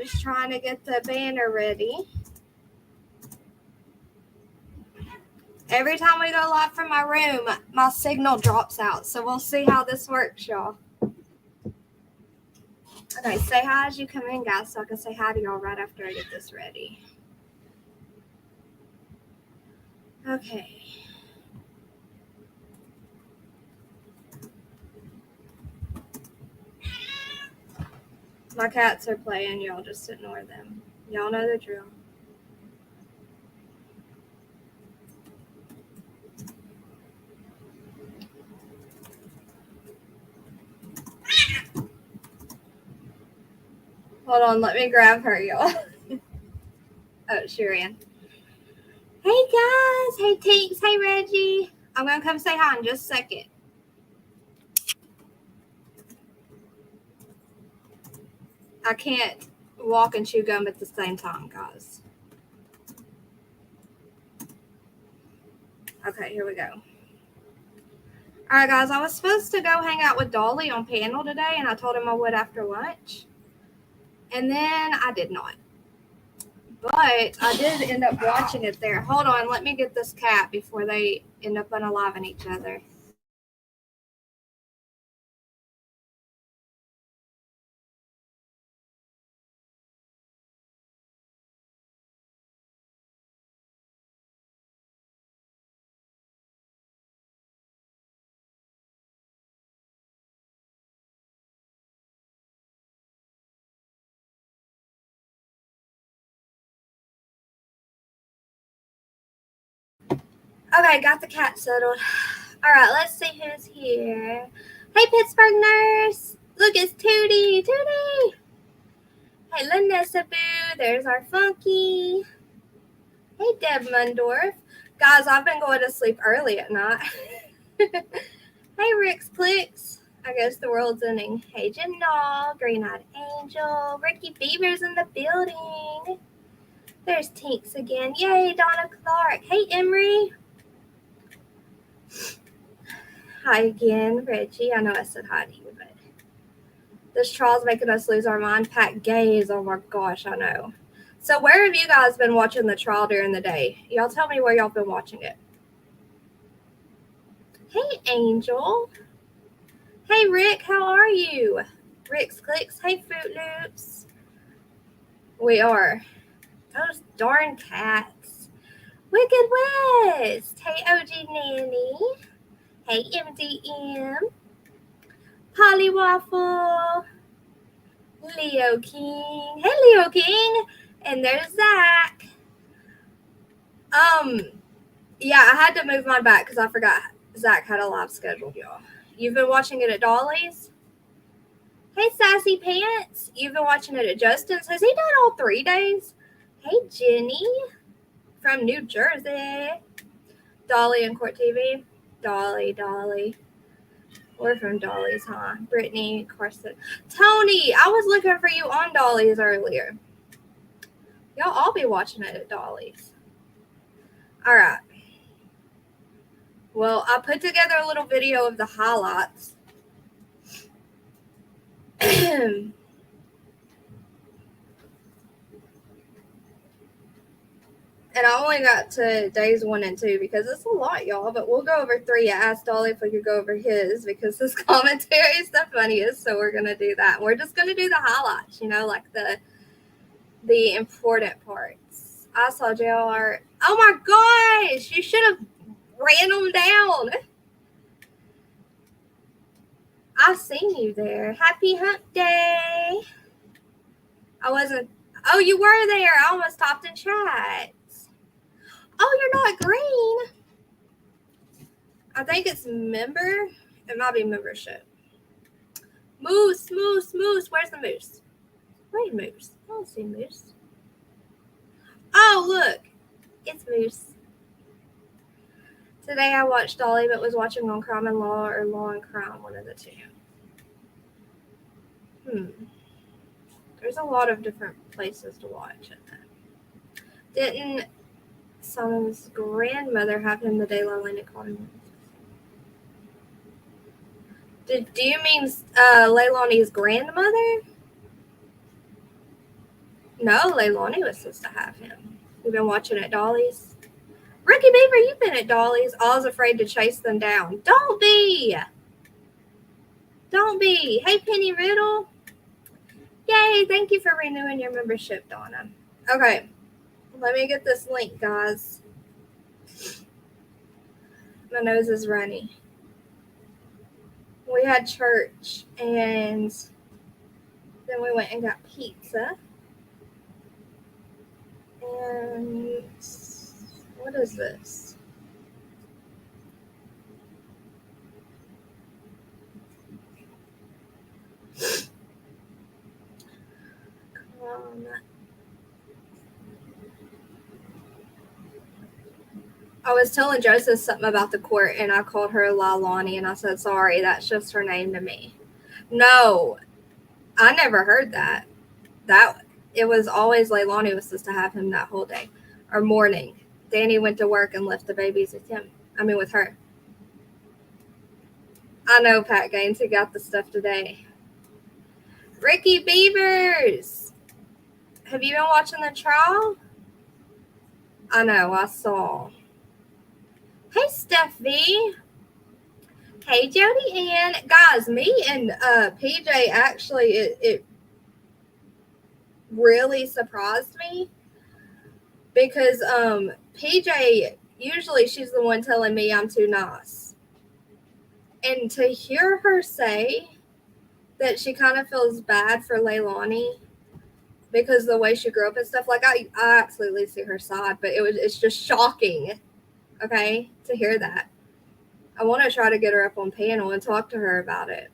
just trying to get the banner ready. Every time we go live from my room, my signal drops out. So we'll see how this works, y'all. Okay, say hi as you come in, guys, so I can say hi to y'all right after I get this ready. Okay. My cats are playing. Y'all just ignore them. Y'all know the drill. Hold on, let me grab her, y'all. Oh, she ran. Hey, guys. Hey, Tinks. Hey, Reggie. I'm going to come say hi in just a second. I can't walk and chew gum at the same time, guys. Okay, here we go. All right, guys. I was supposed to go hang out with Dolly on panel today, and I told him I would after lunch. And then I did not. But I did end up watching it there. Hold on. Let me get this cat before they end up unaliving each other. Okay, got the cat settled. All right, let's see who's here. Hey, Pittsburgh nurse. Look, it's Tootie. Tootie. Hey, Lanessa Boo. There's our Funky. Hey, Deb Mundorf. Guys, I've been going to sleep early at night. Hey, Rick's Clicks. I guess the world's ending. Hey, Jim Nall. Green-Eyed Angel. Ricky Beaver's in the building. There's Tinks again. Yay, Donna Clark. Hey, Emery. Hi again, Reggie. I know I said hi to you, but this trial's making us lose our mind. Pat Gaze. Oh my gosh, I know. So where have you guys been watching the trial during the day? Y'all tell me where y'all been watching it. Hey, Angel. Hey, Rick. How are you? Rick's Clicks. Hey, Fruit Loops. We are. Those darn cats. Wicked West. Hey, OG Nanny. Hey, MDM. Polly Waffle. Leo King. Hey, Leo King. And there's Zach. Yeah, I had to move mine back because I forgot Zach had a live scheduled, y'all. You've been watching it at Dolly's? Hey, Sassy Pants. You've been watching it at Justin's? Has he done all 3 days? Hey, Jenny from New Jersey. Dolly and Court TV. Dolly. We're from Dolly's, huh? Brittany, Carson. Tony, I was looking for you on Dolly's earlier. Y'all all be watching it at Dolly's. All right. Well, I put together a little video of the highlights. And I only got to days 1 and 2 because it's a lot, y'all. But we'll go over 3. I asked Dolly if we could go over his because his commentary is the funniest. So we're going to do that. We're just going to do the highlights, you know, like the important parts. I saw JR. Oh, my gosh. You should have ran them down. I seen you there. Happy hump day. I wasn't. Oh, you were there. I almost stopped in chat. Oh, you're not green. I think it's member. It might be membership. Moose. Where's the moose? Where's Moose? I don't see Moose. Oh, look. It's Moose. Today I watched Dolly, but was watching On Crime and Law or Law and Crime, one of the two. There's a lot of different places to watch it. Didn't someone's grandmother have him the day Leilani called him? Do you mean Leilani's grandmother? No, Leilani was supposed to have him. You've been watching at Dolly's? Ricky Beaver, you've been at Dolly's. I was afraid to chase them down. Don't be. Don't be. Hey, Penny Riddle. Yay, thank you for renewing your membership, Donna. Okay, let me get this link, guys. My nose is runny. We had church, and then we went and got pizza. And what is this? Come on. I was telling Joseph something about the court, and I called her Leilani, and I said, sorry, that's just her name to me. No, I never heard that. It was always Leilani was supposed to have him that whole day or morning. Danny went to work and left the babies with him. With her. I know, Pat Gaines, he got the stuff today. Ricky Beavers, have you been watching the trial? I know, I saw. Hey, Steph V. Hey, Jody Ann. Guys, me and PJ, actually, it really surprised me because PJ, usually she's the one telling me I'm too nice. And to hear her say that she kind of feels bad for Leilani because of the way she grew up and stuff, like I absolutely see her side, but it's just shocking, okay, to hear that. I want to try to get her up on panel and talk to her about it.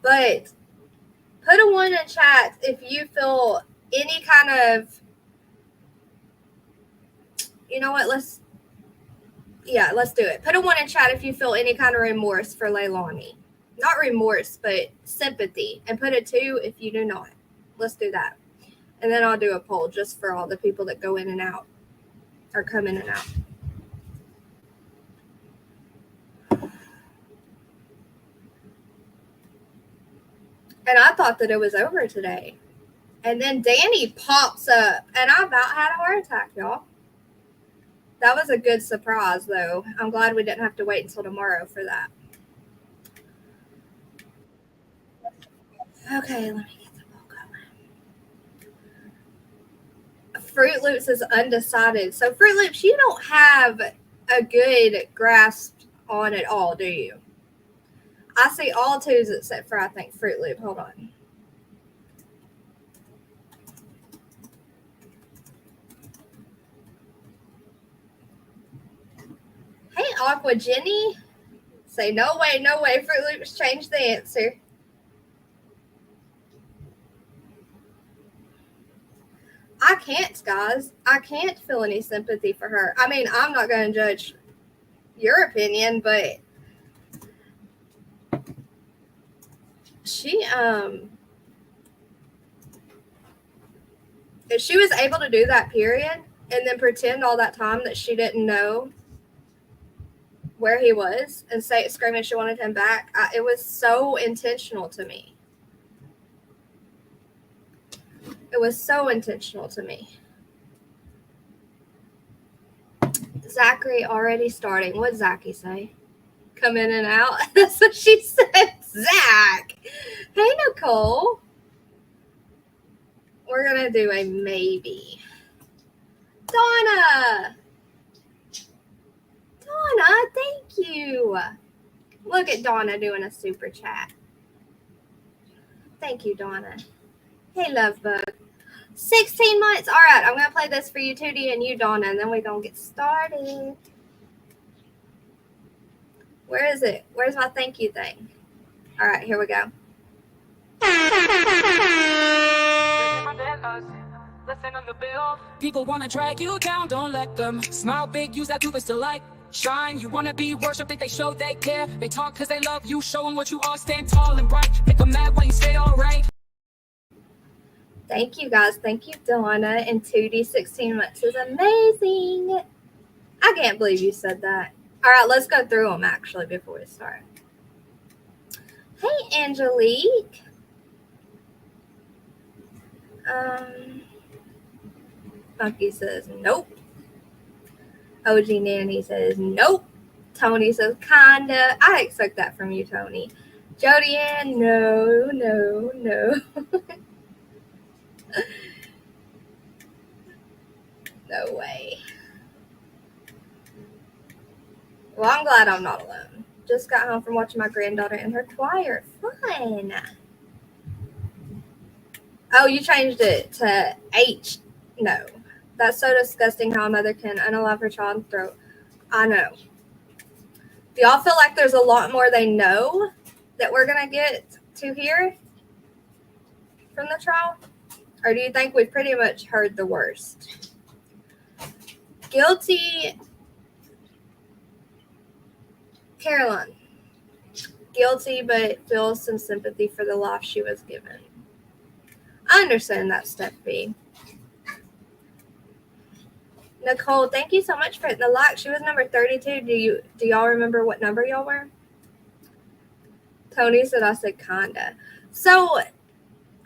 But put a 1 in chat if you feel any kind of, you know what, let's do it. Put a 1 in chat if you feel any kind of remorse for Leilani. Not remorse, but sympathy. And put a 2 if you do not. Let's do that. And then I'll do a poll just for all the people that go in and out or come in and out. And I thought that it was over today. And then Danny pops up, and I about had a heart attack, y'all. That was a good surprise, though. I'm glad we didn't have to wait until tomorrow for that. Okay, let me get the ball going. Fruit Loops is undecided. So, Fruit Loops, you don't have a good grasp on it all, do you? I see all 2s except for, I think, Fruit Loop. Hold on. Hey, Aqua Jenny. Say, no way, Fruit Loops changed the answer. I can't, guys. I can't feel any sympathy for her. I'm not going to judge your opinion, but she, if she was able to do that period and then pretend all that time that she didn't know where he was and screaming she wanted him back, it was so intentional to me. It was so intentional to me. Zachary already starting. What'd Zachy say? Come in and out? That's what she said. Zach. Hey, Nicole. We're going to do a maybe. Donna, thank you. Look at Donna doing a super chat. Thank you, Donna. Hey, Lovebug. 16 months. All right, I'm going to play this for you, Tootie, and you, Donna, and then we're going to get started. Where is it? Where's my thank you thing? All right, here we go. People want to drag you down, don't let them. Smile big, use that toothpaste to light. Shine, you want to be worshipped, think they show they care. They talk because they love you, show them what you are, stand tall and bright. Make them mad when you stay all right. Thank you, guys. Thank you, Donna. And 2D 16 months is amazing. I can't believe you said that. All right, let's go through them, actually, before we start. Hey, Angelique. Funky says nope. OG Nanny says nope. Tony says kinda. I expect that from you, Tony. Jody Ann, no. No way. Well, I'm glad I'm not alone. Just got home from watching my granddaughter in her choir. Fun. Oh, you changed it to H. No. That's so disgusting how a mother can unalive her child and throw. I know. Do y'all feel like there's a lot more they know that we're going to get to hear from the trial? Or do you think we've pretty much heard the worst? Guilty. Caroline. Guilty, but feels some sympathy for the life she was given. I understand that, Steph B. Nicole, thank you so much for hitting the like. She was number 32. Do y'all remember what number y'all were? Tony said I said kinda. So I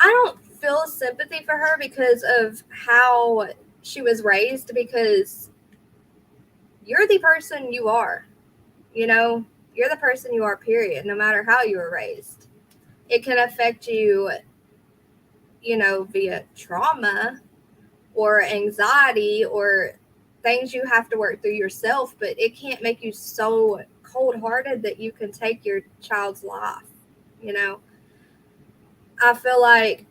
don't feel sympathy for her because of how she was raised, because you're the person you are. You know, you're the person you are, period, no matter how you were raised. It can affect you, you know, via trauma or anxiety or things you have to work through yourself, but it can't make you so cold-hearted that you can take your child's life, you know? I feel like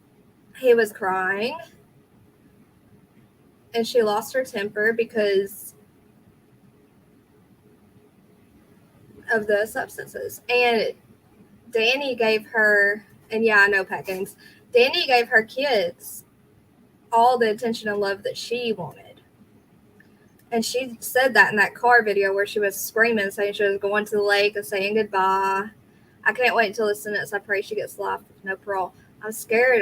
he was crying and she lost her temper because of the substances. And Danny gave her, and yeah, I know Pat Gaines, Danny gave her kids all the attention and love that she wanted. And she said that in that car video where she was screaming, saying she was going to the lake and saying goodbye. I can't wait until the sentence. I pray she gets life with no parole. I'm scared.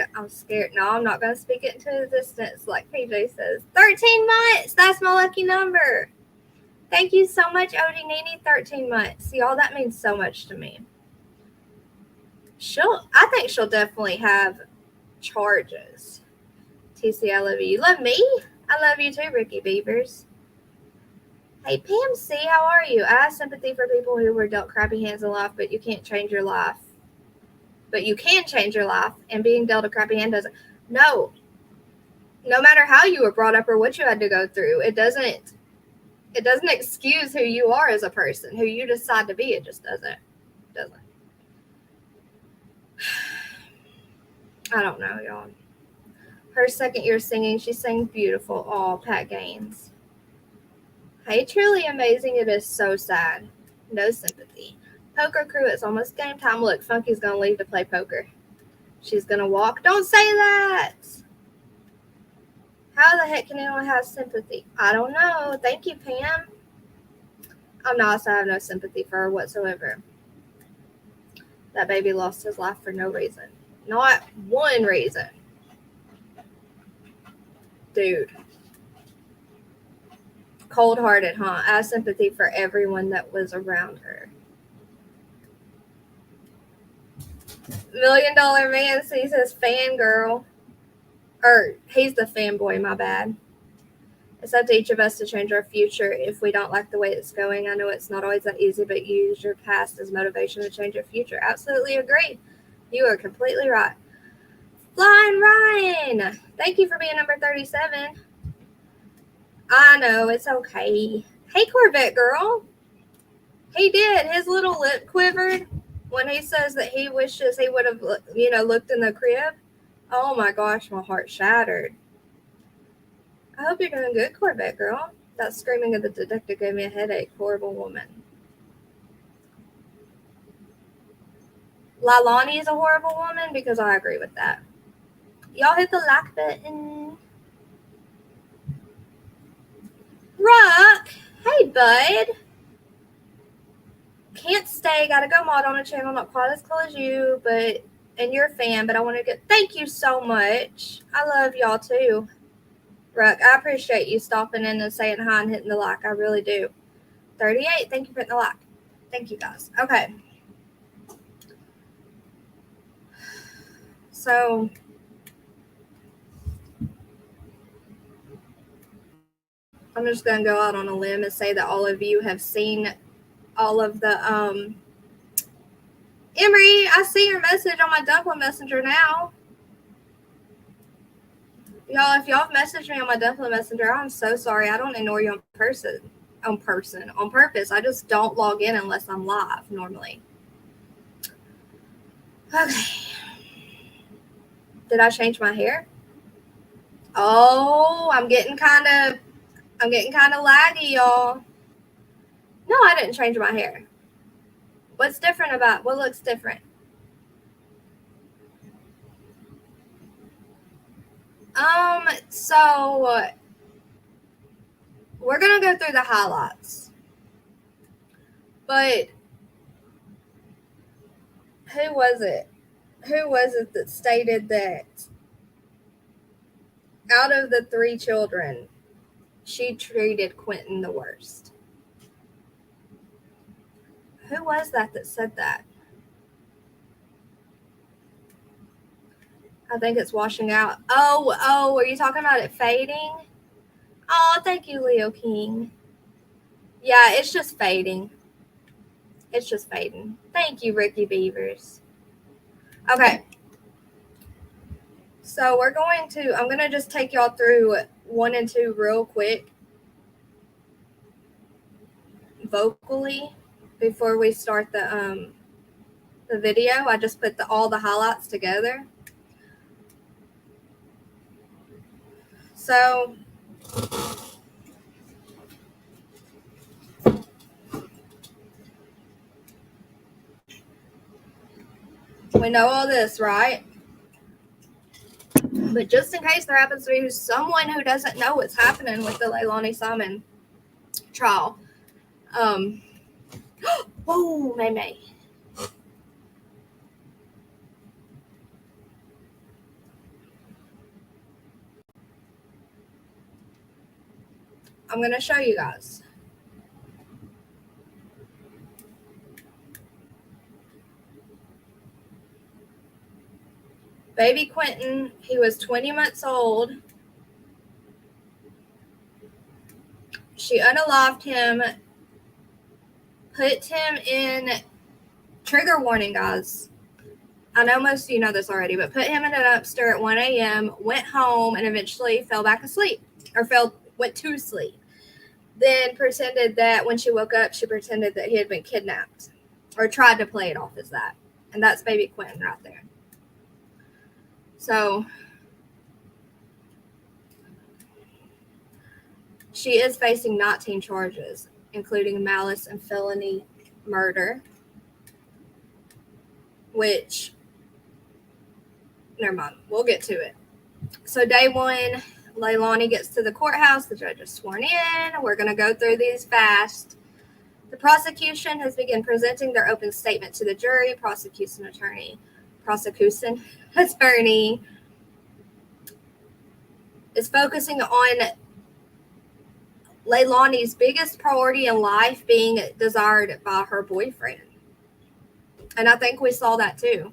No, I'm not going to speak it into existence like PJ says. 13 months. That's my lucky number. Thank you so much, OG Nene. 13 months. Y'all, that means so much to me. I think she'll definitely have charges. TC, I love you. You love me? I love you too, Ricky Beavers. Hey, Pam C, how are you? I have sympathy for people who were dealt crappy hands in life, but you can't change your life. But you can change your life, and being dealt a crappy hand doesn't. No. No matter how you were brought up or what you had to go through, it doesn't excuse who you are as a person, who you decide to be. It just doesn't. I don't know, y'all. Her second year singing, she sang beautiful. Oh, Pat Gaines. Hey, truly amazing. It is so sad. No sympathy. Poker crew, it's almost game time. Look, Funky's going to leave to play poker. She's going to walk. Don't say that. How the heck can anyone have sympathy? I don't know. Thank you, Pam. I'm not, so I have no sympathy for her whatsoever. That baby lost his life for no reason. Not one reason. Dude. Cold-hearted, huh? I have sympathy for everyone that was around her. $1 Million Man sees his fangirl. Or, he's the fanboy, my bad. It's up to each of us to change our future if we don't like the way it's going. I know it's not always that easy, but use your past as motivation to change your future. Absolutely agree. You are completely right. Flying Ryan, thank you for being number 37. I know, it's okay. Hey, Corvette girl. He did. His little lip quivered when he says that he wishes he would have, looked in the crib. Oh my gosh, my heart shattered. I hope you're doing good, Corvette girl. That screaming of the detective gave me a headache. Horrible woman. Leilani is a horrible woman, because I agree with that. Y'all hit the like button. Rock. Hey, bud. Can't stay. Gotta go mod on a channel not quite as cool as you, and you're a fan, but I want to get. Thank you so much. I love y'all too. Rock, I appreciate you stopping in and saying hi and hitting the like. I really do. 38. Thank you for hitting the like. Thank you, guys. Okay. So, I'm just going to go out on a limb and say that all of you have seen all of the, Emery, I see your message on my Dumpling Messenger now. Y'all, if y'all have messaged me on my Dumpling Messenger, I'm so sorry. I don't ignore you on purpose. I just don't log in unless I'm live normally. Okay. Did I change my hair? Oh, I'm getting kind of laggy, y'all. No, I didn't change my hair. What's different about, what looks different? So we're going to go through the highlights. But who was it? Who was it that stated that out of the 3 children, she treated Quinton the worst? Who was that said that? I think it's washing out. Oh, are you talking about it fading? Oh, thank you, Leo King. Yeah, it's just fading. It's just fading. Thank you, Ricky Beavers. Okay. So I'm going to just take y'all through 1 and 2 real quick, vocally, before we start the video. I just put all the highlights together. So we know all this, right? But just in case there happens to be someone who doesn't know what's happening with the Leilani Simon trial. Whoa, May. I'm going to show you guys. Baby Quinton, he was 20 months old. She unalived him, put him in, trigger warning, guys. I know most of you know this already, but put him in an dumpster at 1 a.m., went home, and eventually fell back asleep, or went to sleep. Then pretended that when she woke up, she pretended that he had been kidnapped, or tried to play it off as that. And that's baby Quinton right there. So she is facing 19 charges, including malice and felony murder, which, never mind, we'll get to it. So day 1, Leilani gets to the courthouse. The judge is sworn in. We're going to go through these fast. The prosecution has begun presenting their open statement to the jury. Prosecution attorney is focusing on Leilani's biggest priority in life being desired by her boyfriend. And I think we saw that too.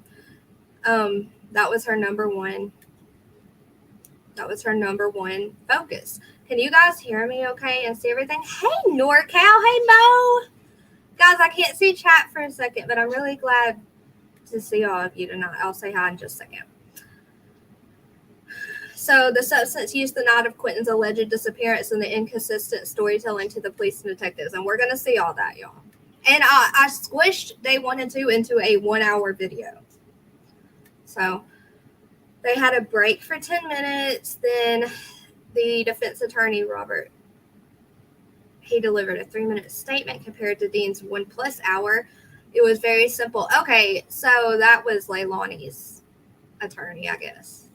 That was her number one. That was her number one focus. Can you guys hear me okay and see everything? Hey, NorCal. Hey, Mo. Guys, I can't see chat for a second, but I'm really glad to see all of you tonight. I'll say hi in just a second. So the substance used the night of Quinton's alleged disappearance and the inconsistent storytelling to the police and detectives. And we're going to see all that, y'all. And I squished day 1 and 2 into a 1-hour video. So they had a break for 10 minutes. Then the defense attorney, Robert, he delivered a 3-minute statement compared to Dean's 1+ hour. It was very simple. Okay, so that was Leilani's attorney, I guess.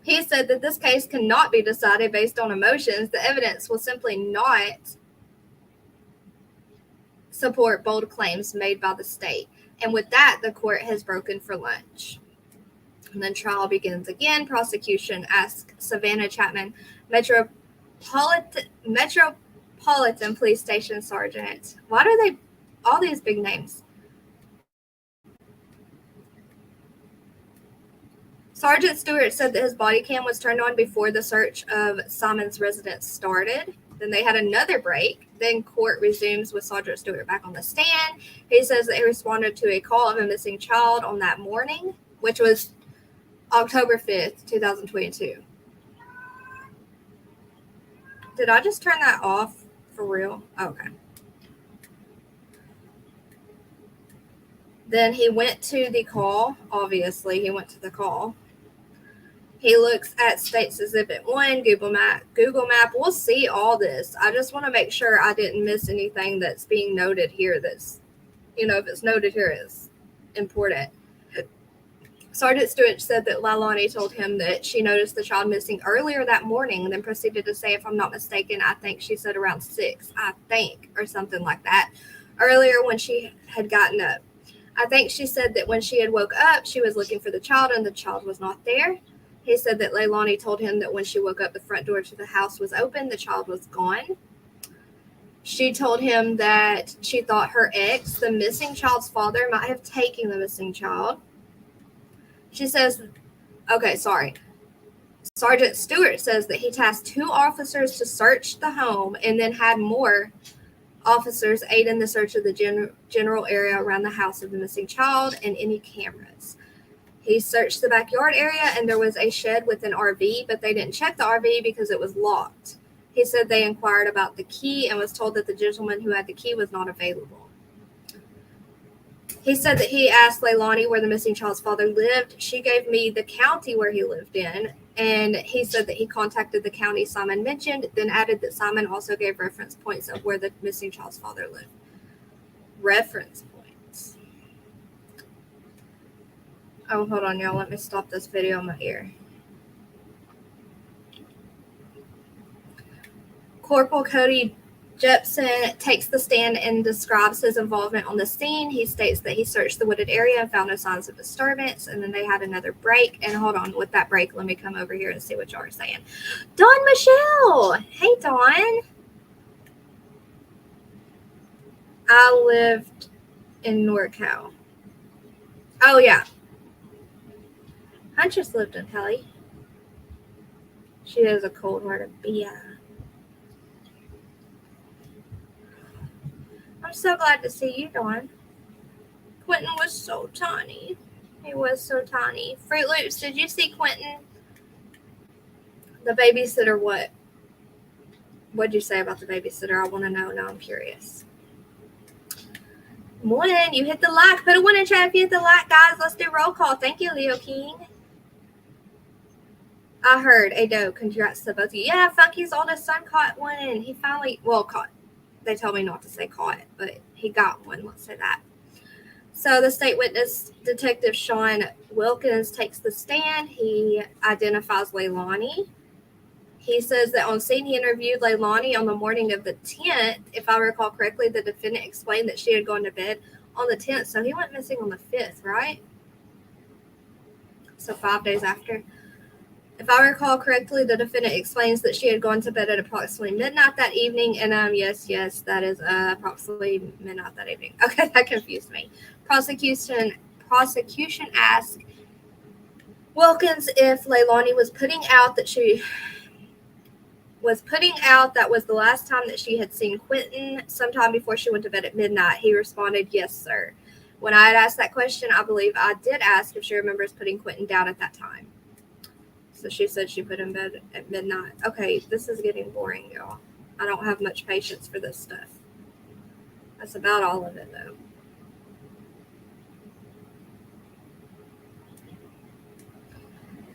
He said that this case cannot be decided based on emotions. The evidence will simply not support bold claims made by the state. And with that, the court has broken for lunch. And then trial begins again. Prosecution asks Savannah Chapman, Metropolitan Police Station Sergeant. Why do they all these big names? Sergeant Stewart said that his body cam was turned on before the search of Simon's residence started. Then they had another break. Then court resumes with Sergeant Stewart back on the stand. He says that he responded to a call of a missing child on that morning, which was October 5th, 2022. Did I just turn that off for real? Okay. Then he went to the call. Obviously, he went to the call. He looks at States Exhibit 1, Google Map. We'll see all this. I just want to make sure I didn't miss anything that's being noted here that's, if it's noted here, is important. Sergeant Stewart said that Leilani told him that she noticed the child missing earlier that morning and then proceeded to say, if I'm not mistaken, I think she said around 6, or something like that, earlier when she had gotten up. I think she said that when she had woke up, she was looking for the child and the child was not there. He said that Leilani told him that when she woke up, the front door to the house was open, the child was gone. She told him that she thought her ex, the missing child's father, might have taken the missing child. She says, Sergeant Stewart says that he tasked 2 officers to search the home and then had more officers aid in the search of the general area around the house of the missing child and any cameras. He searched the backyard area and there was a shed with an RV, but they didn't check the RV because it was locked. He said they inquired about the key and was told that the gentleman who had the key was not available. He said that he asked Leilani where the missing child's father lived. She gave me the county where he lived in, and he said that he contacted the county Simon mentioned, then added that Simon also gave reference points of where the missing child's father lived. Reference points. Oh, hold on, y'all. Let me stop this video in my ear. Corporal Cody Jepson takes the stand and describes his involvement on the scene. He states that he searched the wooded area and found no signs of disturbance, and then they had another break. And hold on, with that break, let me come over here and see what y'all are saying. Dawn Michelle! Hey, Dawn. I lived in NorCal. Oh, yeah. Huntress lived in Cali. She is a cold-hearted BI. I'm so glad to see you, Dawn. Quinton was so tiny. He was so tiny. Fruit Loops, did you see Quinton? The babysitter, what? What'd you say about the babysitter? I want to know. Now I'm curious. 1, you hit the like. Put a 1 in chat if you hit the like, guys. Let's do roll call. Thank you, Leo King. I heard, Ado, congrats to both of you. Yeah, Funky's oldest son caught one. He finally, caught. They told me not to say caught, but he got one. Let's say that. So the state witness, Detective Sean Wilkins, takes the stand. He identifies Leilani. He says that on scene, he interviewed Leilani on the morning of the 10th. If I recall correctly, the defendant explained that she had gone to bed on the 10th. So he went missing on the 5th, right? So 5 days after. If I recall correctly, the defendant explains that she had gone to bed at approximately midnight that evening. And yes, that is approximately midnight that evening. Okay, that confused me. Prosecution asked Wilkins if Leilani was putting out that was the last time that she had seen Quinton sometime before she went to bed at midnight. He responded, yes, sir. When I had asked that question, I believe I did ask if she remembers putting Quinton down at that time. So she said she put him in bed at midnight. Okay, this is getting boring, y'all. I don't have much patience for this stuff. That's about all of it, though.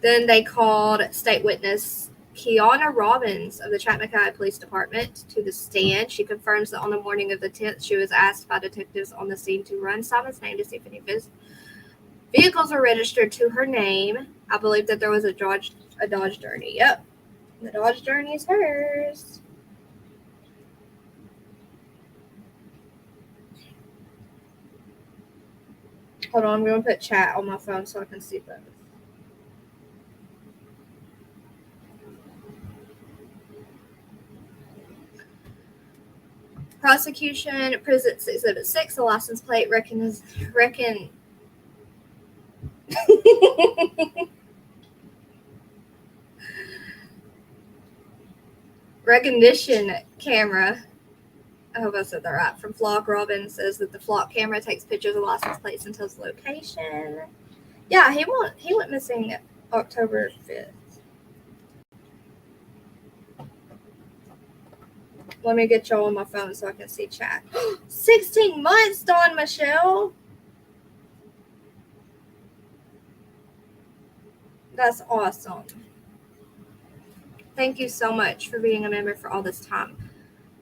Then they called state witness Kiana Robbins of the Chattanooga Police Department to the stand. She confirms that on the morning of the 10th, she was asked by detectives on the scene to run Simon's name to see if any vehicles were registered to her name. I believe that there was a Dodge Journey. Yep. The Dodge Journey is hers. Hold on, I'm going to put chat on my phone so I can see both. Prosecution presents Exhibit 6, a license plate recognition camera. I hope I said that right. From Flock Robin says that the Flock camera takes pictures of license plates and tells the location. Yeah, he went missing October 5th. Let me get y'all on my phone so I can see chat. 16 months, Dawn Michelle. That's awesome. Thank you so much for being a member for all this time.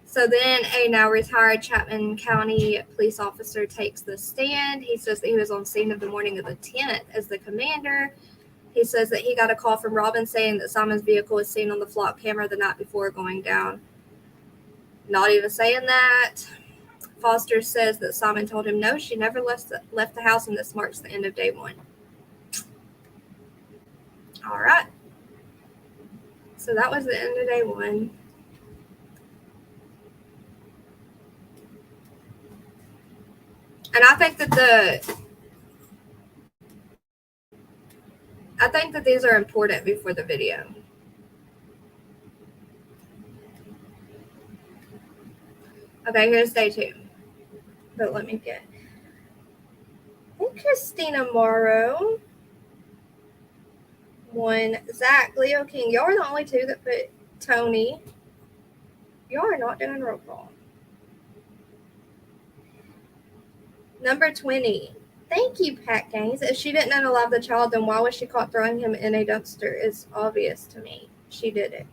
So then a now retired Chapman County police officer takes the stand. He says that he was on scene of the morning of the 10th as the commander. He says that he got a call from Robin saying that Simon's vehicle was seen on the Flock camera the night before going down. Not even saying that. Foster says that Simon told him no, she never left the house, and this marks the end of day one. All right. So that was the end of day one. And I think that these are important before the video. Okay, here's day two. But let me get. Hey, Christina Morrow. 1. Zach, Leo King. Y'all are the only two that put Tony. Y'all are not doing real wrong. Number 20. Thank you, Pat Gaines. If she didn't unalive the child, then why was she caught throwing him in a dumpster? It's obvious to me. She did it.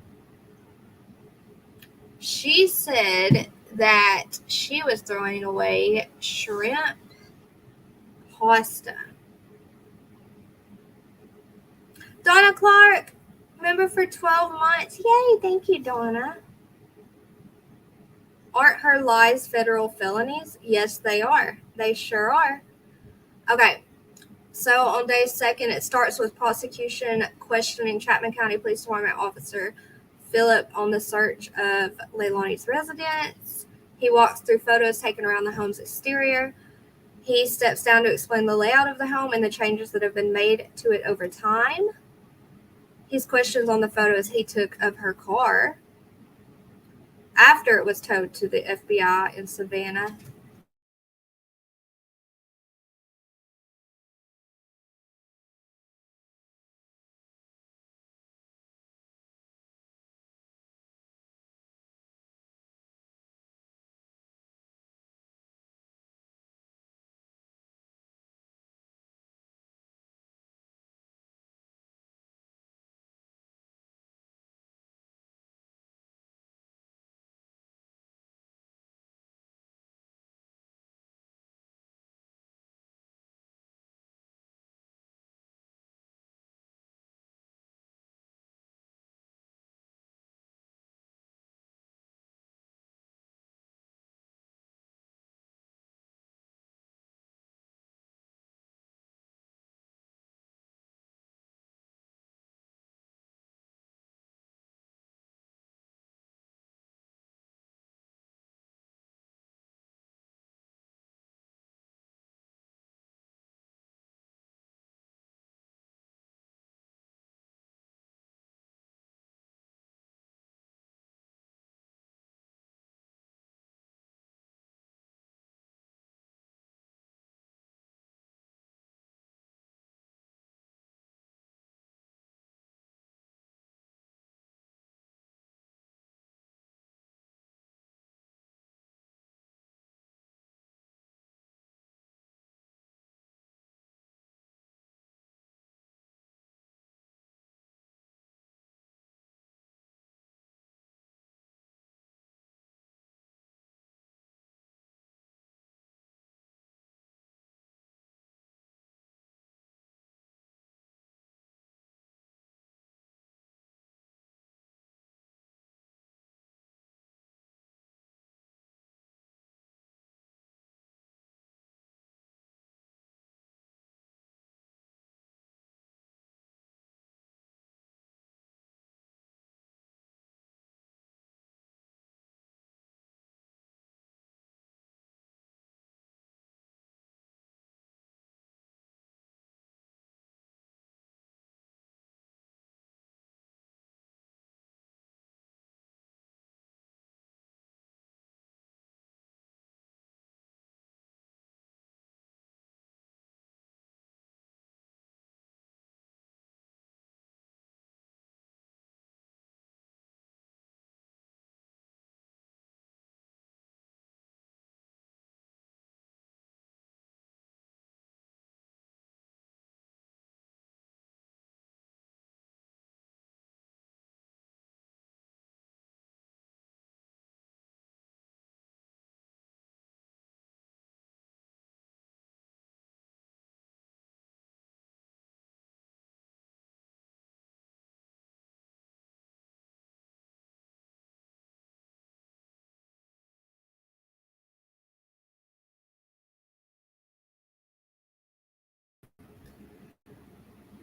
She said that she was throwing away shrimp pasta. Donna Clark, member for 12 months. Yay, thank you, Donna. Aren't her lies federal felonies? Yes, they are. They sure are. Okay, so on day second, it starts with prosecution questioning Chapman County Police Department officer Phillip on the search of Leilani's residence. He walks through photos taken around the home's exterior. He steps down to explain the layout of the home and the changes that have been made to it over time. His questions on the photos he took of her car after it was towed to the FBI in Savannah.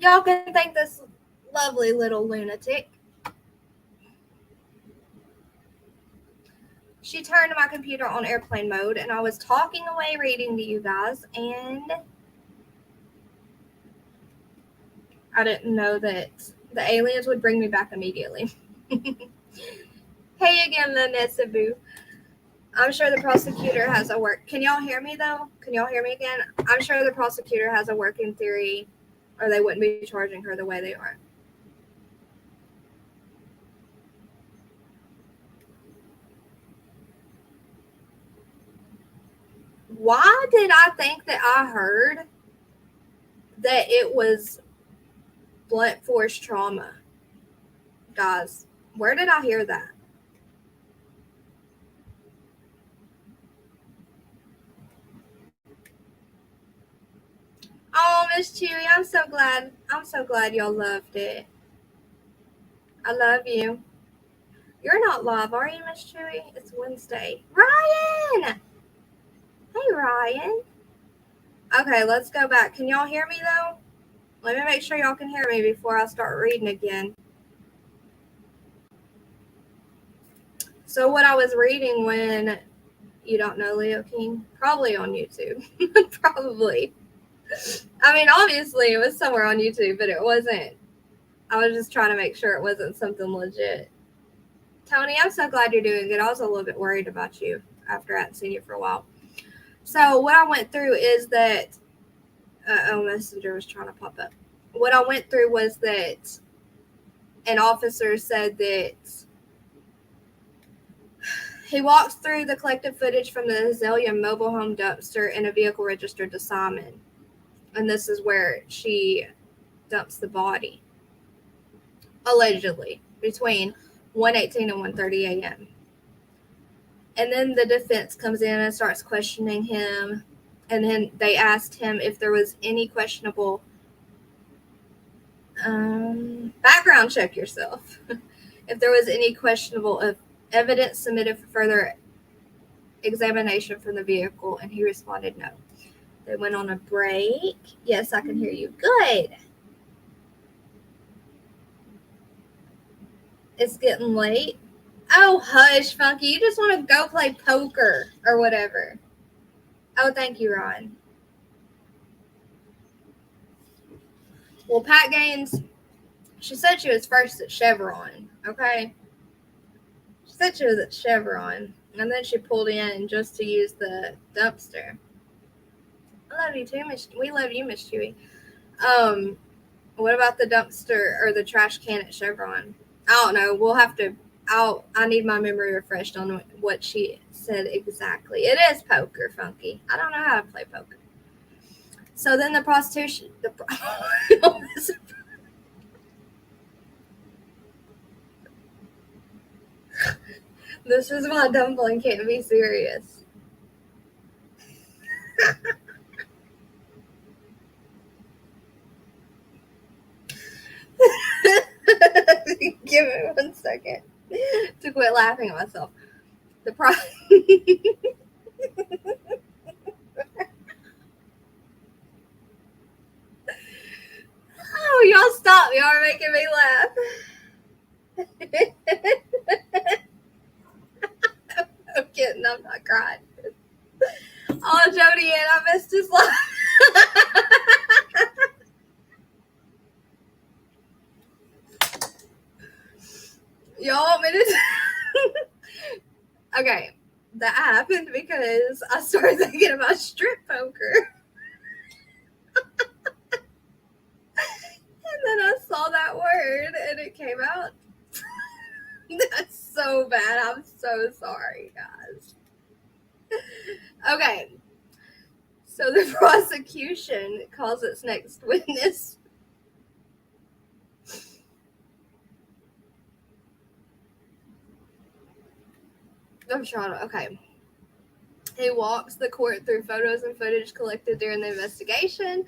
Y'all can thank this lovely little lunatic. She turned my computer on airplane mode, and I was talking away reading to you guys, and I didn't know that the aliens would bring me back immediately. Hey again, Vanessa Boo. I'm sure the prosecutor has a work. Can y'all hear me though? Can y'all hear me again? I'm sure the prosecutor has a working theory, or they wouldn't be charging her the way they are. Why did I think that I heard that it was blunt force trauma? Guys, where did I hear that? Oh, Miss Chewy, I'm so glad y'all loved it. I love you. You're not live, are you, Miss Chewy? It's Wednesday. Ryan! Hey, Ryan. Okay, let's go back. Can y'all hear me, though? Let me make sure y'all can hear me before I start reading again. So what I was reading when you don't know Leo King, probably on YouTube. Probably. I mean, obviously it was somewhere on YouTube, but it wasn't. I was just trying to make sure it wasn't something legit. Tony, I'm so glad you're doing good. I was a little bit worried about you after I hadn't seen you for a while. So what I went through is that, Messenger was trying to pop up. What I went through was that an officer said that he walks through the collected footage from the Azalea mobile home dumpster in a vehicle registered to Simon. And this is where she dumps the body, allegedly, between 1:18 and 1:30 a.m. And then the defense comes in and starts questioning him. And then they asked him if there was any questionable background check yourself. If there was any questionable evidence submitted for further examination from the vehicle, and he responded no. They went on a break. Yes, I can hear you. Good. It's getting late. Oh, hush, Funky. You just want to go play poker or whatever. Oh, thank you, Ron. Well, Pat Gaines, she said she was first at Chevron, okay? She said she was at Chevron, and then she pulled in just to use the dumpster. I love you too, Miss. We love you, Miss Chewy. What about the dumpster or the trash can at Chevron? I don't know. We'll have to. I need my memory refreshed on what she said exactly. It is poker, Funky. I don't know how to play poker. So then the prostitution. This is why Dumpling can't be serious. Give me 1 second to quit laughing at myself. Oh, y'all stop. Y'all are making me laugh. I'm kidding. I'm not crying. Oh, Jody, and I missed his laugh. Y'all want me to? Okay, that happened because I started thinking about strip poker. And then I saw that word and it came out. That's so bad. I'm so sorry, guys. Okay. So the prosecution calls its next witness. I'm trying to, okay. He walks the court through photos and footage collected during the investigation.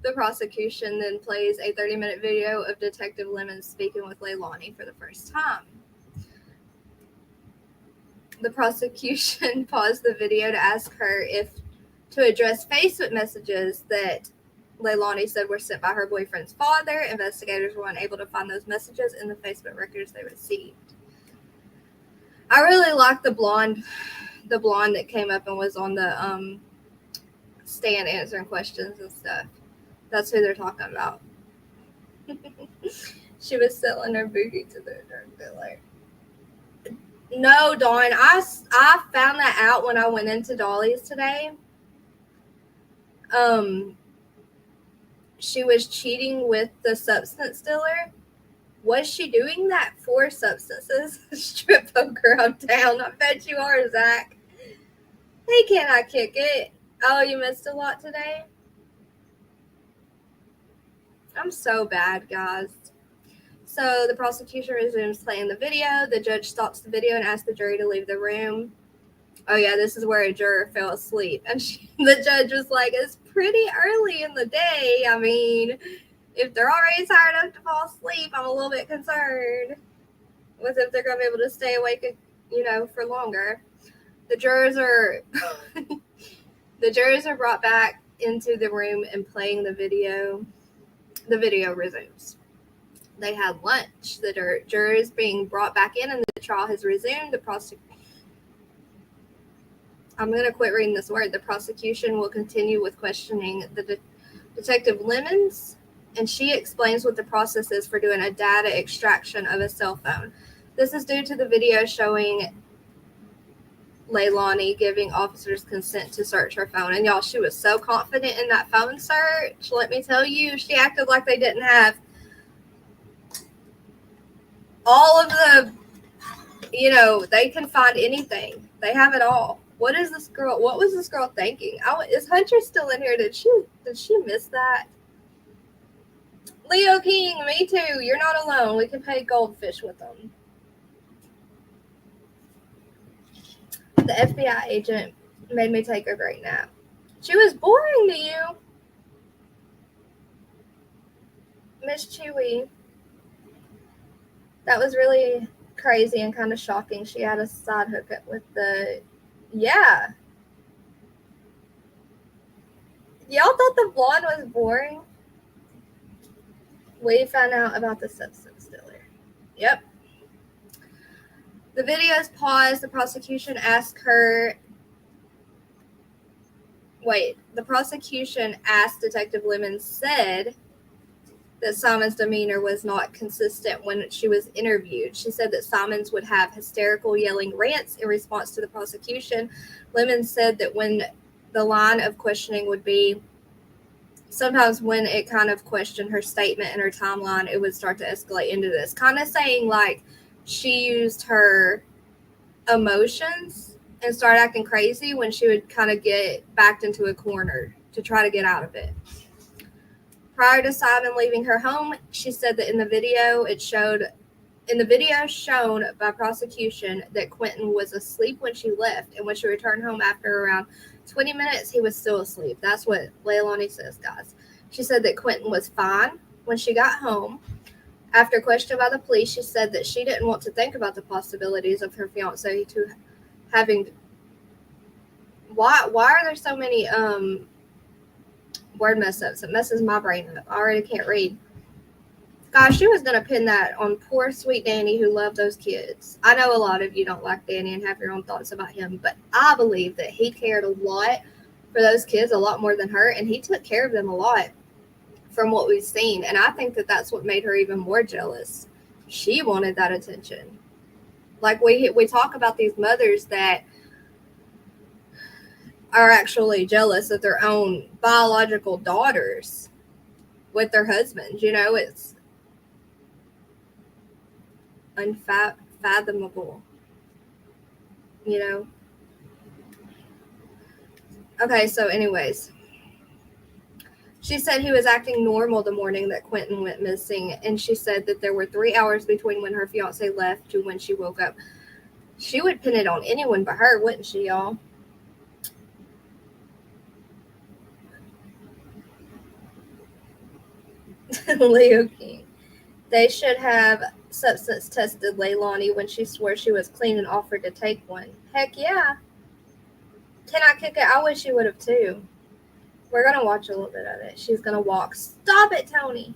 The prosecution then plays a 30-minute video of Detective Lemon speaking with Leilani for the first time. The prosecution paused the video to ask her if to address Facebook messages that Leilani said were sent by her boyfriend's father. Investigators were unable to find those messages in the Facebook records they received. I really like the blonde that came up and was on the stand answering questions and stuff. That's who they're talking about. She was selling her booty to the drug dealer. No, Dawn, I found that out when I went into Dolly's today. She was cheating with the substance dealer. Was she doing that for substances? Strip poker uptown. I bet you are, Zach. Hey, can I kick it? Oh, you missed a lot today? I'm so bad, guys. So the prosecution resumes playing the video. The judge stops the video and asks the jury to leave the room. Oh, yeah, this is where a juror fell asleep. And the judge was like, it's pretty early in the day. I mean, if they're already tired enough to fall asleep, I'm a little bit concerned with if they're going to be able to stay awake, for longer. The jurors are brought back into the room and playing the video. The video resumes. They had lunch. The jurors being brought back in, and the trial has resumed. I'm going to quit reading this word. The prosecution will continue with questioning the Detective Lemons, and she explains what the process is for doing a data extraction of a cell phone. This is due to the video showing Leilani giving officers consent to search her phone. And y'all, she was so confident in that phone search. Let me tell you, she acted like they didn't have all of the, they can find anything. They have it all. What was this girl thinking? Is Hunter still in here? Did she miss that? Leo King, me too. You're not alone. We can pay goldfish with them. The FBI agent made me take a great nap. She was boring to you, Miss Chewy. That was really crazy and kind of shocking. She had a side hookup with yeah. Y'all thought the blonde was boring? We found out about the substance dealer. Yep. The video is paused. The prosecution asked Detective Lemon said that Simon's demeanor was not consistent when she was interviewed. She said that Simons would have hysterical yelling rants in response to the prosecution. Lemon said that when the line of questioning would be, sometimes when it kind of questioned her statement and her timeline, it would start to escalate into this. Kind of saying like she used her emotions and start acting crazy when she would kind of get backed into a corner to try to get out of it. Prior to Simon leaving her home, she said that in the video shown by prosecution that Quinton was asleep when she left, and when she returned home after around 20 minutes, he was still asleep. That's what Leilani says, guys. She said that Quinton was fine when she got home. After questioned by the police, she said that she didn't want to think about the possibilities of her fiancé to having. Why are there so many word mess ups? It messes my brain up. I already can't read. Gosh, she was going to pin that on poor sweet Danny who loved those kids. I know a lot of you don't like Danny and have your own thoughts about him, but I believe that he cared a lot for those kids, a lot more than her, and he took care of them a lot from what we've seen. And I think that that's what made her even more jealous. She wanted that attention. Like we talk about these mothers that are actually jealous of their own biological daughters with their husbands. It's unfathomable. Okay, so anyways, she said he was acting normal the morning that Quinton went missing, and she said that there were 3 hours between when her fiance left to when she woke up. She would pin it on anyone but her, wouldn't she, y'all? Leo King. They should have substance tested Leilani when she swore she was clean and offered to take one. Heck yeah. Can I kick it? I wish she would have too. We're going to watch a little bit of it. She's going to walk. Stop it, Tony.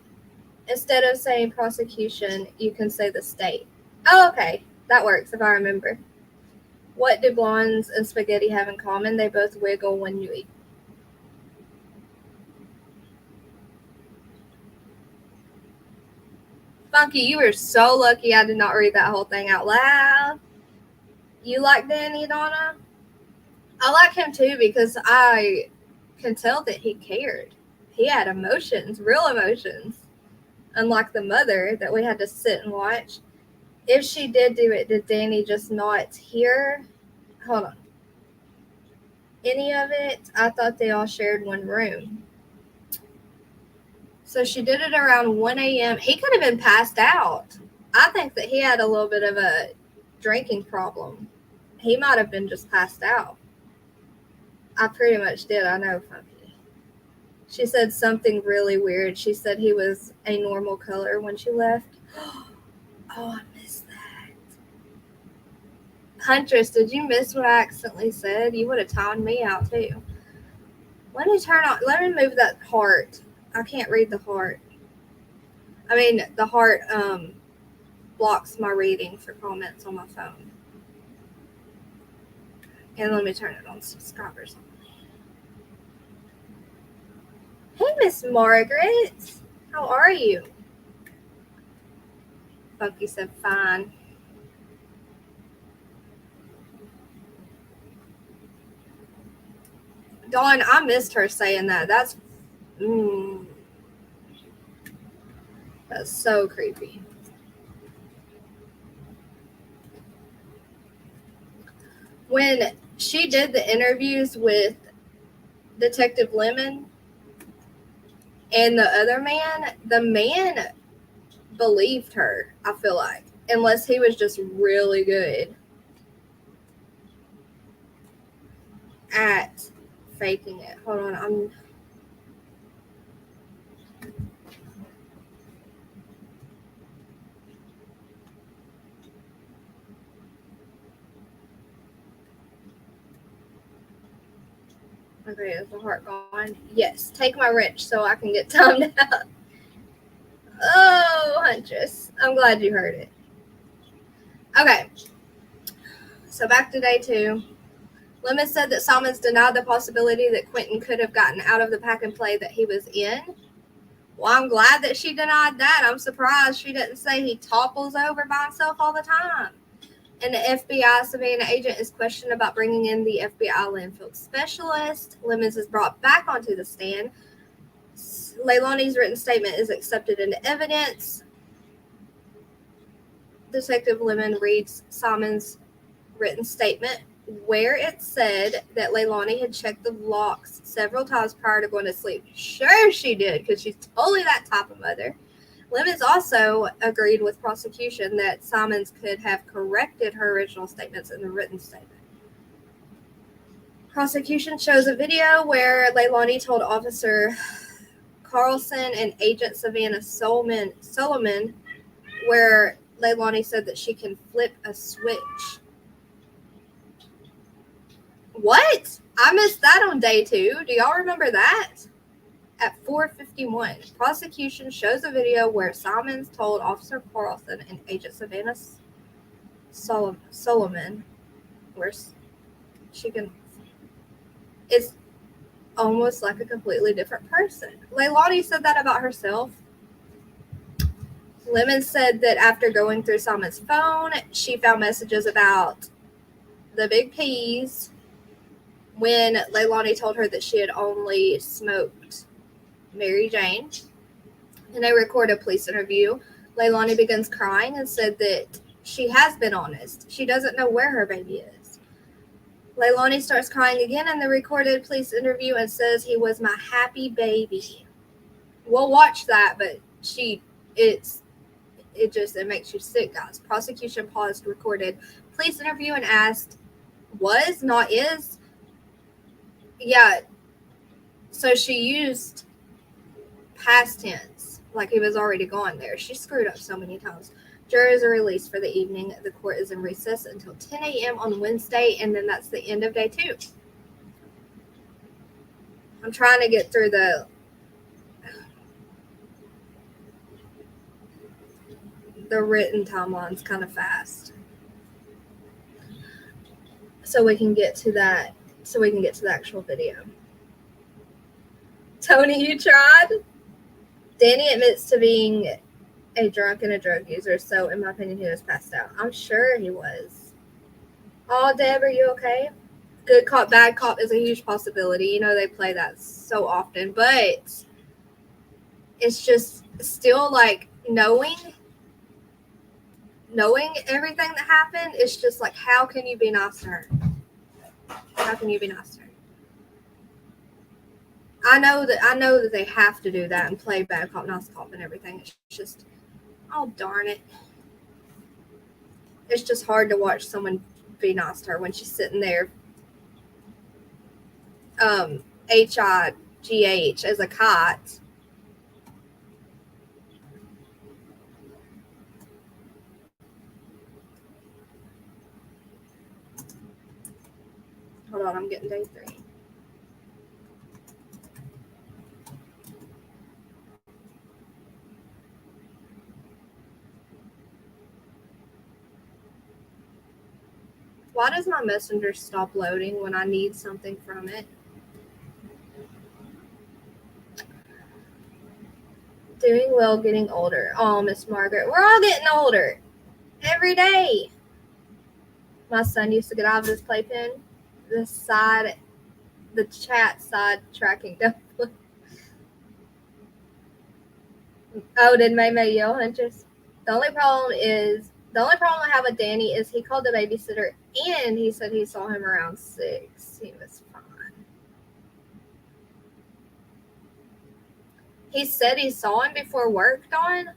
Instead of saying prosecution, you can say the state. Oh, okay. That works if I remember. What do blondes and spaghetti have in common? They both wiggle when you eat. Funky, you were so lucky I did not read that whole thing out loud. You like Danny, Donna? I like him too because I can tell that he cared. He had emotions, real emotions. Unlike the mother that we had to sit and watch. If she did do it, did Danny just not hear? Hold on. Any of it? I thought they all shared one room. So she did it around 1 a.m. He could have been passed out. I think that he had a little bit of a drinking problem. He might have been just passed out. I pretty much did. I know, Funky. She said something really weird. She said he was a normal color when she left. Oh, I missed that. Huntress, did you miss what I accidentally said? You would have timed me out too. Let me move that heart. I can't read the heart. I mean, the heart blocks my reading for comments on my phone. And let me turn it on subscribers only. Hey, Miss Margaret. How are you? Funky said fine. Dawn, I missed her saying that. That's so creepy. When she did the interviews with Detective Lemon and the other man, the man believed her, I feel like, unless he was just really good at faking it. Hold on, okay, is the heart gone? Yes, take my wrench so I can get timed out. Oh, Huntress, I'm glad you heard it. Okay, so back to day 2. Lemon said that Simons denied the possibility that Quinton could have gotten out of the pack and play that he was in. Well, I'm glad that she denied that. I'm surprised she didn't say he topples over by himself all the time. And the FBI Savannah agent is questioned about bringing in the FBI landfill specialist. Lemons is brought back onto the stand. Leilani's written statement is accepted into evidence. Detective Lemon reads Simon's written statement, where it said that Leilani had checked the locks several times prior to going to sleep. Sure she did, because she's totally that type of mother. Lemons also agreed with prosecution that Simons could have corrected her original statements in the written statement. Prosecution shows a video where Leilani told Officer Carlson and Agent Savannah Solomon, where Leilani said that she can flip a switch. What? I missed that on day 2. Do y'all remember that? At 4:51, prosecution shows a video where Simons told Officer Carlson and Agent Savannah Solomon where she can. It's almost like a completely different person. Leilani said that about herself. Lemon said that after going through Simon's phone, she found messages about the big P's when Leilani told her that she had only smoked Mary Jane. In a recorded police interview, Leilani begins crying and said that she has been honest. She doesn't know where her baby is. Leilani starts crying again in the recorded police interview and says he was my happy baby. We'll watch that, but it makes you sick, guys. Prosecution paused recorded police interview and asked, was, not is? Yeah. So she used past tense, like he was already gone there. She screwed up so many times. Jurors are released for the evening. The court is in recess until 10 a.m. on Wednesday, and then that's the end of day 2. I'm trying to get through the written timelines kind of fast, so we can get to that. So we can get to the actual video. Tony, you tried? Danny admits to being a drunk and a drug user, so in my opinion, he was passed out. I'm sure he was. Oh, Deb, are you okay? Good cop, bad cop is a huge possibility. You know, they play that so often, but it's just still like knowing everything that happened. It's just like, how can you be nice to her? How can you be nice to her? I know that they have to do that and play bad cop, nice cop, and everything. It's just, oh darn it! It's just hard to watch someone be nice to her when she's sitting there, HIGH as a kite. Hold on, I'm getting day 3. Why does my messenger stop loading when I need something from it? Doing well, getting older. Oh, Miss Margaret, we're all getting older every day. My son used to get out of his playpen. The chat side tracking. Oh, did May yell, Huntress? The only problem I have with Danny is he called the babysitter and he said he saw him around 6. He was fine. He said he saw him before work, Dawn.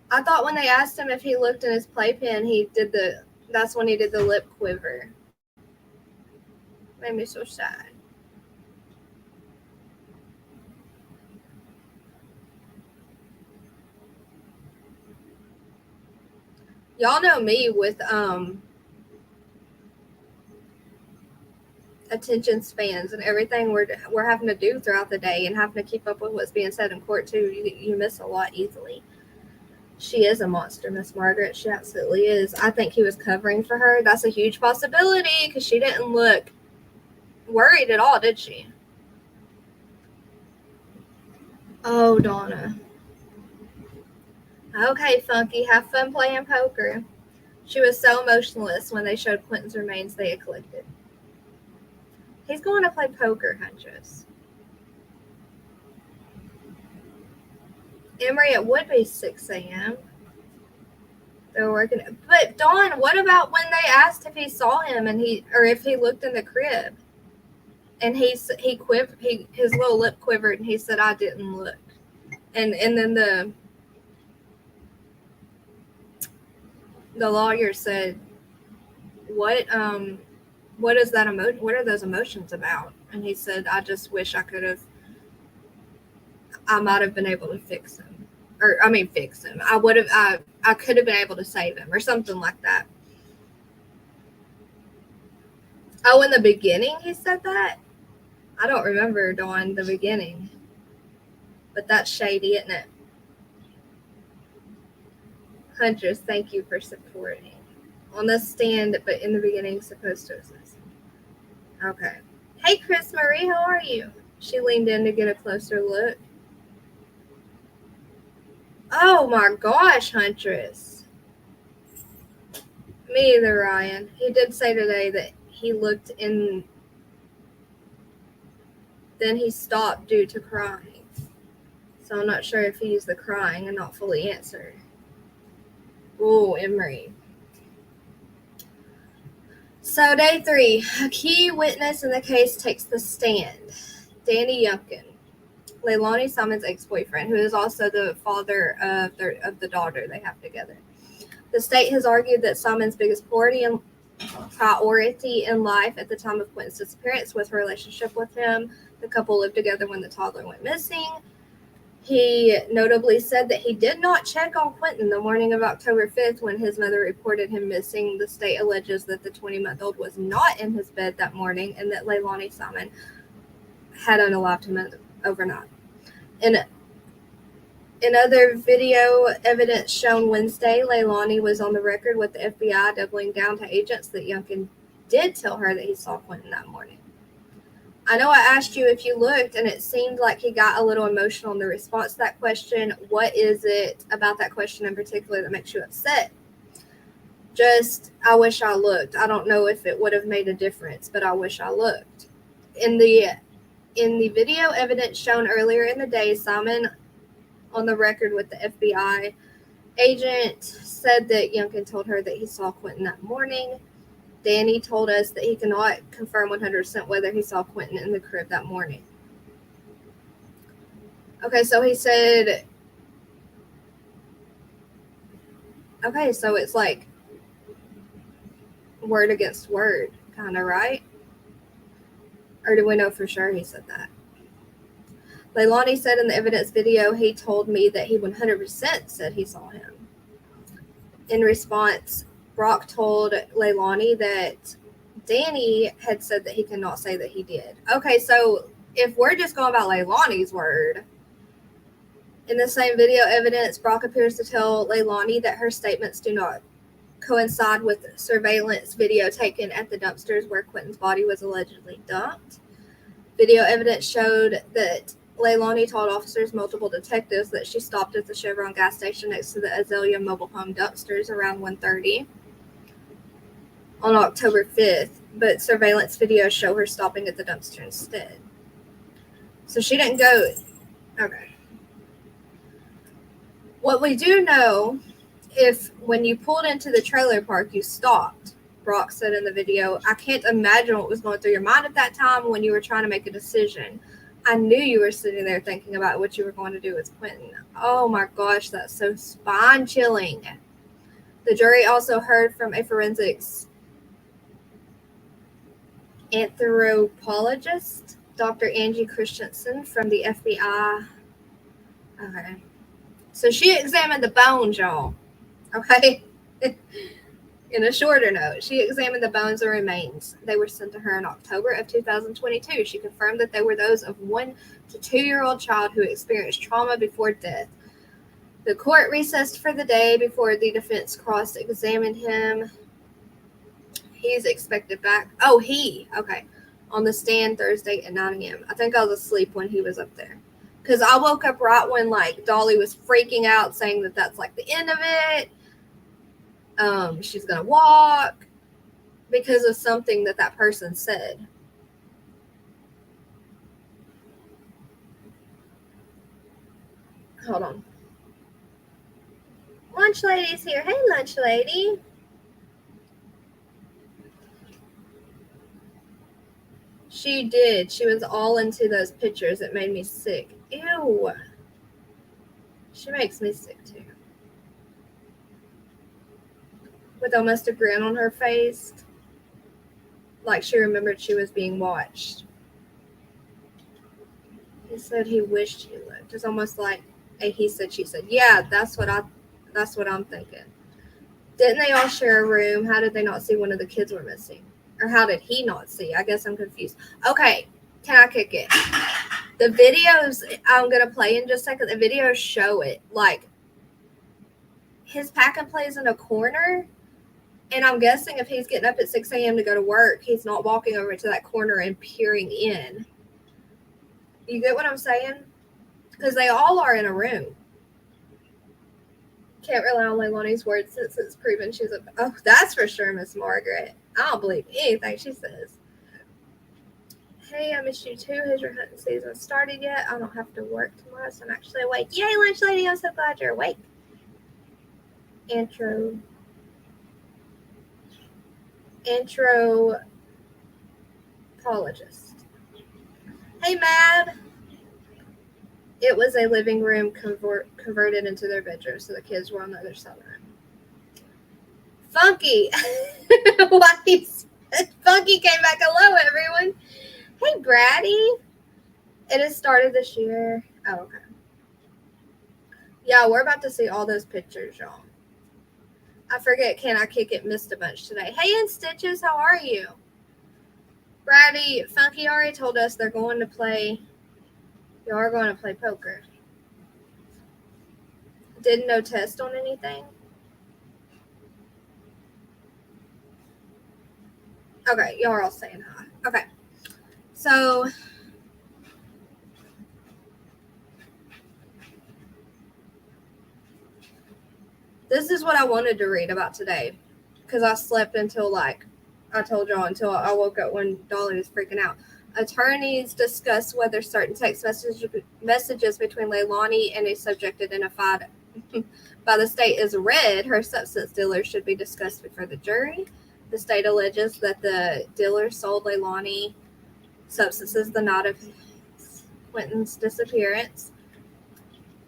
I thought when they asked him if he looked in his playpen, that's when he did the lip quiver. Made me so sad. Y'all know me with attention spans and everything we're having to do throughout the day and having to keep up with what's being said in court too. You miss a lot easily. She is a monster, Miss Margaret. She absolutely is. I think he was covering for her. That's a huge possibility because she didn't look worried at all, did she? Oh, Donna. Okay, Funky, have fun playing poker. She was so emotionless when they showed Quinton's remains they had collected. He's going to play poker, Huntress. Emory, it would be 6 a.m. They're working. But Dawn, what about when they asked if he saw him or if he looked in the crib? And his little lip quivered and he said, I didn't look. And then the lawyer said, what is that what are those emotions about? And he said, I just wish I might have been able to fix him. Fix him. I could have been able to save him or something like that. Oh, in the beginning he said that? I don't remember, Dawn, the beginning. But that's shady, isn't it? Huntress, thank you for supporting. On the stand, but in the beginning, supposed to assist. Okay. Hey, Chris Marie, how are you? She leaned in to get a closer look. Oh my gosh, Huntress. Me either, Ryan. He did say today that he looked in, then he stopped due to crying. So I'm not sure if he used the crying and not fully answered. Oh, Emory. So day 3, a key witness in the case takes the stand. Danny Youngkin, Leilani Simon's ex-boyfriend, who is also the father of the daughter they have together. The state has argued that Simon's biggest priority in life at the time of Quinton's disappearance was her relationship with him. The couple lived together when the toddler went missing. He notably said that he did not check on Quinton the morning of October 5th when his mother reported him missing. The state alleges that the 20-month-old was not in his bed that morning and that Leilani Simon had unalived him overnight. In other video evidence shown Wednesday, Leilani was on the record with the FBI doubling down to agents that Youngkin did tell her that he saw Quinton that morning. I know I asked you if you looked, and it seemed like he got a little emotional in the response to that question. What is it about that question in particular that makes you upset? Just, I wish I looked. I don't know if it would have made a difference, but I wish I looked. In the video evidence shown earlier in the day, Simon, on the record with the FBI agent, said that Youngkin told her that he saw Quinton that morning. Danny told us that he cannot confirm 100% whether he saw Quinton in the crib that morning. Okay, so he said, okay, so it's like word against word, kind of, right? Or do we know for sure he said that? Leilani said in the evidence video, he told me that he 100% said he saw him. In response, Brock told Leilani that Danny had said that he cannot say that he did. Okay, so if we're just going about Leilani's word, in the same video evidence, Brock appears to tell Leilani that her statements do not coincide with surveillance video taken at the dumpsters where Quinton's body was allegedly dumped. Video evidence showed that Leilani told officers, multiple detectives, that she stopped at the Chevron gas station next to the Azalea mobile home dumpsters around 1:30 on October 5th, but surveillance videos show her stopping at the dumpster instead. So she didn't go. Okay. What we do know, if when you pulled into the trailer park, you stopped, Brock said in the video. I can't imagine what was going through your mind at that time when you were trying to make a decision. I knew you were sitting there thinking about what you were going to do with Quinton. Oh my gosh, that's so spine-chilling. The jury also heard from a forensics anthropologist, Dr. Angie Christensen from the FBI. Okay. So she examined the bones, y'all. Okay? In a shorter note, she examined the bones and remains. They were sent to her in October of 2022. She confirmed that they were those of 1 to 2-year-old child who experienced trauma before death. The court recessed for the day before the defense cross-examined him. He's expected back. Okay. On the stand Thursday at 9 a.m. I think I was asleep when he was up there. Because I woke up right when, like, Dolly was freaking out, saying that that's, like, the end of it. She's going to walk because of something that person said. Hold on. Lunch lady's here. Hey, lunch lady. She did. She was all into those pictures. It made me sick. Ew. She makes me sick too. With almost a grin on her face, like she remembered she was being watched. He said he wished he looked. It's almost like a he said, she said. Yeah, that's what I'm thinking. Didn't they all share a room? How did they not see one of the kids were missing? Or how did he not see? I guess I'm confused. Okay, can I kick it? The videos I'm going to play in just a second, the videos show it. Like, his pack and play is in a corner. And I'm guessing if he's getting up at 6 a.m. to go to work, he's not walking over to that corner and peering in. You get what I'm saying? Because they all are in a room. Can't rely on Leilani's words since it's proven she's a... Oh, that's for sure, Miss Margaret. I don't believe anything she says. Hey, I missed you too. Has your hunting season started yet? I don't have to work tomorrow, so I'm actually awake. Yay, lunch lady. I'm so glad you're awake. Anthropologist. Hey, Mab. It was a living room converted into their bedroom, so the kids were on the other side of the room. Funky. Funky came back. Hello, everyone. Hey, Braddy. It has started this year. Oh, okay. Yeah, we're about to see all those pictures, y'all. I forget, Can I Kick It? Missed a bunch today. Hey, In Stitches, how are you? Brady, Funky already told us they're going to play. You are going to play poker. Didn't no test on anything. Okay, y'all are all saying hi. Okay, so this is what I wanted to read about today, because I slept until I told y'all, until I woke up when Dolly was freaking out. Attorneys discuss whether certain text messages between Leilani and a subject identified by the state as Red, her substance dealer, should be discussed before the jury. The state alleges that the dealer sold Leilani substances the night of Quinton's disappearance.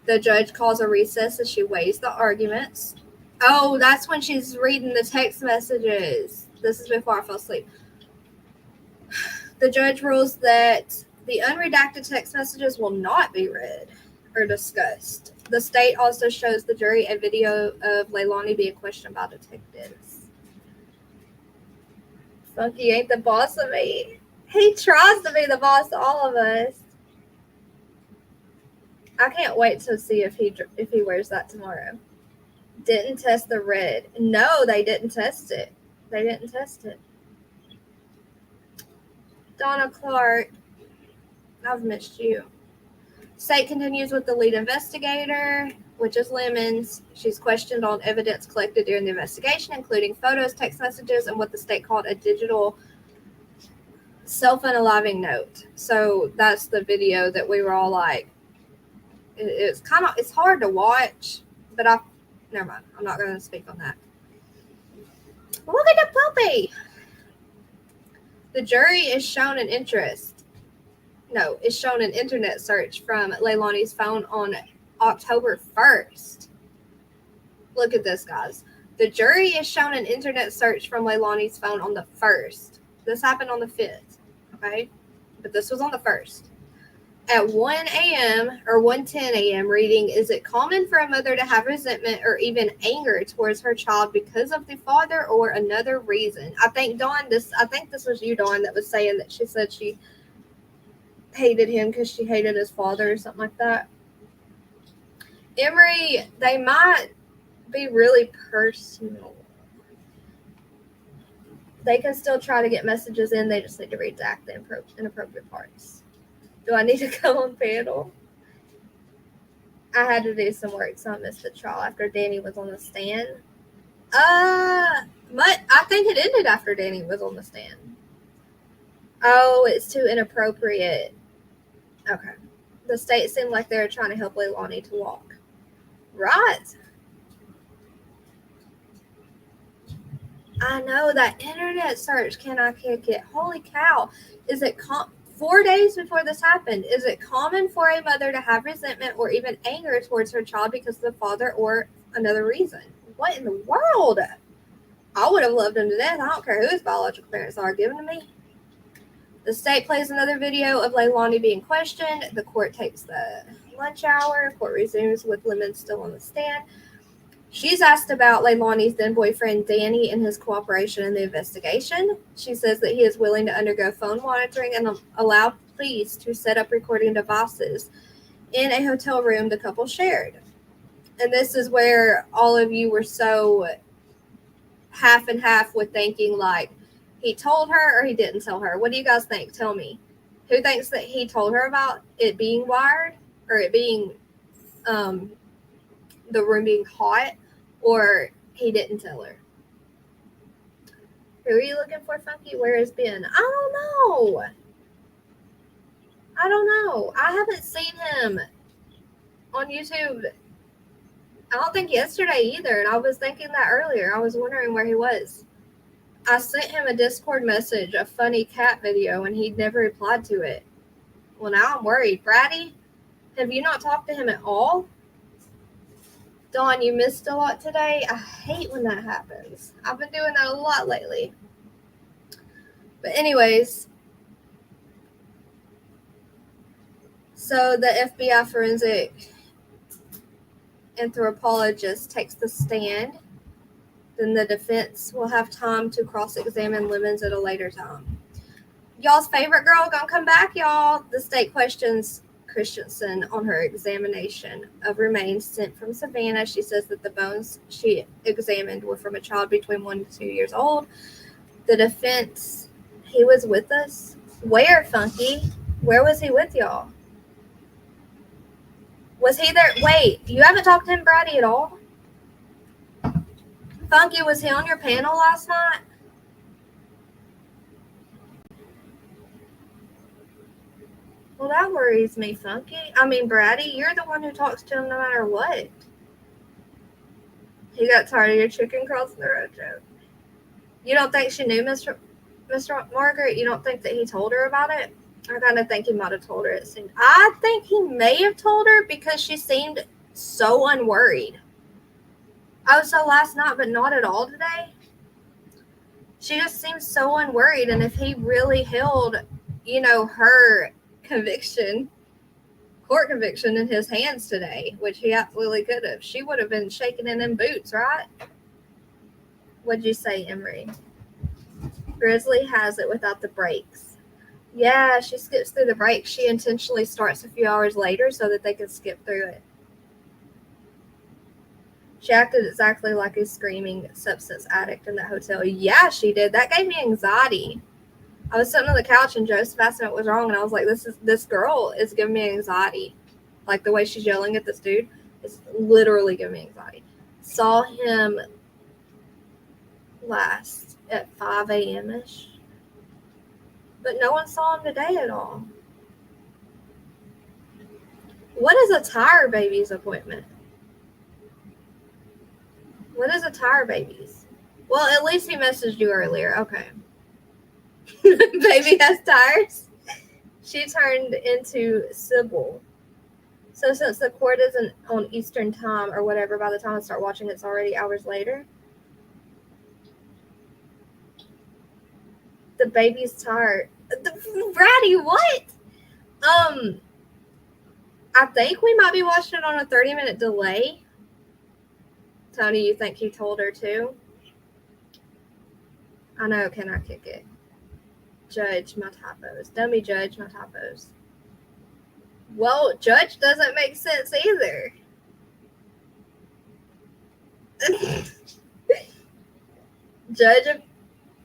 The judge calls a recess as she weighs the arguments. Oh, that's when she's reading the text messages. This is before I fell asleep. The judge rules that the unredacted text messages will not be read or discussed. The state also shows the jury a video of Leilani being questioned by detectives. Funky ain't the boss of me. He tries to be the boss of all of us. I can't wait to see if he wears that tomorrow. Didn't test the red. No, they didn't test it. They didn't test it. Donna Clark, I've missed you. State continues with the lead investigator, which is Lemons. She's questioned on evidence collected during the investigation, including photos, text messages, and what the state called a digital self-unaliving note. So that's the video that we were all like, it's hard to watch, but never mind. I'm not going to speak on that. Look at the puppy. The jury is shown an internet search from Leilani's phone on October 1st. Look at this, guys. The jury is shown an internet search from Leilani's phone on the 1st. This happened on the 5th, okay? But this was on the 1st. At 1 a.m. or 1:10 a.m. reading, is it common for a mother to have resentment or even anger towards her child because of the father or another reason? I think this was you, Dawn, that was saying that she said she hated him because she hated his father or something like that. Emery, they might be really personal. They can still try to get messages in. They just need to redact the inappropriate parts. Do I need to come on panel? I had to do some work, so I missed the trial after Danny was on the stand. I think it ended after Danny was on the stand. Oh, it's too inappropriate. Okay. The state seemed like they were trying to help Leilani to walk. Right. I know that internet search. Can I kick it? Holy cow. Is it 4 days before this happened? Is it common for a mother to have resentment or even anger towards her child because of the father or another reason? What in the world? I would have loved him to death. I don't care who his biological parents are. Give him to me. The state plays another video of Leilani being questioned. The court takes the lunch hour. Court resumes with Lemon still on the stand. She's asked about Leilani's then boyfriend Danny and his cooperation in the investigation. She says that he is willing to undergo phone monitoring and allow police to set up recording devices in a hotel room the couple shared. And this is where all of you were so half and half with thinking like he told her or he didn't tell her. What do you guys think? Tell me. Who thinks that he told her about it being wired or it being the room being hot? Or he didn't tell her? Who are you looking for, Funky? Where has Ben? I don't know. I haven't seen him on YouTube. I don't think yesterday either. And I was thinking that earlier. I was wondering where he was. I sent him a Discord message, a funny cat video, and he never replied to it. Well, now I'm worried. Brady, have you not talked to him at all? Dawn, you missed a lot today. I hate when that happens. I've been doing that a lot lately. But anyways, so the FBI forensic anthropologist takes the stand. Then the defense will have time to cross-examine Lemons at a later time. Y'all's favorite girl gonna come back, y'all. The state questions Christensen on her examination of remains sent from Savannah. She says that the bones she examined were from a child between 1 to 2 years old. The defense, he was with us. Where, Funky? Where was he with y'all? Was he there? Wait, you haven't talked to him, Brady, at all? Funky, was he on your panel last night? Well, that worries me, Funky. I mean, Brady, you're the one who talks to him no matter what. He got tired of your chicken crossing the road joke. You don't think she knew Mr. Margaret? You don't think that he told her about it? I kind of think he might have told her. It seemed. I think he may have told her because she seemed so unworried. Oh, so last night, but not at all today? She just seems so unworried. And if he really held, her court conviction in his hands today, which he absolutely could have, she would have been shaking in them boots, right? What'd you say, Emery? Grizzly has it without the brakes. Yeah, she skips through the brakes. She intentionally starts a few hours later so that they can skip through it. She acted exactly like a screaming substance addict in that hotel. Yeah, she did. That gave me anxiety. I was sitting on the couch and Joseph asked me what was wrong, and I was like, this girl is giving me anxiety. Like the way she's yelling at this dude is literally giving me anxiety. Saw him last at 5 a.m.-ish. But no one saw him today at all. What is a tire baby's appointment? What is a tire baby's? Well, at least he messaged you earlier. Okay. Baby has tires. She turned into Sybil. So since the court isn't on Eastern time or whatever, by the time I start watching, it's already hours later. The baby's tired. Brady, what? I think we might be watching it on a 30-minute delay. Tony, you think he told her too? I know, can I kick it? Judge my typos. Dummy judge my typos. Well, judge doesn't make sense either.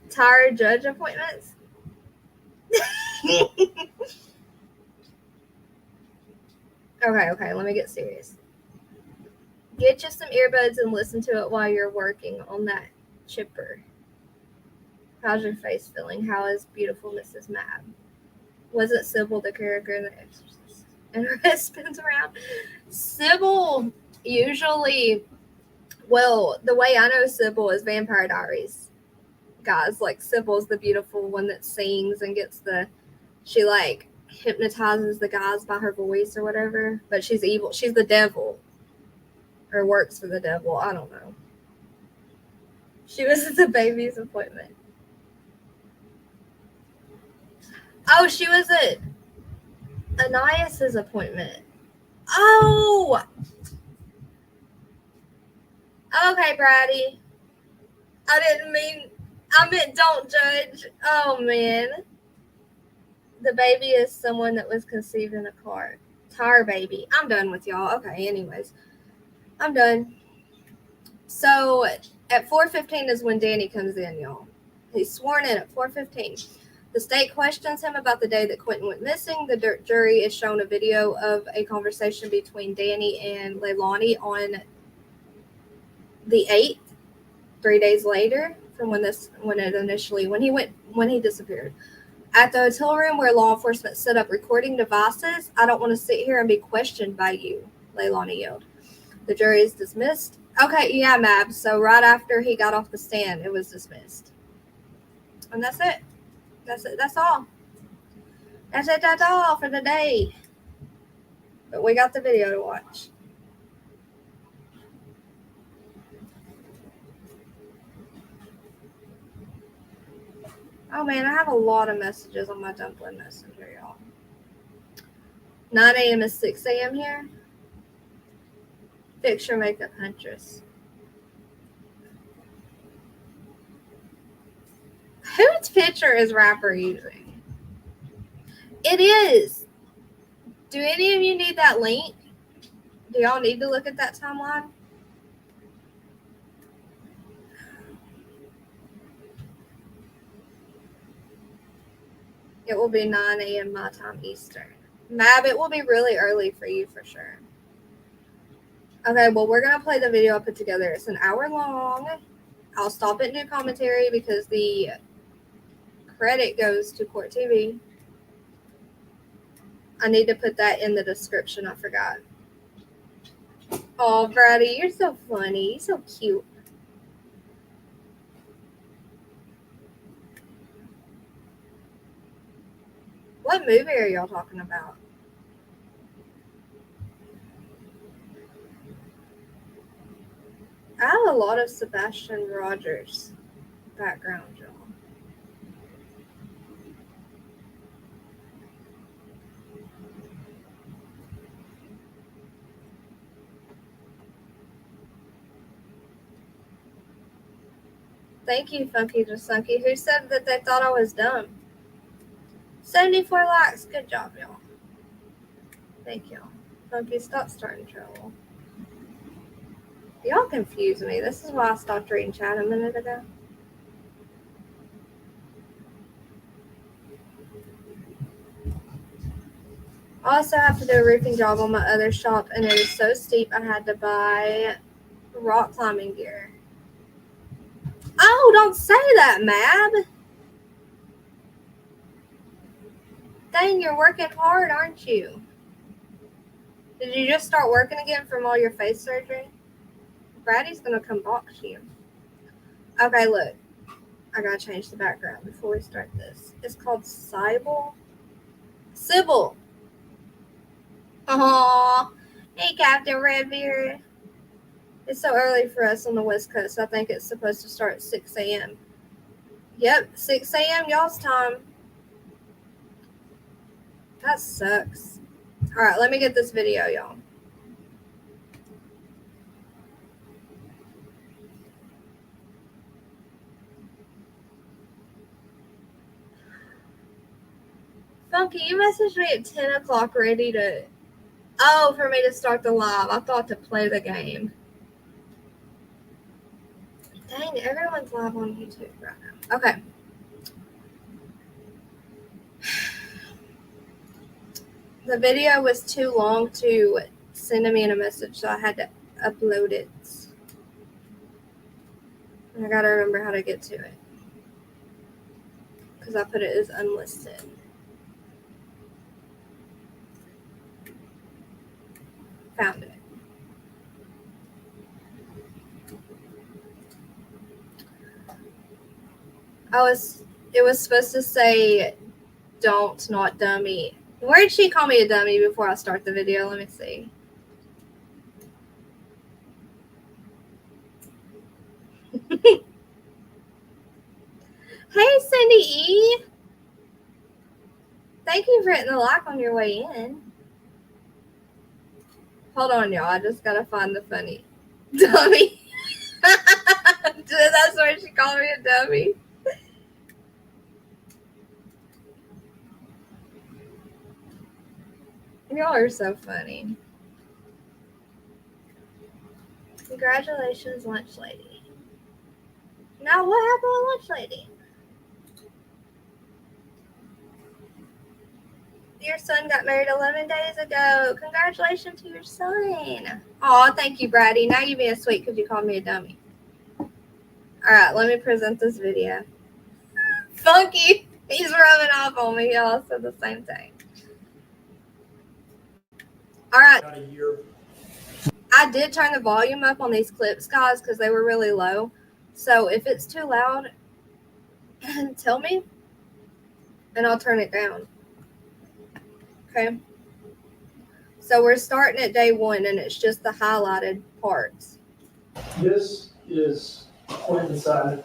Tired judge appointments? Okay, let me get serious. Get you some earbuds and listen to it while you're working on that chipper. How's your face feeling? How is beautiful Mrs. Mab? Wasn't Sybil the character in The Exorcist? And her head spins around. Sybil usually, well, the way I know Sybil is Vampire Diaries. Guys, like Sybil's the beautiful one that sings and she like hypnotizes the guys by her voice or whatever. But she's evil. She's the devil. Or works for the devil. I don't know. She was at the baby's appointment. Oh, she was at Ananias's appointment. Oh! Okay, Brady. I meant don't judge. Oh, man. The baby is someone that was conceived in a car. Tire baby. I'm done with y'all. Okay, anyways. I'm done. So at 4:15 is when Danny comes in, y'all. He's sworn in at 4:15. The state questions him about the day that Quinton went missing. The jury is shown a video of a conversation between Danny and Leilani on the 8th, 3 days later from when he disappeared. At the hotel room where law enforcement set up recording devices, I don't want to sit here and be questioned by you, Leilani yelled. The jury is dismissed. Okay, yeah, Mab. So right after he got off the stand, it was dismissed. And that's it. That's it. That's all. That's it. That's all for the day. But we got the video to watch. Oh, man, I have a lot of messages on my dumpling messenger, y'all. 9 a.m. is 6 a.m. here. Fix your makeup, Huntress. Whose picture is rapper using? It is. Do any of you need that link? Do y'all need to look at that timeline? It will be 9 a.m. my time Eastern. Mab, it will be really early for you for sure. Okay, well, we're going to play the video I put together. It's an hour long. I'll stop at new commentary because the credit goes to Court TV. I need to put that in the description. I forgot. Oh, Brady, you're so funny. You're so cute. What movie are y'all talking about? I have a lot of Sebastian Rogers background, y'all. Thank you, Funky Jasunky. Who said that they thought I was dumb? 74 likes. Good job, y'all. Thank y'all. Funky, stop starting trouble. Y'all confuse me. This is why I stopped reading chat a minute ago. I also have to do a roofing job on my other shop, and it is so steep I had to buy rock climbing gear. Oh, don't say that, Mab. Dang, you're working hard, aren't you? Did you just start working again from all your face surgery? Brady's gonna come box you. Okay, look. I gotta change the background before we start this. It's called Sybil. Sybil. Aww. Hey, Captain Redbeard. It's so early for us on the West Coast. I think it's supposed to start at 6 a.m. Yep, 6 a.m. y'all's time. That sucks. All right, let me get this video, y'all. Funky, you messaged me at 10 o'clock ready to... Oh, for me to start the live. I thought to play the game. Dang, everyone's live on YouTube right now. Okay. The video was too long to send me in a message, so I had to upload it. And I gotta remember how to get to it. Because I put it as unlisted. Found it. It was supposed to say, don't, not dummy. Where did she call me a dummy before I start the video? Let me see. Hey, Cindy E. Thank you for hitting the like on your way in. Hold on, y'all. I just gotta find the funny dummy. That's why she called me a dummy. Y'all are so funny. Congratulations, Lunch Lady. Now, what happened with Lunch Lady? Your son got married 11 days ago. Congratulations to your son. Aw, thank you, Brady. Now you're being sweet because you called me a dummy. All right, let me present this video. Funky. He's rubbing off on me. He all said the same thing. All right. I did turn the volume up on these clips, guys, because they were really low. So if it's too loud, tell me, and I'll turn it down. Okay. So we're starting at day 1, and it's just the highlighted parts. This is Quinton Simon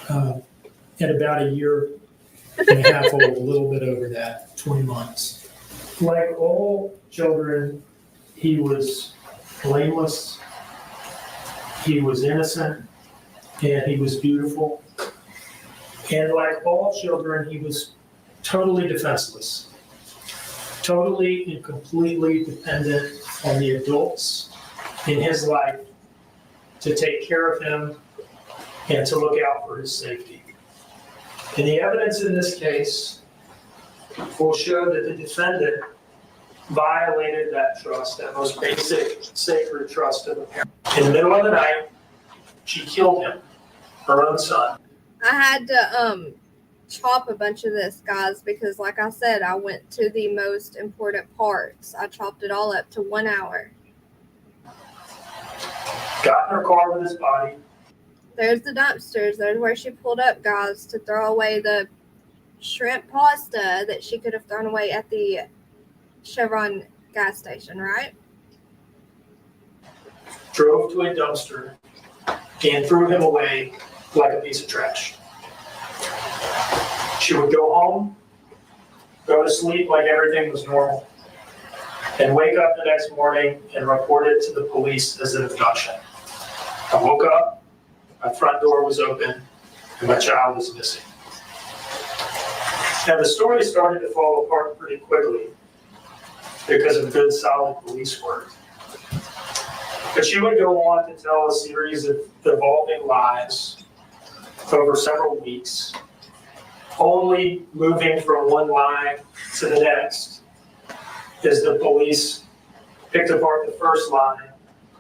at about a year and a half old, a little bit over that, 20 months. Like all children, he was blameless, he was innocent, and he was beautiful. And like all children, he was totally defenseless. totally and completely dependent on the adults in his life to take care of him and to look out for his safety. And the evidence in this case will show that the defendant violated that trust, that most basic, sacred trust of a parent. In the middle of the night, she killed him, her own son. I had to chop a bunch of this, guys, because like I said, I went to the most important parts. I chopped it all up to 1 hour. Got in her car with his body. There's the dumpsters. There's where she pulled up, guys, to throw away the shrimp pasta that she could have thrown away at the Chevron gas station, right? Drove to a dumpster and threw him away like a piece of trash. She would go home, go to sleep like everything was normal, and wake up the next morning and report it to the police as an abduction. I woke up, my front door was open, and my child was missing. Now the story started to fall apart pretty quickly because of good, solid police work. But she would go on to tell a series of evolving lies over several weeks, only moving from one lie to the next as the police picked apart the first lie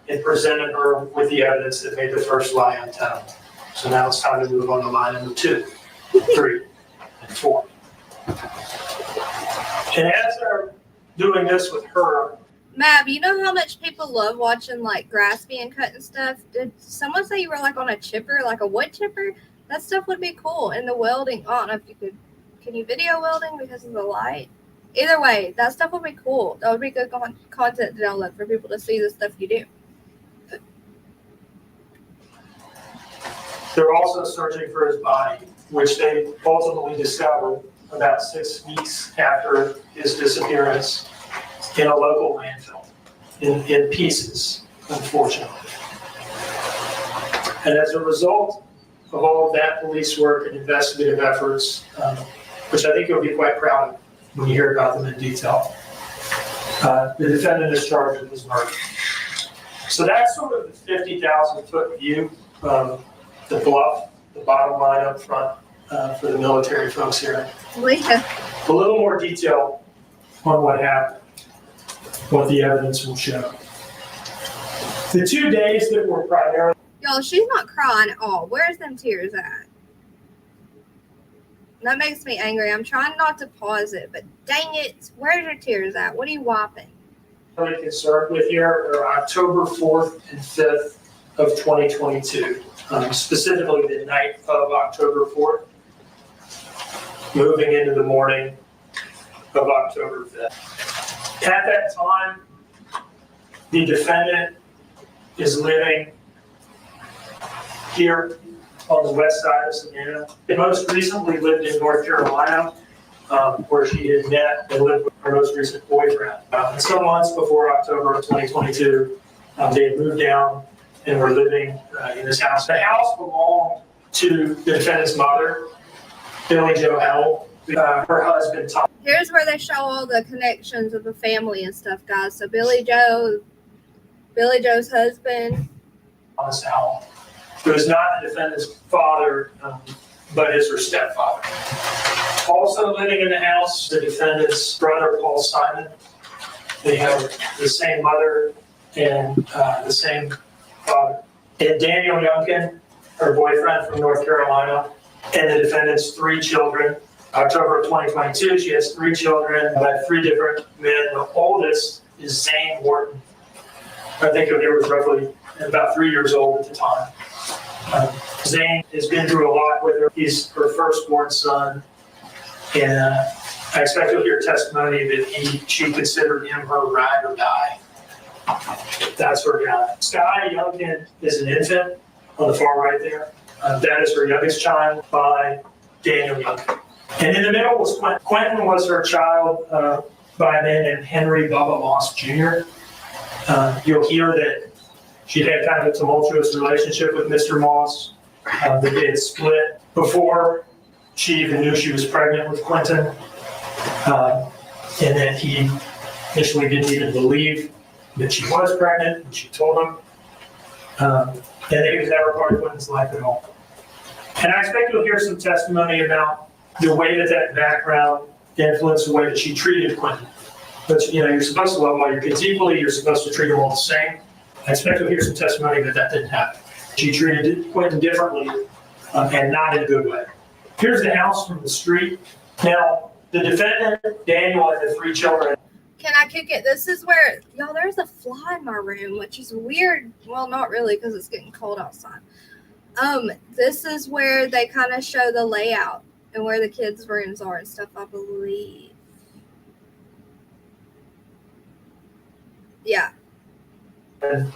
and presented her with the evidence that made the first lie untenable. So now it's time to move on to lie number 2, 3, and 4. And as they're doing this with her, Mab, you know how much people love watching like grass being cut and stuff? Did someone say you were like on a chipper, like a wood chipper? That stuff would be cool. And the welding, I don't know if you could, can you video welding because of the light? Either way, that stuff would be cool. That would be good content to download for people to see the stuff you do. they're also searching for his body, which they ultimately discovered about 6 weeks after his disappearance in a local landfill, in pieces, unfortunately. And as a result of all of that police work and investigative efforts, which I think you'll be quite proud of when you hear about them in detail, the defendant is charged with his murder. So that's sort of the 50,000-foot view of the bluff, the bottom line up front for the military folks here. Leah. A little more detail on what happened, what the evidence will show. The 2 days that were primarily... Y'all, she's not crying at all. Where's them tears at? That makes me angry. I'm trying not to pause it, but dang it, where's your tears at? What are you whopping? really concerned with here are October 4th and 5th of 2022, specifically the night of October 4th, moving into the morning of October 5th. At that time, the defendant is living here on the west side of Savannah. They most recently lived in North Carolina, where she had met and lived with her most recent boyfriend. Some months before October of 2022, they had moved down and were living in this house. The house belonged to the defendant's mother, Billy Joe Howell, her husband, Tom. Here's where they show all the connections of the family and stuff, guys. So Billy Joe's husband, Thomas Howell, who is not the defendant's father, but is her stepfather. Also living in the house, the defendant's brother, Paul Simon. They have the same mother and the same father. And Danny Youngkin, her boyfriend from North Carolina, and the defendant's 3 children. October of 2022, she has 3 children by 3 different men. The oldest is Zane Wharton. I think he was roughly about 3 years old at the time. Zane has been through a lot with her. He's her firstborn son. And I expect you'll hear testimony that she considered him her ride or die. That's her guy. Sky Youngkin is an infant on the far right there. That is her youngest child by Daniel Youngkin. And in the middle was Quinton. Quinton was her child by a man named Henry Bubba Moss Jr. You'll hear that she had kind of a tumultuous relationship with Mr. Moss. That they had split before she even knew she was pregnant with Quinton. and that he initially didn't even believe that she was pregnant when she told him, and that he was never part of Quinton's life at all. And I expect you'll hear some testimony about the way that that background influenced the way that she treated Quinton. But you're supposed to love all your kids equally. You're supposed to treat them all the same. I expect you'll hear some testimony that that didn't happen. She treated Quinton differently, and not in a good way. Here's the house from the street. Now, the defendant, Daniel, and the 3 children. Can I kick it? This is where, y'all, there's a fly in my room, which is weird. Well, not really, because it's getting cold outside. This is where they kind of show the layout and where the kids' rooms are and stuff, I believe. Yeah. And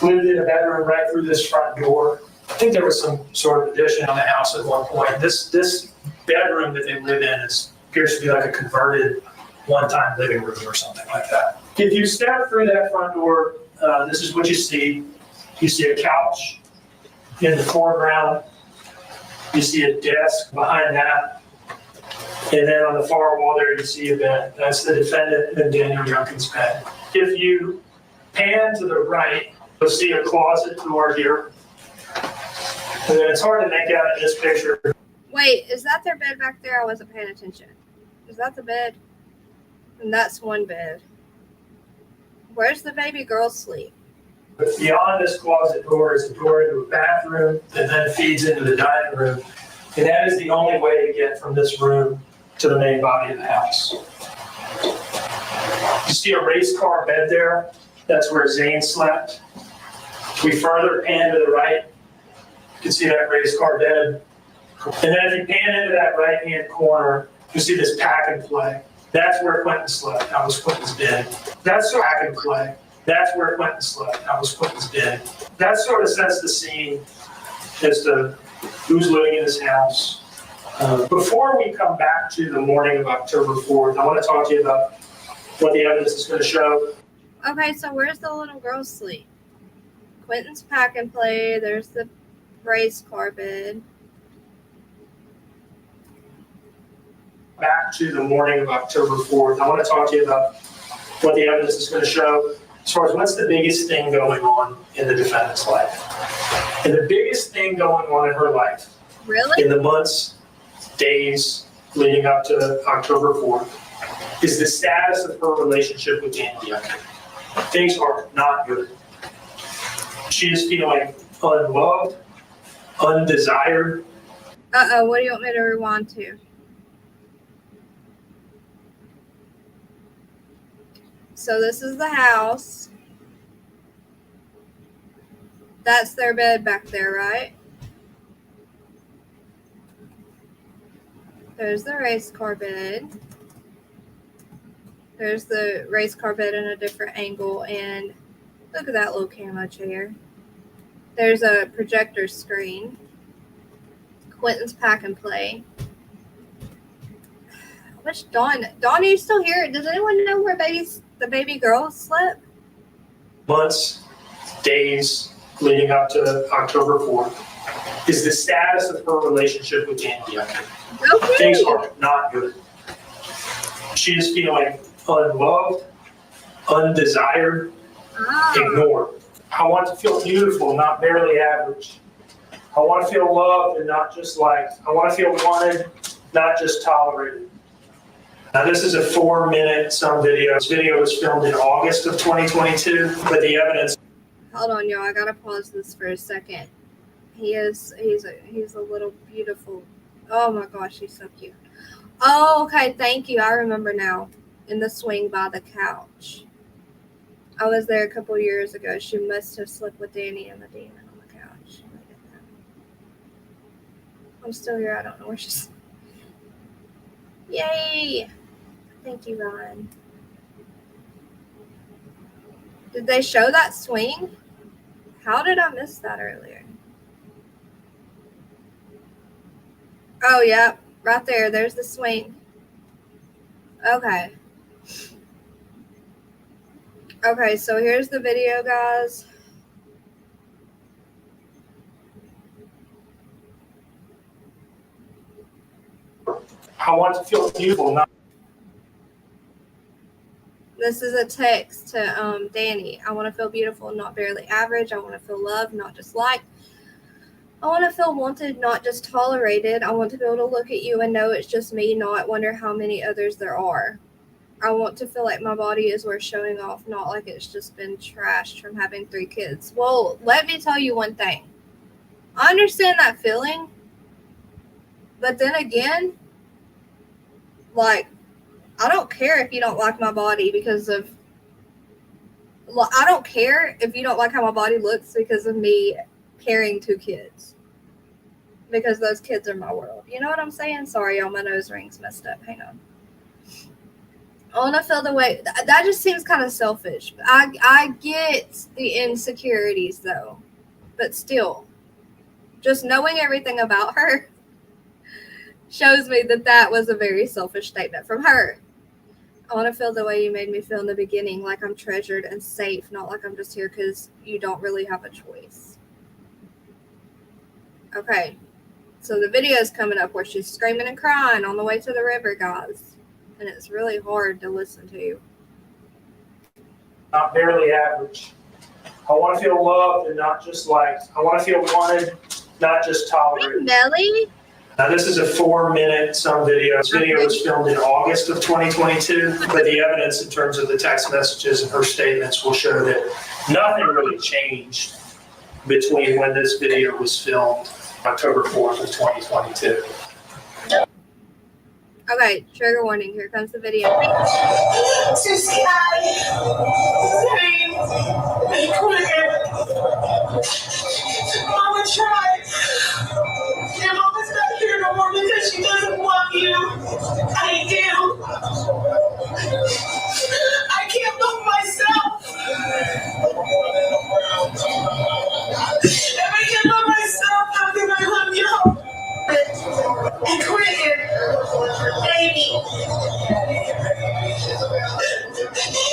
lived in a bedroom right through this front door. I think there was some sort of addition on the house at one point. This bedroom that they live in appears to be like a converted one-time living room or something like that. If you step through that front door, this is what you see. You see a couch in the foreground. You see a desk behind that. And then on the far wall there, you see a bed. That's the defendant and Danny Youngkin's bed. If you pan to the right, you'll see a closet door here. And then it's hard to make out in this picture. Wait, is that their bed back there? I wasn't paying attention. Is that the bed? And that's one bed. Where's the baby girl sleep? But beyond this closet door is a door into a bathroom that then feeds into the dining room. And that is the only way to get from this room to the main body of the house. You see a race car bed there? That's where Zane slept. We further pan to the right. You can see that race car bed. And then if you pan into that right-hand corner, you see this pack and play. That's where Quinton slept. That was Quinton's bed. That's pack and play. That's where Quinton slept. That was Quinton's bed. That sort of sets the scene as to who's living in this house. Before we come back to the morning of October 4th, I want to talk to you about what the evidence is going to show. Okay, so where's the little girl sleep? Quinton's pack and play. There's the race car bed. Back to the morning of October 4th, I want to talk to you about what the evidence is going to show as far as what's the biggest thing going on in the defendant's life. And the biggest thing going on in her life, Really? in the months, days leading up to October 4th, is the status of her relationship with Danny Youngkin. Things are not good. She is feeling unloved, undesired. What do you want me to rewind to? So this is the house. That's their bed back there, right? There's the race car bed. There's the race car bed in a different angle, and look at that little camo chair. There's a projector screen. Quinton's pack and play. Which Dawn, are you still here? Does anyone know where the baby girl slept? Months, days leading up to October 4th is the status of her relationship with Danny Youngkin. Okay. Things are not good. She is feeling unloved, undesired, ignored. I want to feel beautiful, not barely average. I want to feel loved and not just liked. I want to feel wanted, not just tolerated. Now, this is a 4-minute some video. This video was filmed in August of 2022, but the evidence. Hold on, y'all. I gotta pause this for a second. He's a little beautiful. Oh my gosh, he's so cute. Oh, okay. Thank you. I remember now. In the swing by the couch. I was there a couple years ago. She must have slept with Danny and the demon on the couch. I'm still here. I don't know where she's. Yay! Thank you, Ryan. Did they show that swing? How did I miss that earlier? Oh, yeah. Right there. There's the swing. Okay. Okay, so here's the video, guys. I want to feel beautiful, not. This is a text to Danny. I want to feel beautiful, not barely average. I want to feel loved, not just liked. I want to feel wanted, not just tolerated. I want to be able to look at you and know it's just me, not wonder how many others there are. I want to feel like my body is worth showing off, not like it's just been trashed from having 3 kids. Well, let me tell you one thing. I understand that feeling, but then again, like, I don't care if you don't like my body because of, I don't care if you don't like how my body looks because of me carrying 2 kids. Because those kids are my world. You know what I'm saying? Sorry, y'all, my nose ring's messed up. Hang on. I want to feel the way, that just seems kind of selfish. I get the insecurities though, but still, just knowing everything about her shows me that that was a very selfish statement from her. I want to feel the way you made me feel in the beginning, like I'm treasured and safe, not like I'm just here because you don't really have a choice. Okay, so the video is coming up where she's screaming and crying on the way to the river, guys. And it's really hard to listen to. Not barely average. I want to feel loved and not just liked. I want to feel wanted, not just tolerated. Nelly? Now, this is a 4-minute some video. This video was filmed in August of 2022, but the evidence in terms of the text messages and her statements will show that nothing really changed between when this video was filmed, October 4th of 2022. Okay, trigger warning. Here comes the video. Mama tried. Your mama's not here no more because she doesn't want you. I do. I can't love myself. If I can't love myself, how can I love you? And Quinton, baby.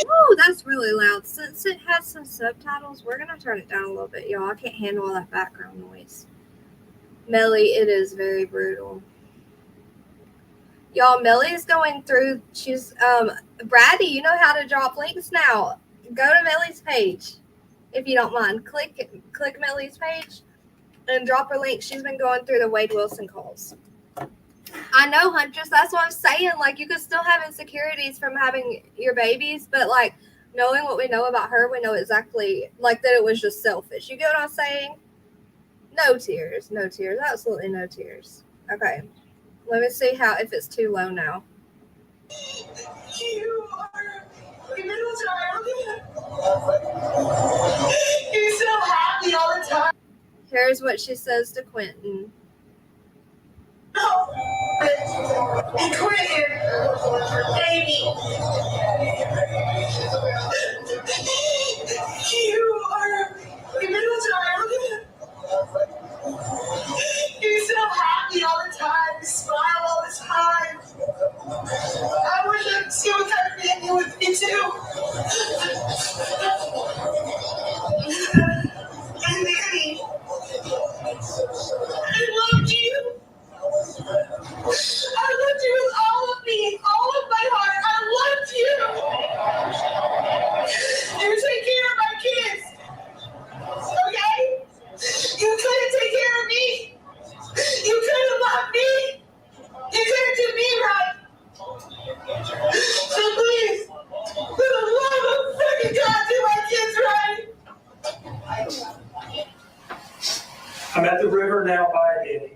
Ooh, that's really loud. Since it has some subtitles, we're gonna turn it down a little bit, y'all. I can't handle all that background noise. Melly, it is very brutal. Y'all, Melly is going through, she's, Brady, you know how to drop links now. Go to Melly's page, if you don't mind. Click Melly's page and drop her link. She's been going through the Wade Wilson calls. I know, Huntress, that's what I'm saying. Like, you could still have insecurities from having your babies, but, like, knowing what we know about her, we know exactly, like, that it was just selfish. You get what I'm saying? No tears. No tears. Absolutely no tears. Okay. Let me see if it's too low now. You are a middle child. You're so happy all the time. Here's what she says to Quinton. And Quinton, baby. You are a middle child. You're so happy all the time. You smile all the time. I wish I could see what kind of man you would be too. And Danny, I loved you. I loved you with all of me, all of my heart. I loved you. You take care of my kids. Okay? You couldn't take care of me. You couldn't love me. You couldn't do me right. So please, for the love of fucking God, do my kids right. I'm at the river now by Danny.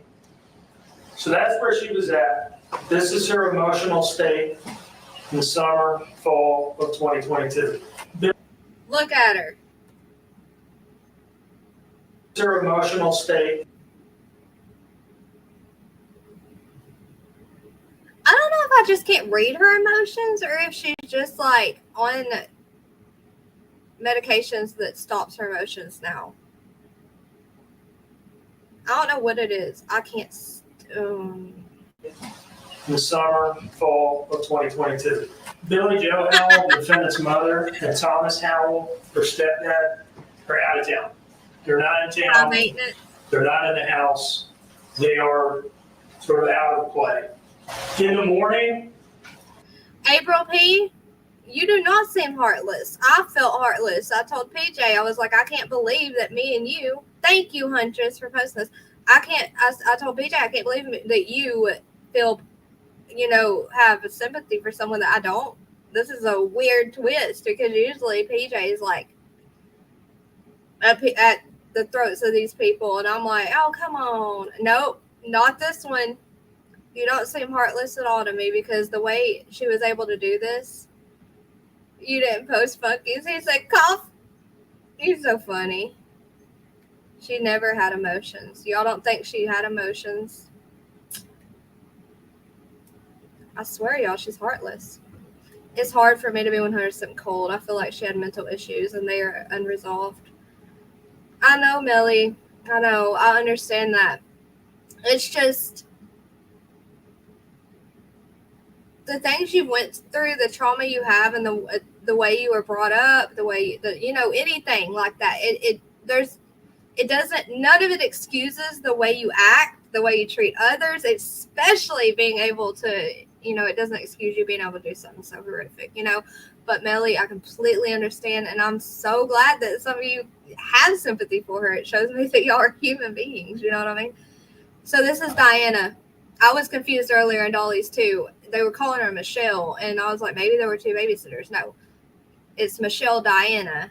So that's where she was at. This is her emotional state in the summer, fall of 2022. Look at her. Her emotional state. I don't know if I just can't read her emotions or if she's just like on medications that stops her emotions now. I don't know what it is. I can't. In the summer, fall of 2022. Billy Joe Howell, the defendant's mother, and Thomas Howell, her stepdad, are out of town. They're not in town. They're not in the house. They are sort of out of play. In the morning. April P., You do not seem heartless. I felt heartless. I told PJ, I was like, I can't believe that me and you, thank you, Huntress, for posting this. I told PJ, I can't believe that you feel, have a sympathy for someone that I don't. This is a weird twist because usually PJ is like at the throats of these people. And I'm like, oh, come on. Nope, not this one. You don't seem heartless at all to me because the way she was able to do this, you didn't post funkies. He said, cough. He's so funny. She never had emotions. Y'all don't think she had emotions? I swear, y'all, she's heartless. It's hard for me to be 100% cold. I feel like she had mental issues and they are unresolved. I know, Millie. I know. I understand that. It's just the things you went through, the trauma you have, and the way you were brought up, the way anything like that. None of it excuses the way you act, the way you treat others, especially being able to, it doesn't excuse you being able to do something so horrific, But Melly, I completely understand, and I'm so glad that some of you have sympathy for her. It shows me that y'all are human beings, you know what I mean? So this is Diana. I was confused earlier in Dolly's too. They were calling her Michelle, and I was like, maybe there were two babysitters. No, it's Michelle Diana.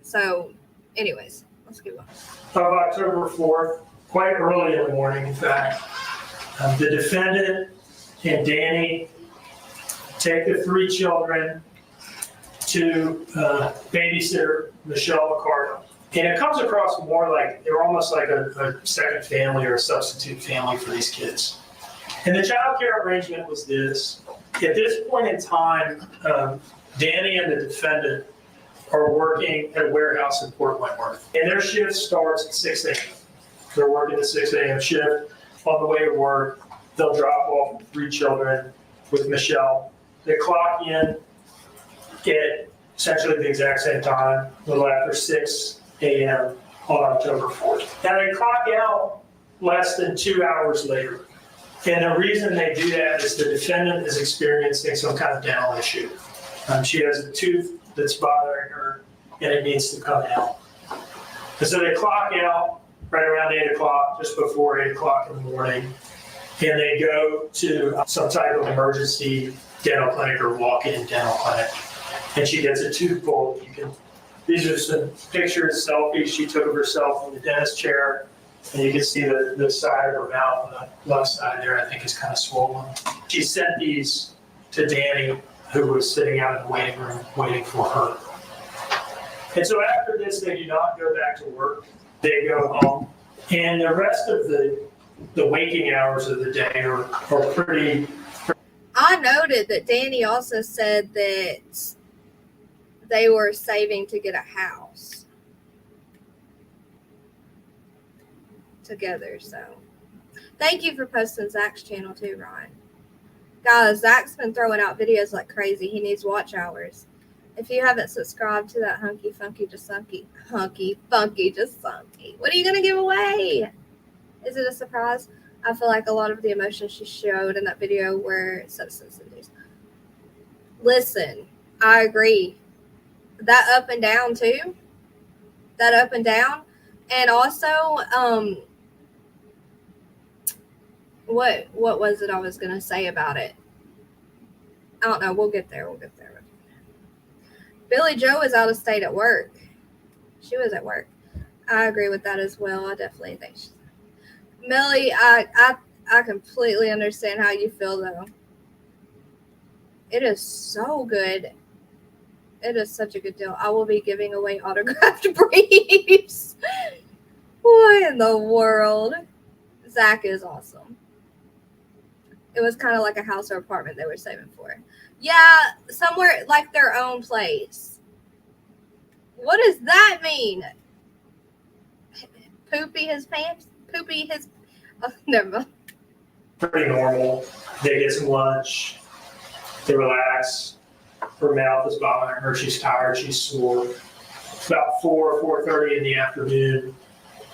So, anyways, let's keep on. Of October 4th, quite early in the morning, in fact, the defendant and Danny take the three children to babysitter Michelle McCardle. And it comes across more like they're almost like a second family or a substitute family for these kids. And the child care arrangement was this. At this point in time, Danny and the defendant are working at a warehouse in Port Wentworth. And their shift starts at 6 a.m. They're working the 6 a.m. shift. On the way to work, they'll drop off the three children with Michelle. They clock in at essentially the exact same time, a little after 6 a.m. on October 4th. Now they clock out less than 2 hours later. And the reason they do that is the defendant is experiencing some kind of dental issue. She has a tooth that's bothering her and it needs to come out. And so they clock out right around 8 o'clock, just before 8 o'clock in the morning. And they go to some type of emergency dental clinic or walk-in dental clinic. And she gets a tooth pulled. These are some pictures, selfies she took of herself in the dentist chair. And you can see the side of her mouth on the left side there, I think, is kind of swollen. She sent these to Danny, who was sitting out in the waiting room waiting for her. And so after this, they do not go back to work. They go home. And the rest of the waking hours of the day are pretty... I noted that Danny also said that they were saving to get a house together. So thank you for posting Zach's channel too, Ryan. Guys, Zach's been throwing out videos like crazy. He needs watch hours. If you haven't subscribed to that Hunky Funky Jasunky, what are you going to give away? Is it a surprise? I feel like a lot of the emotions she showed in that video were substance abuse. Listen, I agree. That up and down too. That up and down. And also, what was it I was going to say about it? I don't know. We'll get there. Billy Joe was out of state at work. She was at work. I agree with that as well. I definitely think she's... Millie, I completely understand how you feel, though. It is so good. It is such a good deal. I will be giving away autographed briefs. What in the world? Zach is awesome. It was kind of like a house or apartment they were saving for. Yeah, somewhere like their own place. What does that mean? Poopy his pants? Poopy his... Oh, never mind. Pretty normal. They get some lunch. They relax. Her mouth is bothering her. She's tired. She's sore. About 4:30 in the afternoon,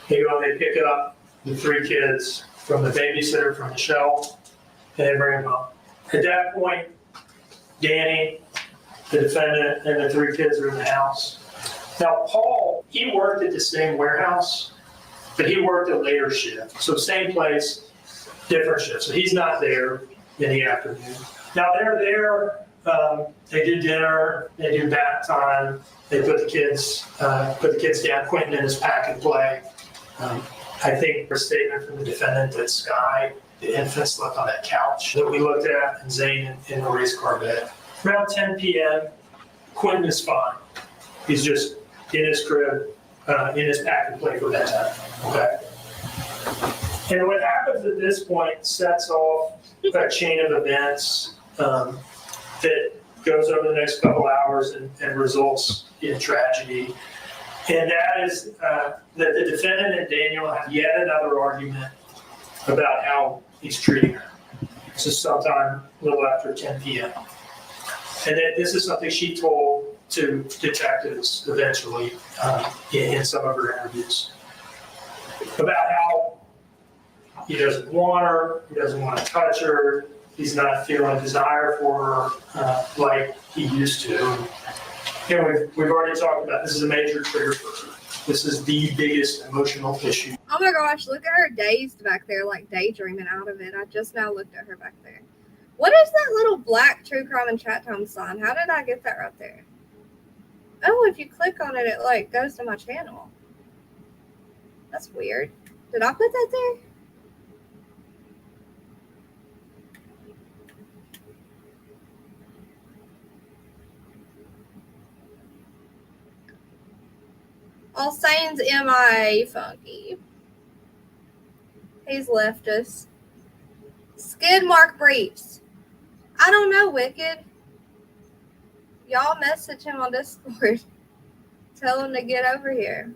they go and they pick up the three kids from the babysitter from Michelle, and they bring them home. At that point, Danny, the defendant, and the 3 kids are in the house. Now, Paul, he worked at the same warehouse, but he worked a later shift. So same place, different shift. So he's not there in the afternoon. Now they're there, they do dinner, they do bath time, they put the kids down. Quinton in his pack and play. I think a statement from the defendant that Sky, the infant, slept on that couch that we looked at, and Zane in the race car bed. Around 10 p.m., Quinton is fine. He's just in his crib, in his pack and play for bedtime. Okay. And what happens at this point sets off a chain of events that goes over the next couple hours and results in tragedy. And that is that the defendant and Daniel have yet another argument about how he's treating her. This is sometime a little after 10 p.m. And that this is something she told to detectives eventually in some of her interviews about how he doesn't want her, he doesn't want to touch her, he's not feeling desire for her like he used to. You know, we've already talked about this is a major trigger for her. This is the biggest emotional issue. Oh my gosh, look at her dazed back there, like daydreaming out of it. I just now looked at her back there. What is that little black true crime and chat time sign? How did I get that right there? Oh, if you click on it, it like goes to my channel. That's weird. Did I put that there? All Saints MIA funky. He's left us. Skid mark briefs. I don't know, Wicked. Y'all message him on Discord. Tell him to get over here.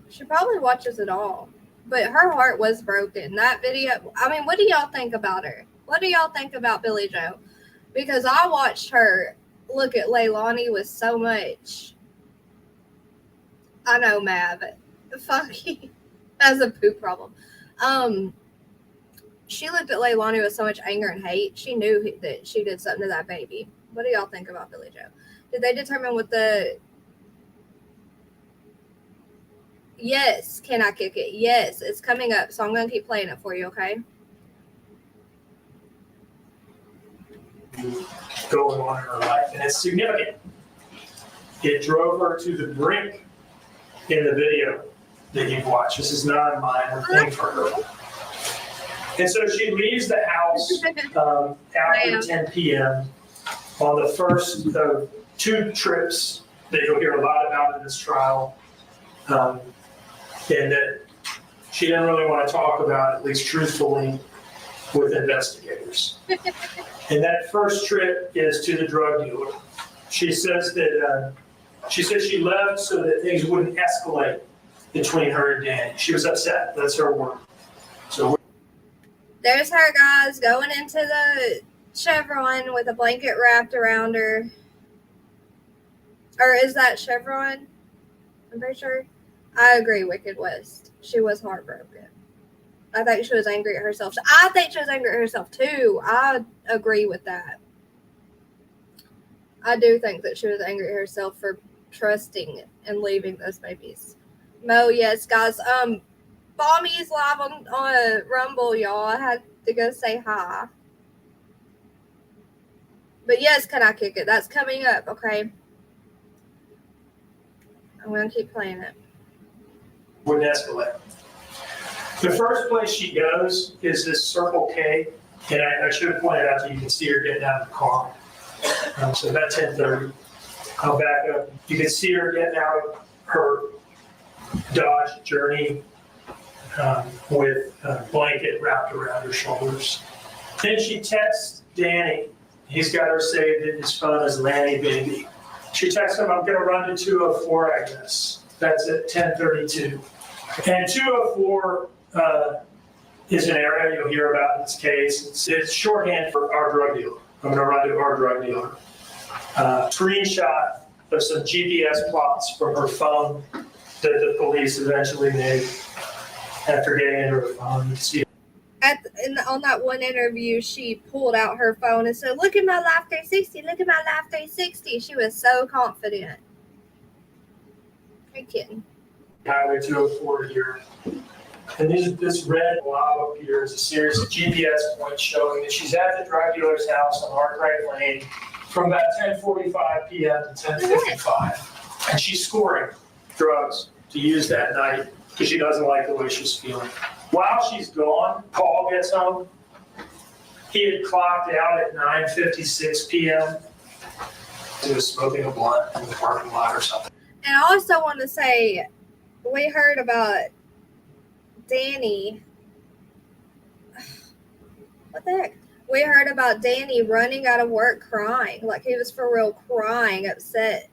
She probably watches it all. But her heart was broken. That video, I mean, what do y'all think about her? What do y'all think about Billie Joe? Because I watched her look at Leilani with so much, I know, Mav, funky has a poop problem. She looked at Leilani with so much anger and hate. She knew that she did something to that baby. What do y'all think about Billie Joe? Did they determine what the... Yes, can I kick it? Yes, it's coming up, so I'm going to keep playing it for you, okay? Going on in her life, and it's significant. It drove her to the brink in the video that you've watched. This is not a minor thing for her. And so she leaves the house after 10 p.m. on the first of 2 trips that you'll hear a lot about in this trial, and that she didn't really want to talk about, at least truthfully, with investigators. And that first trip is to the drug dealer. She says that she left so that things wouldn't escalate between her and Danny. She was upset. That's her word. So there's her, guys, going into the Chevron with a blanket wrapped around her. Or is that Chevron? I'm pretty sure. I agree, Wicked West. She was heartbroken. I think she was angry at herself. I think she was angry at herself too. I agree with that. I do think that she was angry at herself for trusting and leaving those babies. Mo, yes, guys. Bommy's live on Rumble, y'all. I had to go say hi. But yes, can I kick it? That's coming up, okay? I'm going to keep playing it. Wouldn't escalate. The first place she goes is this Circle K, and I should have pointed out that you can see her getting out of the car. So about 10:30, I'll back up. You can see her getting out of her Dodge Journey with a blanket wrapped around her shoulders. Then she texts Danny. He's got her saved in his phone as Lanny Baby. She texts him, I'm going to run to 204, I guess. That's at 10:32. And 204 is an area you'll hear about in this case. It's shorthand for our drug dealer. I'm going to run to our drug dealer. Screenshot of some GPS plots from her phone that the police eventually made after getting into her phone. You can see On that one interview, she pulled out her phone and said, "Look at my Life 360. Look at my Life 360." She was so confident. Are you kidding? Highway 204 here. And this red blob up here is a series of GPS points showing that she's at the drug dealer's house on Arkwright Lane from about 10:45 p.m. to 10:55. And she's scoring drugs to use that night because she doesn't like the way she's feeling. While she's gone, Paul gets home. He had clocked out at 9:56 p.m. He was smoking a blunt in the parking lot or something. And I also want to say, we heard about Danny. What the heck? We heard about Danny running out of work crying. Like, he was for real crying, upset.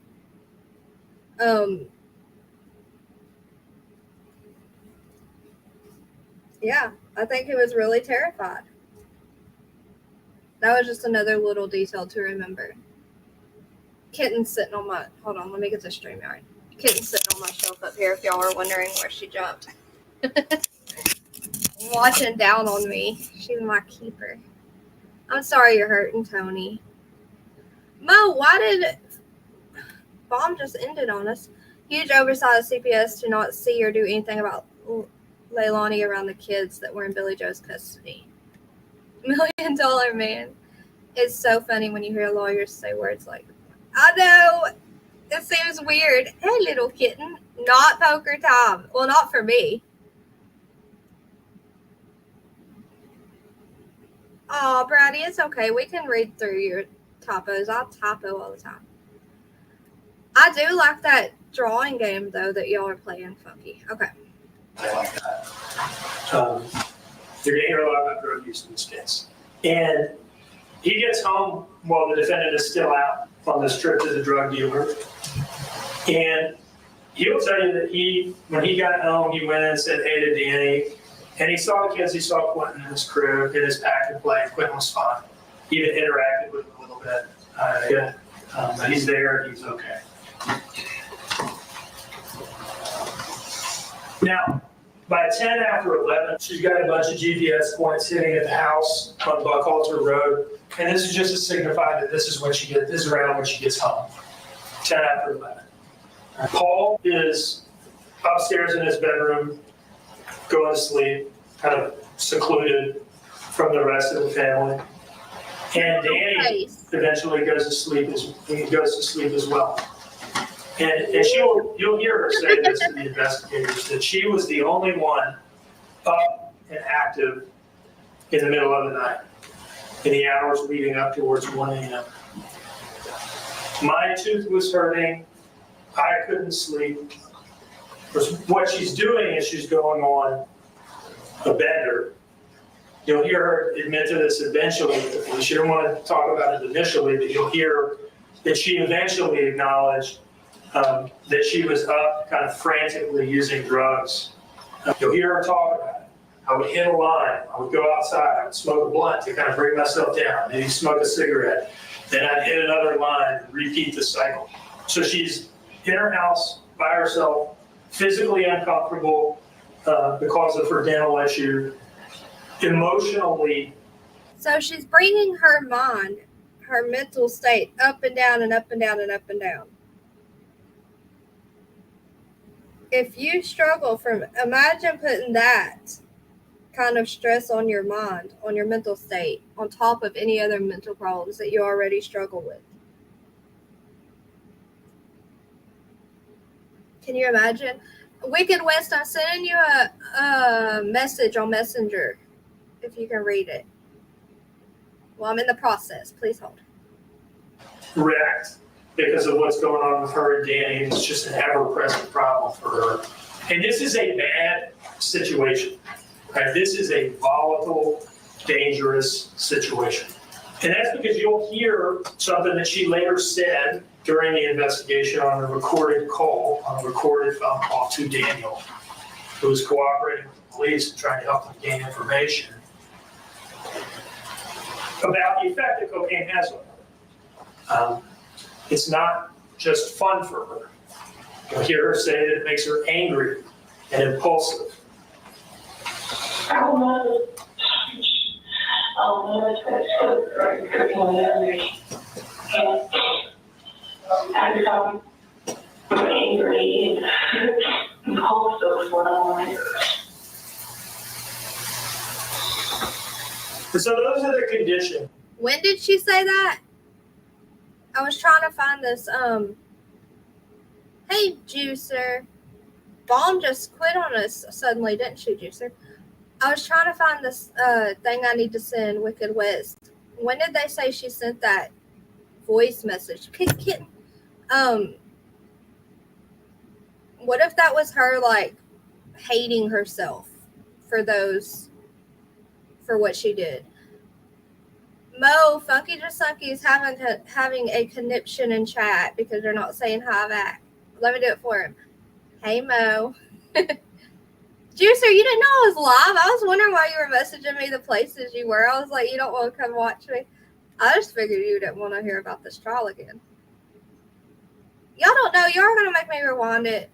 Yeah, I think he was really terrified. That was just another little detail to remember. Kitten's sitting on my, hold on, let me get the StreamYard. Kitten's sitting on my shelf up here if y'all are wondering where she jumped. Watching down on me. She's my keeper. I'm sorry you're hurting, Tony. Mo, why did bomb just ended on us? Huge oversized CPS to not see or do anything about Leilani around the kids that were in Billy Joe's custody. $1 Million Man. It's so funny when you hear lawyers say words like, I know, it seems weird. Hey, little kitten. Not poker time. Well, not for me. Oh, Brady, it's okay. We can read through your typos. I'll typo all the time. I do like that drawing game, though, that y'all are playing funky. Okay. I like that. You're going to hear a lot about drug use in this case. And he gets home while the defendant is still out on this trip to the drug dealer. And he'll tell you that when he got home, he went in and said hey to Danny. And he saw the kids, he saw Quinton in his crib, in his pack and play. Quinton was fine. He even interacted with him a little bit. But he's there and he's okay. Now, by 10 after 11, she's got a bunch of GPS points hitting at the house on Buckhalter Road. And this is just to signify that this is around when she gets home. 10 after 11. Paul is upstairs in his bedroom, going to sleep, kind of secluded from the rest of the family. And Danny eventually goes to sleep as well. And you'll hear her say this to the investigators, that she was the only one up and active in the middle of the night, in the hours leading up towards 1 a.m. My tooth was hurting. I couldn't sleep. What she's doing is she's going on a bender. You'll hear her admit to this eventually. She didn't want to talk about it initially, but you'll hear that she eventually acknowledged that she was up kind of frantically using drugs. You'll hear her talk about it. I would hit a line. I would go outside. I would smoke a blunt to kind of bring myself down. Maybe smoke a cigarette. Then I'd hit another line and repeat the cycle. So she's in her house by herself, physically uncomfortable because of her dental issue, emotionally. So she's bringing her mind, her mental state up and down and up and down and up and down. If you struggle imagine putting that kind of stress on your mind, on your mental state, on top of any other mental problems that you already struggle with. Can you imagine? Wicked West, I'm sending you a message on Messenger, if you can read it. Well, I'm in the process. Please hold. React because of what's going on with her and Danny. It's just an ever-present problem for her. And this is a bad situation. Right? This is a volatile, dangerous situation. And that's because you'll hear something that she later said during the investigation on a recorded call, on a recorded phone call to Daniel, who was cooperating with the police and trying to help them gain information about the effect that cocaine has on her. It's not just fun for her. You'll hear her say that it makes her angry and impulsive. So those are the conditions. When did she say that? I was trying to find this. Hey, Juicer. Bomb just quit on us suddenly, didn't she, Juicer? I was trying to find this thing I need to send Wicked West. When did they say she sent that voice message? Kitten. What if that was her, like, hating herself for what she did? Mo, Funky Just Sunky is having a conniption in chat because they're not saying hi back. Let me do it for him. Hey, Mo. Juicer, you didn't know I was live? I was wondering why you were messaging me the places you were. I was like, you don't want to come watch me? I just figured you didn't want to hear about this trial again. Y'all don't know. Y'all are going to make me rewind it.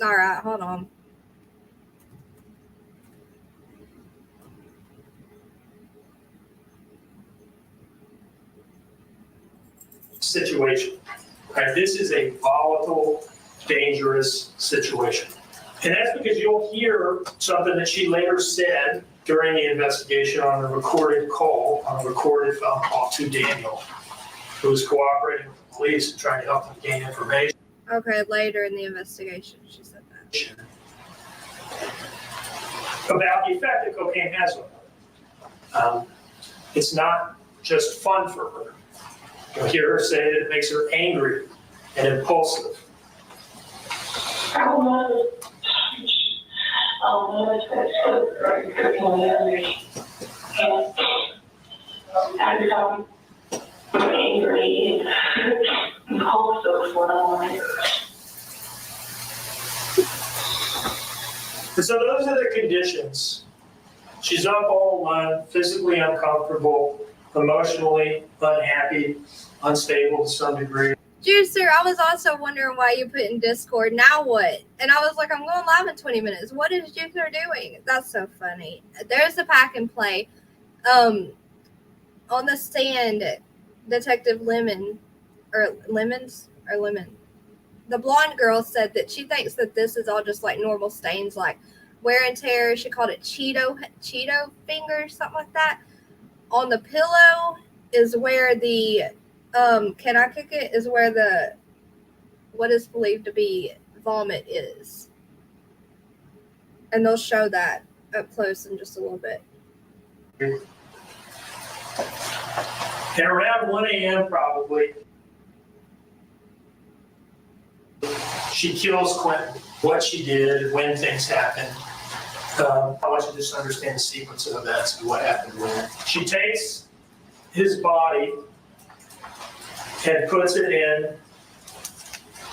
All right, hold on. Situation. Right? This is a volatile, dangerous situation. And that's because you'll hear something that she later said during the investigation on a recorded call, on a recorded phone call to Daniel, who was cooperating with the police and trying to help them gain information. Okay, later in the investigation, she said that. About the effect that cocaine has on her. It's not just fun for her. You'll hear her say that it makes her angry and impulsive. And so those are the conditions. She's up all alone, physically uncomfortable, emotionally unhappy, unstable to some degree. Juicer, I was also wondering why you put in Discord, now what? And I was like, I'm going live in 20 minutes. What is Juicer doing? That's so funny. There's the pack and play. On the stand, Detective Lemon, the blonde girl said that she thinks that this is all just like normal stains, like wear and tear. She called it Cheeto fingers, something like that. On the pillow is where the can I kick it? Is where the what is believed to be vomit is. And they'll show that up close in just a little bit. And around 1 a.m. probably, she kills Quinton. What she did, when things happened. I want you to just understand the sequence of events and what happened when. She takes his body and puts it in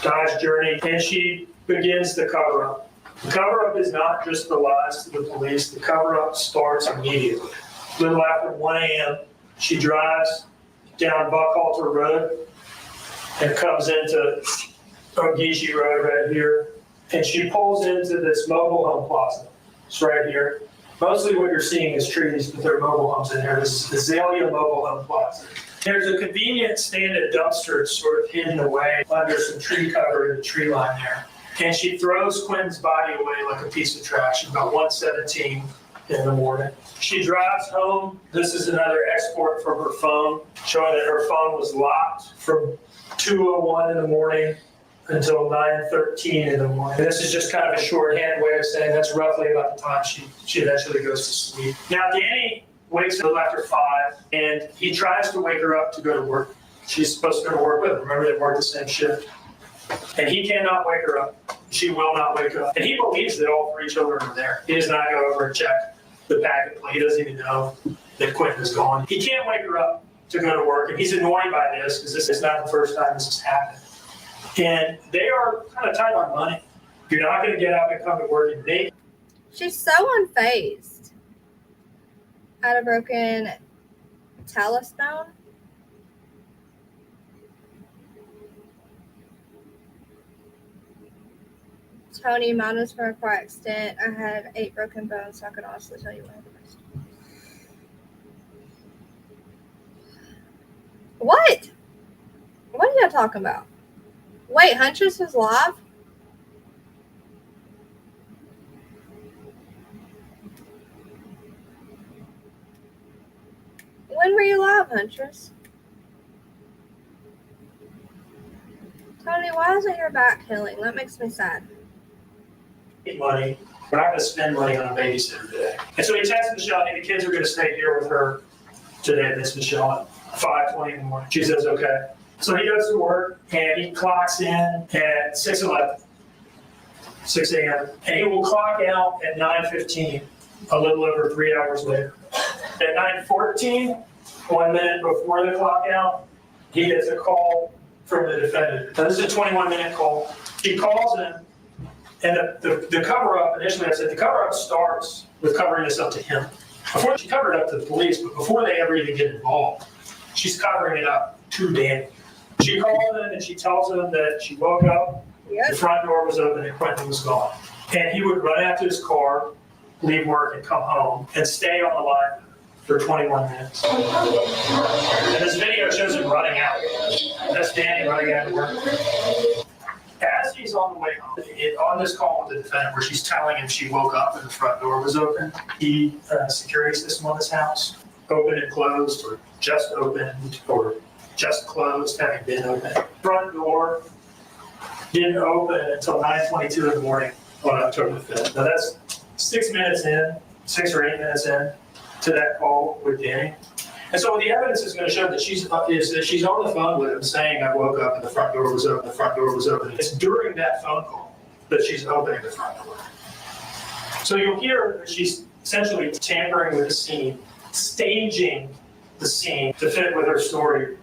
Dodge Journey, and she begins the cover-up. The cover-up is not just the lies to the police. The cover-up starts immediately. A little after 1 a.m., she drives down Buckhalter Road and comes into ᴜᴜ Road right here, and she pulls into this mobile home plaza. It's right here. Mostly what you're seeing is trees, but there are mobile homes in here. This is Azalea Mobile Home Plaza. There's a convenient stand-up dumpster sort of hidden away under some tree cover in the tree line there. And she throws Quinton's body away like a piece of trash about 1:17 in the morning. She drives home. This is another export from her phone, showing that her phone was locked from 2:01 in the morning until 9:13 in the morning. And this is just kind of a shorthand way of saying that's roughly about the time she eventually goes to sleep. Now, Danny wakes up after 5, and he tries to wake her up to go to work. She's supposed to go to work with him. Remember, they work the same shift. And he cannot wake her up. She will not wake up. And he believes that all 3 children are there. He does not go over and check the packet play. He doesn't even know that Quinton is gone. He can't wake her up to go to work, and he's annoyed by this because this is not the first time this has happened. And they are kind of tight on money. You're not going to get up and come to work and make. She's so unfazed. Out of broken talisman. Tony, mine was from a car accident. I had 8 broken bones, so I could honestly tell you what happened. What? What are y'all talking about? Wait, Huntress was live? When were you live, Huntress? Tony, why isn't your back healing? That makes me sad. Money. We're not going to spend money on a babysitter today. And so he texts Michelle, hey, the kids are going to stay here with her today, Miss Michelle, at 5:20 in the morning. She says, okay. So he goes to work and he clocks in at 6:11, 6 a.m. And he will clock out at 9:15, a little over 3 hours later. At 9:14, 1 minute before the clock out, he gets a call from the defendant. Now, this is a 21-minute call. He calls him, and the cover-up, initially I said, the cover-up starts with covering this up to him. Before she covered it up to the police, but before they ever even get involved, she's covering it up to Danny. She calls him and she tells him that she woke up, the front door was open, and Quinton was gone. And he would run out to his car, leave work, and come home, and stay on the line for 21 minutes. And this video shows him running out. That's Danny running out of work. As he's on the way home, on this call with the defendant where she's telling him she woke up and the front door was open, the security system on his house, open and closed, or just opened, or just closed, having been open. Front door didn't open until 9:22 in the morning on October 5th. Now that's 6 minutes in, 6 or 8 minutes in to that call with Danny. And so the evidence is going to show that she's on the phone with him saying, I woke up and the front door was open, the front door was open. It's during that phone call that she's opening the front door. So you'll hear that she's essentially tampering with the scene, staging the scene to fit with her story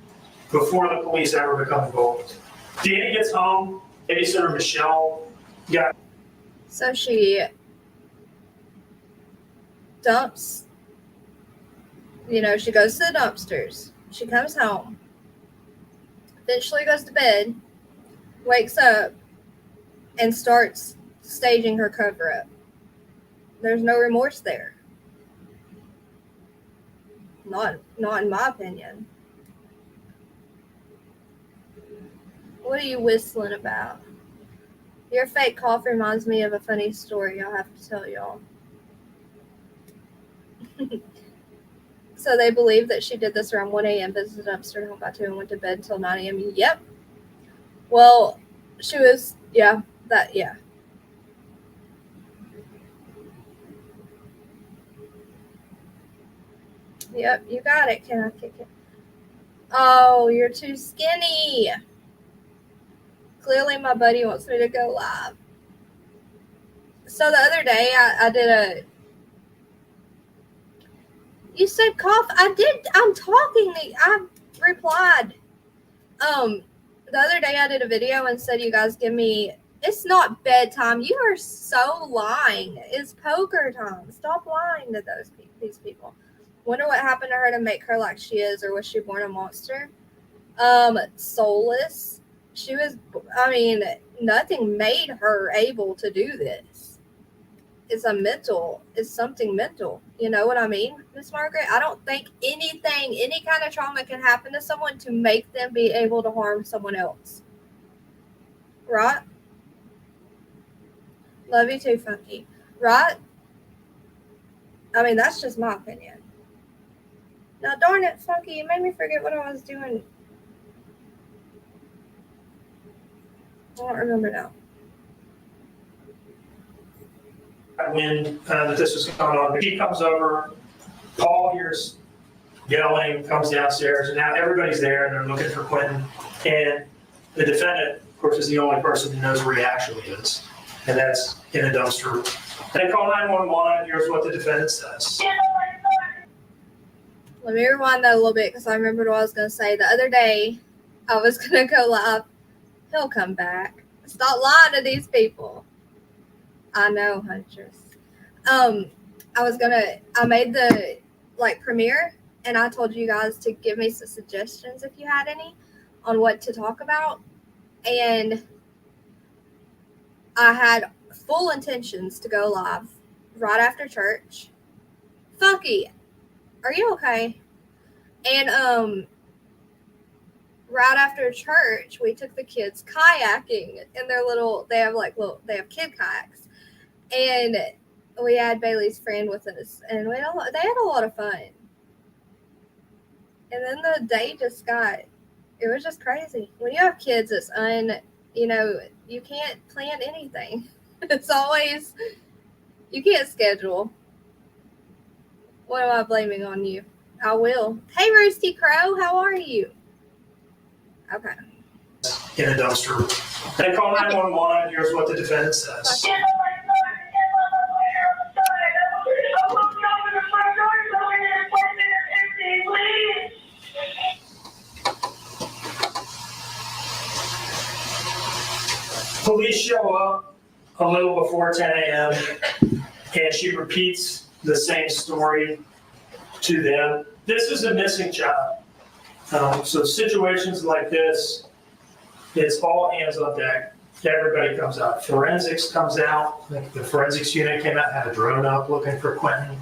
before the police ever become involved. Danny gets home, babysitter Michelle got. So she dumps, she goes to the dumpsters. She comes home, eventually goes to bed, wakes up, and starts staging her cover-up. There's no remorse there. Not in my opinion. What are you whistling about? Your fake cough reminds me of a funny story I'll have to tell y'all. So they believe that she did this around 1 a.m., visited the dumpster home by 2 and went to bed until 9 a.m. Yep. Well, she was, yeah. Yep, you got it. Can I kick it? Oh, you're too skinny. Clearly my buddy wants me to go live. So the other day I did you said cough. I did. I'm talking. I replied. The other day I did a video and said, you guys give me, it's not bedtime. You are so lying. It's poker time. Stop lying to these people. Wonder what happened to her to make her like she is, or was she born a monster? Soulless. She was, nothing made her able to do this. It's something mental. You know what I mean, Miss Margaret? I don't think any kind of trauma can happen to someone to make them be able to harm someone else. Right? Love you too, Funky. Right? That's just my opinion. Now, darn it, Funky, you made me forget what I was doing. I don't remember now. When this was going on, he comes over, Paul hears yelling, comes downstairs, and now everybody's there and they're looking for Quinton. And the defendant, of course, is the only person who knows where he actually is, and that's in a dumpster. They call 911, here's what the defendant says. Let me rewind that a little bit because I remembered what I was going to say. The other day, I was going to go live. He'll come back. Stop lying to these people. I know, Huntress. I made the premiere, and I told you guys to give me some suggestions if you had any on what to talk about. And I had full intentions to go live right after church. Funky, are you okay? And right after church, we took the kids kayaking in their they have kid kayaks. And we had Bailey's friend with us, and they had a lot of fun. And then the day it was just crazy. When you have kids, it's you can't plan anything. It's always, you can't schedule. What am I blaming on you? I will. Hey, Roosty Crow, how are you? Okay. In a dumpster. They call 911. Here's what the defendant says. Police show up a little before 10 a.m. and she repeats the same story to them. This is a missing child. So situations like this, it's all hands on deck. Everybody comes out. Forensics comes out. The forensics unit came out, had a drone up looking for Quinton.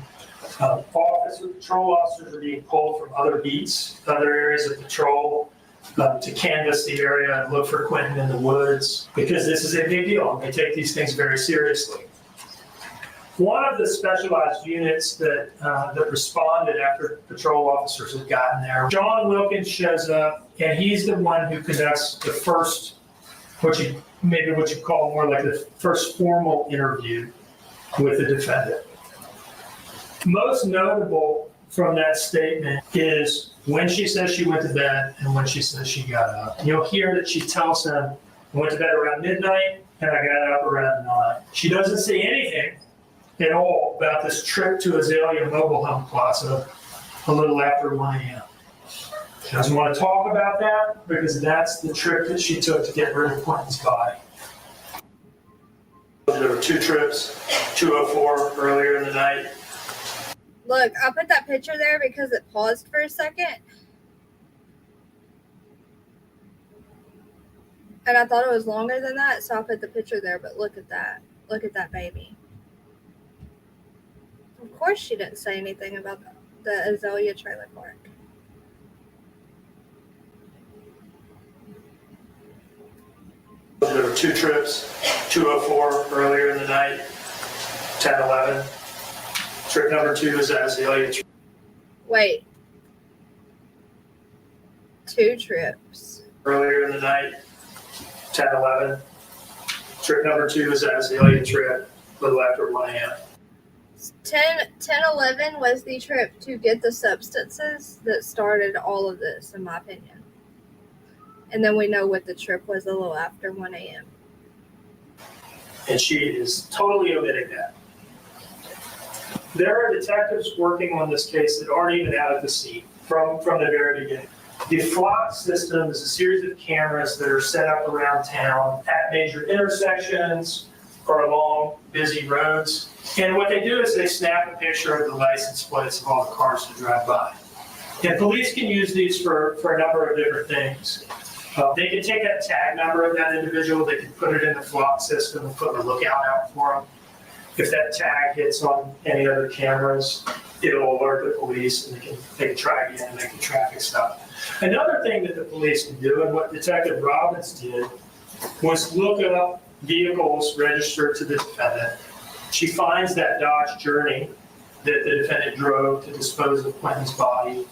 Patrol officers are being pulled from other beats, other areas of patrol, to canvass the area and look for Quinton in the woods, because this is a big deal. They take these things very seriously. One of the specialized units that responded after patrol officers had gotten there, John Wilkins shows up, and he's the one who conducts the first, what you call more like the first formal interview with the defendant. Most notable from that statement is when she says she went to bed and when she says she got up. You'll hear that she tells him, I went to bed around midnight and I got up around 9. She doesn't say anything at all about this trip to Azalea Mobile Home Plaza a little after 1 a.m. She doesn't want to talk about that because that's the trip that she took to get rid of Quinton's body. There were 2 trips, 2:04 earlier in the night. Look, I put that picture there because it paused for a second. And I thought it was longer than that, so I put the picture there, but look at that. Look at that baby. Of course she didn't say anything about the Azalea trailer park. There were 2 trips, 2:04 earlier in the night, 10:11. Trip number 2 is Azalea. Wait. 2 trips. Earlier in the night, 10:11. Trip number 2 is Azalea trip, a little after 1 a.m. 10:11 was the trip to get the substances that started all of this, in my opinion. And then we know what the trip was a little after 1 a.m. And she is totally omitting that. There are detectives working on this case that aren't even out at the scene from the very beginning. The flock system is a series of cameras that are set up around town at major intersections or along busy roads. And what they do is they snap a picture of the license plates of all the cars that drive by. And police can use these for a number of different things. They can take that tag number of that individual, they can put it in the flock system and put a lookout out for them. If that tag hits on any other cameras, it'll alert the police and they can try again and make the traffic stop. Another thing that the police can do, and what Detective Robbins did, was look up vehicles registered to the defendant. She finds that Dodge Journey that the defendant drove to dispose of Quinton's body,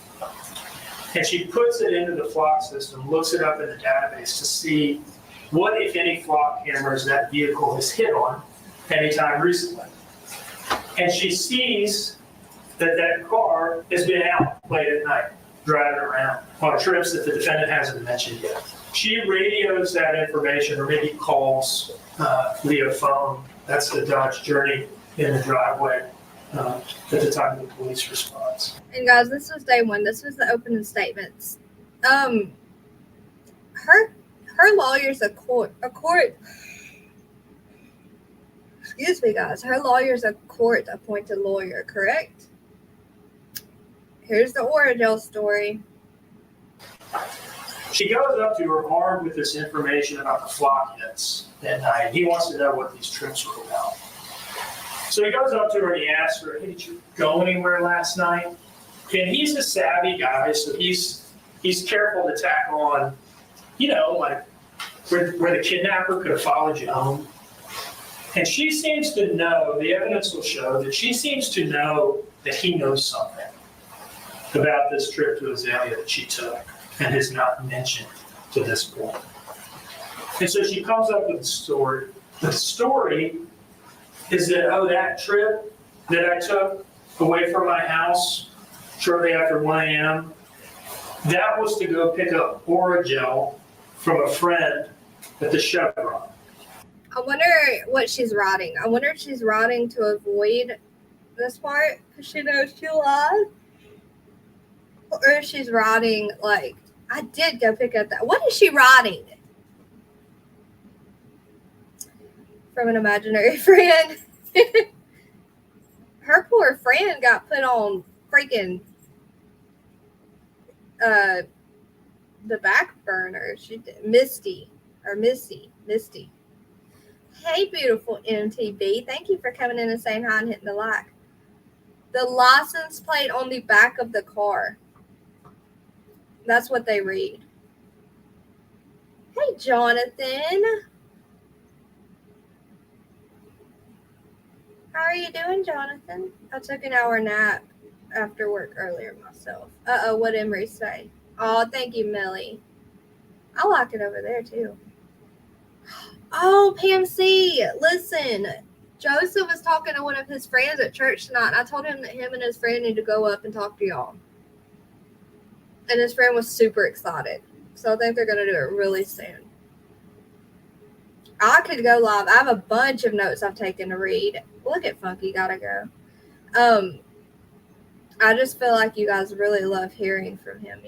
and she puts it into the flock system, looks it up in the database to see what, if any, flock cameras that vehicle has hit on anytime recently. And she sees that car has been out late at night, driving around on trips that the defendant hasn't mentioned yet. She radios that information or maybe calls via phone. That's the Dodge Journey in the driveway at the time of the police response. And guys, this was day 1. This was the opening statements. Her lawyer's a court. Excuse me, guys. Her lawyer's a court-appointed lawyer, correct? Here's the Oradell story. She goes up to her armed with this information about the flock hits that night. He wants to know what these trips were about. So he goes up to her and he asks her, hey, did you go anywhere last night? And he's a savvy guy, so he's careful to tack on like where the kidnapper could have followed you home. And she seems to know, the evidence will show that she seems to know that he knows something about this trip to Azalea that she took and has not mentioned to this point. And so she comes up with a story. The story is that, that trip that I took away from my house shortly after 1 a.m., that was to go pick up Oragel from a friend at the Chevron. I wonder what she's writing. I wonder if she's writing to avoid this part because she knows she lied. Or if she's writing like, I did go pick up that. What is she writing? From an imaginary friend. Her poor friend got put on freaking the back burner. She did. Misty. Hey, beautiful MTB. Thank you for coming in and saying hi and hitting the like. The license plate on the back of the car. That's what they read. Hey, Jonathan. How are you doing, Jonathan? I took an hour nap after work earlier myself. What did Emery say? Oh, thank you, Millie. I like it over there, too. Oh, Pam C. Listen, Joseph was talking to one of his friends at church tonight. And I told him that him and his friend need to go up and talk to y'all. And his friend was super excited. So I think they're going to do it really soon. I could go live. I have a bunch of notes I've taken to read. Look at Funky, gotta go. I just feel like you guys really love hearing from him,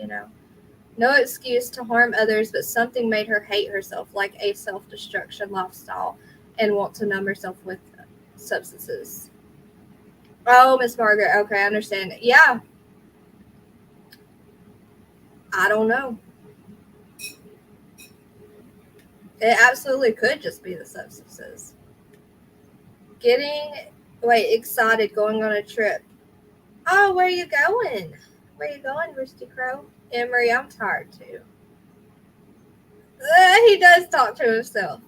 No excuse to harm others, but something made her hate herself, like a self-destruction lifestyle, and want to numb herself with substances. Oh, Miss Margaret. Okay, I understand. Yeah. I don't know. It absolutely could just be the substances. Excited, going on a trip. Oh, where are you going? Where are you going, Rooster Crow? Emery, I'm tired too. He does talk to himself.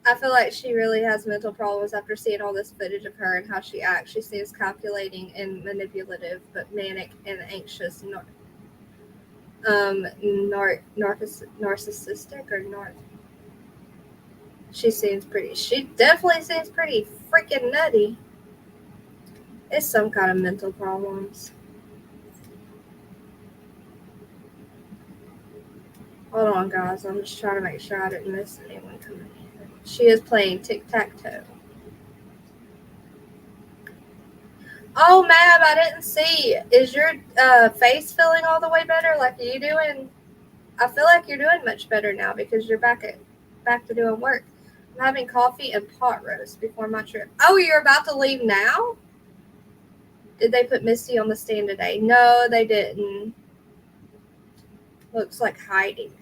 I feel like she really has mental problems after seeing all this footage of her and how she acts. She seems calculating and manipulative, but manic and anxious. Narcissistic or not. She definitely seems pretty freaking nutty. It's some kind of mental problems. Hold on, guys. I'm just trying to make sure I didn't miss anyone coming in. She is playing tic-tac-toe. Oh, Mab, I didn't see. Is your face feeling all the way better? Like, are you doing? I feel like you're doing much better now because you're back to doing work. I'm having coffee and pot roast before my trip. Oh, you're about to leave now? Did they put Misty on the stand today? No, they didn't. Looks like hiding.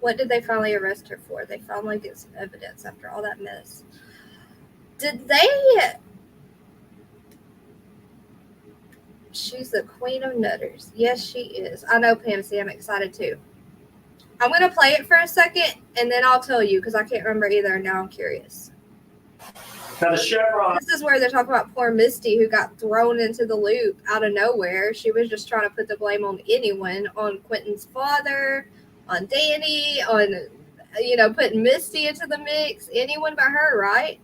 What did they finally arrest her for? They finally get some evidence after all that mess. Did they? She's the queen of nutters. Yes, she is. I know, Pam C. I'm excited too. I'm going to play it for a second, and then I'll tell you, because I can't remember either, and now I'm curious. Now, the Chevron... This is where they're talking about poor Misty, who got thrown into the loop out of nowhere. She was just trying to put the blame on anyone, on Quinton's father, on Danny, on, putting Misty into the mix. Anyone but her, right?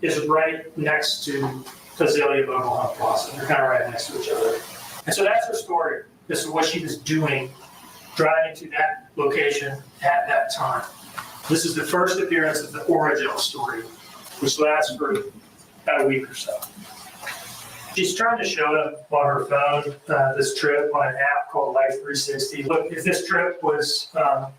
Is right next to Azalea Mobile Home Plaza. They're kind of right next to each other. And so that's her story. This is what she was doing, driving to that location at that time. This is the first appearance of the Oragel story, which lasts for about a week or so. She's trying to show him on her phone this trip on an app called Life 360. Look, if this trip was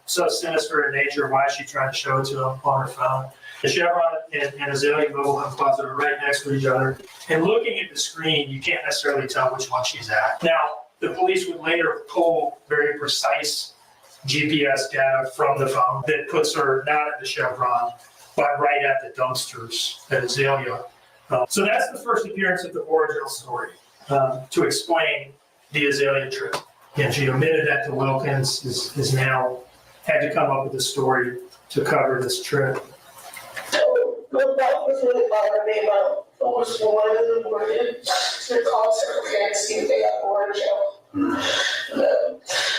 so sinister in nature, why is she trying to show it to him on her phone? The Chevron and Azalea Mobile Home Plaza are right next to each other. And looking at the screen, you can't necessarily tell which one she's at. Now, the police would later pull very precise GPS data from the phone that puts her not at the Chevron, but right at the dumpsters at Azalea. So that's the first appearance of the Oragel story to explain the Azalea trip. And she admitted that to Wilkins, is now had to come up with a story to cover this trip. So that was really bothered me about almost 1 in the morning to call Circle K and see if they got more jail.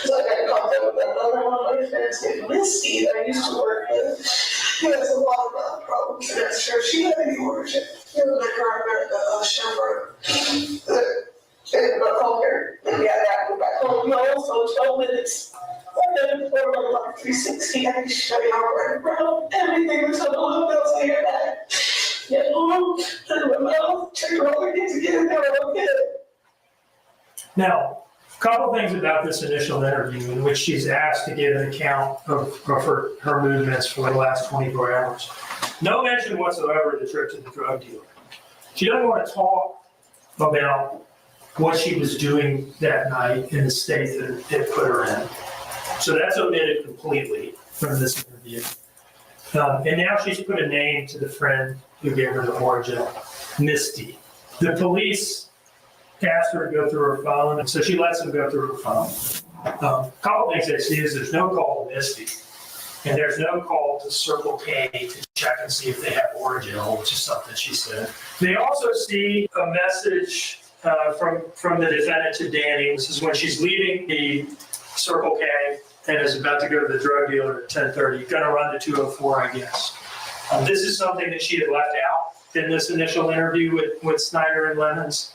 So I got to contact with another one of my friends named Misty that I used to work with. He has a lot of problems, and that's sure she had any origin. He was the driver at Chevron. And I called her, and yeah, that went back home. We also 12 minutes. And then for like 360, I can show you how I run around. Everything was on the loop. I was like, yeah, turn my mouth, check her all needs to get in there. Okay. Now, a couple things about this initial interview in which she's asked to give an account of her movements for the last 24 hours. No mention whatsoever of the trip to the drug dealer. She doesn't want to talk about what she was doing that night in the state that it put her in. So that's omitted completely from this interview. And now she's put a name to the friend who gave her the origin, Misty. The police asked her to go through her phone, and so she lets them go through her phone. A couple things they see is there's no call to Misty, and there's no call to Circle K to check and see if they have origin, which is something she said. They also see a message from the defendant to Danny. This is when she's leaving the Circle K and is about to go to the drug dealer at 10:30, gonna run to 204, I guess. This is something that she had left out in this initial interview with Snyder and Lemons.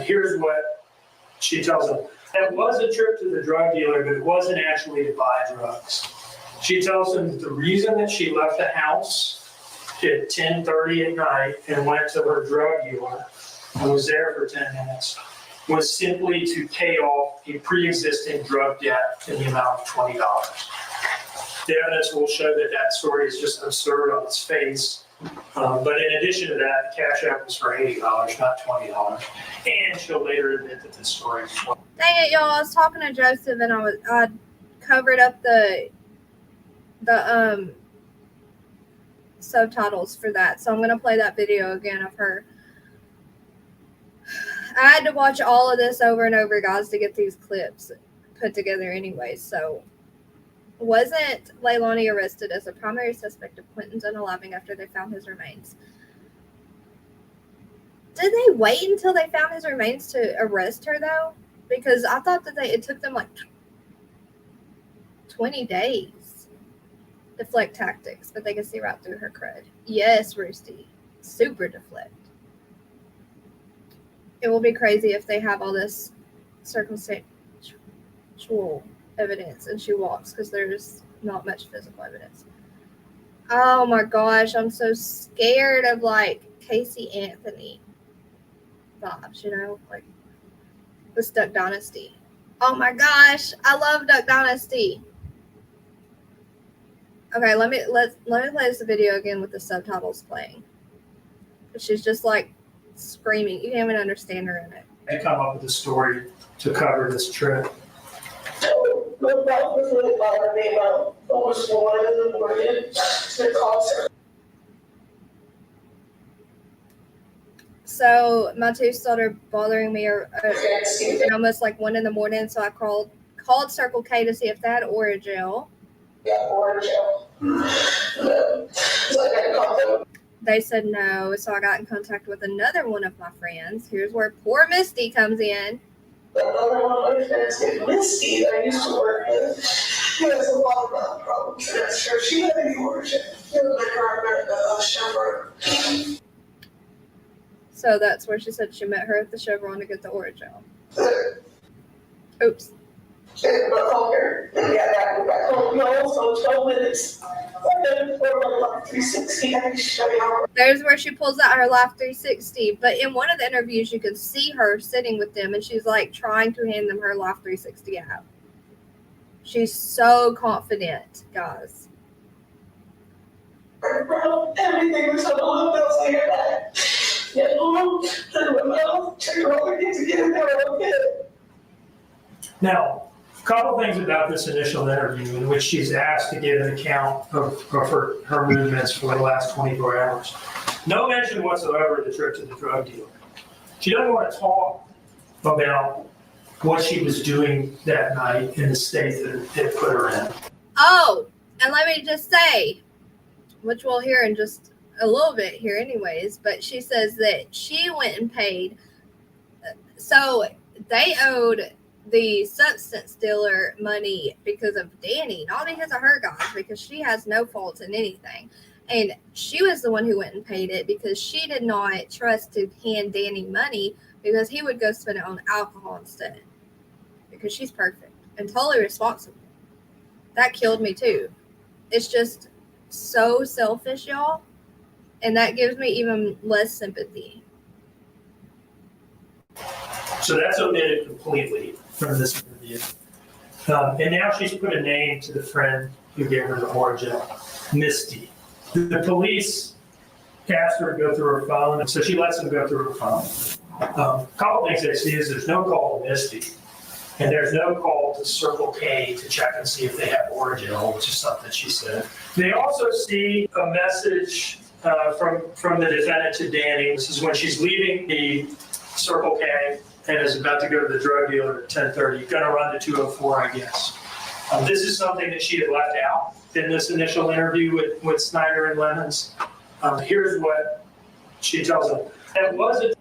Here's what she tells them. That was a trip to the drug dealer, but it wasn't actually to buy drugs. She tells them the reason that she left the house at 10:30 at night and went to her drug dealer and was there for 10 minutes was simply to pay off a pre-existing drug debt in the amount of $20. The evidence will show that that story is just absurd on its face. But in addition to that, the cash app was for $80, not $20. And she'll later admit that this story is wrong. Dang it, y'all! I was talking to Joseph, and I covered up the subtitles for that, so I'm gonna play that video again of her. I had to watch all of this over and over, guys, to get these clips put together anyway. So, wasn't Leilani arrested as a primary suspect of Quinton's unaliving after they found his remains? Did they wait until they found his remains to arrest her, though? Because I thought that it took them like 20 days. Deflect tactics, but they can see right through her crud. Yes, Roosty. Super deflect. It will be crazy if they have all this circumstantial evidence and she walks, because there's not much physical evidence. Oh my gosh, I'm so scared of like Casey Anthony vibes, you know, like this Duck Dynasty. Oh my gosh, I love Duck Dynasty. Okay, let me play this video again with the subtitles playing. She's just like screaming. You can't even understand her in it. They come up with a story to cover this trip. So that was really bothered me about almost 1 in the morning to call Circle. So my tooth started bothering me at almost like 1 in the morning. So I called Circle K to see if they had Orajel. Yeah, Orajel. So I got to call them. They said no, so I got in contact with another one of my friends. Here's where poor Misty comes in. Another one of my friends named Misty that I used to work with. He has a lot of problems, and that's sure she had any origin. He was the driver at Chevron. So that's where she said she met her at the Chevron to get the Orajel. Oops. And I called her, and yeah, that went back home. We also 12 minutes. And then for like 360, I can show you how. There's where she pulls out her Life 360. But in one of the interviews, you can see her sitting with them, and she's like trying to hand them her Life 360 out. She's so confident, guys. Everything was on the loop. I was like, yeah, turn my mouth, check her all needs to get in there. Okay. Now, a couple things about this initial interview in which she's asked to give an account of her movements for the last 24 hours. No mention whatsoever of the trip to the drug dealer. She doesn't want to talk about what she was doing that night in the state that it put her in. Oh, and let me just say, which we'll hear in just a little bit here anyways, but she says that she went and paid. So they owed the substance dealer money because of Danny, not because of her guys, because she has no fault in anything. And she was the one who went and paid it because she did not trust to hand Danny money because he would go spend it on alcohol instead. Because she's perfect and totally responsible. That killed me too. It's just so selfish, y'all. And that gives me even less sympathy. So that's omitted completely from this interview. And now she's put a name to the friend who gave her the origin, Misty. The police asked her to go through her phone, and so she lets them go through her phone. A couple things they see is there's no call to Misty, and there's no call to Circle K to check and see if they have origin, which is something she said. They also see a message from the defendant to Danny. This is when she's leaving the Circle K and is about to go to the drug dealer at 10:30, gonna run to 204, I guess. This is something that she had left out in this initial interview with Snyder and Lemons. Here's what she tells him. It wasn't.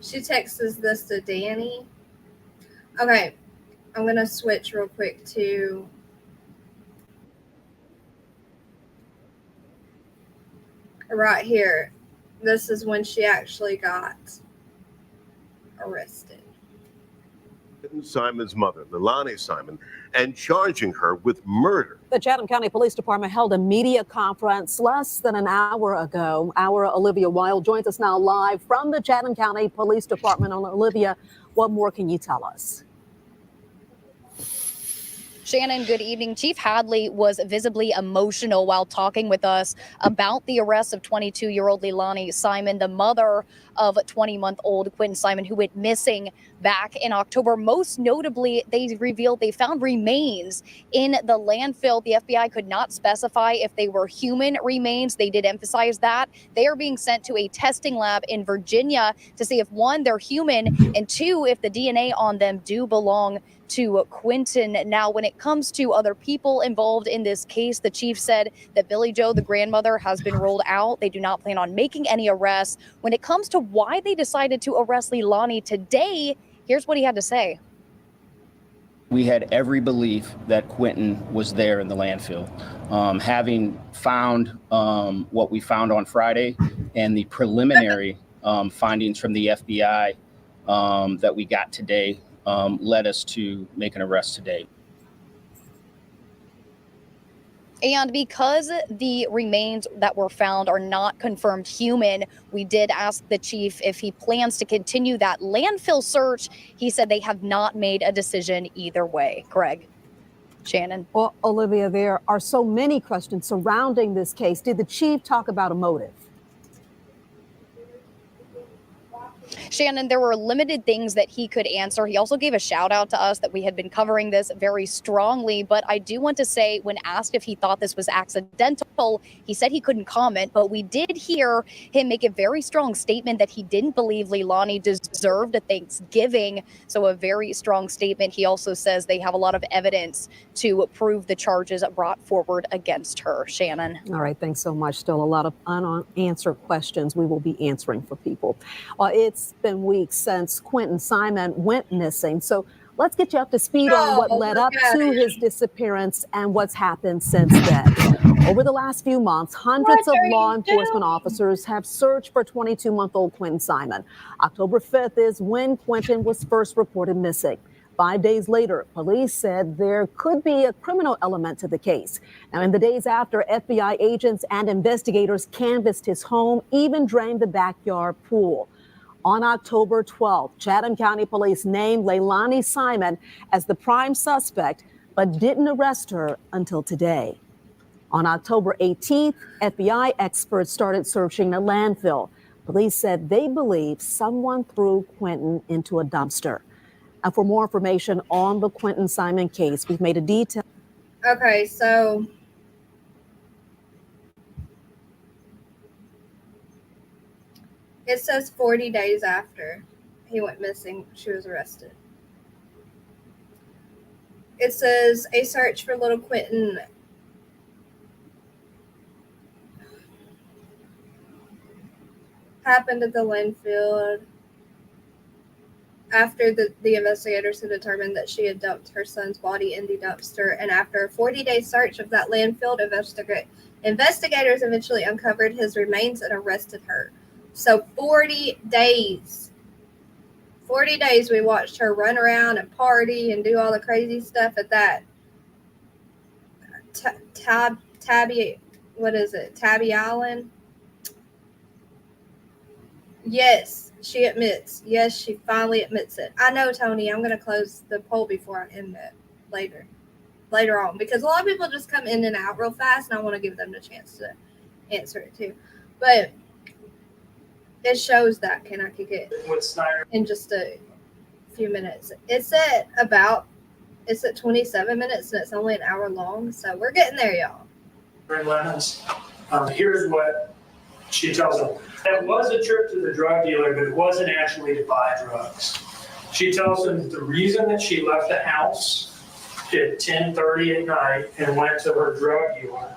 She texts this to Danny. Okay, I'm gonna switch real quick to right here. This is when she actually got arrested. Simon's mother, Leilani Simon, and charging her with murder. The Chatham County Police Department held a media conference less than an hour ago. Our Olivia Wild joins us now live from the Chatham County Police Department. Olivia, what more can you tell us? Shannon, good evening. Chief Hadley was visibly emotional while talking with us about the arrest of 22-year-old Leilani Simon, the mother of 20-month-old Quinton Simon, who went missing back in October. Most notably, they revealed they found remains in the landfill. The FBI could not specify if they were human remains. They did emphasize that. They are being sent to a testing lab in Virginia to see if, one, they're human, and two, if the DNA on them do belong to Quinton. Now, when it comes to other people involved in this case, the chief said that Billy Joe, the grandmother, has been ruled out. They do not plan on making any arrests. When it comes to why they decided to arrest Leilani today, here's what he had to say. We had every belief that Quinton was there in the landfill. Having found what we found on Friday and the preliminary findings from the FBI that we got today, led us to make an arrest today. And because the remains that were found are not confirmed human, we did ask the chief if he plans to continue that landfill search. He said they have not made a decision either way. Greg, Shannon. Well, Olivia, there are so many questions surrounding this case. Did the chief talk about a motive? Shannon, there were limited things that he could answer. He also gave a shout out to us that we had been covering this very strongly. But I do want to say, when asked if he thought this was accidental, he said he couldn't comment. But we did hear him make a very strong statement that he didn't believe Leilani deserved a Thanksgiving. So a very strong statement. He also says they have a lot of evidence to prove the charges brought forward against her. Shannon. All right. Thanks so much. Still a lot of unanswered questions we will be answering for people. It's been weeks since Quinton Simon went missing. So let's get you up to speed on what led up to his disappearance and what's happened since then. Over the last few months, hundreds of law enforcement officers have searched for 22-month-old Quinton Simon. October 5th is when Quinton was first reported missing. 5 days later, police said there could be a criminal element to the case. Now, in the days after, FBI agents and investigators canvassed his home, even drained the backyard pool. On October 12th, Chatham County Police named Leilani Simon as the prime suspect, but didn't arrest her until today. On October 18th, FBI experts started searching the landfill. Police said they believe someone threw Quinton into a dumpster. And for more information on the Quinton Simon case, we've made a detailed. Okay, so It says 40 days after he went missing, she was arrested. It says a search for little Quinton happened at the landfill after the investigators had determined that she had dumped her son's body in the dumpster. And after a 40-day search of that landfill, investigators eventually uncovered his remains and arrested her. So 40 days. 40 days we watched her run around and party and do all the crazy stuff at that Tabby Island. Yes, she admits. Yes, she finally admits it. I know, Tony, I'm going to close the poll before I end it later on, because a lot of people just come in and out real fast, and I want to give them the chance to answer it too. But it shows that can I kick it in just a few minutes. It's at 27 minutes, and it's only an hour long, so we're getting there, y'all. Here's what she tells them. It was a trip to the drug dealer, but it wasn't actually to buy drugs. She tells them that the reason that she left the house at 10:30 at night and went to her drug dealer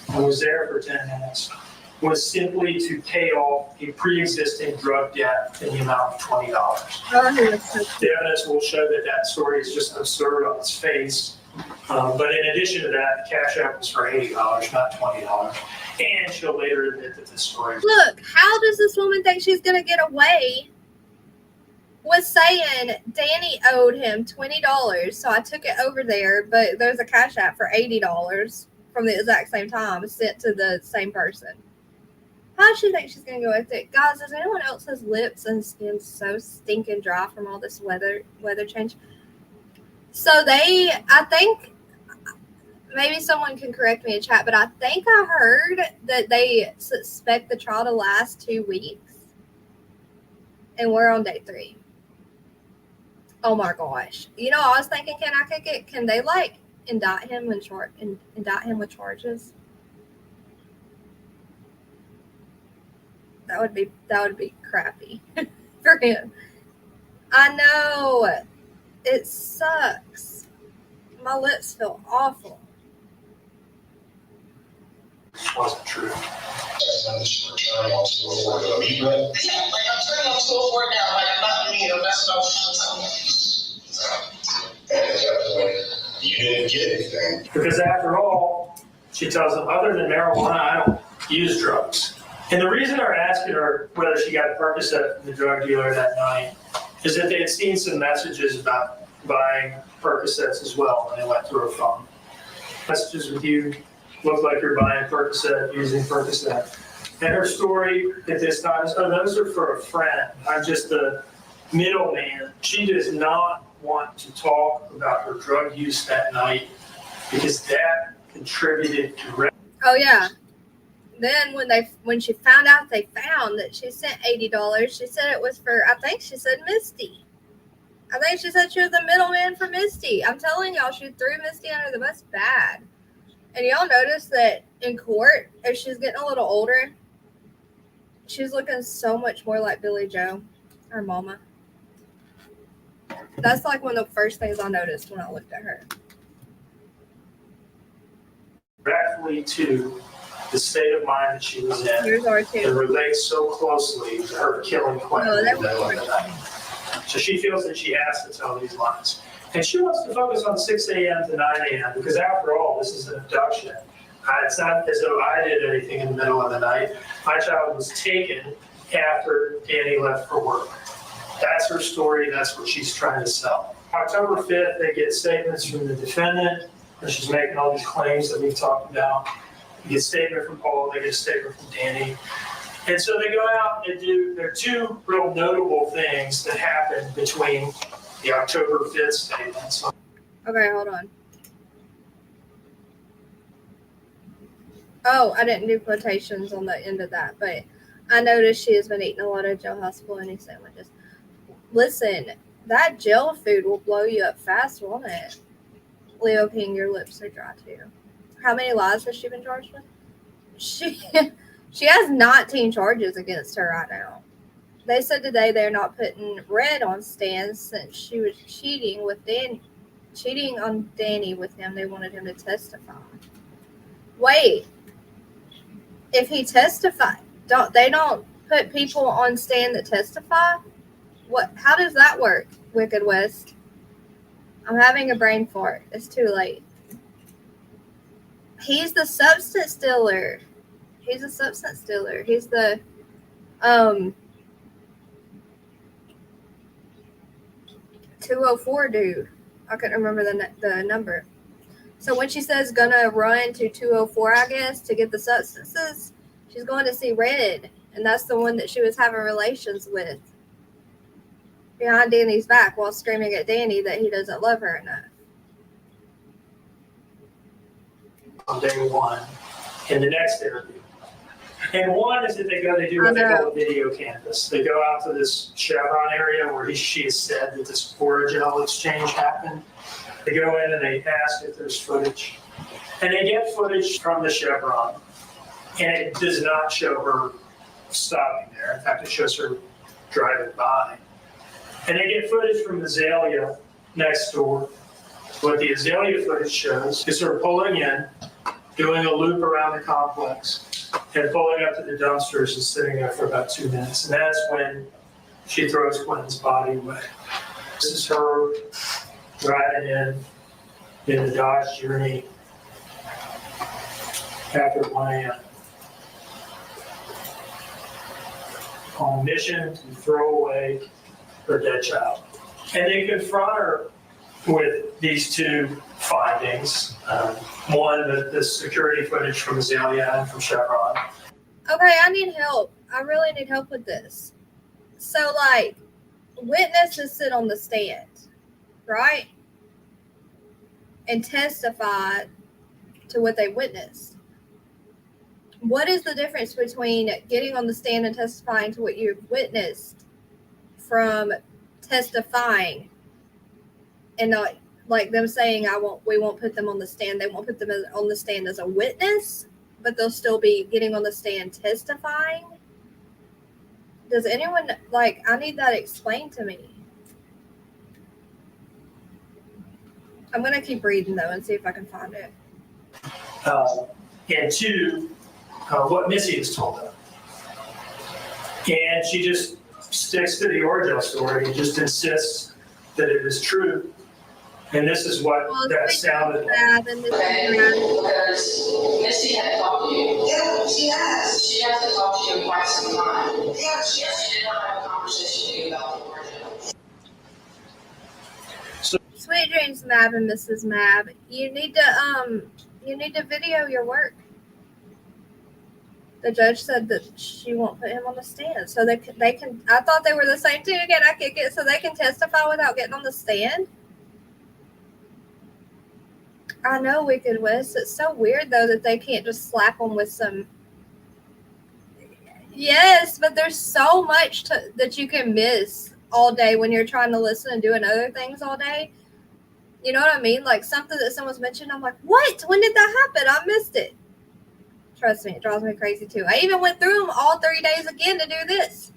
and was there for 10 minutes was simply to pay off a pre-existing drug debt in the amount of $20. The evidence will show that that story is just absurd on its face. But in addition to that, the cash app was for $80, not $20. And she'll later admit that this story. Look, how does this woman think she's going to get away with saying Danny owed him $20? So I took it over there, but there's a cash app for $80 from the exact same time sent to the same person. How does she think she's going to go with it? Guys, does anyone else's lips and skin so stinking dry from all this weather change? So I think, maybe someone can correct me in chat, but I think I heard that they suspect the trial to last 2 weeks. And we're on day 3. Oh my gosh. You know, I was thinking, can I kick it? Can they indict him with charges? That would be crappy for him. I know. It sucks. My lips feel awful. Wasn't true. Yeah, like I'm turning on ⴉ now, like I'm not me, that's what I was trying to tell you. And at that point, you didn't get anything. Because after all, she tells them, other than marijuana, I don't use drugs. And the reason they're asking her whether she got Percocet from the drug dealer that night is that they had seen some messages about buying Percocets as well when they went through her phone. Messages with you look like you're buying Percocet, using Percocet. And her story at this time is, oh, those are for a friend. I'm just the middleman. She does not want to talk about her drug use that night because that contributed to. Oh yeah. Then when she found out they found that she sent $80, she said it was for, I think she said Misty. I think she said she was the middleman for Misty. I'm telling y'all, she threw Misty under the bus bad. And y'all notice that in court, as she's getting a little older, she's looking so much more like Billy Joe, her mama. That's like one of the first things I noticed when I looked at her. Directly to the state of mind that she was in. Yours are too. It relates so closely to her killing Quinton. Oh, that was so she feels that she has to tell these lies. And she wants to focus on 6 a.m. to 9 a.m. because after all, this is an abduction. It's not as though I did anything in the middle of the night. My child was taken after Danny left for work. That's her story. That's what she's trying to sell. October 5th, they get statements from the defendant, and she's making all these claims that we've talked about. They get a statement from Paul, they get a statement from Danny. And so they go out and there are 2 real notable things that happened between the October 5th statements. Okay, hold on. Oh, I didn't do quotations on the end of that, but I noticed she has been eating a lot of jailhouse bologna sandwiches. Listen, that jail food will blow you up fast, won't it? Leo King, your lips are dry too. How many lies has she been charged with? She has 19 charges against her right now. They said today they're not putting Red on stands since she was cheating on Danny with him. They wanted him to testify. Wait, if he testified, they don't put people on stand that testify? What? How does that work, Wicked West? I'm having a brain fart. It's too late. He's the substance dealer. He's the 204 dude. I couldn't remember the number. So when she says gonna run to 204, I guess, to get the substances, she's going to see Red, and that's the one that she was having relations with behind Danny's back while screaming at Danny that he doesn't love her enough. On day one, in the next interview. And one is that they do what they call a video canvas. They go out to this Chevron area where she has said that this orogel exchange happened. They go in and they ask if there's footage. And they get footage from the Chevron. And it does not show her stopping there. In fact, it shows her driving by. And they get footage from Azalea next door. What the Azalea footage shows is her pulling in, doing a loop around the complex, and pulling up to the dumpsters and sitting there for about 2 minutes. And that's when she throws Quinton's body away. This is her driving in the Dodge Journey after 1 a.m. on a mission to throw away her dead child. And they confront her with these two findings. One, the security footage from Azalea and from Chevron. Okay, I need help. I really need help with this. So, like, witnesses sit on the stand, right? And testify to what they witnessed. What is the difference between getting on the stand and testifying to what you've witnessed from testifying and not like them saying we won't put them on the stand? They won't put them on the stand as a witness, but they'll still be getting on the stand testifying. Does anyone I need that explained to me. I'm going to keep reading though and see if I can find it. And two, what Missy has told them. And she just sticks to the origin story and just insists that it is true. And this is what that sounded like. Because Missy had talked to you. Yeah, she has. She hasn't talked to you in quite some time. Yeah, she did not have a conversation with you about the origin. Sweet dreams, Mab and Mrs. Mab. You need to video your work. The judge said that she won't put him on the stand, so they can. I thought they were the same too. Again, I kick it so they can testify without getting on the stand. I know, Wicked West. It's so weird though that they can't just slap them with some. Yes, but there's so much that you can miss all day when you're trying to listen and doing other things all day. You know what I mean? Like something that someone's mentioned, I'm like, what? When did that happen? I missed it. Trust me, it drives me crazy too. I even went through them all 3 days again to do this.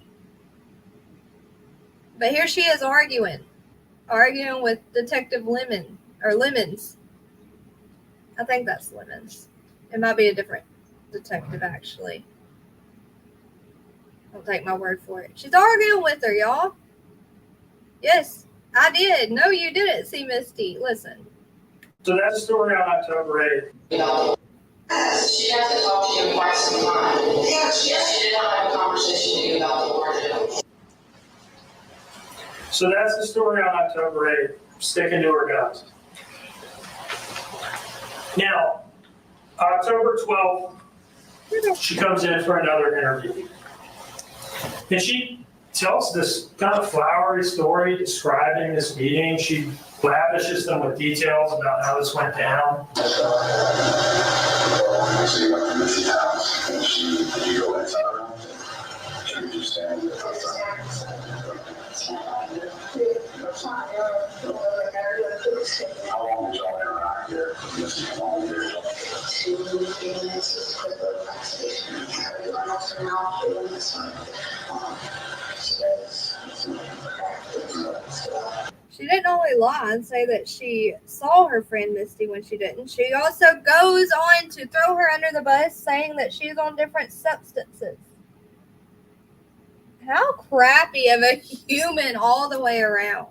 But here she is arguing with Detective Lemons. I think that's Lemons. It might be a different detective, actually. Don't take my word for it. She's arguing with her, y'all. Yes, I did. No, you didn't see Misty. Listen. So that's the story on October 8th. She hasn't talked to you in quite some time. Yeah, she did not have a conversation with you about the origin. So that's the story on October 8th, sticking to her guns. Now, October 12th, she comes in for another interview. And she tells this kind of flowery story describing this meeting. She lavishes them with details about how this went down. So you went to Missy's house, and did you go inside her house? Or did you stand outside? How long did y'all interact there? Missy, how long did you? 2 minutes was quick conversation. Everyone else went out doing this one. So She didn't only lie and say that she saw her friend Misty when she didn't. She also goes on to throw her under the bus, saying that she's on different substances. How crappy of a human all the way around.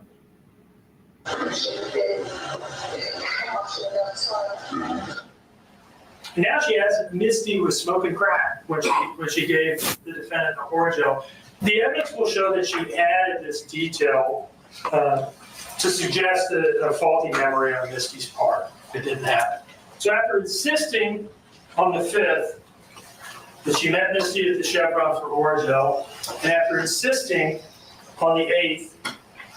Now she has Misty was smoking crack when she gave the defendant the Orgel. The evidence will show that she added this detail to suggest a faulty memory on Misty's part. It didn't happen. So after insisting on the 5th that she met Misty at the Chevron for Orgel, and after insisting on the 8th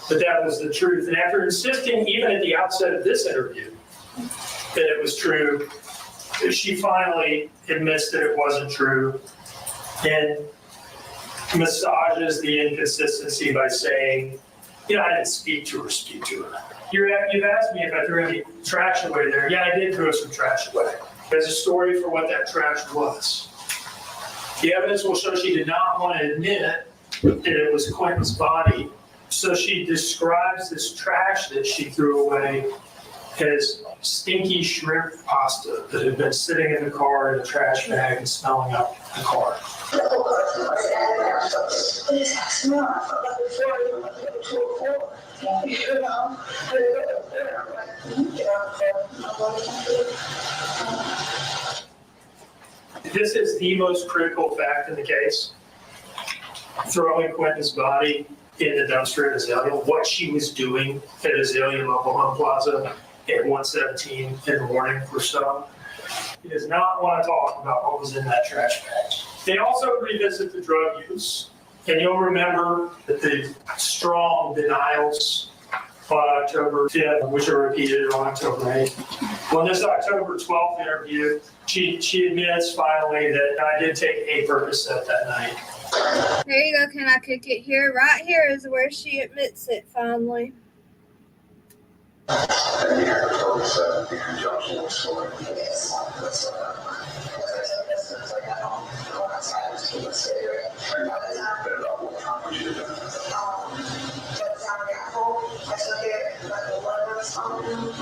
that was the truth, and after insisting even at the outset of this interview that it was true, she finally admits that it wasn't true and massages the inconsistency by saying, I didn't speak to her. You've asked me if I threw any trash away there. Yeah, I did throw some trash away. There's a story for what that trash was. The evidence will show she did not want to admit that it was Quinton's body, so she describes this trash that she threw away as stinky shrimp pasta that had been sitting in the car in a trash bag and smelling up the car. This is the most critical fact in the case. Throwing Quinton's body in the dumpster at Azalea, what she was doing at Azalea Mobile Home Plaza at 1:17 in the morning or so. He does not want to talk about what was in that trash bag. They also revisit the drug use, and you'll remember that the strong denials on October 5th, which are repeated on October 8th. Well, in this October 12th interview, she admits finally that I did take a Percocet that night. There you go. Can I kick it here? Right here is where she admits it finally. And you have a total set in conjunction with story.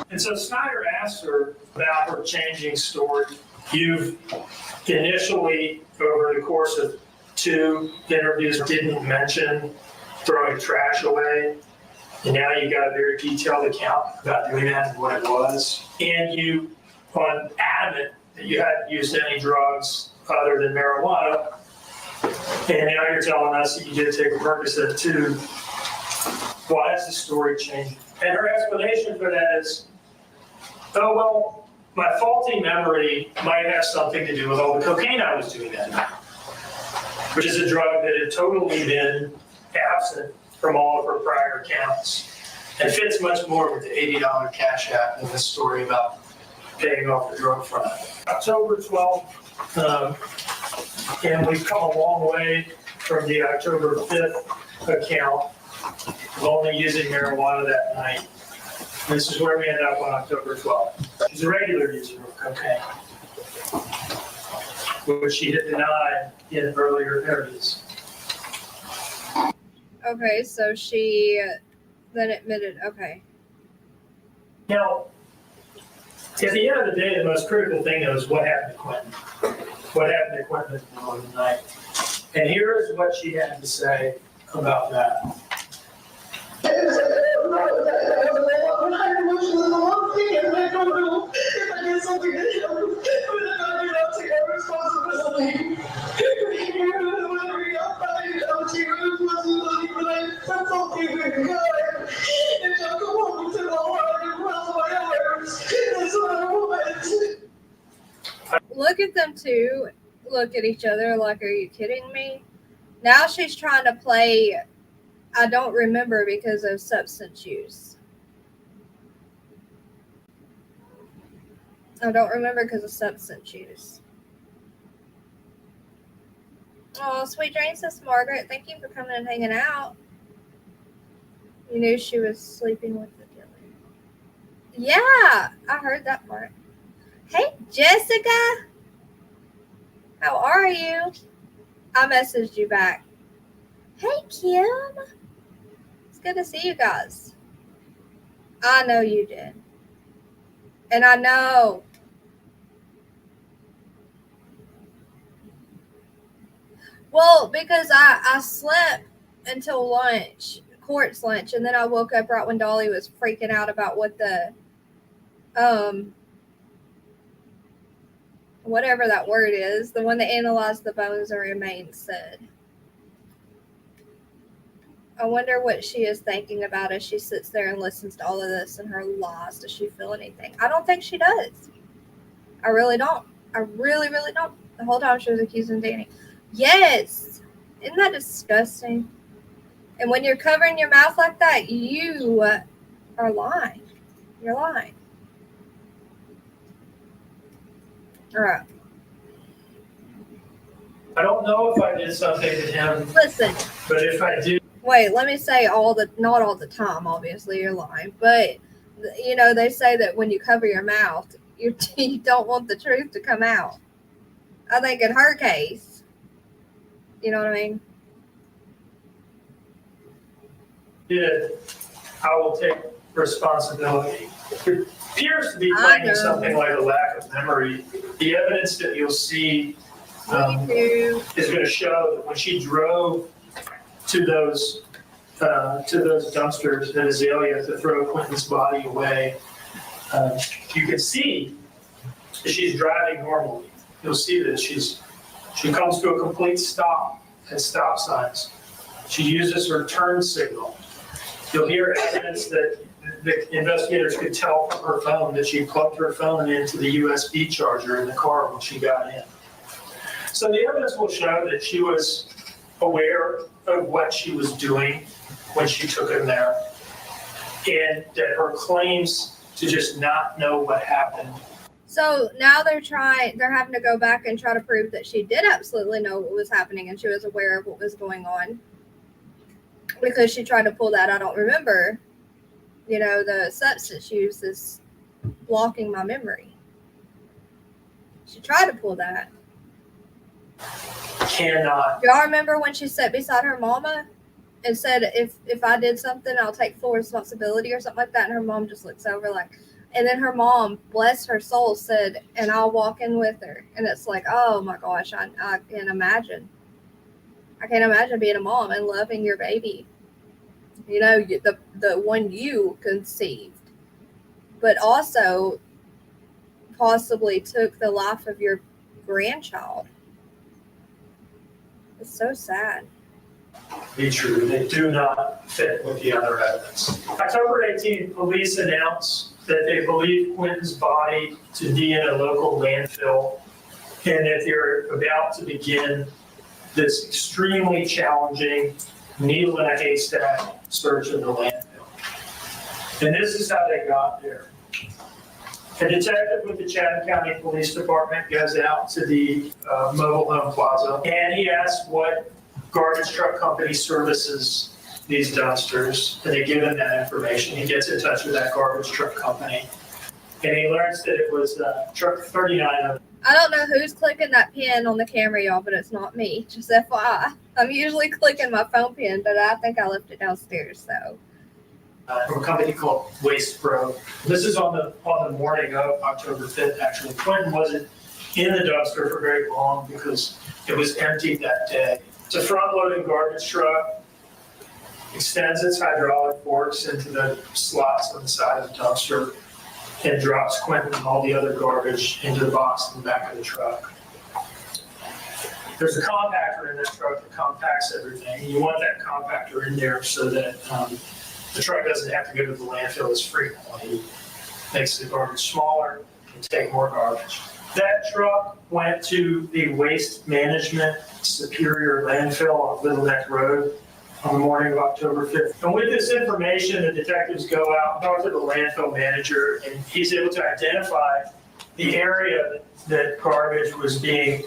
And so Snyder asked her about her changing story. You've initially, over the course of 2 interviews, didn't mention throwing trash away. And now you got a very detailed account about doing that and what it was. And you are adamant that you hadn't used any drugs other than marijuana. And now you're telling us that you did take a Percocet too. Why is the story changing? And her explanation for that is, oh, well, my faulty memory might have something to do with all the cocaine I was doing that night, which is a drug that had totally been absent from all of her prior accounts and fits much more with the $80 cash app than this story about paying off the drug front. October 12th, and we've come a long way from the October 5th account of only using marijuana that night. This is where we end up on October 12th. She's a regular user of cocaine, which she had denied in earlier interviews. Okay, so she then admitted, okay. Now, at the end of the day, the most critical thing is what happened to Quinton. What happened to Quinton in the middle of the night. And here is what she had to say about that. Look at them two. Look at each other like, are you kidding me? Now she's trying to play, I don't remember because of substance use. I don't remember because of substance use. Oh, sweet dreams, Miss Margaret. Thank you for coming and hanging out. You knew she was sleeping with the killer. Yeah, I heard that part. Hey, Jessica. How are you? I messaged you back. Hey, Kim. It's good to see you guys. I know you did. And I know. Well, because I slept until lunch, court's lunch, and then I woke up right when Dolly was freaking out about what the whatever that word is, the one that analyzed the bones and remains, said. I wonder what she is thinking about as she sits there and listens to all of this and her lies. Does she feel anything? I don't think she does. I really don't. I really, really don't. The whole time she was accusing Danny. Yes. Isn't that disgusting? And when you're covering your mouth like that, you are lying. You're lying. All right. I don't know if I did something to him, Listen. but if I do. Wait, let me say not all the time, obviously, you're lying. But, you know, they say that when you cover your mouth, you don't want the truth to come out. I think in her case, you know what I mean? Did, I will take responsibility. It appears to be claiming something like a lack of memory. The evidence that you'll see is going to show that when she drove to those dumpsters at Azalea to throw Quinton's body away, you can see that she's driving normally. You'll see that she comes to a complete stop at stop signs. She uses her turn signal. You'll hear evidence that the investigators could tell from her phone that she plugged her phone into the USB charger in the car when she got in. So the evidence will show that she was aware of what she was doing when she took him there, and that her claims to just not know what happened. So now they're having to go back and try to prove that she did absolutely know what was happening and she was aware of what was going on. Because she tried to pull that, I don't remember, you know, the substance use is blocking my memory. She tried to pull that. Cannot. Do y'all remember when she sat beside her mama and said, if I did something, I'll take full responsibility or something like that? And her mom just looks over like, and then her mom, bless her soul, said, and I'll walk in with her. And it's like, oh my gosh, I can't imagine. I can't imagine being a mom and loving your baby. You know, the one you conceived, but also possibly took the life of your grandchild. It's so sad. Be true. They do not fit with the other evidence. October 18th, police announced that they believe Quinton's body to be in a local landfill and that they're about to begin this extremely challenging needle in a haystack search of the landfill. And this is how they got there. A detective with the Chatham County Police Department goes out to the mobile home plaza and he asks what garbage truck company services these dumpsters, and they give him that information. He gets in touch with that garbage truck company and he learns that it was truck 39. I don't know who's clicking that pin on the camera, y'all, but it's not me. Just FYI. I'm usually clicking my phone pin, but I think I left it downstairs, so. From a company called Waste Pro. This is on the morning of October 5th, actually. Quinton wasn't in the dumpster for very long because it was empty that day. It's a front-loading garbage truck, extends its hydraulic forks into the slots on the side of the dumpster, and drops Quinton and all the other garbage into the box in the back of the truck. There's a compactor in that truck that compacts everything. You want that compactor in there so that the truck doesn't have to go to the landfill as frequently. It makes the garbage smaller and take more garbage. That truck went to the Waste Management Superior landfill on Little Neck Road on the morning of October 5th. And with this information, the detectives go out and talk to the landfill manager, and he's able to identify the area that garbage was being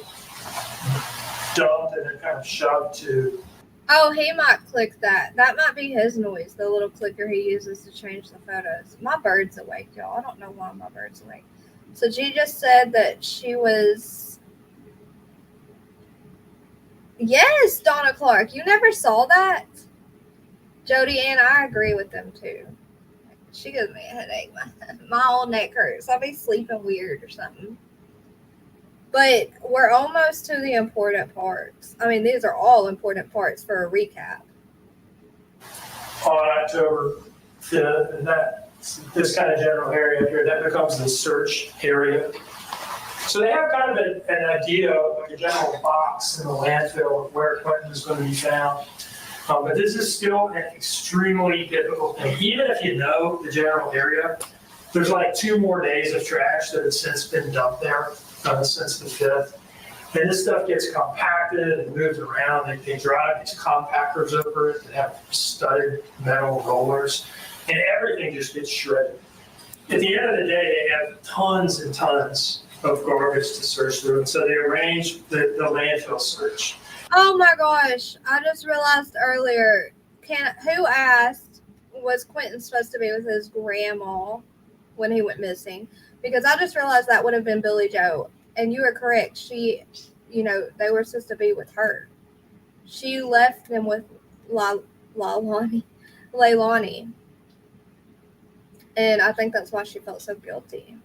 dumped and then kind of shoved to. Oh, he might click that. That might be his noise, the little clicker he uses to change the photos. My bird's awake, y'all. I don't know why my bird's awake. So G just said that she was... Yes, Donna Clark. You never saw that? Jody and I agree with them too. She gives me a headache. My whole neck hurts. I'll be sleeping weird or something. But we're almost to the important parts. I mean, these are all important parts for a recap. On October 5th, and this kind of general area here, that becomes the search area. So they have kind of an idea, like a general box in the landfill of where Quinton is going to be found. But this is still an extremely difficult thing. Even if you know the general area, there's like 2 more days of trash that has since been dumped there since the 5th. And this stuff gets compacted and moved around. They drive these compactors over it that have studded metal rollers, and everything just gets shredded. At the end of the day, they have tons and tons of garbage to search through, and so they arranged the landfill search. Oh my gosh, I just realized earlier, who asked, was Quinton supposed to be with his grandma when he went missing? Because I just realized that would have been Billy Joe. And you were correct. She, they were supposed to be with her. She left them with Leilani. And I think that's why she felt so guilty.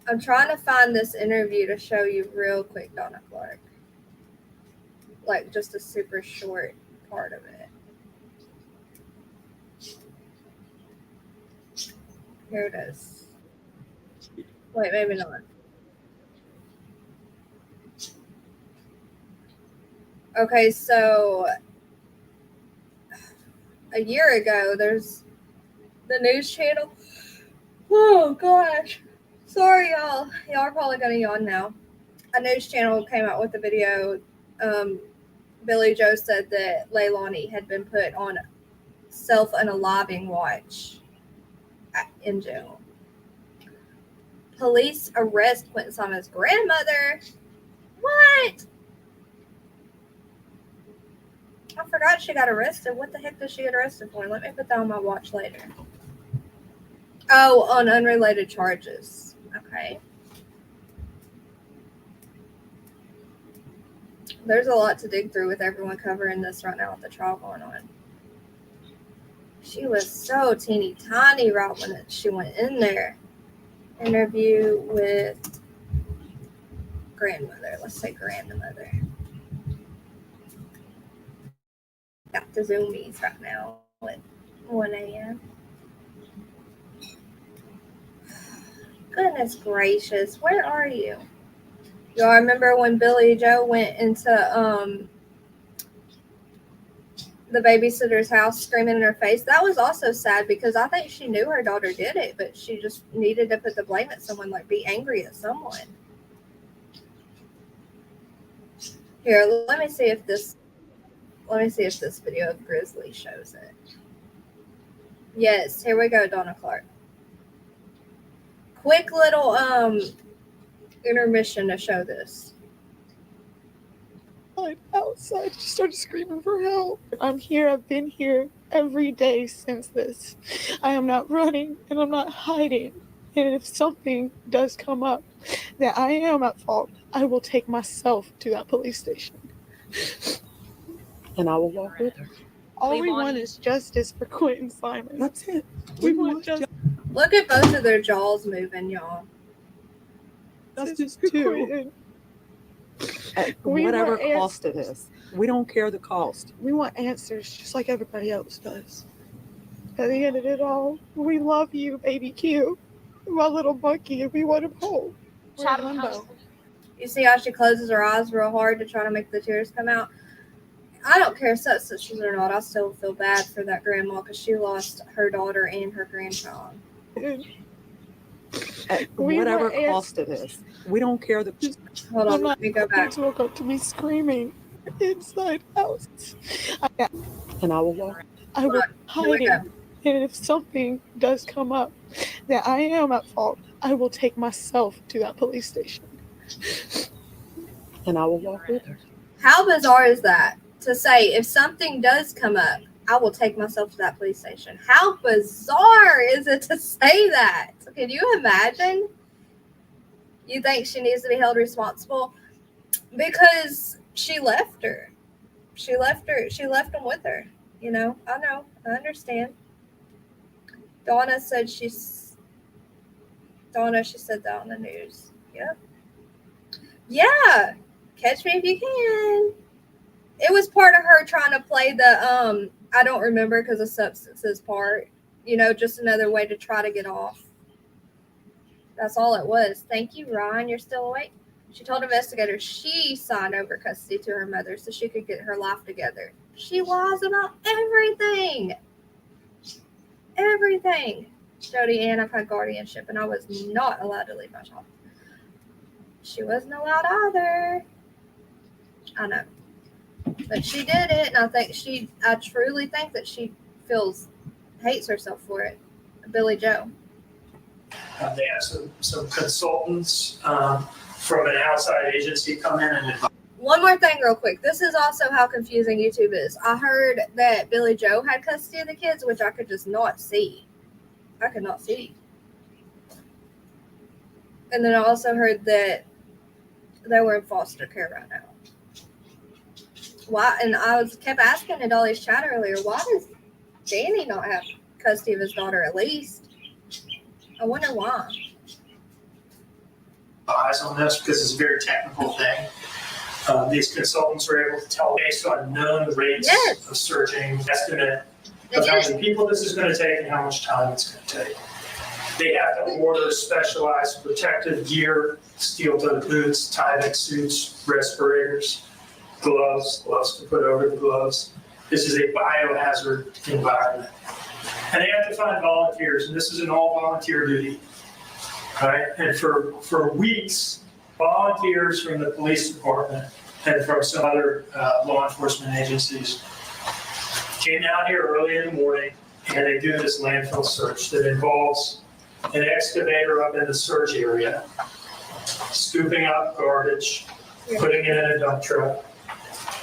I'm trying to find this interview to show you real quick, Donna Clark. Like just a super short part of it. Here it is. Wait, maybe not. Okay, so a year ago, there's the news channel. Oh, gosh. Sorry, y'all. Y'all are probably going to yawn now. A news channel came out with a video. Billy Joe said that Leilani had been put on self-unaliving watch in jail. Police arrest Quinton Simon's grandmother. What? I forgot she got arrested. What the heck did she get arrested for? Let me put that on my watch later. Oh, on unrelated charges. Okay. There's a lot to dig through with everyone covering this right now with the trial going on. She was so teeny tiny right when she went in there. Interview with grandmother. Let's say grandmother. Got the zoomies right now at 1 a.m. Goodness gracious, where are you? Y'all remember when Billy Joe went into the babysitter's house screaming in her face? That was also sad because I think she knew her daughter did it, but she just needed to put the blame at someone, like be angry at someone. Here, let me see if this video of Grizzly shows it. Yes, here we go, Donna Clark. Quick little intermission to show this. Outside, she started screaming for help. I'm here. I've been here every day since this. I am not running and I'm not hiding. And if something does come up that I am at fault, I will take myself to that police station. And I will walk with her. All we want is justice for Quinton Simon. That's it. We want justice. Look at both of their jaws moving, y'all. Justice for Quinton. At whatever cost it is. We don't care the cost. We want answers just like everybody else does. At the end of it all, we love you, baby Q. My little monkey, and we want him home. We're in limbo. You see how she closes her eyes real hard to try to make the tears come out? I don't care if stepsisters or not. I still feel bad for that grandma because she lost her daughter and her grandchild. At whatever cost it is. We don't care the. Hold on, let me go back. She woke up to me screaming inside out. And I will walk. I will hide it. And if something does come up that I am at fault, I will take myself to that police station. And I will walk with her. How bizarre is that? To say, if something does come up, I will take myself to that police station. How bizarre is it to say that? Can you imagine? You think she needs to be held responsible? Because she left her. She left them with her. I know. I understand. Donna said she said that on the news. Yep. Yeah. Catch me if you can. It was part of her trying to play the I don't remember because of substances part. You know, just another way to try to get off. That's all it was. Thank you, Ryan. You're still awake? She told investigators she signed over custody to her mother so she could get her life together. She lies about everything. Everything. Jody Ann, I've had guardianship, and I was not allowed to leave my child. She wasn't allowed either. I know. But she did it, and I truly think that she hates herself for it. Billy Joe. They have some consultants from an outside agency come in and advise. One more thing real quick. This is also how confusing YouTube is. I heard that Billy Joe had custody of the kids, which I could just not see. I could not see. And then I also heard that they were in foster care right now. Why? And I kept asking in Dolly's chat earlier, why does Danny not have custody of his daughter at least? I wonder why. Eyes on this because it's a very technical thing. These consultants were able to tell based on known rates of searching, estimate of how many people this is going to take and how much time it's going to take. They have to order specialized protective gear, steel-toed boots, Tyvek suits, respirators, gloves to put over the gloves. This is a biohazard environment. And they have to find volunteers, and this is an all-volunteer duty. Right? And for weeks, volunteers from the police department and from some other law enforcement agencies came out here early in the morning, and they do this landfill search that involves an excavator up in the search area, scooping up garbage, putting it in a dump truck.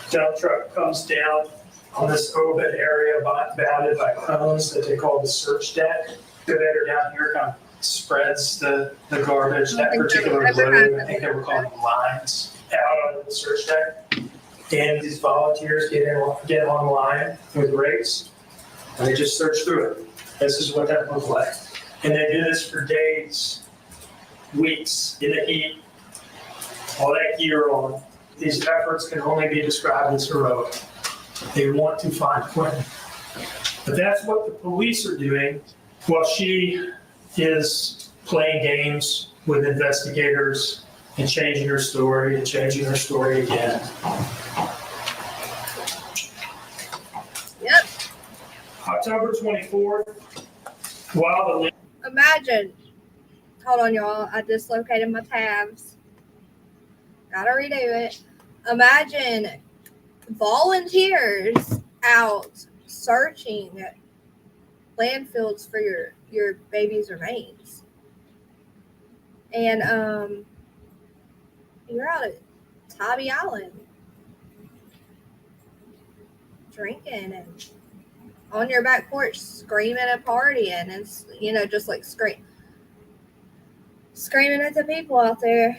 Dump truck comes down on this open area bounded by cones that they call the search deck. Excavator down here kind of spreads the garbage, that particular load, I think they were calling them lines, out on the search deck. And these volunteers get online with rakes, and they just search through it. This is what that looks like. And they do this for days, weeks, in the heat, all that gear on. These efforts can only be described as heroic. They want to find Quinton. But that's what the police are doing while she is playing games with investigators and changing her story and changing her story again. Yep. October 24th, while the... Imagine. Hold on, y'all. I dislocated my tabs. Gotta redo it. Imagine volunteers out searching landfills for your baby's remains. And you're out at Tybee Island drinking and on your back porch screaming and partying and just like screaming at the people out there.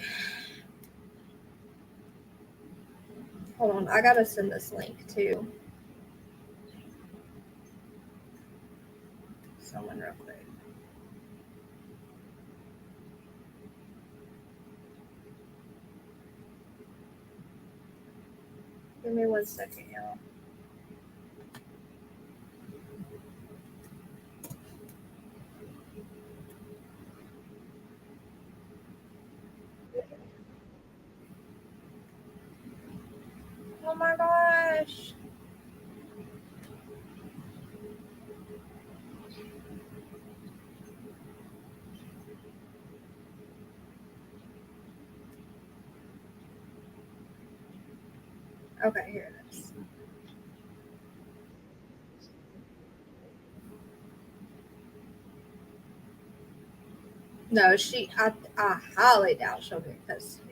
Hold on, I gotta send this link to someone real quick. Give me 1 second, y'all. Oh my gosh. Okay, here it is. No, I highly doubt she'll get custody.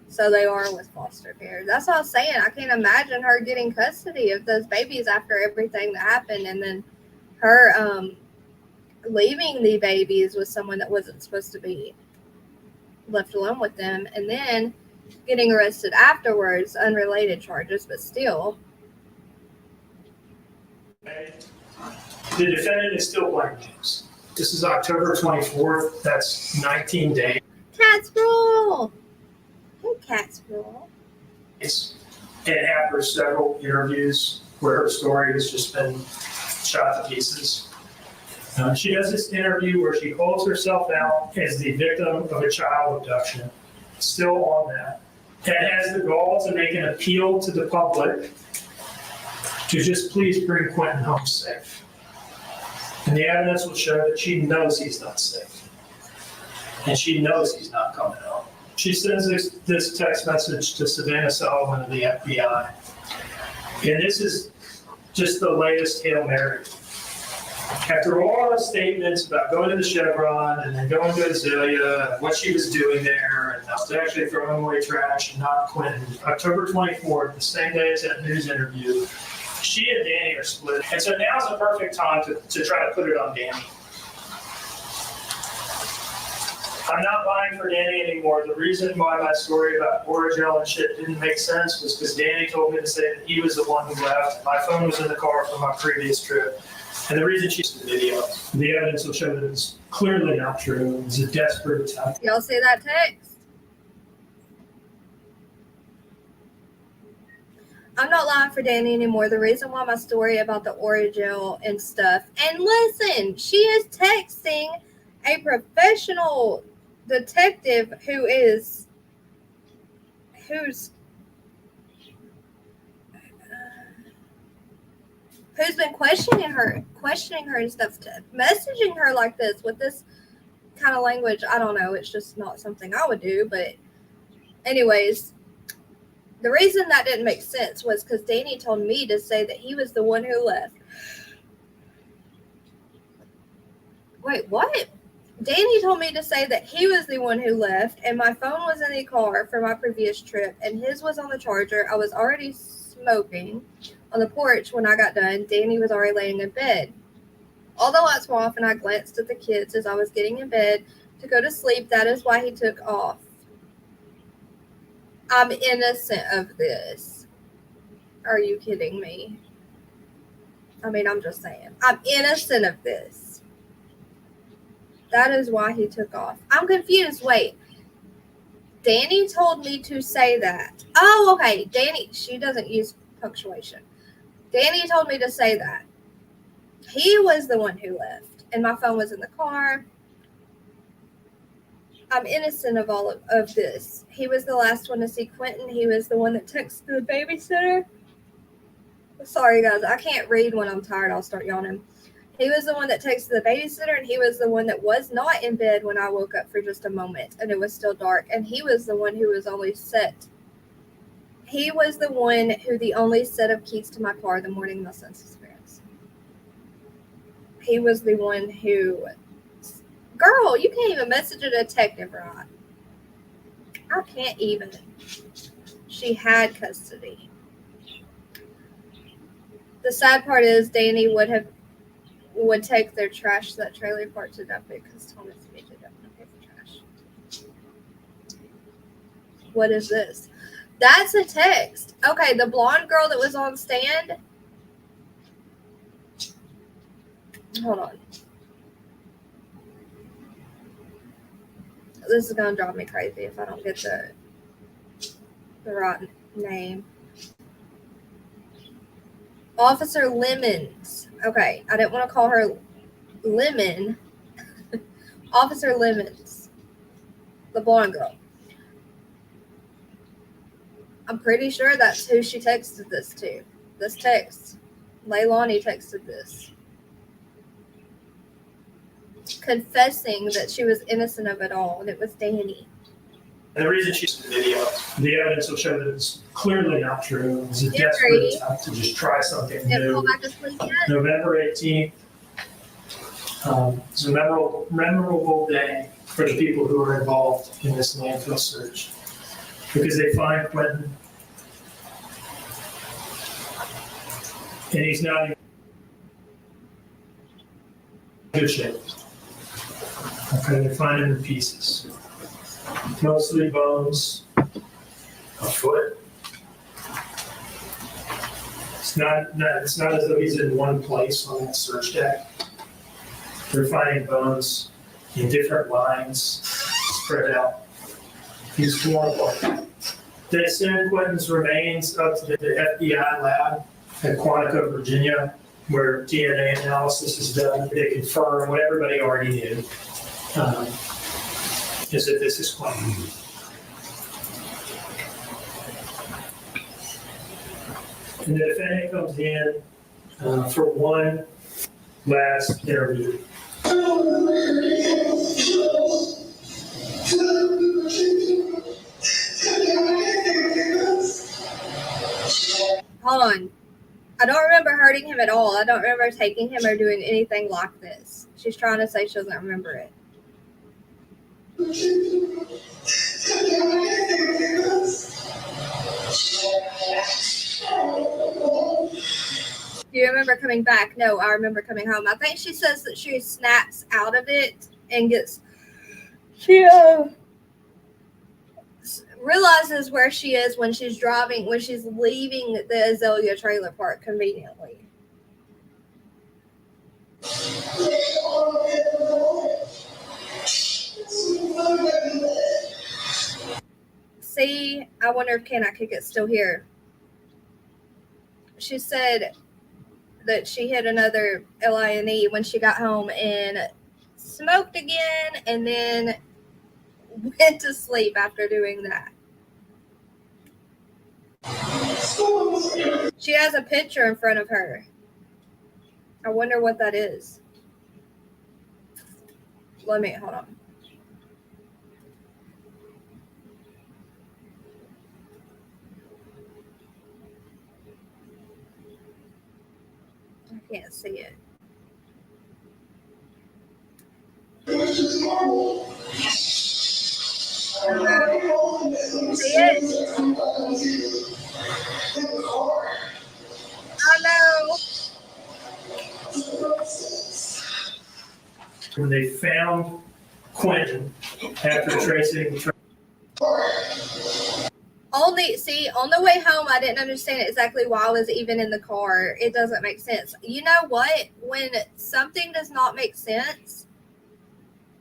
So they are with foster care. That's what I was saying. I can't imagine her getting custody of those babies after everything that happened, and then her leaving the babies with someone that wasn't supposed to be left alone with them, and then getting arrested afterwards, unrelated charges, but still. The defendant is still playing games. This is October 24th. That's 19 days. Cats rule. Hey, cats rule. And after several interviews where her story has just been shot to pieces, she does this interview where she holds herself out as the victim of a child abduction, still on that, and has the gall to make an appeal to the public to just please bring Quinton home safe. And the evidence will show that she knows he's not safe. And she knows he's not coming home. She sends this text message to Savannah Sullivan of the FBI. And this is just the latest Hail Mary. After all the statements about going to the Chevron and then going to Azalea and what she was doing there, and I was actually throwing away trash and not Quinton, October 24th, the same day as that news interview, she and Danny are split. And so now's the perfect time to try to put it on Danny. I'm not buying for Danny anymore. The reason why my story about Oragel and shit didn't make sense was because Danny told me to say that he was the one who left. My phone was in the car from my previous trip. And the reason she's in the video, the evidence will show that it's clearly not true. It was a desperate attempt. Y'all see that text? I'm not lying for Danny anymore. The reason why my story about the Oragel and stuff. And listen, she is texting a professional detective who's been questioning her and stuff, messaging her like this with this kind of language. I don't know. It's just not something I would do. But anyways, the reason that didn't make sense was because Danny told me to say that he was the one who left. Wait, what? Danny told me to say that he was the one who left, and my phone was in the car for my previous trip, and his was on the charger. I was already smoking on the porch when I got done. Danny was already laying in bed. All the lights were off, and I glanced at the kids as I was getting in bed to go to sleep. That is why he took off. I'm innocent of this. Are you kidding me? I mean, I'm just saying. I'm innocent of this. That is why he took off. I'm confused. Wait. Danny told me to say that. Oh, okay. Danny, she doesn't use punctuation. Danny told me to say that. He was the one who left, and my phone was in the car. I'm innocent of all of this. He was the last one to see Quinton. He was the one that texted the babysitter. Sorry, guys. I can't read when I'm tired. I'll start yawning. He was the one that texted the babysitter, and he was the one that was not in bed when I woke up for just a moment, and it was still dark. And he was the one who was only set. He was the one who the only set of keys to my car the morning my son's disappearance. He was the one who... Girl, you can't even message a detective, right? I can't even. She had custody. The sad part is Danny would take their trash to that trailer park to dump it because Thomas made it dump and pay for trash. What is this? That's a text. Okay, the blonde girl that was on stand. Hold on. This is going to drive me crazy if I don't get the right name. Officer Lemons. Okay, I didn't want to call her Lemon. Officer Lemons. The blonde girl. I'm pretty sure that's who she texted this to. This text. Leilani texted this. Confessing that she was innocent of it all, and it was Danny. And the reason she's in the video, the evidence will show that it's clearly not true. It was a desperate attempt to just try something new. November 18th. It's a memorable day for the people who are involved in this landfill search because they find Quinton, and he's not in good shape. Okay, they find him in pieces. Mostly bones, a foot, It's not as though he's in one place on that search deck. They're finding bones in different lines spread out. He's torn. They send Quinton's remains up to the FBI lab at Quantico, Virginia, where DNA analysis is done. They confirm what everybody already knew, is that this is Quinton. And the defendant comes in for one last interview. Hold on. I don't remember hurting him at all. I don't remember taking him or doing anything like this. She's trying to say she doesn't remember it. Do you remember coming back? No, I remember coming home. I think she says that she snaps out of it and realizes where she is when she's driving, when she's leaving the Azalea trailer park conveniently. See, I wonder if Can I Kick It's still here. She said that she hit another Leilani when she got home and smoked again and then went to sleep after doing that. She has a picture in front of her. I wonder what that is. Hold on. I can't see it. See it? I know. When they found Quinton after tracing the on the way home, I didn't understand exactly why I was even in the car. It doesn't make sense. You know what? When something does not make sense,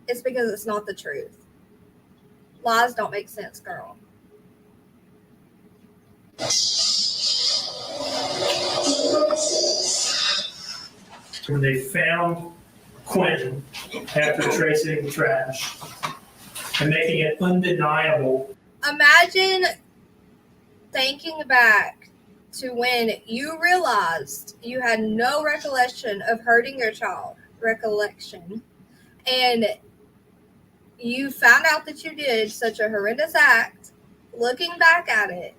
it's because it's not the truth. Lies don't make sense, girl. When they found Quinton after tracing the trash and making it undeniable. Imagine thinking back to when you realized you had no recollection of hurting your child, and you found out that you did such a horrendous act. Looking back at it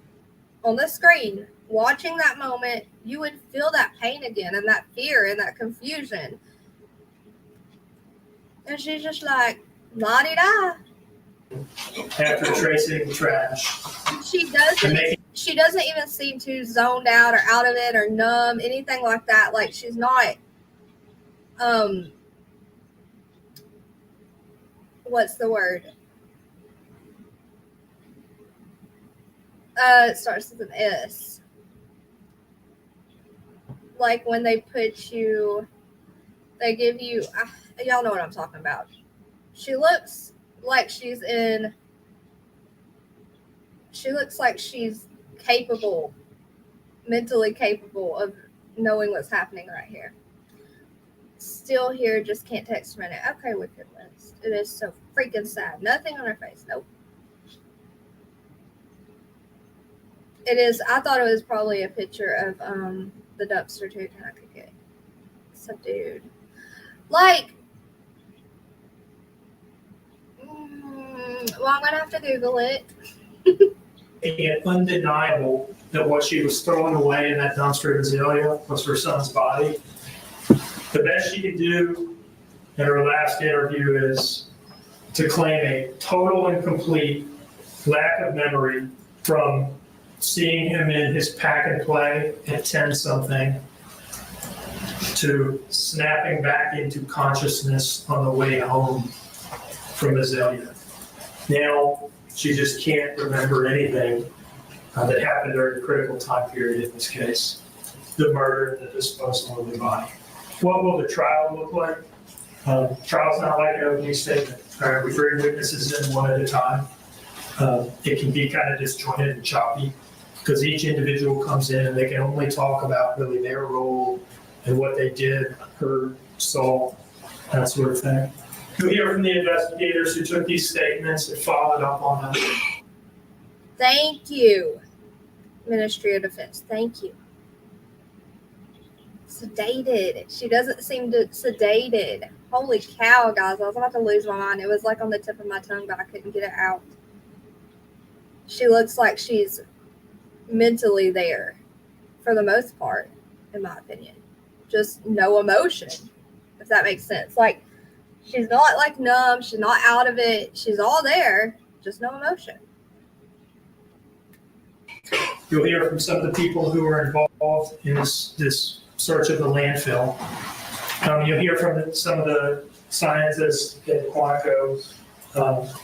on the screen, watching that moment, you would feel that pain again and that fear and that confusion. And she's just like, la-di-da. After tracing the trash. She doesn't even seem too zoned out or out of it or numb, anything like that. Like, she's not, what's the word? It starts with an S. Like when they put you, they give you, y'all know what I'm talking about. She looks like she's capable, mentally capable of knowing what's happening right here. Still here, just can't text a minute. Okay, wicked list. It is so freaking sad. Nothing on her face. Nope. It is. I thought it was probably a picture of the dumpster too. Can I cook it? Subdued. Like, well, I'm gonna have to Google it. Making it undeniable that what she was throwing away in that dumpster at Azalea was her son's body. The best she could do in her last interview is to claim a total and complete lack of memory from seeing him in his pack and play at 10-something to snapping back into consciousness on the way home from Azalea. Now, she just can't remember anything that happened during the critical time period in this case. the murder and the disposal of the body. What will the trial look like? Trial's not like an opening statement. All right, we bring witnesses in one at a time. It can be kind of disjointed and choppy because each individual comes in and they can only talk about really their role and what they did, heard, saw, that sort of thing. You'll hear from the investigators who took these statements and followed up on them. Thank you, Ministry of Defense. Thank you. Sedated. She doesn't seem to sedated. Holy cow, guys. I was about to lose my mind. It was like on the tip of my tongue, but I couldn't get it out. She looks like she's mentally there for the most part, in my opinion. Just no emotion, if that makes sense. Like, she's not like numb. She's not out of it. She's all there, just no emotion. You'll hear from some of the people who were involved in this search of the landfill. You'll hear from some of the scientists at Quantico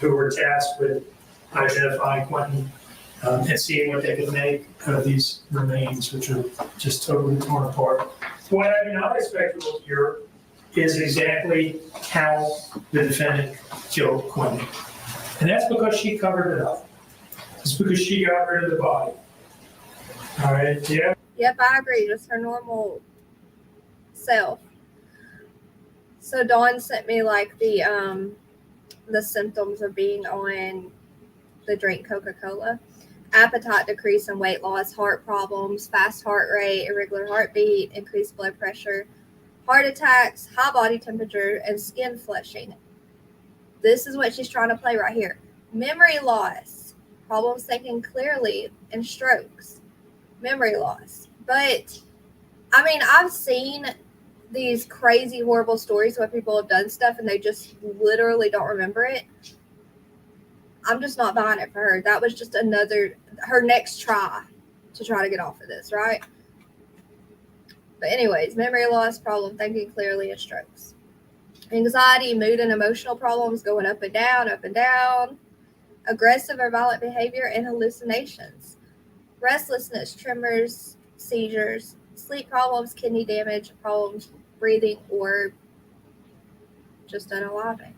who were tasked with identifying Quinton and seeing what they could make of these remains, which are just totally torn apart. What I do not expect you will hear is exactly how the defendant killed Quinton. And that's because she covered it up. It's because she got rid of the body. All right, yeah? Yep, I agree. Just her normal self. So Dawn sent me like the symptoms of being on the drink Coca-Cola. Appetite decrease and weight loss, heart problems, fast heart rate, irregular heartbeat, increased blood pressure, heart attacks, high body temperature, and skin flushing. This is what she's trying to play right here. Memory loss, problems thinking clearly, and strokes. Memory loss. But, I mean, I've seen these crazy, horrible stories where people have done stuff and they just literally don't remember it. I'm just not buying it for her. That was just her next try to get off of this, right? But anyways, memory loss, problem thinking clearly, and strokes. Anxiety, mood, and emotional problems going up and down. Aggressive or violent behavior and hallucinations. Restlessness, tremors, seizures, sleep problems, kidney damage, problems breathing, or just unaliving.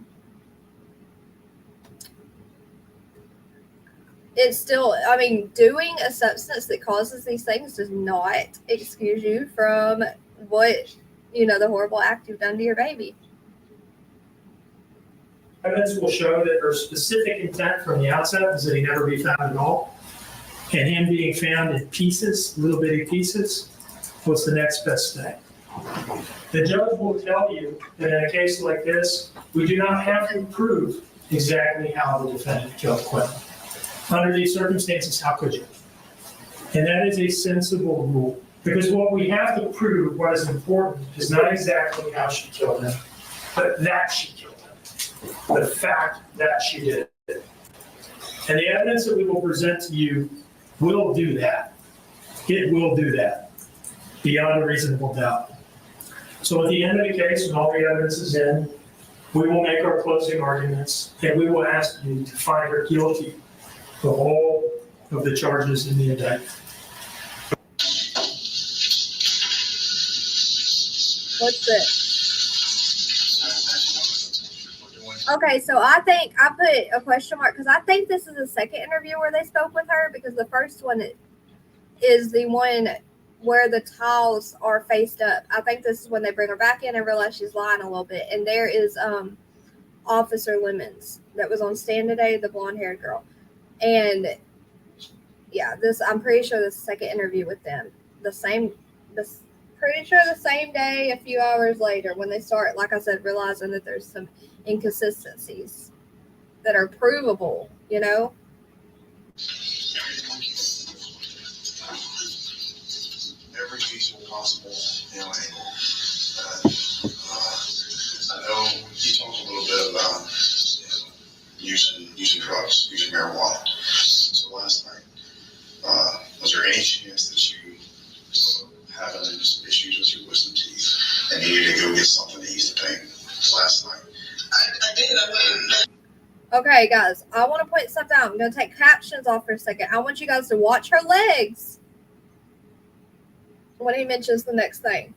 It's still, I mean, doing a substance that causes these things does not excuse you from what, the horrible act you've done to your baby. Evidence will show that her specific intent from the outset was that he never be found at all. And him being found in pieces, little bitty pieces, was the next best thing. The judge will tell you that in a case like this, we do not have to prove exactly how the defendant killed Quinton. Under these circumstances, how could you? And that is a sensible rule. Because what we have to prove, what is important, is not exactly how she killed him, but that she killed him. The fact that she did it. And the evidence that we will present to you will do that. It will do that, beyond a reasonable doubt. So at the end of the case, when all the evidence is in, we will make our closing arguments, and we will ask you to find her guilty of all of the charges in the indictment. What's this? Okay, so I think I put a question mark because I think this is the second interview where they spoke with her, because the first one is the one where the tiles are faced up. I think this is when they bring her back in and realize she's lying a little bit. And there is Officer Lemons that was on stand today, the blonde-haired girl. And yeah, I'm pretty sure this is the second interview with them. Pretty sure the same day, a few hours later, when they start, like I said, realizing that there's some inconsistencies that are provable, Every piece of possible angle. I know you talked a little bit about using drugs, using marijuana. So last night, was there any chance that you having issues with your wisdom teeth and needed to go get something to ease the pain last night? I did. Okay, guys, I want to point something out. I'm going to take captions off for a second. I want you guys to watch her legs. when he mentions the next thing.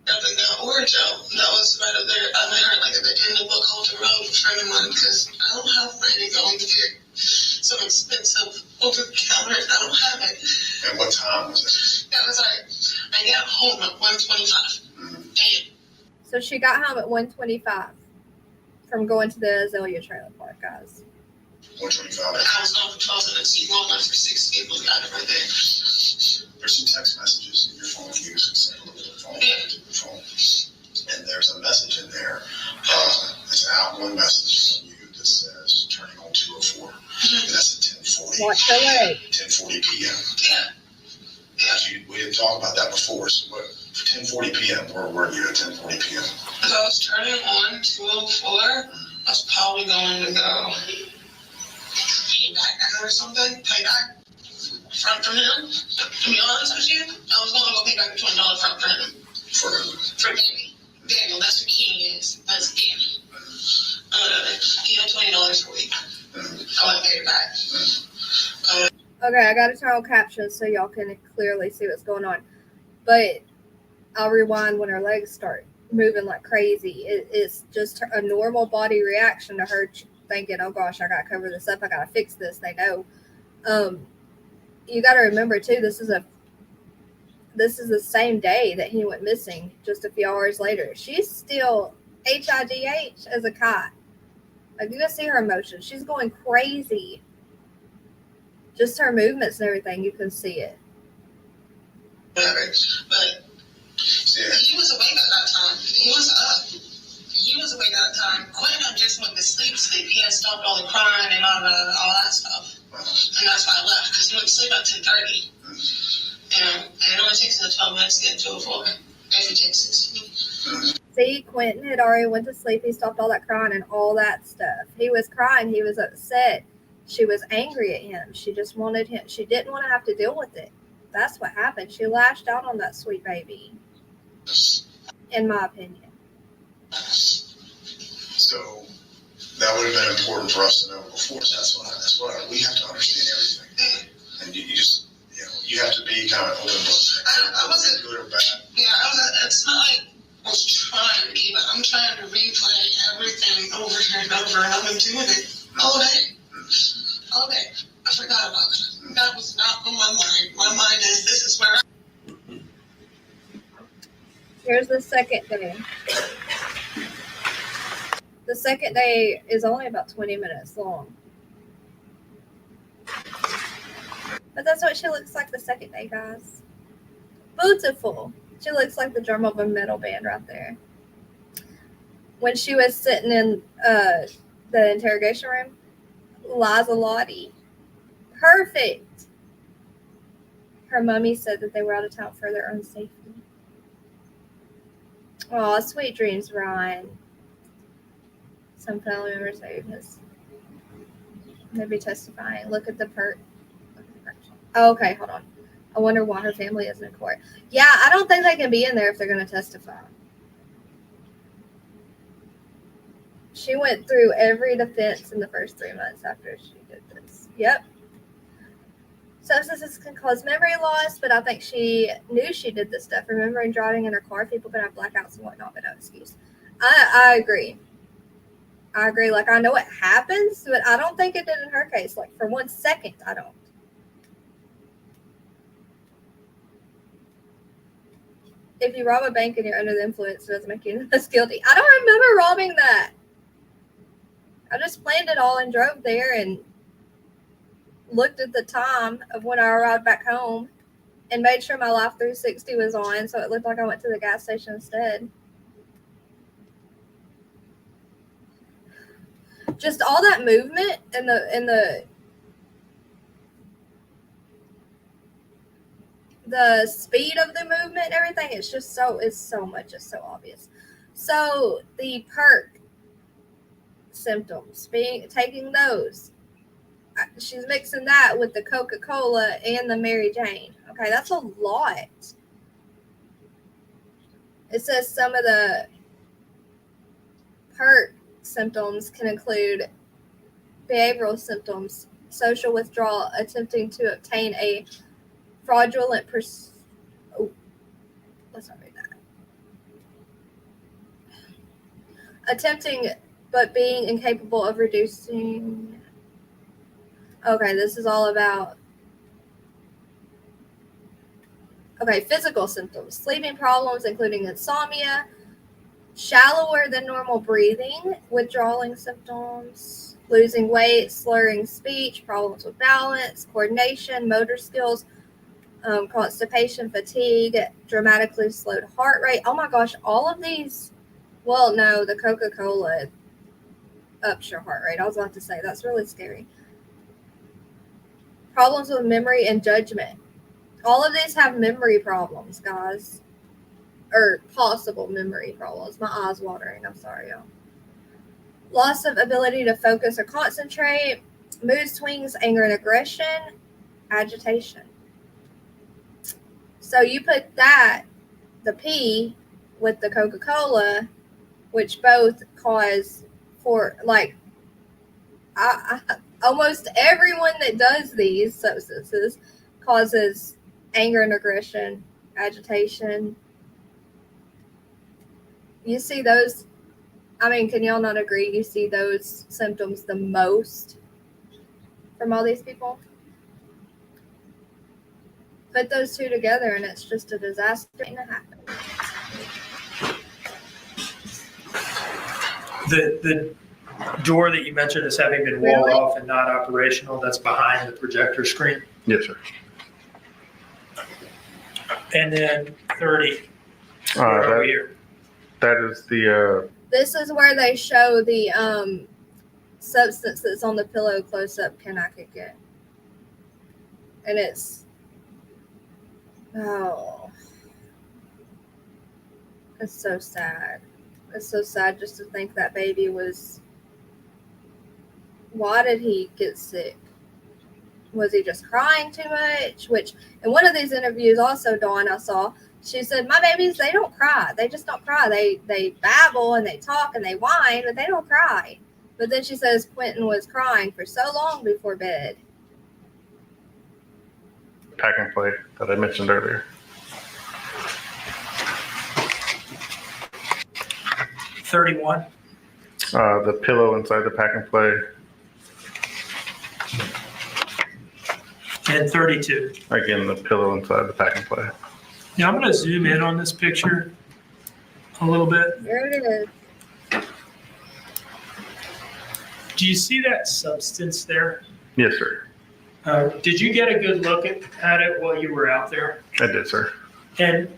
Nothing got orange out. That was right up there. I met her like at the end of Buckholter Road, a friend of mine, because I don't have money to go and get some expensive over the counter. I don't have it. And what time was it? That was like, I got home at 1:25 a.m. So she got home at 1:25 from going to the Azalea Trailer Park, guys. 1:25. I was gone for 12 minutes. You Walmart for 6 people. Got it right there. There's some text messages in your phone. You use a phone, phone, and there's a message in there. It's an outgoing message from you that says turning on 204. And that's at 10:40. Watch the leg. 10:40 p.m. Yeah. We didn't talk about that before. So what? 10:40 p.m. Where were you at 10:40 p.m.? As I was turning on 204, I was probably going to go pay back or something. Pay back front from him. To be honest with you, I was going to go pay back a $20 front from him. For Danny. Daniel, that's who King is. That's Danny. He had $20 a week. I went to pay it back. Okay, I got to turn on captions so y'all can clearly see what's going on. But I'll rewind when her legs start moving like crazy. It's just a normal body reaction to her thinking, oh gosh, I got to cover this up. I got to fix this. They know. You got to remember too, this is the same day that he went missing, just a few hours later. She's still HIGH as a kite. Like, you can see her emotions. She's going crazy. Just her movements and everything, you can see it. Whatever. But he was awake at that time. He was up. He was awake at that time. Quinton just went to sleep. He had stopped all the crying and all that stuff. And that's why I left, because he went to sleep at 10:30. And it only takes him 12 minutes to get to a floor. If it takes 16. See, Quinton had already went to sleep. He stopped all that crying and all that stuff. He was crying. He was upset. She was angry at him. She just wanted him. She didn't want to have to deal with it. That's what happened. She lashed out on that sweet baby, in my opinion. So that would have been important for us to know before. So that's why we have to understand everything. And you just, you have to be kind of open book. I wasn't good or bad. Yeah, it's not like I was trying to keep it. I'm trying to replay everything over and over, and I've been doing it all day. All day. I forgot about it. That was not on my mind. My mind is, this is where Here's the second day. The second day is only about 20 minutes long. But that's what she looks like the second day, guys. Beautiful. She looks like the drum of a metal band right there. When she was sitting in the interrogation room, Liza Lottie. Perfect. Her mummy said that they were out of town for their own safety. Oh, sweet dreams, Ryan. Some family members say because maybe testifying. Look at the perk. Oh, okay, hold on. I wonder why her family isn't in court. Yeah, I don't think they can be in there if they're going to testify. She went through every defense in the first 3 months after she did this. Yep. Substances can cause memory loss, but I think she knew she did this stuff. Remembering driving in her car, people can have blackouts and whatnot, but no excuse. I agree. I agree. Like, I know it happens, but I don't think it did in her case. Like, for 1 second, I don't. If you rob a bank and you're under the influence, it doesn't make you less guilty. I don't remember robbing that. I just planned it all and drove there and looked at the time of when I arrived back home and made sure my Life 360 was on, so it looked like I went to the gas station instead. Just all that movement and the speed of the movement and everything, it's so much, it's so obvious. So the perk symptoms, taking those, she's mixing that with the Coca-Cola and the Mary Jane. Okay, that's a lot. It says some of the perk symptoms can include behavioral symptoms, social withdrawal, attempting to obtain a fraudulent let's not read that. Attempting but being incapable of reducing. Okay, this is all about. Okay, physical symptoms. Sleeping problems, including insomnia, shallower than normal breathing, withdrawing symptoms, losing weight, slurring speech, problems with balance, coordination, motor skills, constipation, fatigue, dramatically slowed heart rate. Oh my gosh, all of these. Well, no, the Coca-Cola ups your heart rate. I was about to say, that's really scary. Problems with memory and judgment. All of these have memory problems, guys. Or possible memory problems. My eyes watering. I'm sorry, y'all. Loss of ability to focus or concentrate. Mood swings, anger and aggression. Agitation. So you put that, the P, with the Coca-Cola, which both cause for, like, almost everyone that does these substances causes anger and aggression, agitation. You see those, I mean, can y'all not agree? You see those symptoms the most from all these people? Put those two together and it's just a disaster waiting to happen. The door that you mentioned as having been walled off and not operational, that's behind the projector screen. Yes, sir. And then 30. Over here. That is the. This is where they show the substance that's on the pillow close up. Can I could get? And it's it's so sad. It's so sad just to think that baby was. Why did he get sick? Was he just crying too much? Which in one of these interviews, also Dawn, I saw, she said, "My babies, they don't cry. They just don't cry. They babble and they talk and they whine, but they don't cry." But then she says Quinton was crying for so long before bed. Pack and play that I mentioned earlier. $31. The pillow inside the pack and play. And 32. Again, the pillow inside the pack and play. Now I'm going to zoom in on this picture a little bit. There it is. Do you see that substance there? Yes, sir. Did you get a good look at it while you were out there? I did, sir. And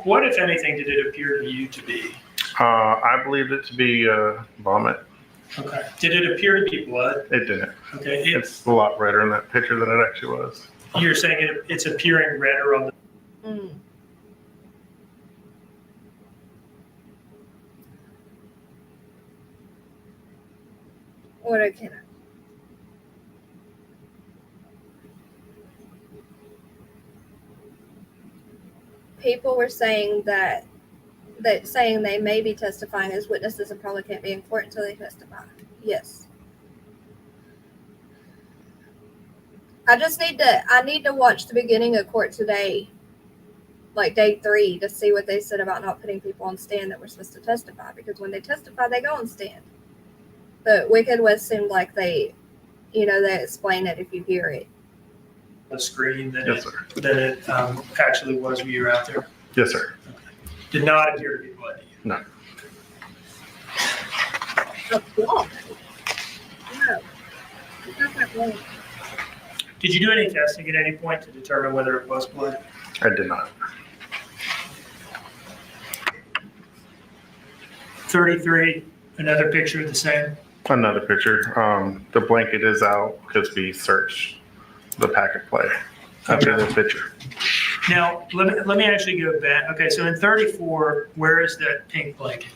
what, if anything, did it appear to you to be? I believed it to be vomit. Okay. Did it appear to be blood? It didn't. Okay. It's a lot redder in that picture than it actually was. You're saying it's appearing redder on the. What a kid. People were saying that saying they may be testifying as witnesses and probably can't be in court until they testify. Yes. I need to watch the beginning of court today, like day 3, to see what they said about not putting people on stand that were supposed to testify, because when they testify, they go on stand. But Wicked West seemed like they explain it if you hear it. The screen that yes, it actually was when you were out there? Yes, sir. Okay. Did not appear to be bloody? No. No. It's not that blood. Did you do any testing at any point to determine whether it was blood? I did not. 33, another picture of the same? Another picture. The blanket is out because we searched the pack and play after the picture. Now, let me actually go back. Okay, so in 34, where is that pink blanket?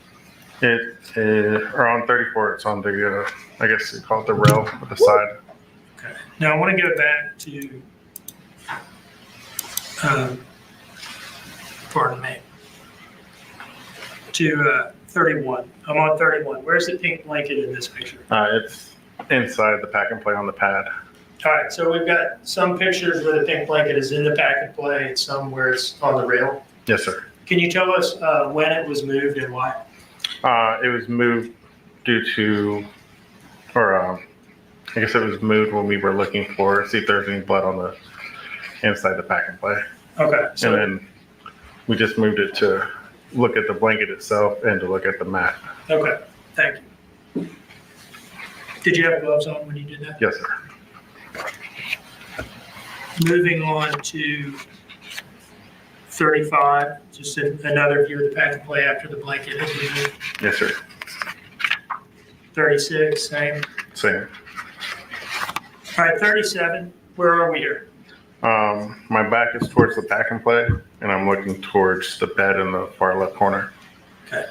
Or on 34, it's on the, I guess you call it the rail at the side. Okay. Now I want to go back to, pardon me, to 31. I'm on 31. Where's the pink blanket in this picture? It's inside the pack and play on the pad. All right, so we've got some pictures where the pink blanket is in the pack and play and some where it's on the rail. Yes, sir. Can you tell us when it was moved and why? It was moved due to, I guess it was moved when we were looking see if there's any blood on the inside the pack and play. Okay. So, and then we just moved it to look at the blanket itself and to look at the mat. okay, thank you. Did you have gloves on when you did that? Yes, sir. Moving on to 35, just another view of the pack and play after the blanket has been moved. Yes, sir. 36, same. Same. All right, 37, where are we here? My back is towards the pack and play, and I'm looking towards the bed in the far left corner. Okay.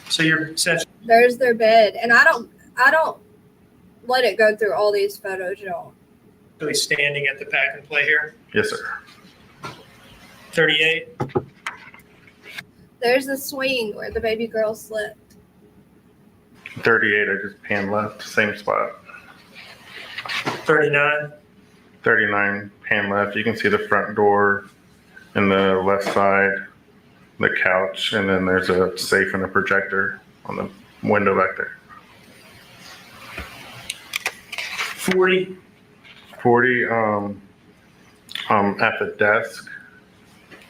So you're essentially. There's their bed, and I don't let it go through all these photos, y'all. Really standing at the pack and play here. Yes, sir. 38. There's the swing where the baby girl slept. 38, I just pan left, same spot. 39. 39, pan left. You can see the front door in the left side, the couch, and then there's a safe and a projector on the window back there. 40. 40, at the desk,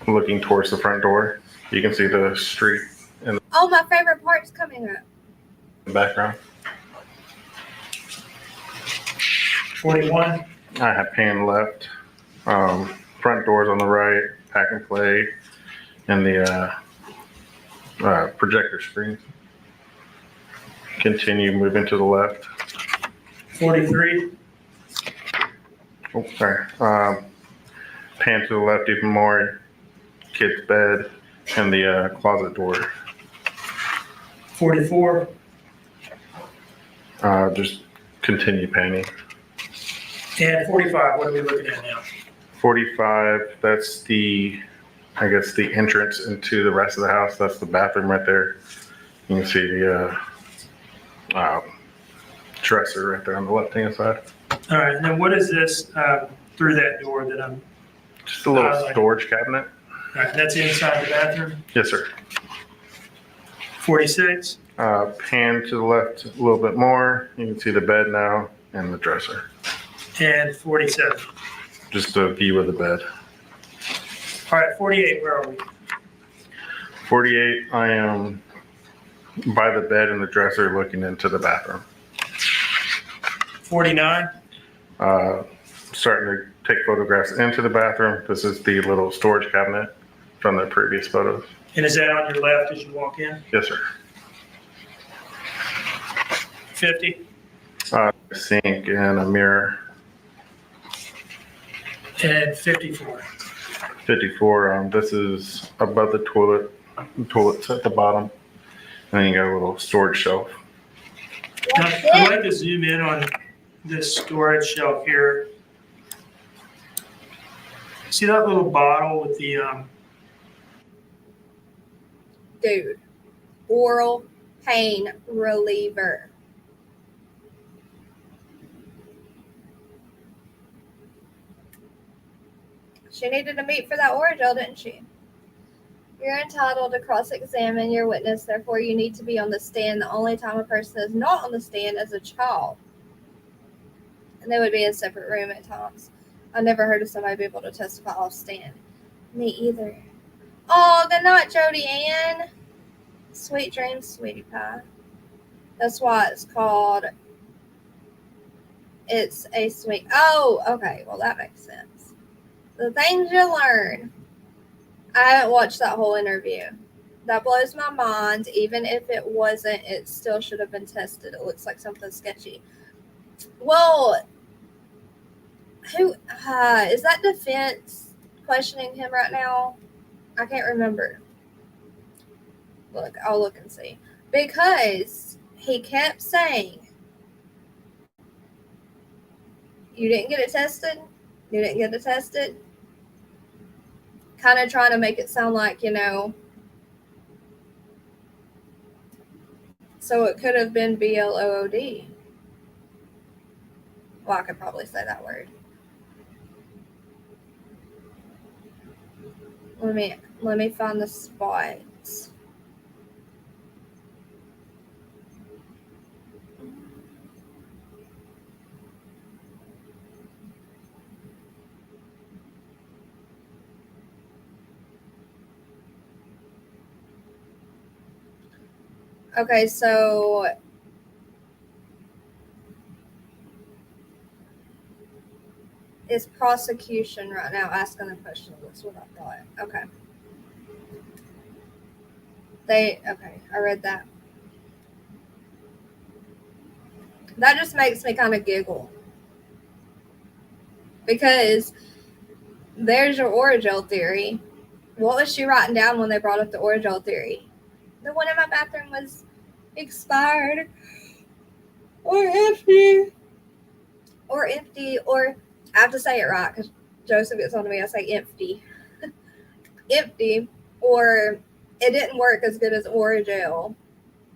looking towards the front door. You can see the street in Oh, my favorite part's coming up. the background. 41. I have pan left, front doors on the right, pack and play, and the projector screen. Continue moving to the left. 43. Oh, sorry. Pan to the left even more. Kid's bed and the closet door. 44. Just continue panning. And 45, what are we looking at now? 45, that's the entrance into the rest of the house. That's the bathroom right there. You can see the dresser right there on the left-hand side. All right, and then what is this through that door that I'm. Just a little storage cabinet. All right, that's inside the bathroom. Yes, sir. 46. Pan to the left a little bit more. You can see the bed now and the dresser. And 47. Just a view of the bed. All right, 48, where are we? 48, I am by the bed and the dresser looking into the bathroom. 49. Starting to take photographs into the bathroom. This is the little storage cabinet from the previous photos. And is that on your left as you walk in? Yes, sir. 50. Sink and a mirror. And 54. 54, this is above the toilet. The toilet's at the bottom. And then you got a little storage shelf. Now, I'd like to zoom in on this storage shelf here. See that little bottle with the Dude, oral pain reliever. She needed to meet for that Orajel, didn't she? You're entitled to cross-examine your witness, therefore you need to be on the stand. The only time a person is not on the stand is a child. And they would be in a separate room at times. I never heard of somebody be able to testify off stand. Me either. Oh, good night, Jody Ann. Sweet dreams, sweetie pie. That's why it's called It's a Sweet. Oh, okay. Well, that makes sense. The things you learn. I haven't watched that whole interview. That blows my mind. Even if it wasn't, it still should have been tested. It looks like something sketchy. Well, who is that defense questioning him right now? I can't remember. Look, I'll look and see. Because he kept saying, you didn't get it tested? You didn't get it tested? Kind of trying to make it sound like, so it could have been BLOOD. Well, I could probably say that word. Let me Let me find the spots. Okay, so it's prosecution right now asking the question. That's what I thought. Okay. Okay, I read that. That just makes me kind of giggle. Because there's your oragel theory. What was she writing down when they brought up the oragel theory? The one in my bathroom was expired or empty. Or I have to say it right because Joseph gets on to me. I say empty. Empty. Or it didn't work as good as oragel.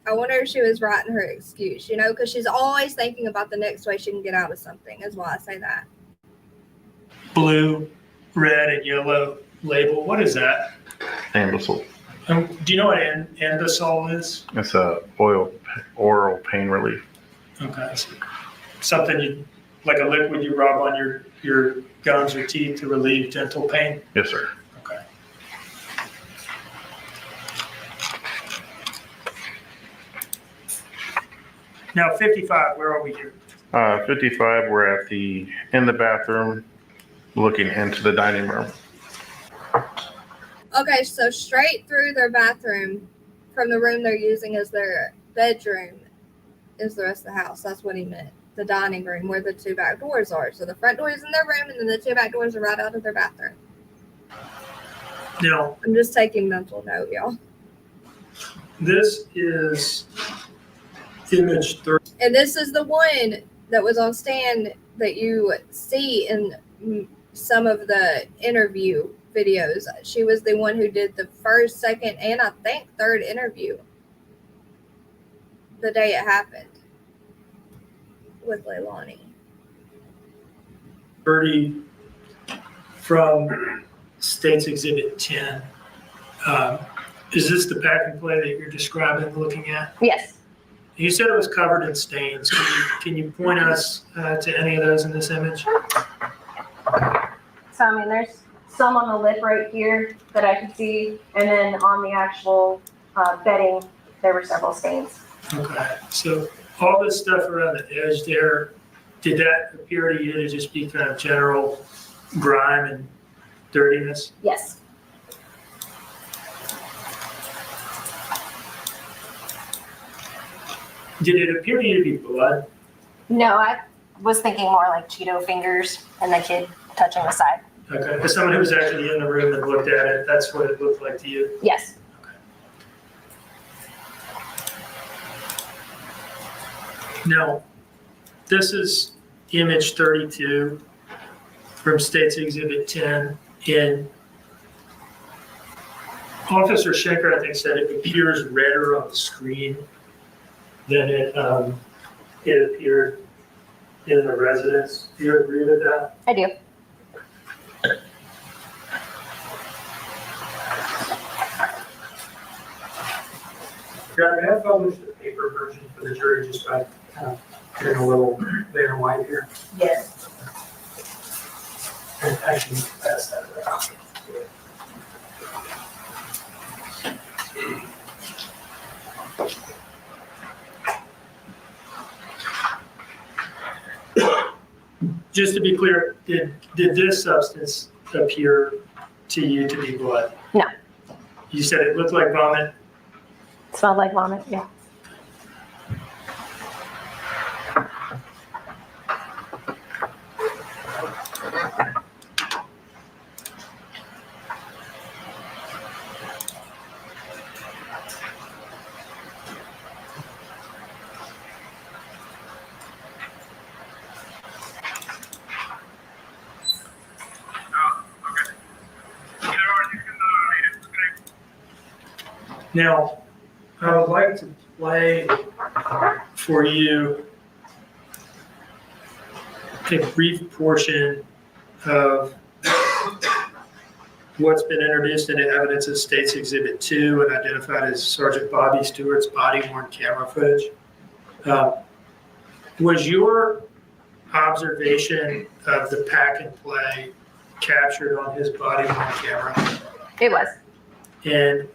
I wonder if she was writing her excuse, because she's always thinking about the next way she can get out of something, is why I say that. Blue, red, and yellow label. What is that? Ambisol. Do you know what Ambisol is? It's a oral pain relief. Okay. So something like a liquid you rub on your gums or teeth to relieve dental pain? Yes, sir. Okay. Now 55, where are we here? 55, we're in the bathroom looking into the dining room. Okay, so straight through their bathroom from the room they're using as their bedroom is the rest of the house. That's what he meant. The dining room where the two back doors are. So the front door is in their room and then the two back doors are right out of their bathroom. Now, I'm just taking mental note, y'all. This is image 30. And this is the one that was on stand that you see in some of the interview videos. She was the one who did the first, second, and I think third interview the day it happened with Leilani. 30 from State's Exhibit 10. Is this the pack and play that you're describing, looking at? Yes. You said it was covered in stains. Can you point us to any of those in this image? So, I mean, there's some on the lip right here that I can see, and then on the actual bedding, there were several stains. Okay, so all this stuff around the edge there, did that appear to you to just be kind of general grime and dirtiness? Yes. Did it appear to you to be blood? No, I was thinking more like Cheeto fingers and the kid touching the side. Okay, as someone who was actually in the room and looked at it, that's what it looked like to you? Yes. Okay. Now, this is image 32 from State's Exhibit 10. And Officer Schenker, I think, said it appears redder on the screen than it appeared in the residence. Do you agree with that? I do. I have published a paper version for the jury just by getting a little bit of white here. Yes. And I can pass that around. Just to be clear, did this substance appear to you to be blood? No. You said it looked like vomit? It smelled like vomit, yeah. Now, I would like to play for you a brief portion of What's been introduced into evidence is State's Exhibit 2 and identified as Sergeant Bobby Stewart's body-worn camera footage. Was your observation of the pack and play captured on his body-worn camera? It was. And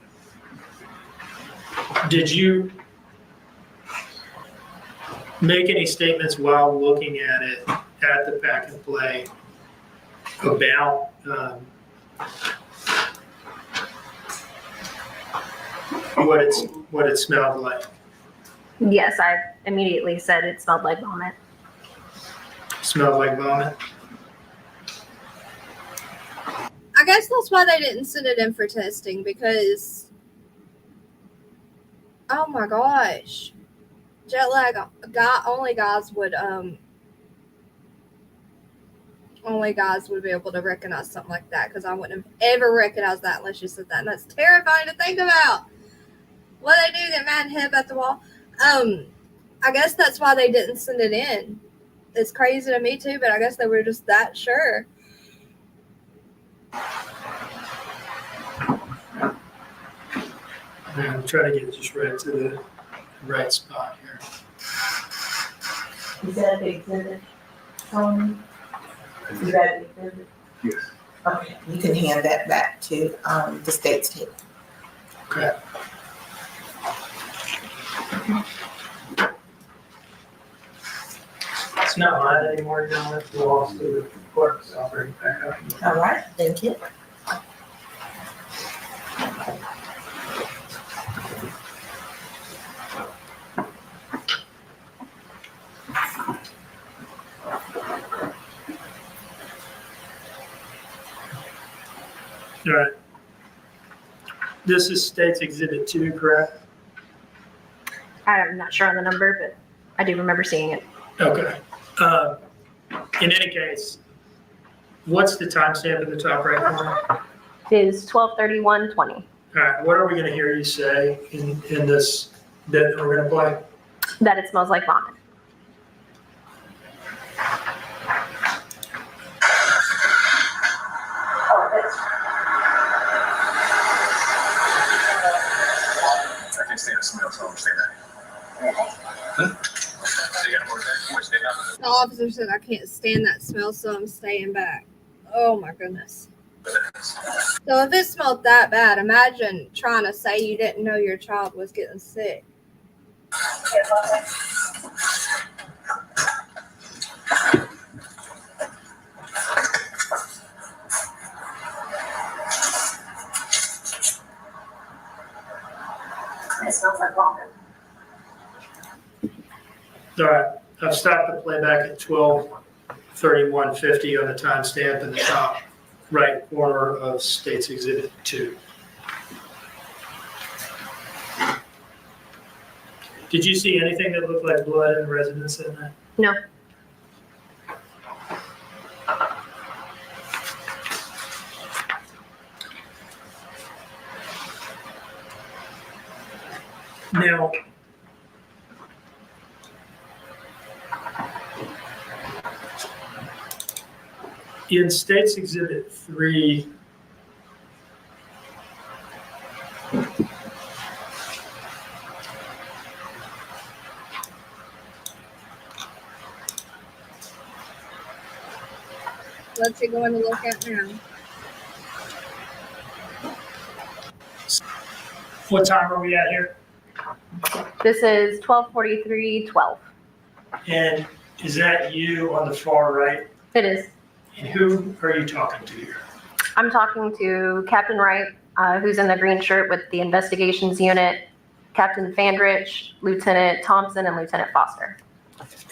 did you make any statements while looking at it, at the pack and play, about what it smelled like? Yes, I immediately said it smelled like vomit. Smelled like vomit? I guess that's why they didn't send it in for testing, because, oh my gosh, jet lag. Only guys would be able to recognize something like that, because I wouldn't have ever recognized that unless you said that, and that's terrifying to think about. What they do, get mad and head at the wall. I guess that's why they didn't send it in. It's crazy to me too, but I guess they were just that sure. I'm trying to get just right to the right spot here. Is that a big exhibit? Is that a big exhibit? Yes. Okay, you can hand that back to the state's table. Okay. It's not mine anymore, John. It belongs to the clerk, so I'll bring it back up. All right, thank you. All right. This is State's Exhibit 2, correct? I'm not sure on the number, but I do remember seeing it. Okay. In any case, what's the timestamp in the top right corner? It is 12/31/20. All right. What are we going to hear you say in this bit that we're going to play? That it smells like vomit. I can stand the smell, so I'm saying that. The officer said, I can't stand that smell, so I'm staying back. Oh my goodness. So if it smelled that bad, imagine trying to say you didn't know your child was getting sick. It smells like vomit. All right. I've stopped the playback at 12:31:50 on the timestamp in the top right corner of State's Exhibit 2. Did you see anything that looked like blood in the residence in that? No. Now, in State's Exhibit 3, What's he going to look at now? what time are we at here? This is 12:43:12. And is that you on the far right? It is. And who are you talking to here? I'm talking to Captain Wright, who's in the green shirt with the investigations unit, Captain Fandrich, Lieutenant Thompson, and Lieutenant Foster.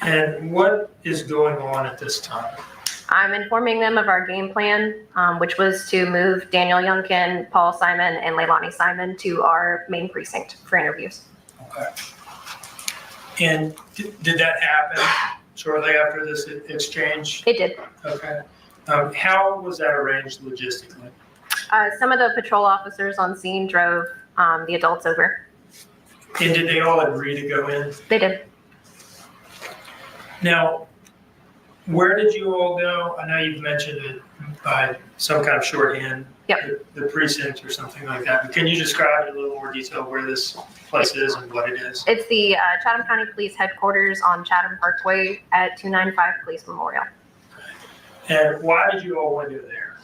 And what is going on at this time? I'm informing them of our game plan, which was to move Daniel Youngkin, Paul Simon, and Leilani Simon to our main precinct for interviews. Okay. And did that happen shortly after this exchange? It did. Okay. How was that arranged logistically? Some of the patrol officers on scene drove the adults over. And did they all agree to go in? They did. Now, Where did you all go? I know you've mentioned it by some kind of shorthand, the precinct or something like that. But can you describe in a little more detail where this place is and what it is? It's the Chatham County Police Headquarters on Chatham Parkway at 295 Police Memorial. And why did you all want to go there?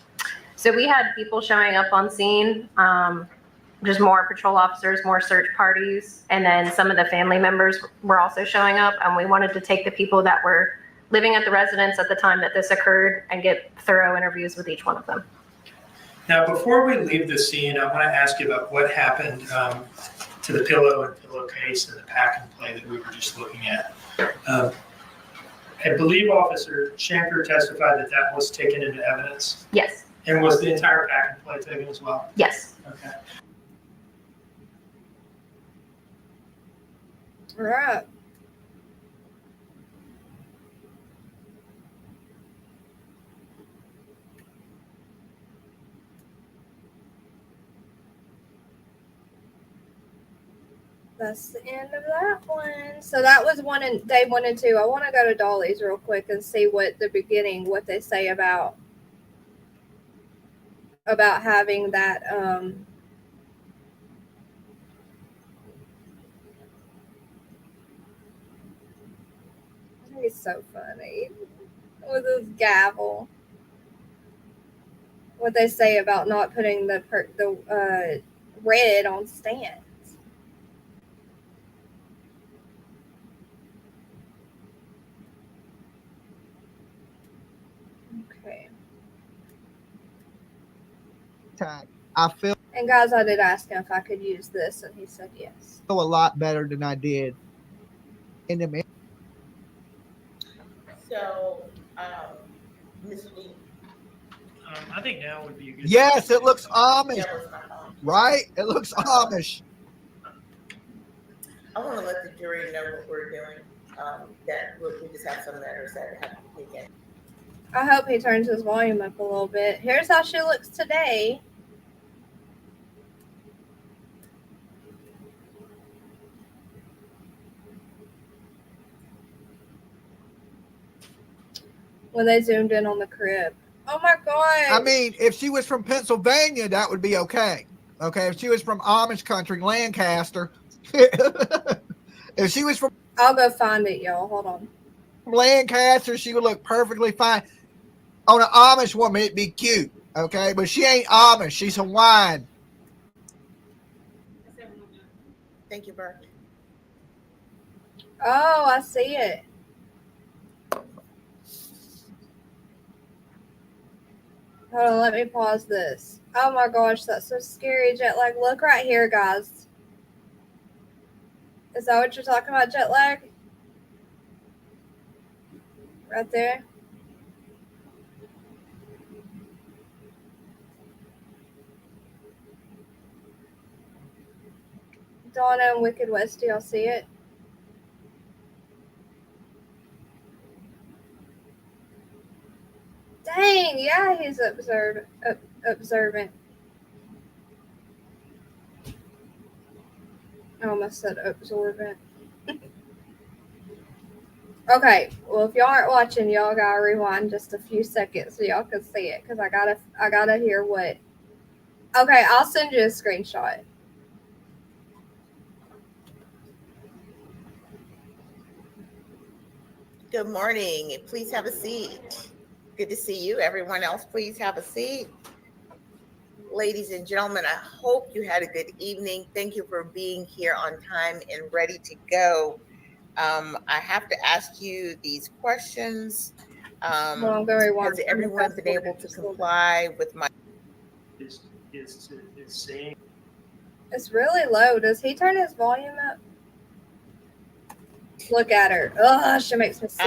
So we had people showing up on scene, just more patrol officers, more search parties, and then some of the family members were also showing up, and we wanted to take the people that were living at the residence at the time that this occurred and get thorough interviews with each one of them. Now, before we leave the scene, I want to ask you about what happened to the pillow and pillowcase and the pack and play that we were just looking at. I believe Officer Shanker testified that that was taken into evidence. Yes. And was the entire pack and play taken as well? Yes. Okay. All right. That's the end of that one. So that was one in day 1 and 2. I want to go to Dolly's real quick and see what they say about having that I think it's so funny with this gavel. What they say about not putting the red on stands. Okay. I feel And guys, I did ask him if I could use this, and he said yes. a lot better than I did in the. So, Ms. Lee. I think now would be a good. Yes, it looks Amish, right? It looks Amish. I want to let the jury know what we're doing. That we just have some letters that have to be taken. I hope he turns his volume up a little bit. Here's how she looks today. When they zoomed in on the crib. Oh my God. I mean, if she was from Pennsylvania, that would be okay. Okay, if she was from Amish country, Lancaster. If she was from I'll go find it, y'all. Hold on. Lancaster, she would look perfectly fine. On an Amish woman, it'd be cute. Okay, but she ain't Amish. She's Hawaiian. Thank you, Bert. Oh, I see it. Hold on, let me pause this. Oh my gosh, that's so scary, jet lag. Look right here, guys. Is that what you're talking about, jet lag? Right there. Donna and Wicked West, do y'all see it? Dang, yeah, he's observant. I almost said absorbent. Okay, well, if y'all aren't watching, y'all gotta rewind just a few seconds so y'all can see it, because I gotta hear what. Okay, I'll send you a screenshot. Good morning. Please have a seat. Good to see you. Everyone else, please have a seat. Ladies and gentlemen, I hope you had a good evening. Thank you for being here on time and ready to go. I have to ask you these questions. Has everyone been able to comply with my... Is saying... It's really low. Does he turn his volume up? Look at her. Oh, she makes me sick.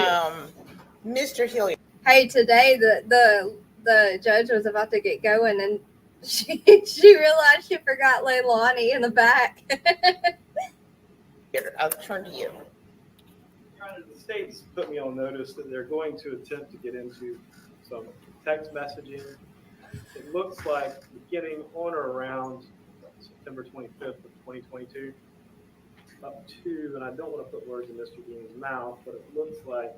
Mr. Hilliard. Hey, today the judge was about to get going, and she realized she forgot Leilani in the back. I'll turn to you. The state's put me on notice that they're going to attempt to get into some text messaging. It looks like beginning on or around September 25th of 2022 up to, and I don't want to put words in Mr. Dean's mouth, but it looks like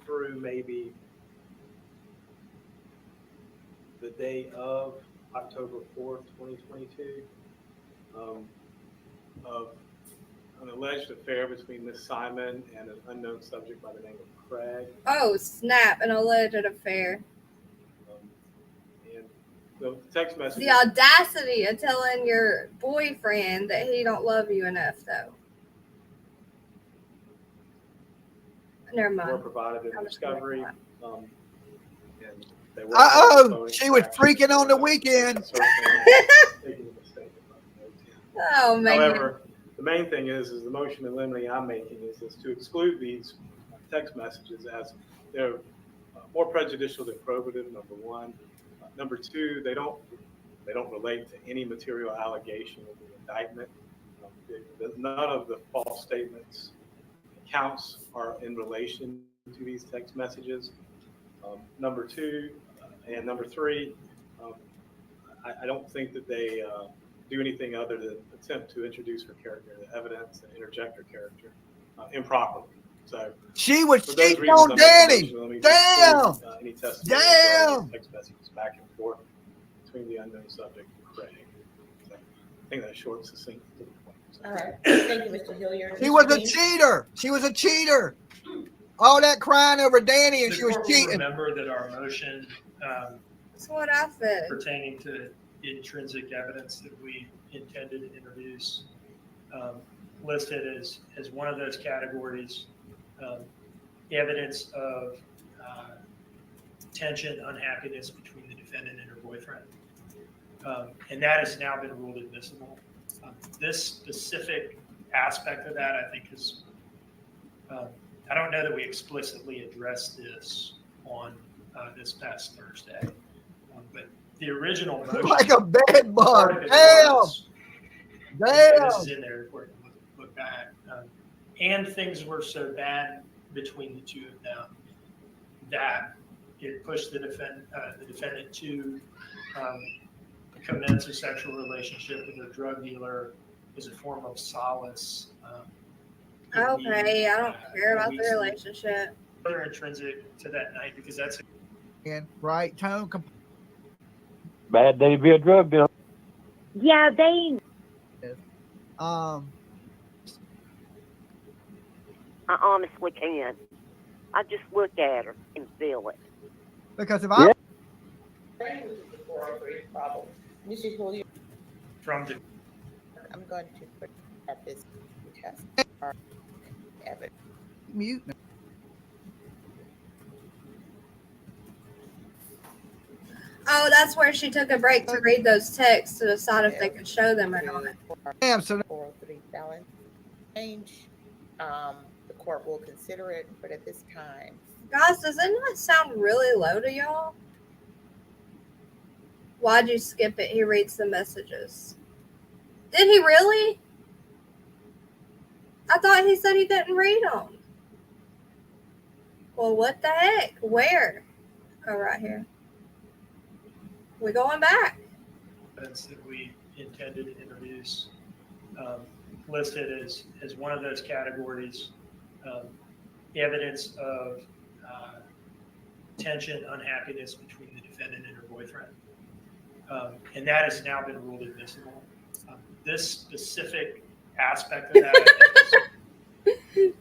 through maybe the day of October 4th, 2022, of an alleged affair between Miss Simon and an unknown subject by the name of Craig. Oh, snap, an alleged affair. And the text message. The audacity of telling your boyfriend that he don't love you enough, though. Never mind. Were provided in discovery. And they were she was freaking on the weekend. Oh, man. However, the main thing is the motion in limine I'm making is to exclude these text messages as they're more prejudicial than probative, number one. Number two, they don't relate to any material allegation of the indictment. None of the false statements counts are in relation to these text messages. Number two and number three, I don't think that they do anything other than attempt to introduce her character into evidence and interject her character improperly. So she was cheating on Danny. Damn. Any testimony Damn. Text messages back and forth between the unknown subject and Craig. So I think that's short, succinct. All right. Thank you, Mr. Hilliard. She was a cheater. She was a cheater. All that crying over Danny and she was cheating. Remember that our motion That's what I said. pertaining to intrinsic evidence that we intended to introduce listed as one of those categories, evidence of tension, unhappiness between the defendant and her boyfriend. And that has now been ruled admissible. This specific aspect of that, I think, is, I don't know that we explicitly addressed this on this past Thursday, but the original motion, like a bed bug. Damn. This is in there, where you look back. And things were so bad between the two of them that it pushed the defendant to commence a sexual relationship with a drug dealer as a form of solace. Okay, I don't care about the relationship. Further intrinsic to that night, because that's right tone. Bad day to be a drug dealer. Yeah, they. I honestly can't. I just look at her and feel it. Because if I. Problem. Mrs. Hilliard. From the. I'm going to put at this test. Evidence. Mute. Oh, that's where she took a break to read those texts to decide if they could show them or not. Damn, so 403 balance change. The court will consider it, but at this time. Guys, doesn't that sound really low to y'all? Why'd you skip it? He reads the messages. Did he really? I thought he said he didn't read them. Well, what the heck? Where? Oh, right here. We're going back. Evidence that we intended to introduce, listed as one of those categories, evidence of tension, unhappiness between the defendant and her boyfriend. And that has now been ruled admissible. This specific aspect of that,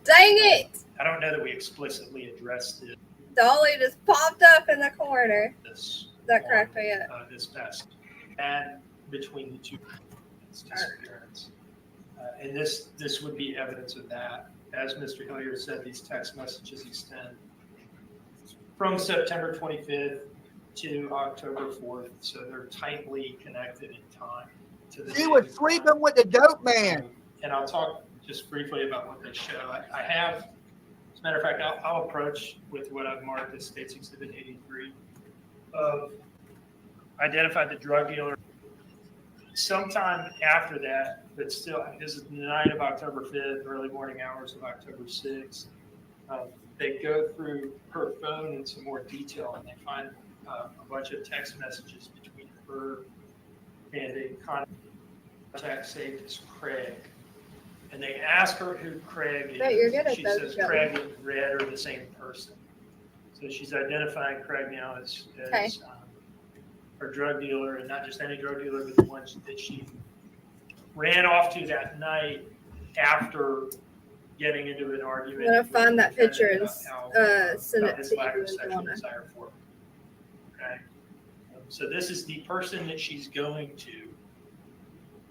Dang it! I don't know that we explicitly addressed it. Dolly just popped up in the corner. That cracked me up. This past and between the two disappearance. And this would be evidence of that. As Mr. Hilliard said, these text messages extend from September 25th to October 4th, so they're tightly connected in time. She was sleeping with the dope man. And I'll talk just briefly about what they show. I have, as a matter of fact, I'll approach with what I've marked as State's Exhibit 83 of identified the drug dealer. Sometime after that, but still, this is the night of October 5th, early morning hours of October 6th. They go through her phone in some more detail, and they find a bunch of text messages between her and a contact saved as Craig. And they ask her who Craig is. You're good at She those, says Joey. Craig and Red are the same person. So she's identifying Craig now as her drug dealer, and not just any drug dealer, but the ones that she ran off to that night after getting into an argument. I'm gonna find that picture and send about it his to lack you of if you sexual wanna. desire for her. Okay. So this is the person that she's going to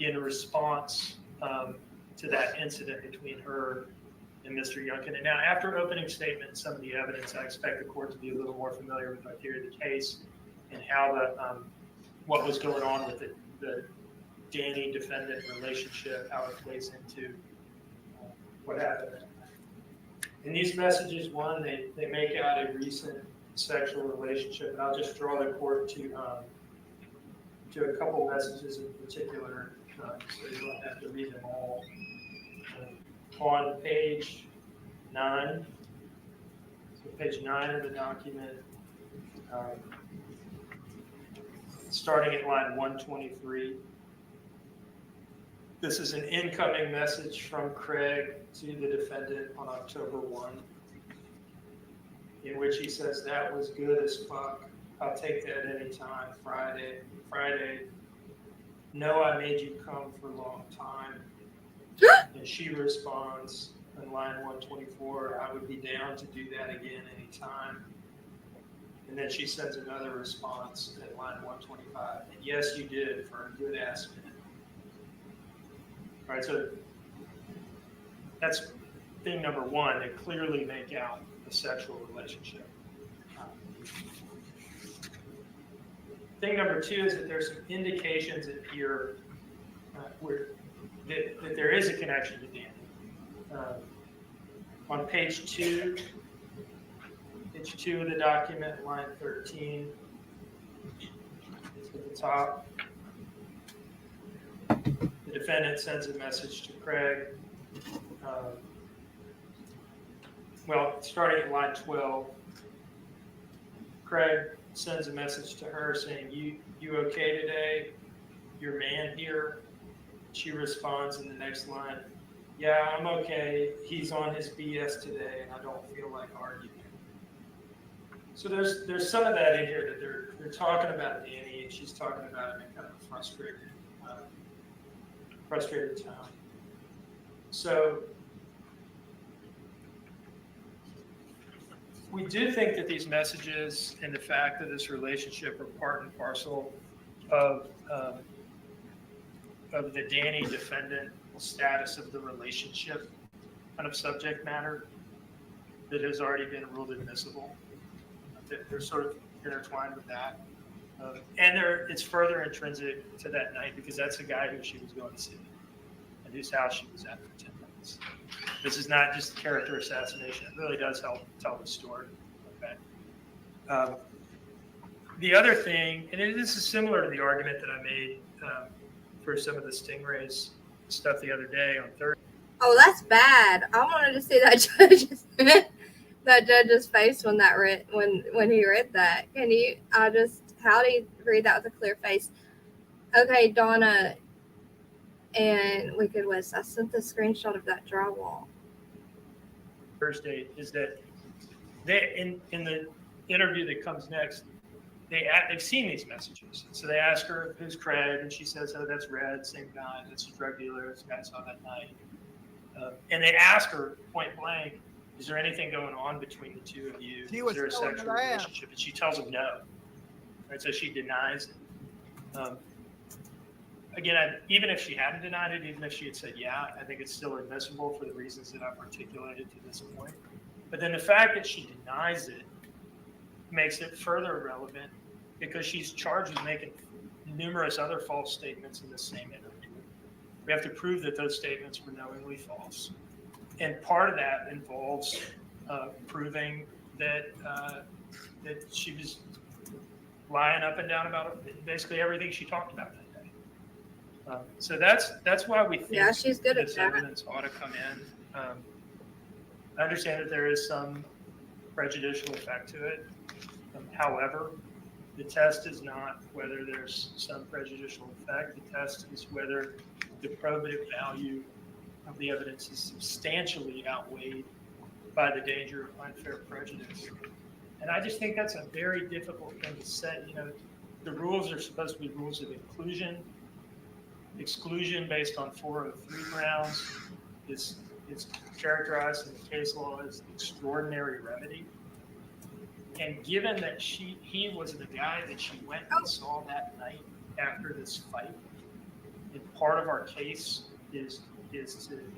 in response to that incident between her and Mr. Youngkin. And now, after opening statement and some of the evidence, I expect the court to be a little more familiar with my theory of the case and how the what was going on with the Danny defendant relationship, how it plays into what happened. In these messages, one, they make out a recent sexual relationship, and I'll just draw the court to a couple messages in particular, so you don't have to read them all. On page 9, so page 9 of the document, starting at line 123. This is an incoming message from Craig to the defendant on October 1, in which he says, "That was good as fuck. I'll take that anytime. Friday. No, I made you come for a long time." And she responds on line 124, "I would be down to do that again anytime." And then she sends another response at line 125. "And yes, you did for a good ass minute." All right, so that's thing number one. They clearly make out a sexual relationship. Thing number two is that there's some indications in here that there is a connection to Danny. On page 2 of the document, line 13, at the top, the defendant sends a message to Craig. Starting at line 12, Craig sends a message to her saying, you okay today? Your man here?" She responds in the next line, "Yeah, I'm okay. He's on his BS today, and I don't feel like arguing." So there's some of that in here that they're talking about Danny, and she's talking about him in kind of a frustrated tone. So we do think that these messages and the fact that this relationship are part and parcel of the Danny defendant status of the relationship kind of subject matter that has already been ruled admissible. They're sort of intertwined with that. And it's further intrinsic to that night because that's the guy who she was going to see and whose house she was at for 10 minutes. This is not just character assassination. It really does help tell the story. Okay. The other thing, and this is similar to the argument that I made for some of the Stingrays stuff the other day on Thursday. Oh, that's bad. I wanted to see that judge's face when he read that. How do you read that with a clear face? Okay, Donna and Wicked West, I sent the screenshot of that drywall. Thursday is that they in the interview that comes next, they've seen these messages. So they ask her, "Who's Craig?" And she says, "Oh, that's Red, same guy. That's a drug dealer. This guy I saw that night." And they ask her point blank, "Is there anything going on between the two of you? Is there a sexual relationship?" And she tells them no. Right, so she denies it. Again, even if she hadn't denied it, even if she had said yeah, I think it's still admissible for the reasons that I've articulated to this point. But then the fact that she denies it makes it further relevant because she's charged with making numerous other false statements in the same interview. We have to prove that those statements were knowingly false. And part of that involves proving that she was lying up and down about basically everything she talked about that day. So that's why we think she's good at this that. evidence ought to come in. I understand that there is some prejudicial effect to it. However, the test is not whether there's some prejudicial effect. The test is whether the probative value of the evidence is substantially outweighed by the danger of unfair prejudice. And I just think that's a very difficult thing to say. the rules are supposed to be rules of inclusion. Exclusion based on 403 grounds is characterized in the case law as extraordinary remedy. And given that he was the guy that she went and saw that night after this fight, and part of our case is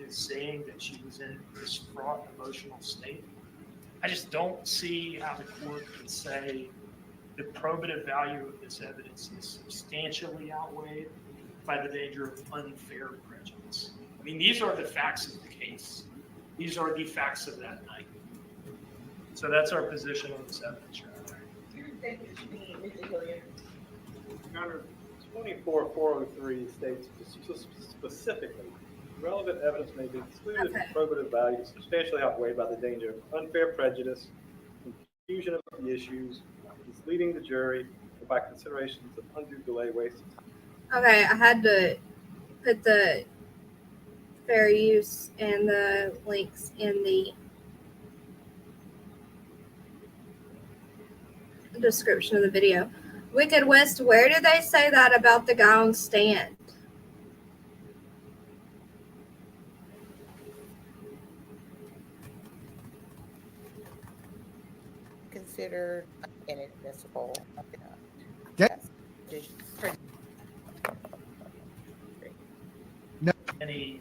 saying that she was in this fraught emotional state, I just don't see how the court can say the probative value of this evidence is substantially outweighed by the danger of unfair prejudice. I mean, these are the facts of the case. These are the facts of that night. So that's our position on this evidence. Your Honor, 24-403 states specifically, relevant evidence may be excluded if probative value is substantially outweighed by the danger of unfair prejudice, confusion of the issues, misleading the jury, or by considerations of undue delay, waste of time. Okay, I had to put the fair use and the links in the description of the video. Wicked West, where do they say that about the guy on stand? Considered inadmissible. Any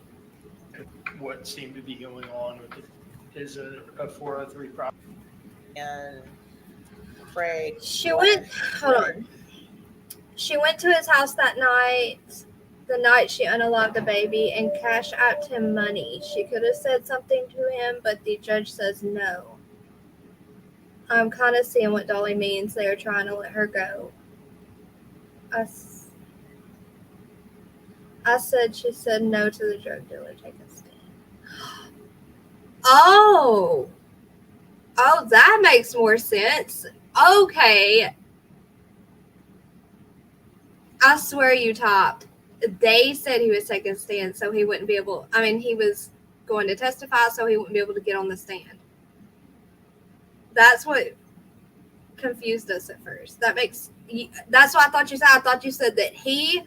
what seemed to be going on with it is a 403 problem. And Craig. She went to his house that night, the night she unalived the baby, and cashed out him money. She could have said something to him, but the judge says no. I'm kind of seeing what Dolly means. They are trying to let her go. I said she said no to the drug dealer. Take a stand. Oh, that makes more sense. Okay. I swear you topped. They said he was taking a stand, so he wouldn't be able. I mean, he was going to testify, so he wouldn't be able to get on the stand. That's what confused us at first. That's what I thought you said. I thought you said that he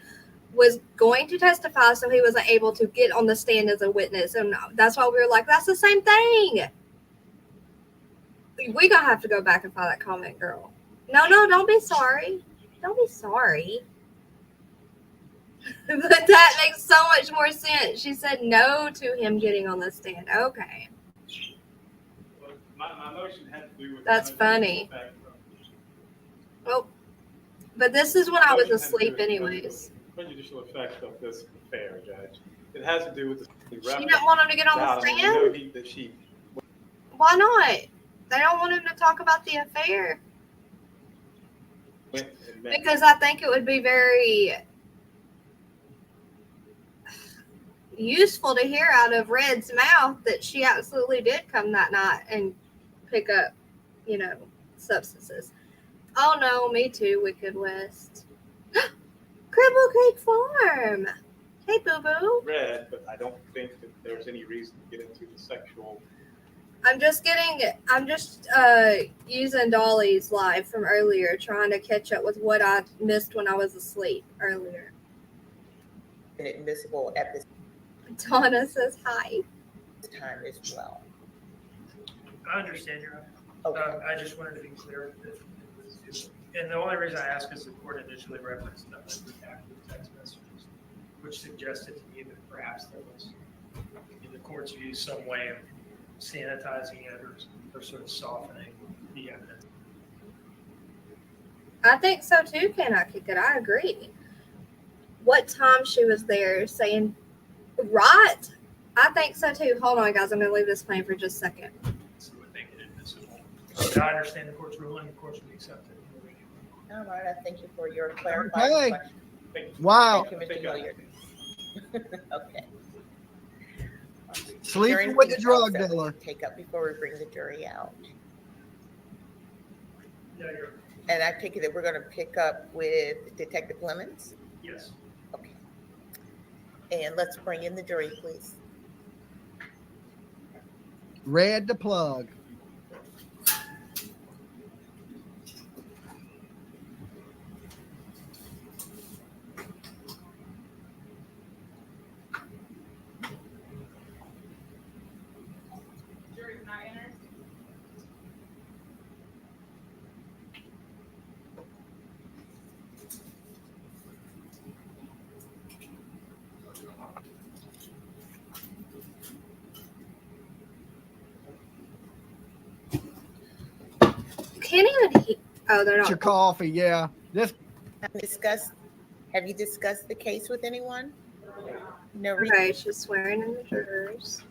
was going to testify, so he wasn't able to get on the stand as a witness. And no, that's why we were like, that's the same thing. We gonna have to go back and find that comment, girl. No, don't be sorry. Don't be sorry. But that makes so much more sense. She said no to him getting on the stand. Okay. Well, my motion had to do with. That's funny. Well, but this is when I was asleep anyways. Prejudicial effect of this affair, Judge. It has to do with the. She didn't want him to get on the stand? Why not? They don't want him to talk about the affair. Because I think it would be very useful to hear out of Red's mouth that she absolutely did come that night and pick up, substances. Oh no, me too, Wicked West. Cribble Creek Farm. Hey, boo boo. Red, but I don't think that there's any reason to get into the sexual. I'm just using Dolly's live from earlier, trying to catch up with what I missed when I was asleep earlier. Inadmissible at this Donna says hi. time as well. I understand your. Okay. I just wanted to be clear. And the only reason I ask is the court initially referenced the redacted text messages, which suggested to me that perhaps there was, in the court's view, some way of sanitizing it or sort of softening the evidence. I think so too, Can I Kick It? I agree. What time she was there saying, right? I think so too. Hold on, guys. I'm going to leave this playing for just a second. So would make it admissible. So I understand the court's ruling. The court's will be accepted. All right. I thank you for your clarifying question. Wow. Thank you, Mr. Hilliard. Okay. Sleeping with the drug dealer. Take up before we bring the jury out. Yeah, and I take it that we're going to pick up with Detective Lemons? Yes. Okay. And let's bring in the jury, please. Red the plug. can't even hear. Oh, they're It's your not. coffee, yeah. This Have you discussed the case with anyone? No. Okay, she's swearing in the jurors.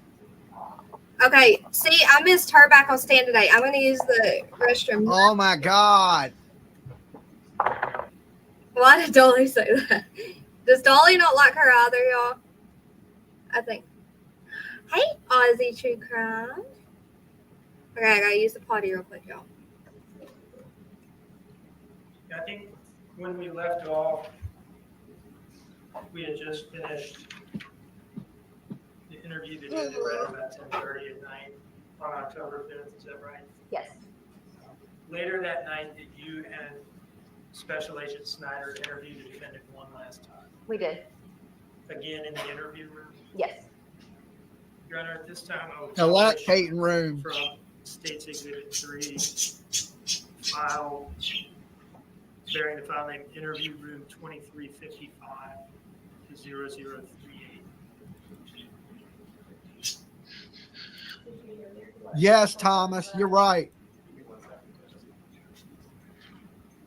Okay, see, I missed her back on stand today. I'm going to use the restroom. Oh my God. Why did Dolly say that? Does Dolly not like her either, y'all? I think. Hey, Aussie True Crime. Okay, I gotta use the potty real quick, y'all. I think when we left off, we had just finished the interview that ended around about 10:30 at night on October 5th. Is that right? Yes. Later that night, did you and Special Agent Snyder interview the defendant one last time? We did. Again in the interview room? Yes. Your Honor, at this time, I will a lactating room. from State's Exhibit 3 file bearing the file name Interview Room 2355 to 0038. Yes, Thomas, you're right.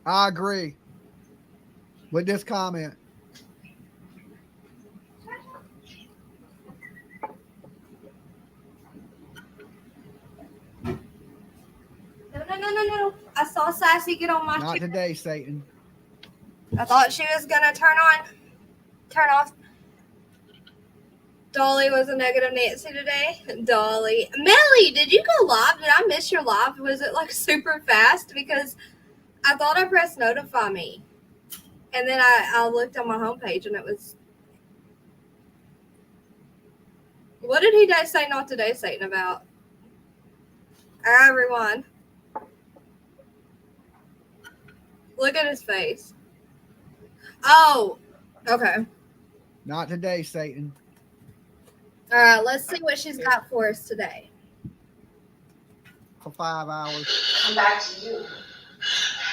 I agree with this comment. No. I saw Sassy get on my Not chair. today, Satan. I thought she was gonna turn off. Dolly was a negative Nancy today. Dolly. Melly, did you go live? Did I miss your live? Was it like super fast? Because I thought I pressed notify me. And then I looked on my homepage and it was. What did he say not today, Satan, about? All right, everyone. Look at his face. Oh, okay. Not today, Satan. All right, let's see what she's got for us today. For 5 hours. Come back to you.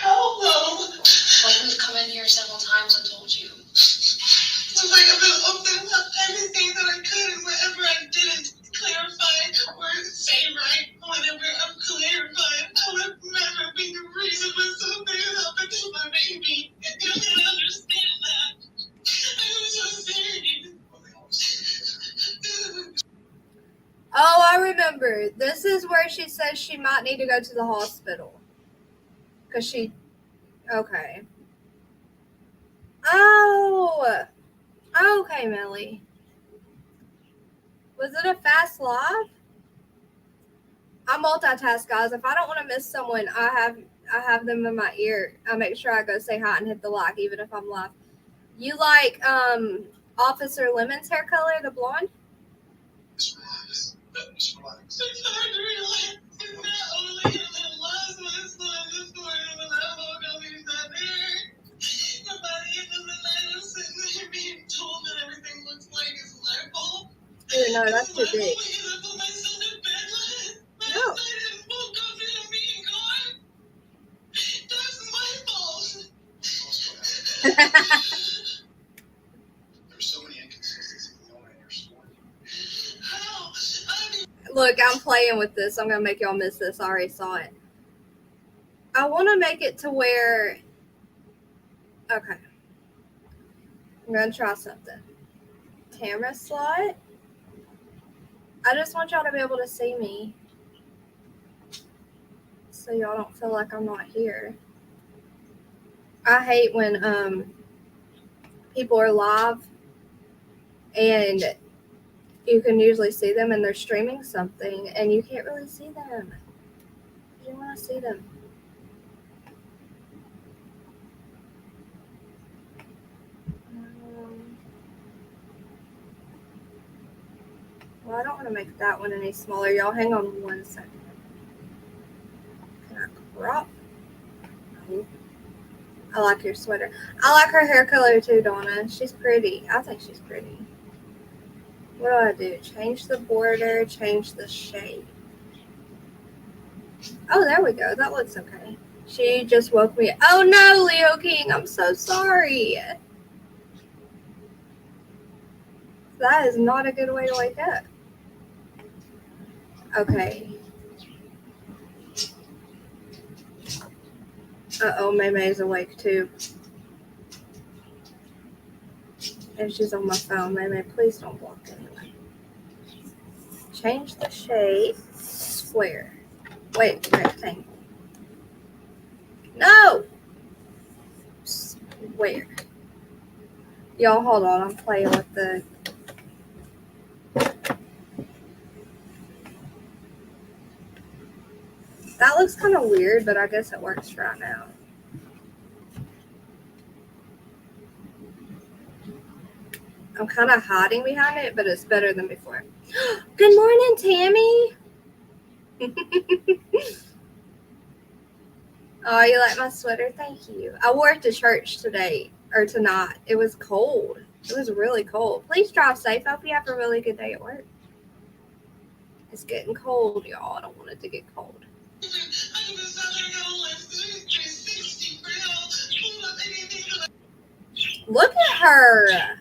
Hello. Like we've come in here several times and told you. It's like I've been opening up everything that I could, and whatever I didn't clarify or say right, whatever I'm clarifying, I would never be the reason when something happened to my baby. You can understand that. I was so serious. Oh, I remember. This is where she says she might need to go to the hospital. Because she... Okay. Oh! Okay, Melly. Was it a fast live? I multitask, guys. If I don't want to miss someone, I have them in my ear. I make sure I go say hi and hit the like, even if I'm live. You like Officer Lemon's hair color, the blonde? It's hard to realize it's not only the last one, son, this morning when I woke up, he's not there. But by the end of the night, I'm sitting there being told that everything looks like it's my fault. Ew, no, that's too big. No. That's my fault. There's so many inconsistencies going on in your story. Look, I'm playing with this. I'm going to make y'all miss this. I already saw it. I want to make it to where... Okay. I'm going to try something. Camera slot. I just want y'all to be able to see me. So y'all don't feel like I'm not here. I hate when people are live and you can usually see them and they're streaming something and you can't really see them. You want to see them. Well, I don't want to make that one any smaller. Y'all hang on 1 second. Can I crop? No. I like your sweater. I like her hair color too, Donna. She's pretty. I think she's pretty. What do? Change the border, change the shape. Oh, there we go. That looks okay. She just woke me up. Oh no, Leo King. I'm so sorry. That is not a good way to wake up. Okay. Uh-oh, May's awake too. And she's on my phone. May, please don't block anyway. Change the shape. Square. Wait, rectangle. No! Square. Y'all, hold on. I'm playing with the... That looks kind of weird, but I guess it works right now. I'm kind of hiding behind it, but it's better than before. Good morning, Tammy. Oh, you like my sweater? Thank you. I wore it to church today, or tonight. It was cold. It was really cold. Please drive safe. I hope you have a really good day at work. It's getting cold, y'all. I don't want it to get cold. Look at her.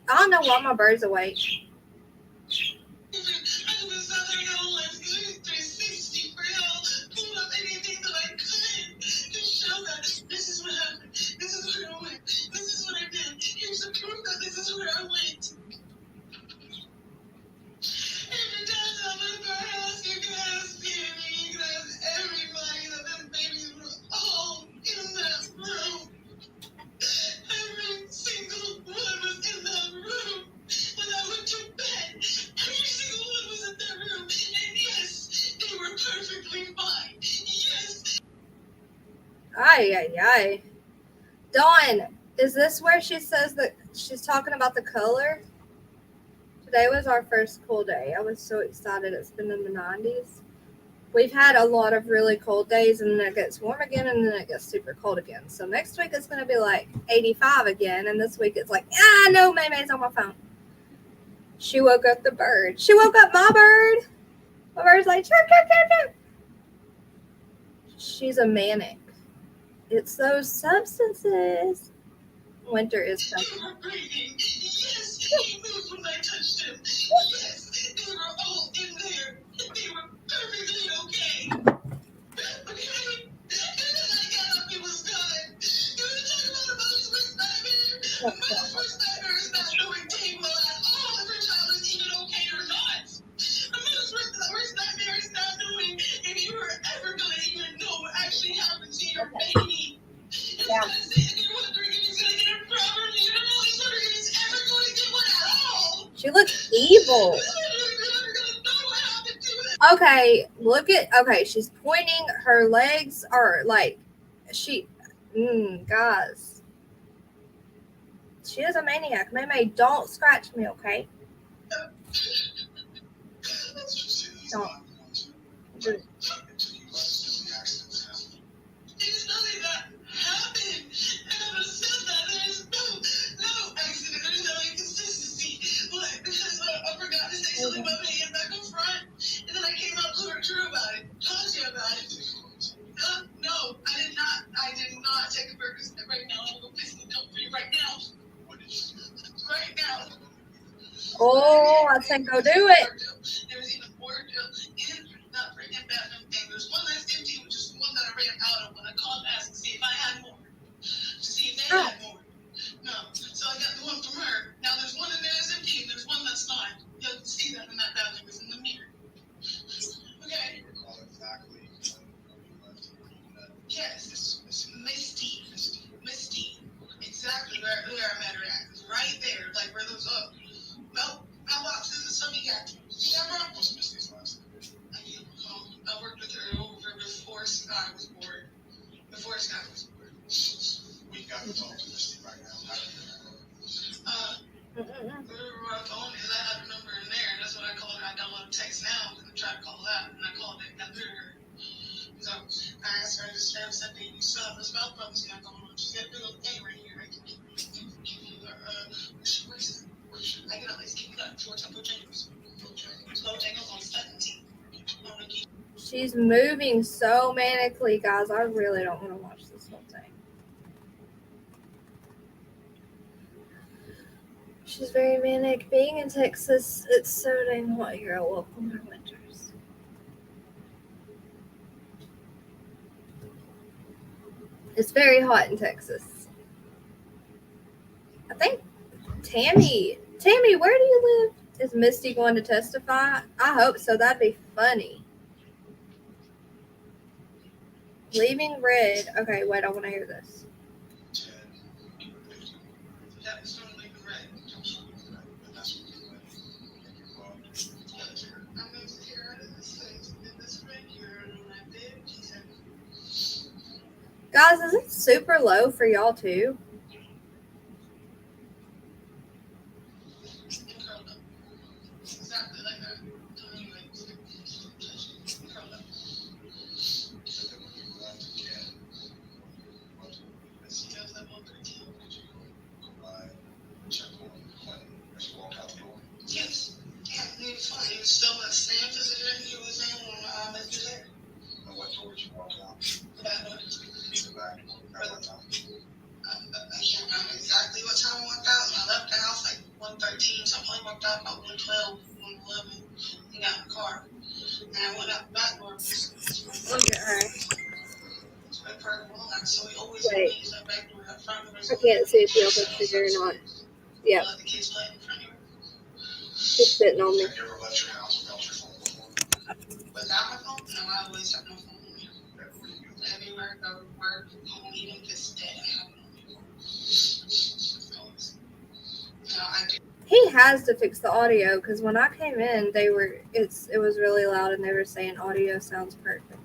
I don't know why my bird's awake. This is what happened. This is where I went. This is what I did. Here's the proof that this is where I went. Every time I'm in her house, you can ask Danny, you can ask everybody that them babies were all in that room. Every single one was in that room. When I went to bed, every single one was in that room. And yes, they were perfectly fine. Yes. Ay. Dawn, is this where she says that she's talking about the color? Today was our first cool day. I was so excited. It's been in the 90s. We've had a lot of really cold days, and then it gets warm again, and then it gets super cold again. So next week it's going to be like 85 again, and this week it's like, no, May's on my phone. She woke up the bird. She woke up my bird. My bird's like, chirp, chirp, chirp, chirp. She's a manic. It's those substances. Winter is coming. Yes, he moved when I touched him. Yes, they were all in there. They were perfectly okay. Okay? And then I got up, it was done. You want to talk about his worst nightmare? My worst nightmare is not knowing dang well at all if your child is even okay or not. Amanda worst nightmare is not knowing if you are ever going to even know what actually happened to your baby. Yeah. She looks evil. Okay, she's pointing. Her legs are like, guys. She is a maniac. May, don't scratch me, okay? Don't. And then I came out to her true about it. Told you about it. No, I did not take a burger right now. I'm gonna go piss the milk for you right now. Right now. Oh, I said go do it. There was even more in that freaking bathroom thing. There's one that's empty, which is the one that I ran out of when I called to ask to see if I had more. To see if they had more. No. So I got the one from her. Now there's one in there that's empty and there's one that's not. You'll see that in that bathroom. It's in the mirror. Okay. Yes, it's Misty. Exactly where I met her at. Right there, like where those mailboxes and stuff you got. Remember? What's Misty's last name? I worked with her over before Sky was born. We got to talk to Misty right now. We were on the phone because I had her number in there. That's what I called her. I downloaded text now and I tried to call that, and I called it. Got through her. So I asked her to straight up said, "Baby, you still have this mouth problems you got going on." She's got a big old thing right here. I can give you where's it? I can at least keep that towards Bojangles. Bojangles on 17. She's moving so manically, guys. I really don't want to watch this whole thing. She's very manic. Being in Texas, it's so dang hot here. I welcome her winters. It's very hot in Texas. I think Tammy, where do you live? Is Misty going to testify? I hope so. That'd be funny. Leaving red. Okay, wait, I want to hear this. Guys, is it super low for y'all too? Yes. Yeah, he was fine. He was still in the same position he was in when I met you there. And what door did you walk out? The back door. The back door. At what time? I can't remember exactly what time I walked out. I left the house like 1:13, so I probably walked out about 1:12, 1:11, and got in the car. And I went out the back door. Look at her. So we always use that back door at front. I can't see if y'all can figure it or not. Yeah. Let the kids play in front of you. She's sitting on me. Have you ever left your house without your phone before? Without my phone? No, I always have no phone on me. Everywhere I go, work, home, even just dead, I have it on me. Always. No, I do. He has to fix the audio because when I came in, it was really loud and they were saying audio sounds perfect.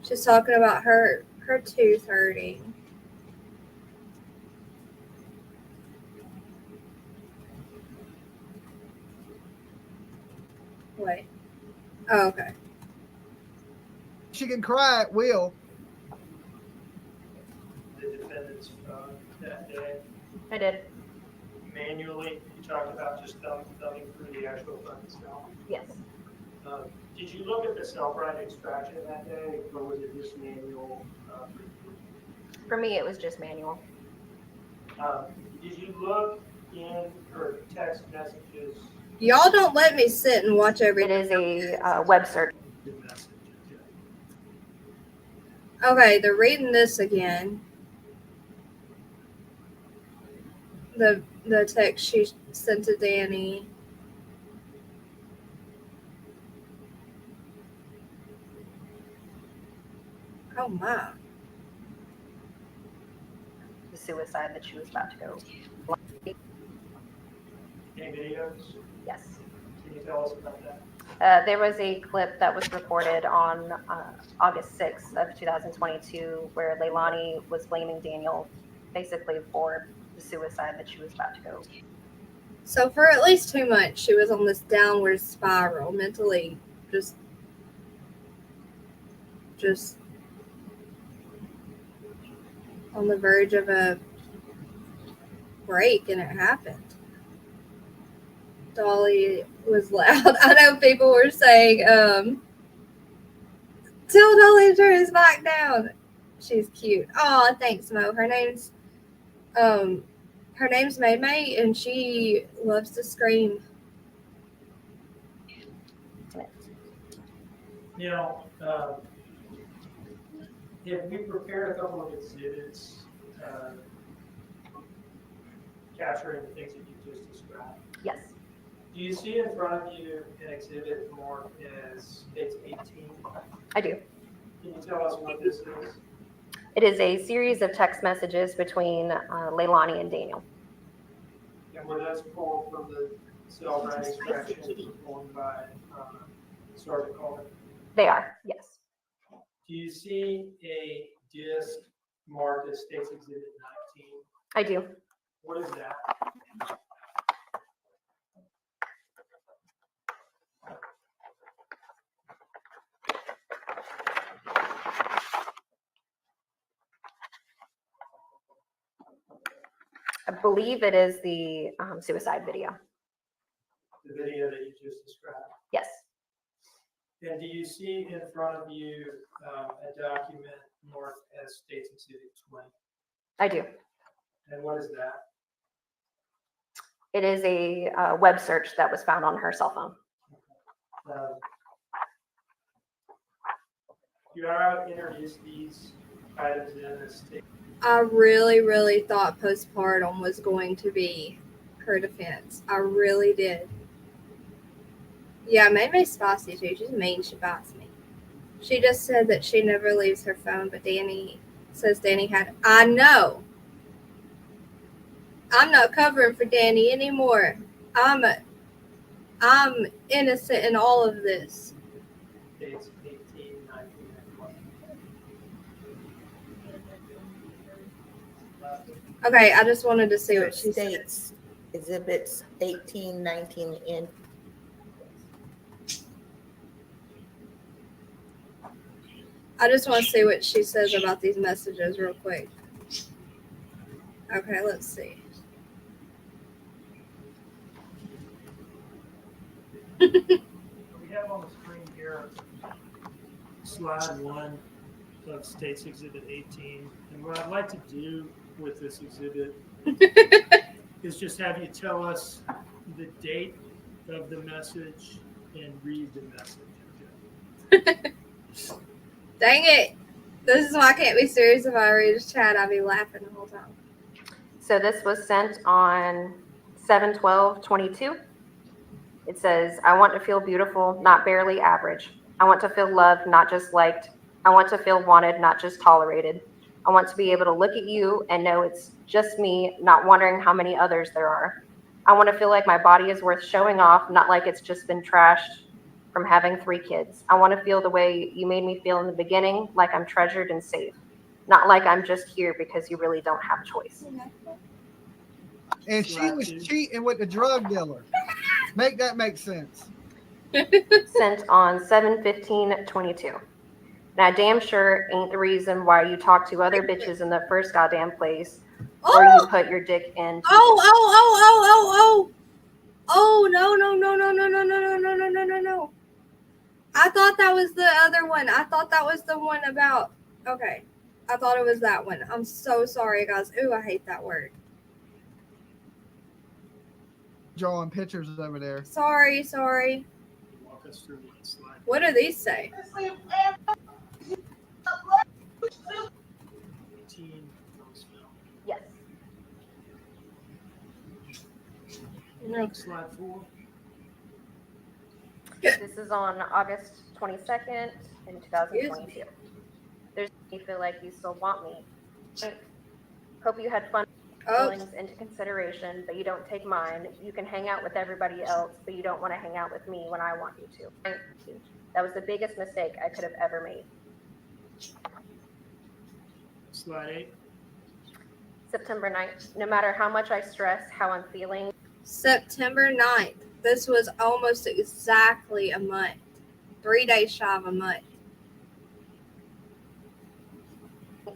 She's talking about her tooth hurting. Wait. Oh, okay. She can cry at will. The defendant's phone that day. I did. Manually, you talked about just thumbing through the actual phone itself. Yes. Did you look at the self-right extraction that day, or was it just manual? For me, it was just manual. Did you look in her text messages? Y'all don't let me sit and watch everything. It is a web search. Okay, they're reading this again. The text she sent to Danny. Oh my. The suicide that she was about to go. Any videos? Yes. Can you tell us about that? There was a clip that was recorded on August 6th of 2022 where Leilani was blaming Daniel basically for the suicide that she was about to go. So for at least 2 months, she was on this downward spiral, mentally just on the verge of a break, and it happened. Dolly was loud. I know people were saying, tell Dolly to turn his mic down. She's cute. Oh, thanks, Mo. Her name's May, and she loves to scream. You know, we prepared a couple of exhibits capturing the things that you just described. Yes. Do you see in front of you an exhibit marked as page 18? I do. Can you tell us what this is? It is a series of text messages between Leilani and Daniel. And were those pulled from the self-right extraction performed by Sergeant Coleman? They are, yes. Do you see a disc marked as States Exhibit 19? I do. What is that? I believe it is the suicide video. The video that you just described? Yes. And do you see in front of you a document marked as States Exhibit 20? I do. And what is that? It is a web search that was found on her cell phone. You are introduce these items in this table. I really, really thought postpartum was going to be her defense. I really did. Yeah, Maymay's spicy too. She's mean. She bites me. She just said that she never leaves her phone, but Danny says Danny had. I know. I'm not covering for Danny anymore. I'm innocent in all of this. Dates 18, 19, and 20. Okay, I just wanted to see what she states. Exhibits 18, 19, and I just want to see what she says about these messages real quick. Okay, let's see. We have on the screen here slide 1 of States Exhibit 18. And what I'd like to do with this exhibit is just have you tell us the date of the message and read the message. Dang it. This is why I can't be serious if I read his chat. I'll be laughing the whole time. So this was sent on 7/12/22. It says, I want to feel beautiful, not barely average. I want to feel loved, not just liked. I want to feel wanted, not just tolerated. I want to be able to look at you and know it's just me, not wondering how many others there are. I want to feel like my body is worth showing off, not like it's just been trashed from having 3 kids. I want to feel the way you made me feel in the beginning, like I'm treasured and safe, not like I'm just here because you really don't have a choice. And she was cheating with the drug dealer. Make that make sense. Sent on 7/15/22. Now, damn sure ain't the reason why you talk to other bitches in the first goddamn place, or you put your dick in. Oh, no. I thought that was the other one. I thought that was the one about, okay. I thought it was that one. I'm so sorry, guys. Ooh, I hate that word. Drawing pictures over there. Sorry. Walk us through one slide. What do these say? 18, yes. Slide 4. This is on August 22nd in 2022. There's you feel like you still want me. Hope you had fun. Feelings into consideration, but you don't take mine. You can hang out with everybody else, but you don't want to hang out with me when I want you to. That was the biggest mistake I could have ever made. Slide 8. September 9th. No matter how much I stress how I'm feeling. September 9th. This was almost exactly a month. 3 days shy of a month.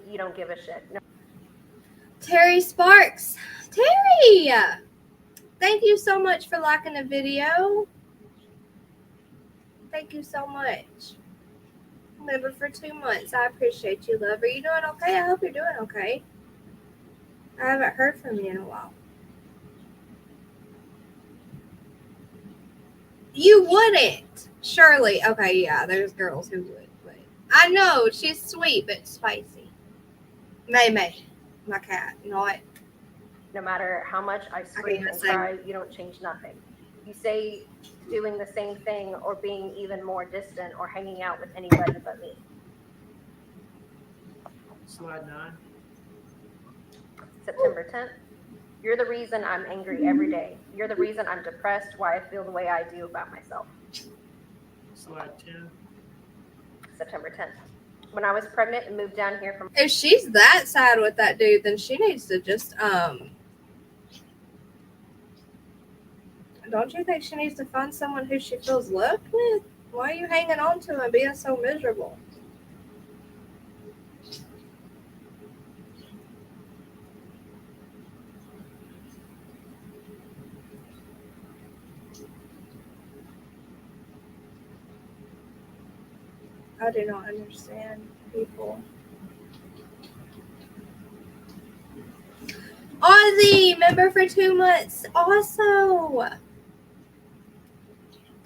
You don't give a shit. No. Terry Sparks. Terry! Thank you so much for liking the video. Thank you so much. Member for 2 months. I appreciate you, love. Are you doing okay? I hope you're doing okay. I haven't heard from you in a while. You wouldn't. Surely. Okay, yeah, there's girls who would. But I know she's sweet but spicy. May. My cat, not. No matter how much I scream and cry, you don't change nothing. You say doing the same thing or being even more distant or hanging out with anybody but me. Slide 9. September 10th. You're the reason I'm angry every day. You're the reason I'm depressed, why I feel the way I do about myself. Slide 10. September 10th. When I was pregnant and moved down here from... If she's that sad with that dude, then she needs to just, don't you think she needs to find someone who she feels loved with? Why are you hanging on to him being so miserable? I do not understand people. Ozzy, member for 2 months. Also,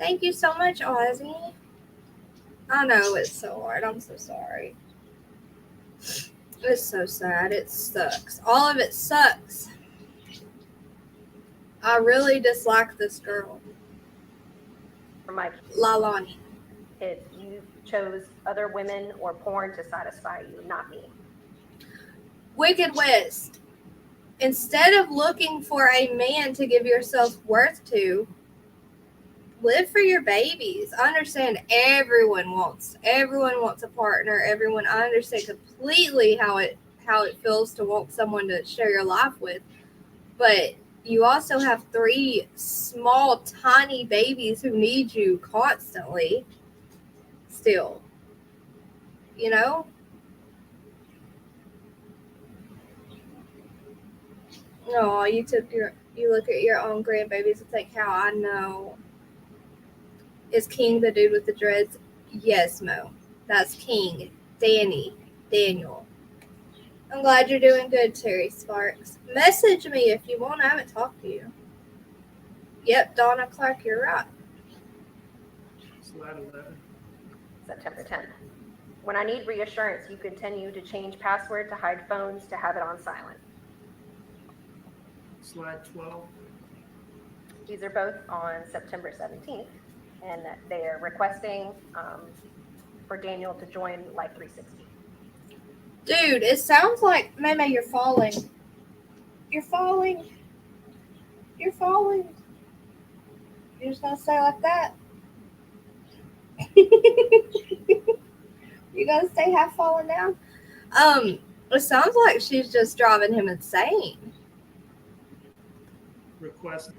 Thank you so much, Ozzy. I know it's so hard. I'm so sorry. It's so sad. It sucks. All of it sucks. I really dislike this girl. For my Leilani. kids, you chose other women or porn to satisfy you, not me. Wicked West. Instead of looking for a man to give yourself worth to, live for your babies. I understand everyone wants a partner. I understand completely how it feels to want someone to share your life with. But you also have 3 small, tiny babies who need you constantly. Still, you know. Oh, you look at your own grandbabies and think, how I know. Is King the dude with the dreads? Yes, Mo. That's King. Daniel. I'm glad you're doing good, Terry Sparks. Message me if you want. I haven't talked to you. Yep, Donna Clark, you're right. Slide 11. September 10th. When I need reassurance, you continue to change password to hide phones to have it on silent. Slide 12. These are both on September 17th, and they are requesting for Daniel to join Life 360. Dude, it sounds like, Meme, you're falling. You're falling. You're falling. You're just gonna stay like that? You gonna stay half falling down? It sounds like she's just driving him insane. Request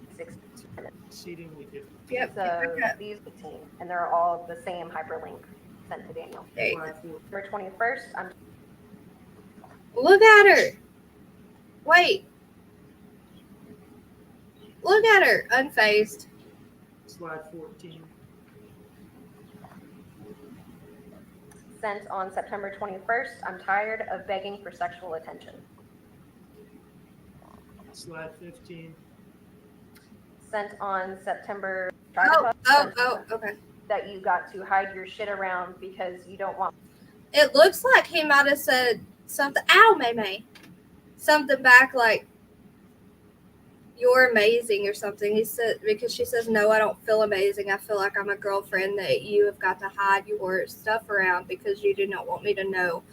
exceedingly different. Yep. So these 18, and they're all the same hyperlink sent to Daniel. There you go. September 21st, I'm Look at her. Wait. Look at her. Unfazed. Slide 14. sent on September 21st. I'm tired of begging for sexual attention. Slide 15. Sent on September. Okay. That you got to hide your shit around because you don't want. It looks like he might have said something. Ow, May. Something back like, "You're amazing" or something. He said, because she says, "No, I don't feel amazing. I feel like I'm a girlfriend that you have got to hide your stuff around because you do not want me to know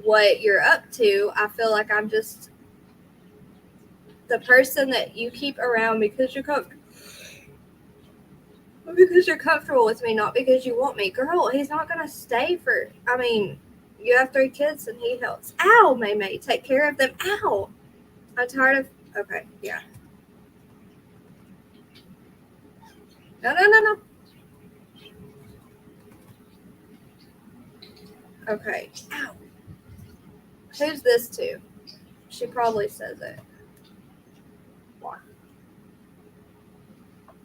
what you're up to. I feel like I'm just the person that you keep around because you're comfortable. Because you're comfortable with me, not because you want me." Girl, he's not going to stay for, I mean, you have 3 kids and he helps. Ow, May. Take care of them. Ow. I'm tired of, okay, yeah. No. Okay. Ow. Who's this to? She probably says it.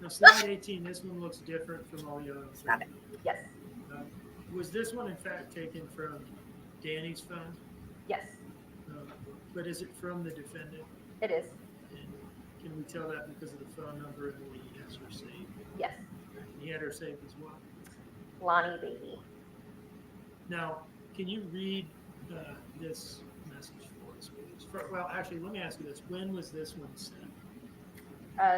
Now, slide 18, this one looks different from all the others. Got it. Yes. Was this one, in fact, taken from Danny's phone? Yes. But is it from the defendant? It is. And can we tell that because of the phone number and the way he has her saved? Yes. He had her saved as well. Lonnie baby. Now, can you read this message for us, please? Well, actually, let me ask you this. When was this one sent?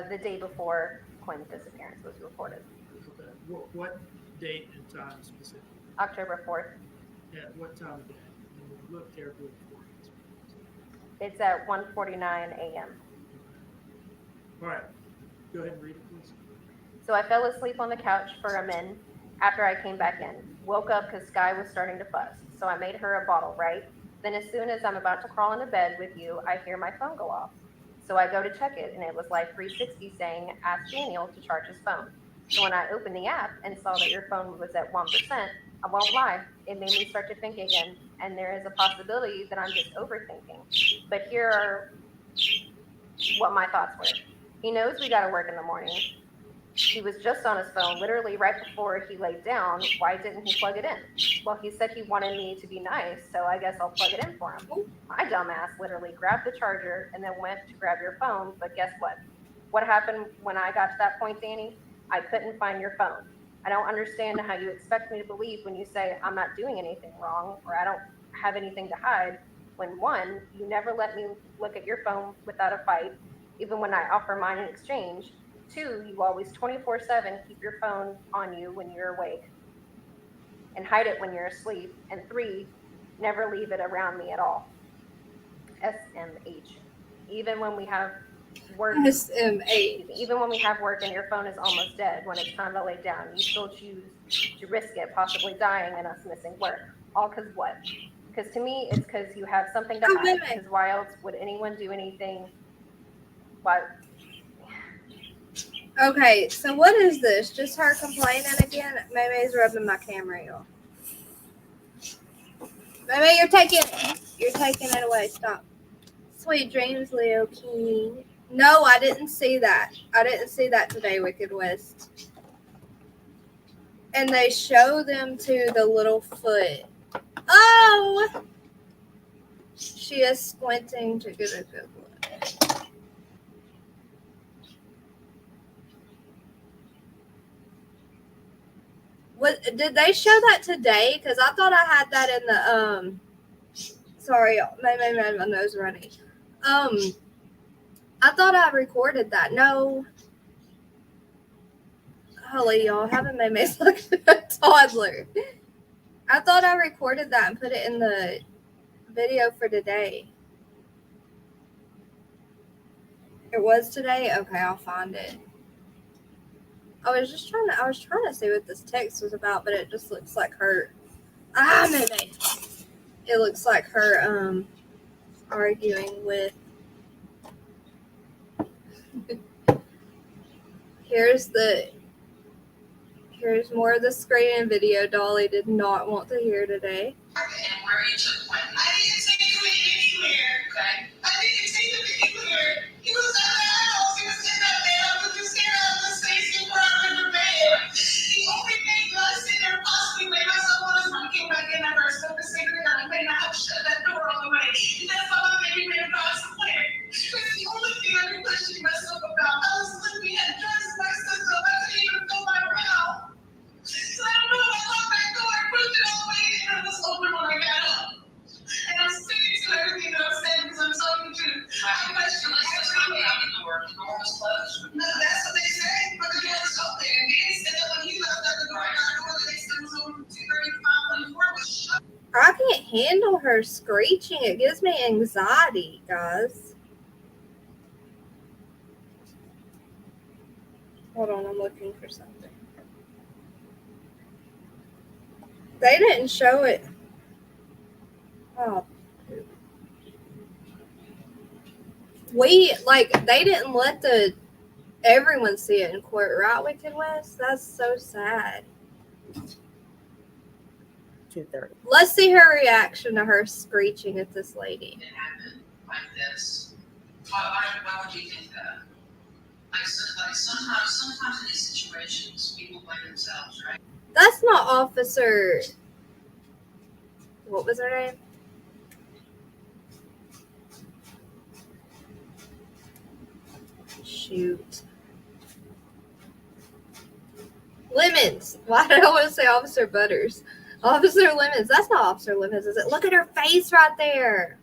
The day before Quinn's disappearance was reported. Okay. What date and time specifically? October 4th. At what time of day? And we'll look carefully for it. It's at 1:49 a.m. All right. Go ahead and read it, please. So I fell asleep on the couch for a min after I came back in. Woke up because Sky was starting to fuss. So I made her a bottle, right? Then as soon as I'm about to crawl into bed with you, I hear my phone go off. So I go to check it, and it was like 360 saying, "Ask Daniel to charge his phone." So when I opened the app and saw that your phone was at 1%, I won't lie, it made me start to think again. And there is a possibility that I'm just overthinking. But here are what my thoughts were. He knows we got to work in the morning. He was just on his phone literally right before he laid down. Why didn't he plug it in? Well, he said he wanted me to be nice, so I guess I'll plug it in for him. My dumbass literally grabbed the charger and then went to grab your phone, but guess what? What happened when I got to that point, Danny? I couldn't find your phone. I don't understand how you expect me to believe when you say I'm not doing anything wrong or I don't have anything to hide, when one, you never let me look at your phone without a fight, even when I offer mine in exchange. Two, you always 24/7 keep your phone on you when you're awake and hide it when you're asleep. And three, never leave it around me at all. SMH. Even when we have work, SMH. even when we have work and your phone is almost dead, when it's time to lay down, you still choose to risk it, possibly dying and us missing work. All because what? Because to me, it's because you have something to hide. Because why else would anyone do anything? Why? Okay, so what is this? Just her complaining again? May's rubbing my camera, y'all. Maybe you're taking it away. Stop. Sweet dreams, Leo King. No, I didn't see that. I didn't see that today, Wicked West. And they show them to the little foot. Oh! She is squinting to get a good look. What did they show that today? Because I thought I had that in the sorry, my nose running. I thought I recorded that. No. Holy y'all, haven't made me look like a toddler. I thought I recorded that and put it in the video for today. It was today? Okay, I'll find it. I was trying to see what this text was about, but it just looks like her. Maybe. It looks like her arguing with. Here's more of the screen video Dolly did not want to hear today. And where you took Quinton. I didn't take him anywhere. Okay. I didn't take him anywhere. He was at the house. He was in that bed. I was just scared out of the space and crying in the bed. The only thing I was sitting there possibly made myself when I came back in, I heard something secret and I made my house shut that door all the way. And that's all I made me made God's plan. That's the only thing I can question myself about. I was sleeping and dressed myself up. I couldn't even feel my brow. So I don't know if I locked that door and pushed it all the way in and it was open when I got up. And I'm sticking to everything that I'm saying because I'm telling the truth. I question myself about the door. The door was closed. No, that's what they say. But the door was open. And Danny said that when he left at the door, they said it was open 2:35 when the door was shut. I can't handle her screeching. It gives me anxiety, guys. Hold on, I'm looking for something. They didn't show it. Oh. They didn't let everyone see it in court, right, Wicked West? That's so sad. 2:30. Let's see her reaction to her screeching at this lady. It happened like this. Why would you think that? Like sometimes in these situations, people blame themselves, right? That's not Officer. What was her name? Shoot. Lemons. Why did I want to say Officer Butters? Officer Lemons. That's not Officer Lemons, is it? Look at her face right there.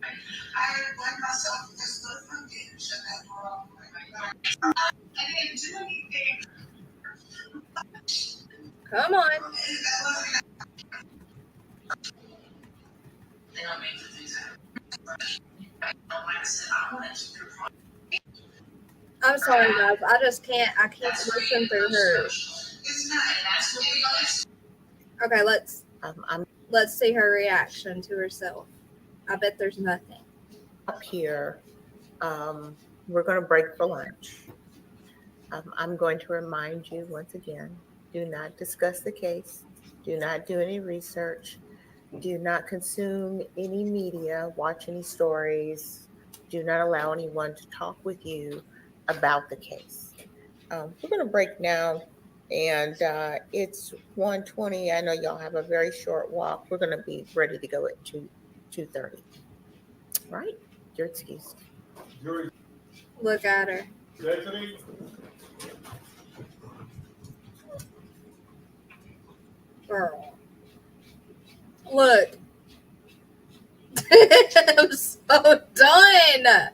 I blame myself because I didn't shut that door off. I didn't do anything. Come on. They don't make the things happen. Like I said, I wanted to confront. I'm sorry, guys. I can't listen through her. It's not, and that's what we got. Okay, let's see her reaction to herself. I bet there's nothing. Up here, we're going to break for lunch. I'm going to remind you once again, do not discuss the case. Do not do any research. Do not consume any media, watch any stories. Do not allow anyone to talk with you about the case. We're going to break now, and it's 1:20. I know y'all have a very short walk. We're going to be ready to go at 2:30. Right? You're excused. Look at her. Girl. Look. I'm so done.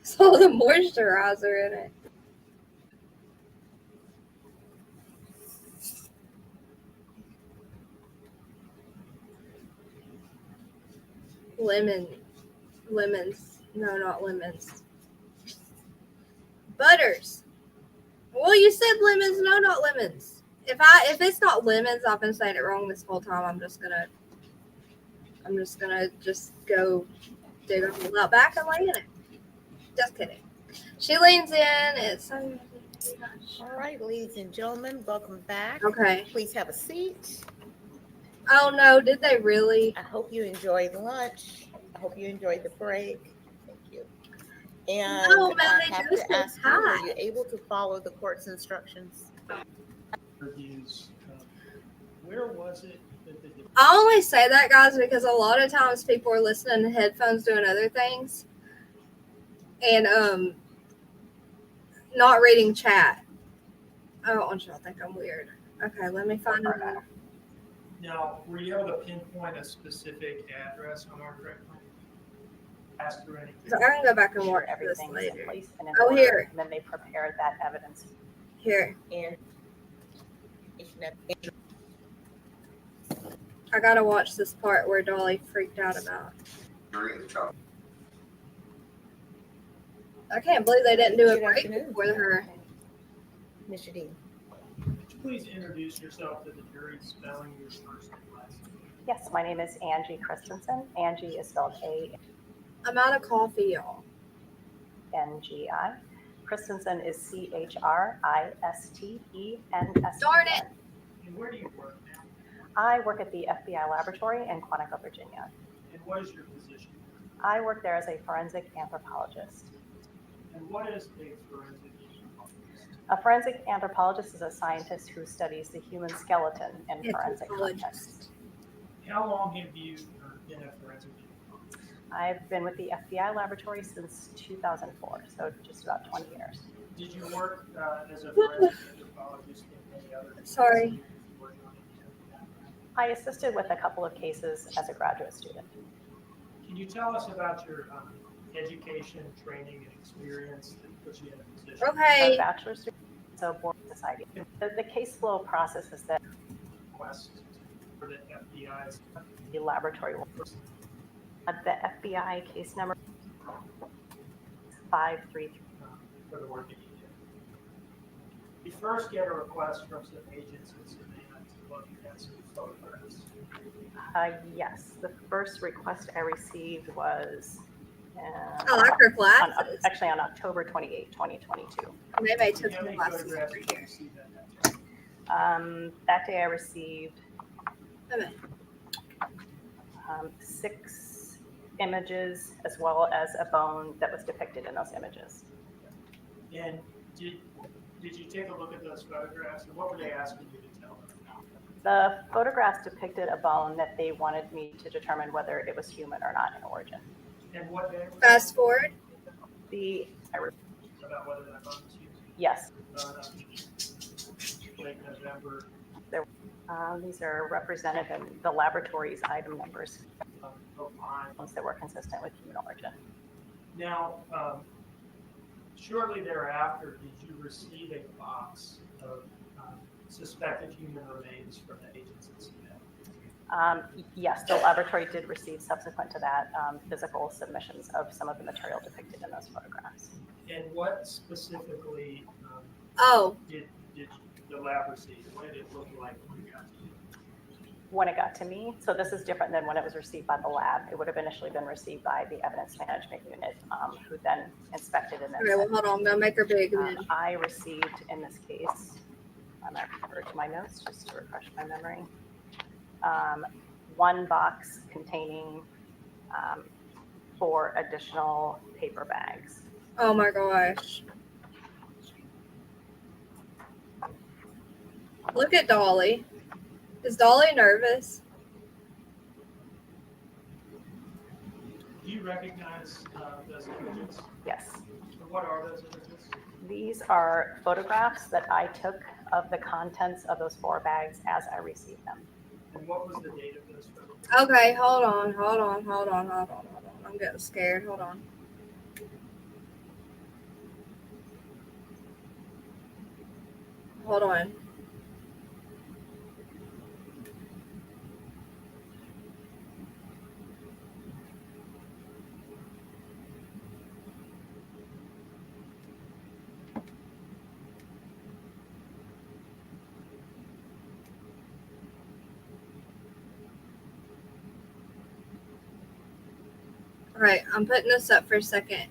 Saw the moisturizer in it. Lemons. No, not lemons. Butters. Well, you said lemons. No, not lemons. If it's not lemons, I've been saying it wrong this whole time. I'm just gonna go dig a hole out back and lay in it. Just kidding. She leans in. It's so. All right, ladies and gentlemen, welcome back. Okay. Please have a seat. Oh no, did they really? I hope you enjoyed lunch. I hope you enjoyed the break. Thank you. And No, man, I they have just to ask you, hi. were you able to follow the court's instructions? Reviews. Where was it that the I only say that, guys, because a lot of times people are listening to headphones doing other things and not reading chat. I don't want y'all to think I'm weird. Okay, let me find it. Now, were you able to pinpoint a specific address on our direct line? Pass through anything? So I can go back and watch this Everything's in later. place and in Oh, order, here. and then they prepared that evidence. Here. And I gotta watch this part where Dolly freaked out about. I can't believe they didn't do a Good break afternoon. before her. Mr. Dean. Would you please introduce yourself to the jury, spelling your first and last name? Yes, my name is Angie Christensen. Angie is spelled I'm out of coffee, y'all. A-N-G-I. Christensen is C-H-R-I-S-T-E-N-S. Darn it. And where do you work now? I work at the FBI laboratory in ᴜᴜᴜ, Virginia. And what is your position? I work there as a forensic anthropologist. And what is a forensic anthropologist? A forensic anthropologist is a scientist who studies the human skeleton in forensic context. How long have you been a forensic anthropologist? I've been with the FBI laboratory since 2004, so just about 20 years. Did you work as a forensic anthropologist in any other? Sorry. I assisted with a couple of cases as a graduate student. Can you tell us about your education, training, and experience that puts you in a position? Okay. A bachelor's degree, so board society. The case flow process is that Request for the FBI's the laboratory will. The FBI case number 533. for the work that you did. You first get a request from some agents in Savannah to look at some photographs. Yes, the first request I received was I like her glasses. actually on October 28, 2022. Maybe I took How some many glasses photographs over did you here. receive that day? That day I received Okay. 6 images as well as a bone that was depicted in those images. And did you take a look at those photographs, and what were they asking you to tell them? The photographs depicted a bone that they wanted me to determine whether it was human or not in origin. And what day? Fast forward. About whether that bone was human? Yes. Late November. These are represented in the laboratory's item numbers that were consistent with human origin. Now, shortly thereafter, did you receive a box of suspected human remains from the agents in Savannah? Yes, the laboratory did receive subsequent to that physical submissions of some of the material depicted in those photographs. And what specifically did the lab receive? What did it look like when it got to you? When it got to me, so this is different than when it was received by the lab. It would have initially been received by the evidence management unit, who then inspected and then. Okay, well, hold on. I'm gonna make her big. I received in this case, I'm going to refer to my notes just to refresh my memory. 1 box containing 4 additional paper bags. Oh my gosh. Look at Dolly. Is Dolly nervous? Do you recognize those images? Yes. What are those images? These are photographs that I took of the contents of those 4 bags as I received them. And what was the date of those photographs? Okay, hold on. I'm getting scared. Hold on. Hold on. All right, I'm putting this up for a second.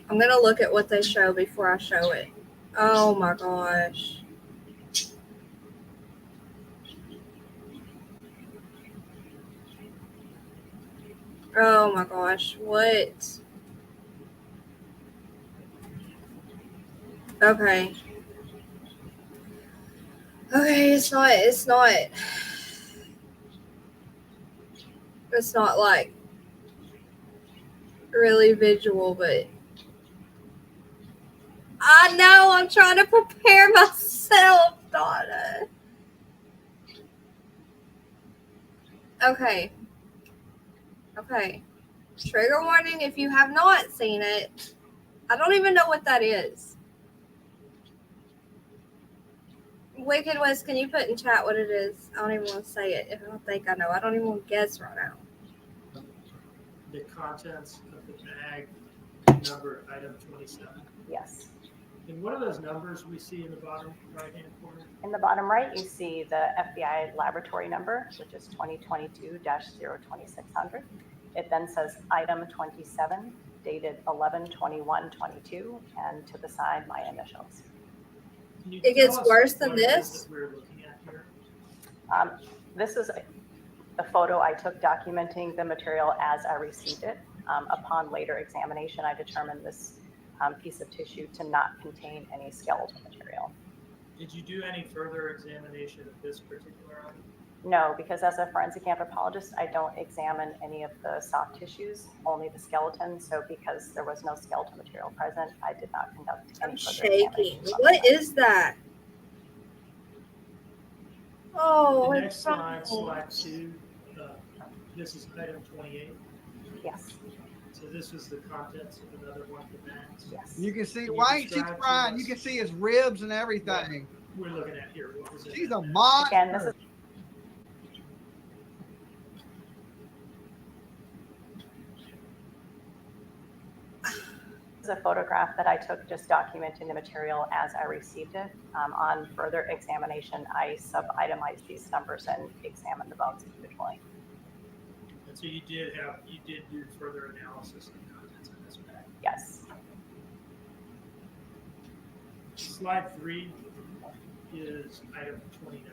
I'm going to look at what they show before I show it. Oh my gosh. Oh my gosh, what? Okay. Okay, it's not like really visual, but I know I'm trying to prepare myself, Donna. Okay. Trigger warning if you have not seen it. I don't even know what that is. Wicked West, can you put in chat what it is? I don't even want to say it if I don't think I know. I don't even want to guess right now. The contents of the bag, number item 27. Yes. And what are those numbers we see in the bottom right-hand corner? In the bottom right, you see the FBI laboratory number, which is 2022-02600. It then says item 27, dated 11/21/22, and to the side, my initials. It gets worse than this? We're looking at here. This is a photo I took documenting the material as I received it. Upon later examination, I determined this piece of tissue to not contain any skeletal material. Did you do any further examination of this particular item? No, because as a forensic anthropologist, I don't examine any of the soft tissues, only the skeleton. So because there was no skeletal material present, I did not conduct any further Shaking. What is that? Oh, the it's next slide, slide 2. This is item 28. Yes. So this is the contents of another one of the bags. Yes. You can see why ain't she crying? You can see his ribs and everything. We're looking at here. What was it? She's a monster. Again, this is a photograph that I took just documenting the material as I received it. On further examination, I sub-itemized these numbers and examined the bones individually. And so you did do further analysis of the contents of this bag. Yes. Slide 3 is item 29.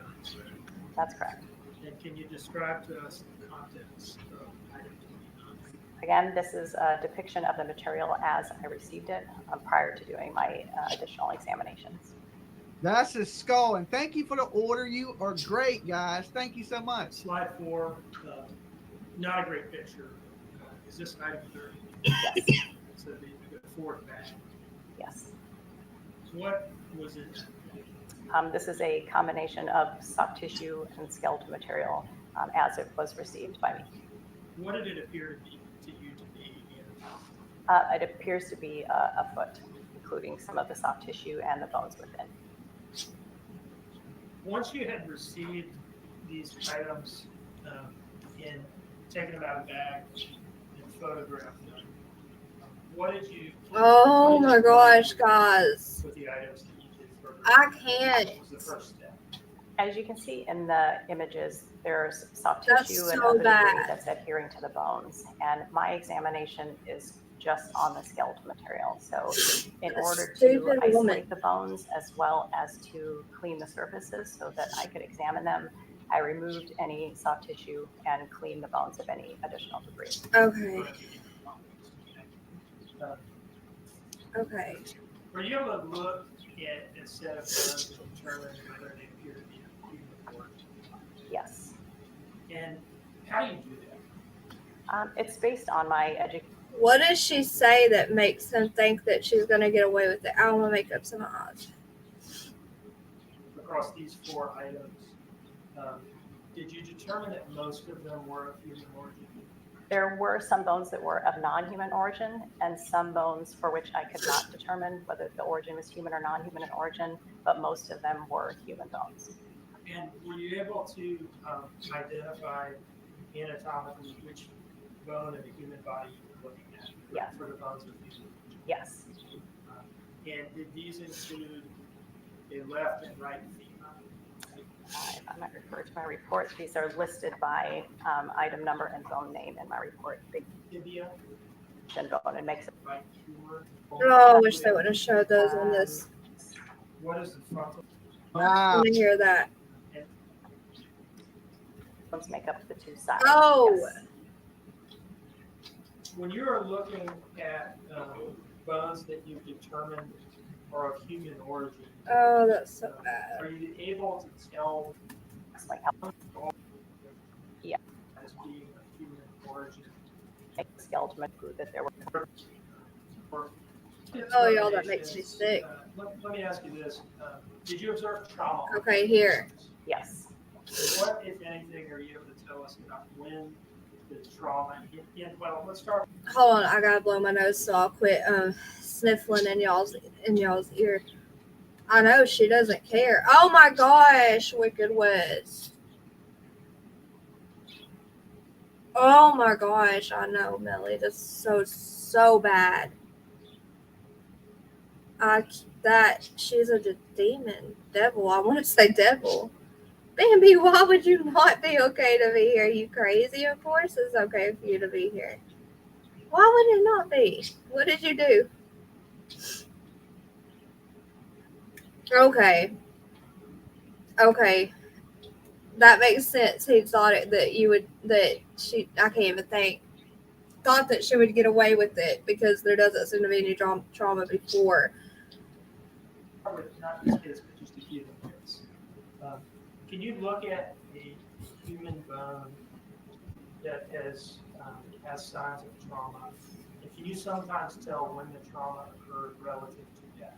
That's correct. And can you describe to us the contents of item 29? Again, this is a depiction of the material as I received it prior to doing my additional examinations. That's his skull. And thank you for the order. You are great, guys. Thank you so much. Slide 4, not a great picture. Is this item 30? Yes. So the fourth bag. Yes. So what was it? This is a combination of soft tissue and skeletal material as it was received by me. What did it appear to you to be? It appears to be a foot, including some of the soft tissue and the bones within. Once you had received these items and taken them out of the bag and photographed them, what did you? Oh my gosh, guys. With the items that you did further. I can't. What was the first step? As you can see in the images, there's soft That's tissue and so other debris bad. that's adhering to the bones. And my examination is just on the skeletal material. So in order to stupid isolate woman. the bones as well as to clean the surfaces so that I could examine them, I removed any soft tissue and cleaned the bones of any additional debris. Okay. Okay. Were you able to look at a set of bones and determine whether they appear to be human or? Yes. And how do you do that? It's based on my education. What does she say that makes him think that she's going to get away with it? I want to make up some odds. Across these 4 items, did you determine that most of them were of human origin? There were some bones that were of non-human origin and some bones for which I could not determine whether the origin was human or non-human in origin, but most of them were human bones. And were you able to identify anatomically which bone in the human body you were looking at? Yes. For the bones of human? Yes. And did these include a left and right femur? If I might refer to my report, these are listed by item number and bone name in my report. The tibia and bone and makes it right femur. Oh, I wish they would have showed those on this. What is the frontal? Let me hear that. bones make up the 2 sides. Oh. Yes. When you are looking at bones that you've determined are of human origin, Oh, that's so bad. are you able to tell Yeah. as being of human origin? Skeleton prove that there were. Oh, y'all, that makes me sick. Let me ask you this. Did you observe trauma? Okay, here. Yes. What, if anything, are you able to tell us about when the trauma hit? Well, let's start. Hold on, I gotta blow my nose, so I'll quit sniffling in y'all's ear. I know she doesn't care. Oh my gosh, Wicked West. Oh my gosh, I know, Melly. That's so bad. She's a demon, devil. I want to say devil. Bambi, why would you not be okay to be here? Are you crazy? Of course it's okay for you to be here. Why would it not be? What did you do? Okay. That makes sense. He thought I can't even think, thought that she would get away with it because there doesn't seem to be any trauma before. Not this case, but just a human case. Can you look at a human bone that has signs of trauma? And can you sometimes tell when the trauma occurred relative to death?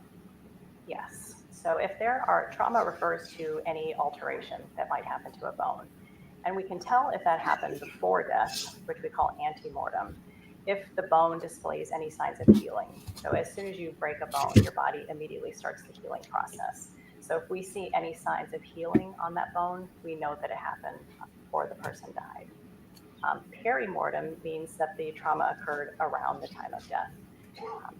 Yes. So if there are, trauma refers to any alteration that might happen to a bone. And we can tell if that happened before death, which we call antemortem, if the bone displays any signs of healing. So as soon as you break a bone, your body immediately starts the healing process. So if we see any signs of healing on that bone, we know that it happened before the person died. Perimortem means that the trauma occurred around the time of death.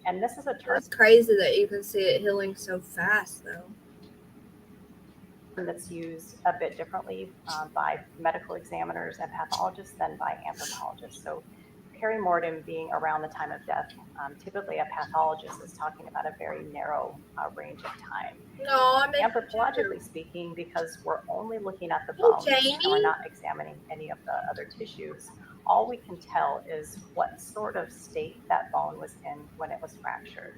And this is a term. It's crazy that you can see it healing so fast, though. That's used a bit differently by medical examiners and pathologists than by anthropologists. So perimortem being around the time of death, typically a pathologist is talking about a very narrow range of time. No, anthropologically speaking, because we're only looking at the bones and we're not examining any of the other tissues, all we can tell is what sort of state that bone was in when it was fractured.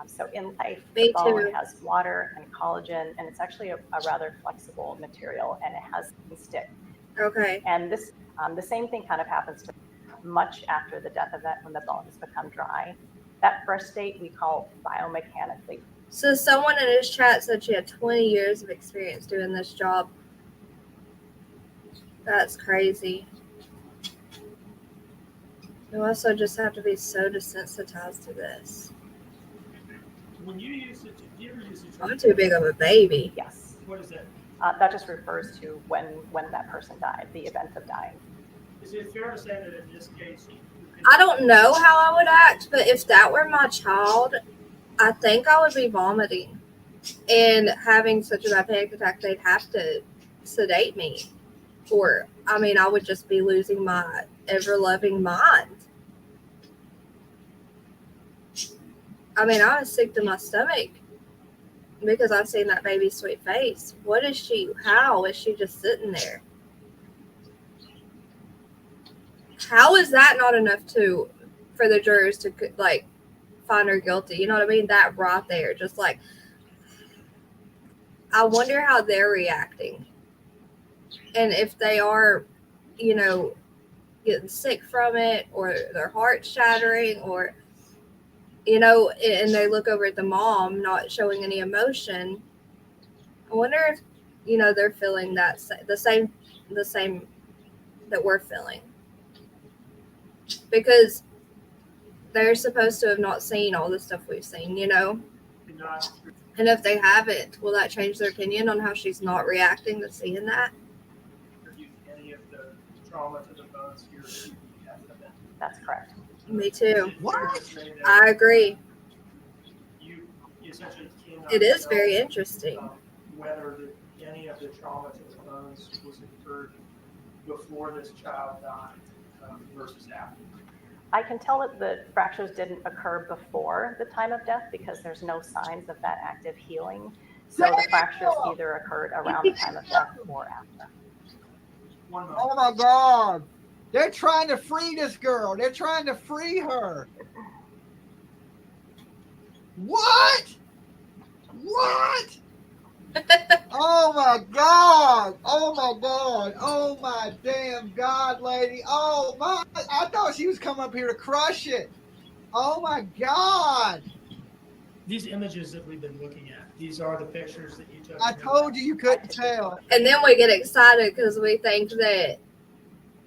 So in life, the bone has water and collagen, and it's actually a rather flexible material, and it has stick. Okay. And this, the same thing kind of happens to much after the death event when the bone has become dry. That first state we call biomechanically. So someone in his chat said she had 20 years of experience doing this job. That's crazy. You also just have to be so desensitized to this. When you use it, do you ever use it? I'm too big of a baby. Yes. What is that? That just refers to when that person died, the event of dying. Is it fair to say that in this case, I don't know how I would act, but if that were my child, I think I would be vomiting and having such a bad panic attack. They'd have to sedate me, or I would just be losing my ever-loving mind. I was sick to my stomach because I've seen that baby's sweet face. How is she just sitting there? How is that not enough for the jurors to find her guilty? You know what I mean? That right there, just I wonder how they're reacting. And if they are, getting sick from it, or their heart shattering, or, you know, and they look over at the mom not showing any emotion. I wonder if, you know, they're feeling that the same that we're feeling, because they're supposed to have not seen all the stuff we've seen, you know. And if they haven't, will that change their opinion on how she's not reacting to seeing that? Any of the trauma to the bones here receiving after that. That's correct. Me too. What? I agree. You essentially cannot It is know, very interesting. Whether any of the trauma to the bones was occurred before this child died versus after. I can tell that the fractures didn't occur before the time of death because there's no signs of that active healing. So the fractures either occurred around the time of death or after. Oh my God. They're trying to free this girl. They're trying to free her. What? What? Oh my God. Oh my God. Oh my damn God, lady. Oh my. I thought she was coming up here to crush it. Oh my God. These images that we've been looking at, these are the pictures that you took. I told you couldn't tell. And then we get excited because we think that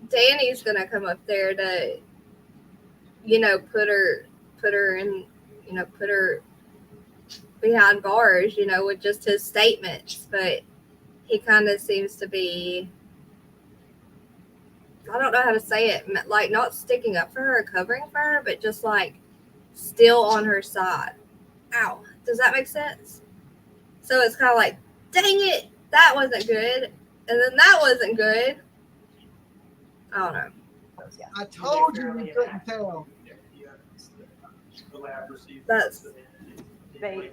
Danny's gonna come up there to, you know, put her in, you know, put her behind bars, you know, with just his statements. But he kind of seems to be, I don't know how to say it, like not sticking up for her or covering for her, but just like still on her side. Ow. Does that make sense? So it's kind of like, dang it, that wasn't good. And then that wasn't good. I don't know. I told you couldn't tell. The lab received That's they,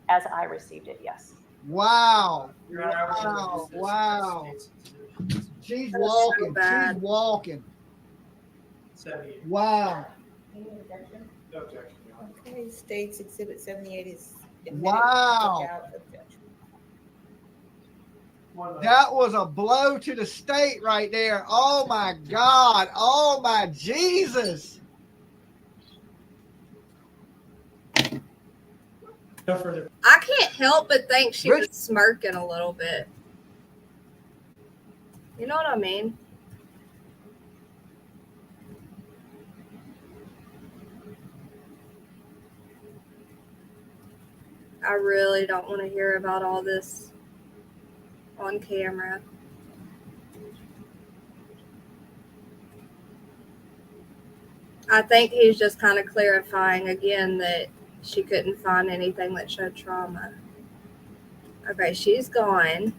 as I received it, yes. Wow. Wow. Wow. She's walking. So she's walking. 78. Wow. No objection. Okay, States Exhibit 78 is admitted Wow. without objection. That was a blow to the state right there. Oh my God. Oh my Jesus. No further. I can't help but think she was smirking a little bit. You know what I mean? I really don't want to hear about all this on camera. I think he's just kind of clarifying again that she couldn't find anything that showed trauma. Okay, she's gone.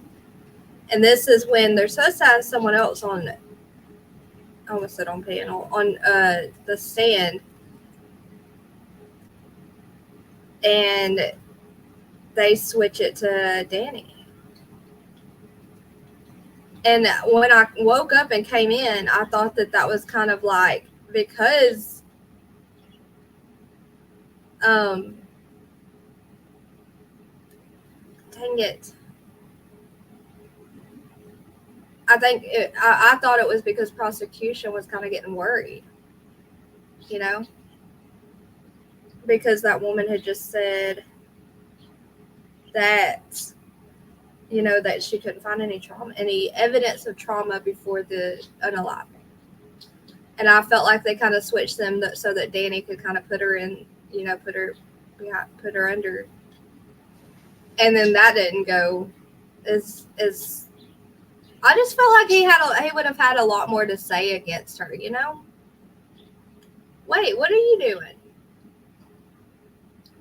And this is when they're supposed to have someone else on, I almost said on panel, on the stand. And they switch it to Danny. And when I woke up and came in, I thought that that was kind of like, because dang it. I thought it was because prosecution was kind of getting worried, you know, because that woman had just said that, you know, that she couldn't find any evidence of trauma before the unaliving. And I felt like they kind of switched them so that Danny could kind of put her in, you know, put her under. And then that didn't go as I just felt like he would have had a lot more to say against her, you know? Wait, what are you doing?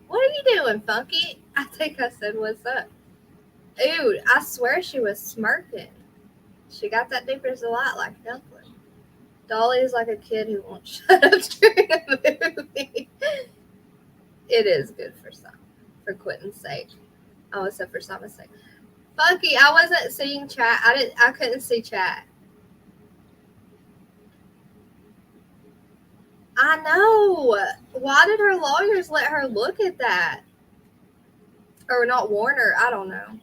What are you doing, Funky? I think I said, what's up? Dude, I swear she was smirking. She got that deep as a light like a dumpling. Dolly is like a kid who won't shut up during a movie. It is good for Quinton's sake. Oh, except for Simon's sake. Funky, I wasn't seeing chat. I couldn't see chat. I know. Why did her lawyers let her look at that? Or not warn her? I don't know.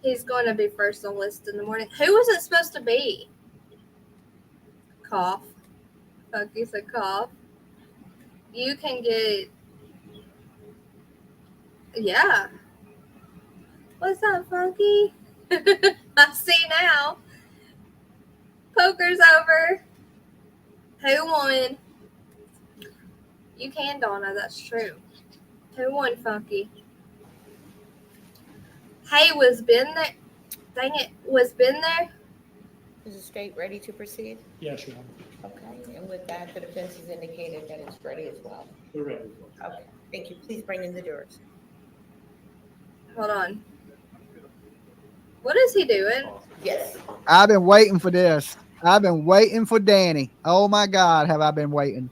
He's going to be first on list in the morning. Who was it supposed to be? cough. Funky said cough. You can get, yeah. What's up, Funky? I see now. Poker's over. Who won? You can, Donna. That's true. Who won, Funky? Hey, was Ben there? Dang it. Was Ben there? Is the state ready to proceed? Yes, Your Honor. Okay, and with that, the defense has indicated that it's ready as well. We're ready. Okay, thank you. Please bring in the jurors. Hold on. What is he doing? Yes. I've been waiting for this. I've been waiting for Danny. Oh my God, have I been waiting?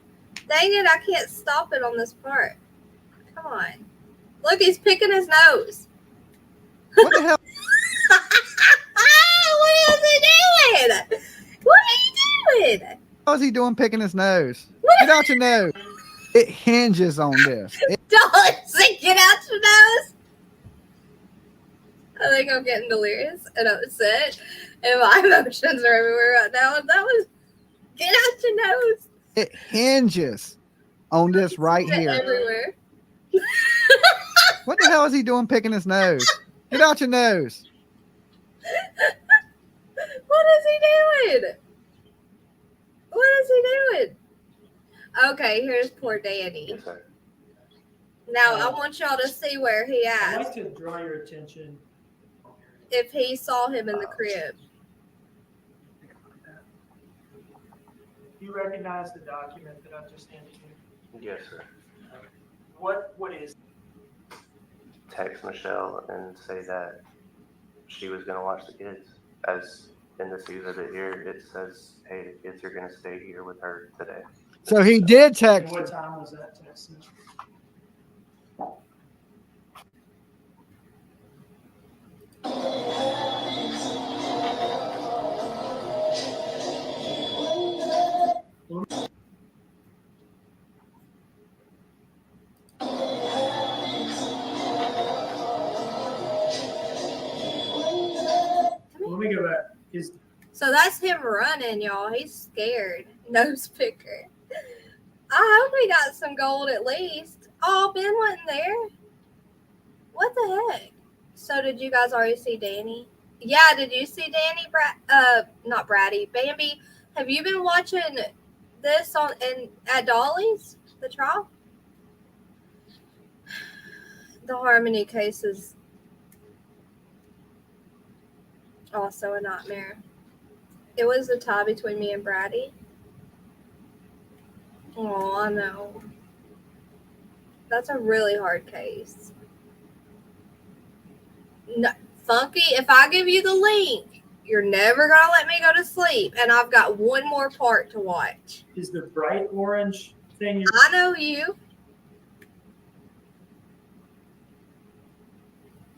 Dang it, I can't stop it on this part. Come on. Look, he's picking his nose. What the hell? What is he doing? What are you doing? How's he doing picking his nose? Get out your nose. It hinges on this. Don't say get out your nose. I think I'm getting delirious and upset, and my emotions are everywhere right now. And that was get out your nose. It hinges on this right here. Everywhere. What the hell is he doing picking his nose? Get out your nose. What is he doing? What is he doing? Okay, here's poor Danny. Now I want y'all to see where he I'd at. like to draw your attention. If he saw him in the crib. You recognize the document that I just handed you? Yes, sir. What is? Text Michelle and say that she was going to watch the kids. As in this exhibit here, it says, hey, the kids are going to stay here with her today. So he did text. What time was that text? Let me go back. So that's him running, y'all. He's scared. Nose picker. I hope he got some gold at least. Oh, Ben wasn't there. What the heck? So did you guys already see Danny? Yeah, did you see Danny? Not Bratty. Bambi. Have you been watching this at Dolly's, the trial? The Harmony case is also a nightmare. It was a tie between me and Bratty. Oh, I know. That's a really hard case. No, Funky, if I give you the link, you're never going to let me go to sleep. And I've got one more part to watch. Is the bright orange thing? I know you.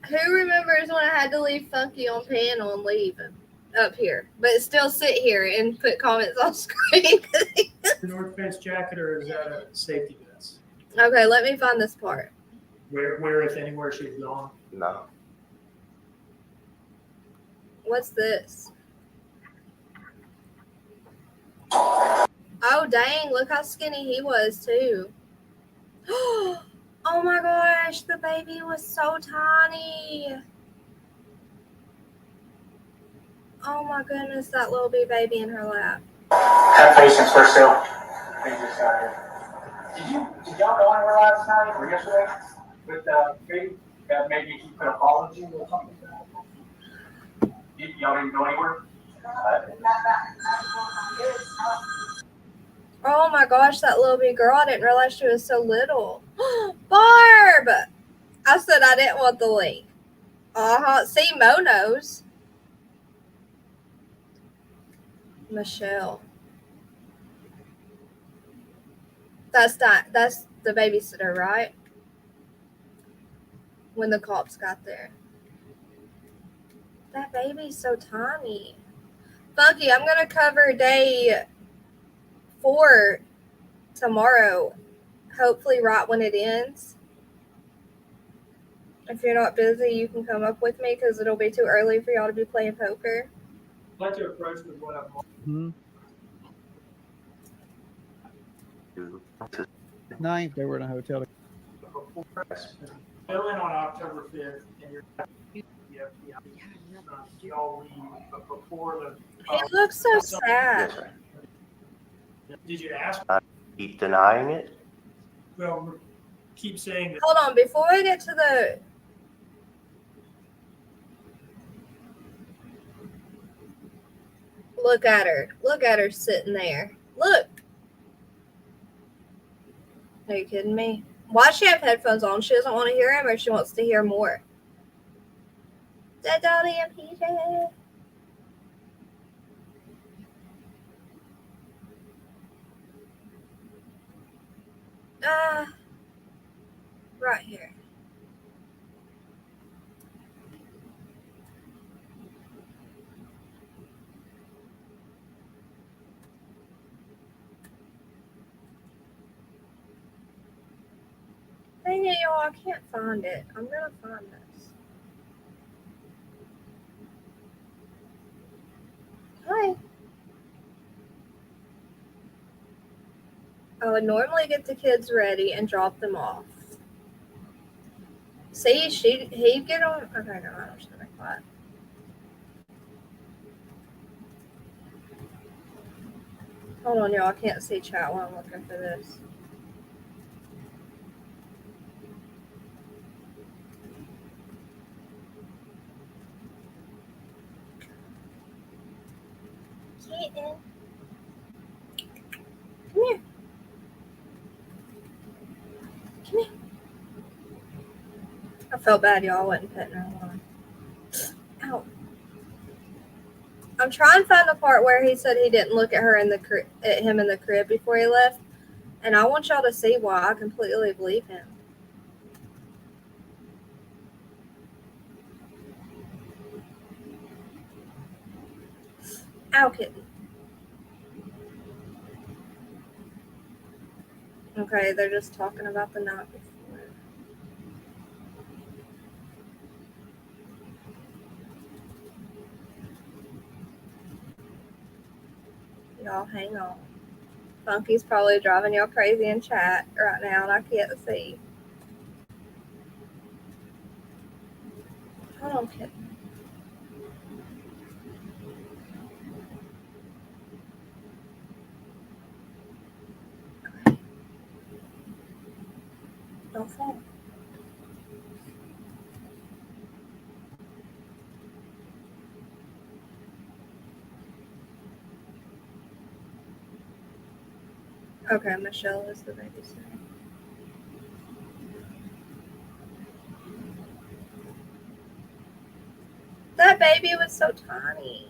Who remembers when I had to leave Funky on panel and leave him up here, but still sit here and put comments on screen? The North Face jacket, or is that a safety vest? Okay, let me find this part. Where if anywhere she's gone? No. What's this? Oh, dang. Look how skinny he was, too. Oh, my gosh. The baby was so tiny. Oh, my goodness. That little baby in her lap. Have patience for sale. Did y'all go anywhere last night or yesterday with baby? Maybe he could apologize or something. Y'all didn't go anywhere? Oh my gosh, that little big girl. I didn't realize she was so little. Barb! I said I didn't want the link. See, Mo knows. Michelle. That's the babysitter, right? When the cops got there. That baby's so tiny. Funky, I'm going to cover day 4 tomorrow. Hopefully right when it ends. If you're not busy, you can come up with me because it'll be too early for y'all to be playing poker. I'd like to approach with what I've 9th, they were in a hotel. Fill in on October 5th, and you're y'all leave, but before the. He looks so Yes, sad. sir. Did you ask? Keep denying it. Well, keep saying that. Hold on, before we get to the. Look at her. Look at her sitting there. Look. Are you kidding me? Why does she have headphones on? She doesn't want to hear him, or she wants to hear more? Daddy and PJ. Right here. Dang it, y'all, I can't find it. I'm gonna find this. Hi. I would normally get the kids ready and drop them off. See, he'd get on. Okay, no, I don't understand that. Hold on, y'all. I can't see chat while I'm looking for this. Keaton. Come here. Come here. I felt bad, y'all. I wasn't petting her on. Ow. I'm trying to find the part where he said he didn't look at her in the at him in the crib before he left, and I want y'all to see why I completely believe him. Ow, kitten. Okay, they're just talking about the night before. Y'all hang on. Funky's probably driving y'all crazy in chat right now, and I can't see. Hold on, kid. Don't fall. Okay, Michelle is the babysitter. That baby was so tiny.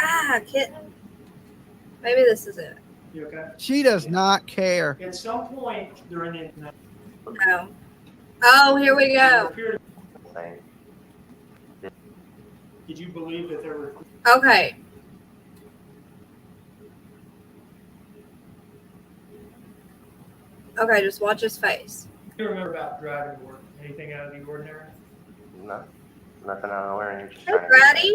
Ah, kitten. Maybe this is it. You okay? She does not care. At some point during the night. No. Oh, here we go. Did you believe that there were? Okay. Okay, just watch his face. Do you remember about driving to work? Anything out of the ordinary? No, nothing out of the ordinary. Just Hey, trying to Brady.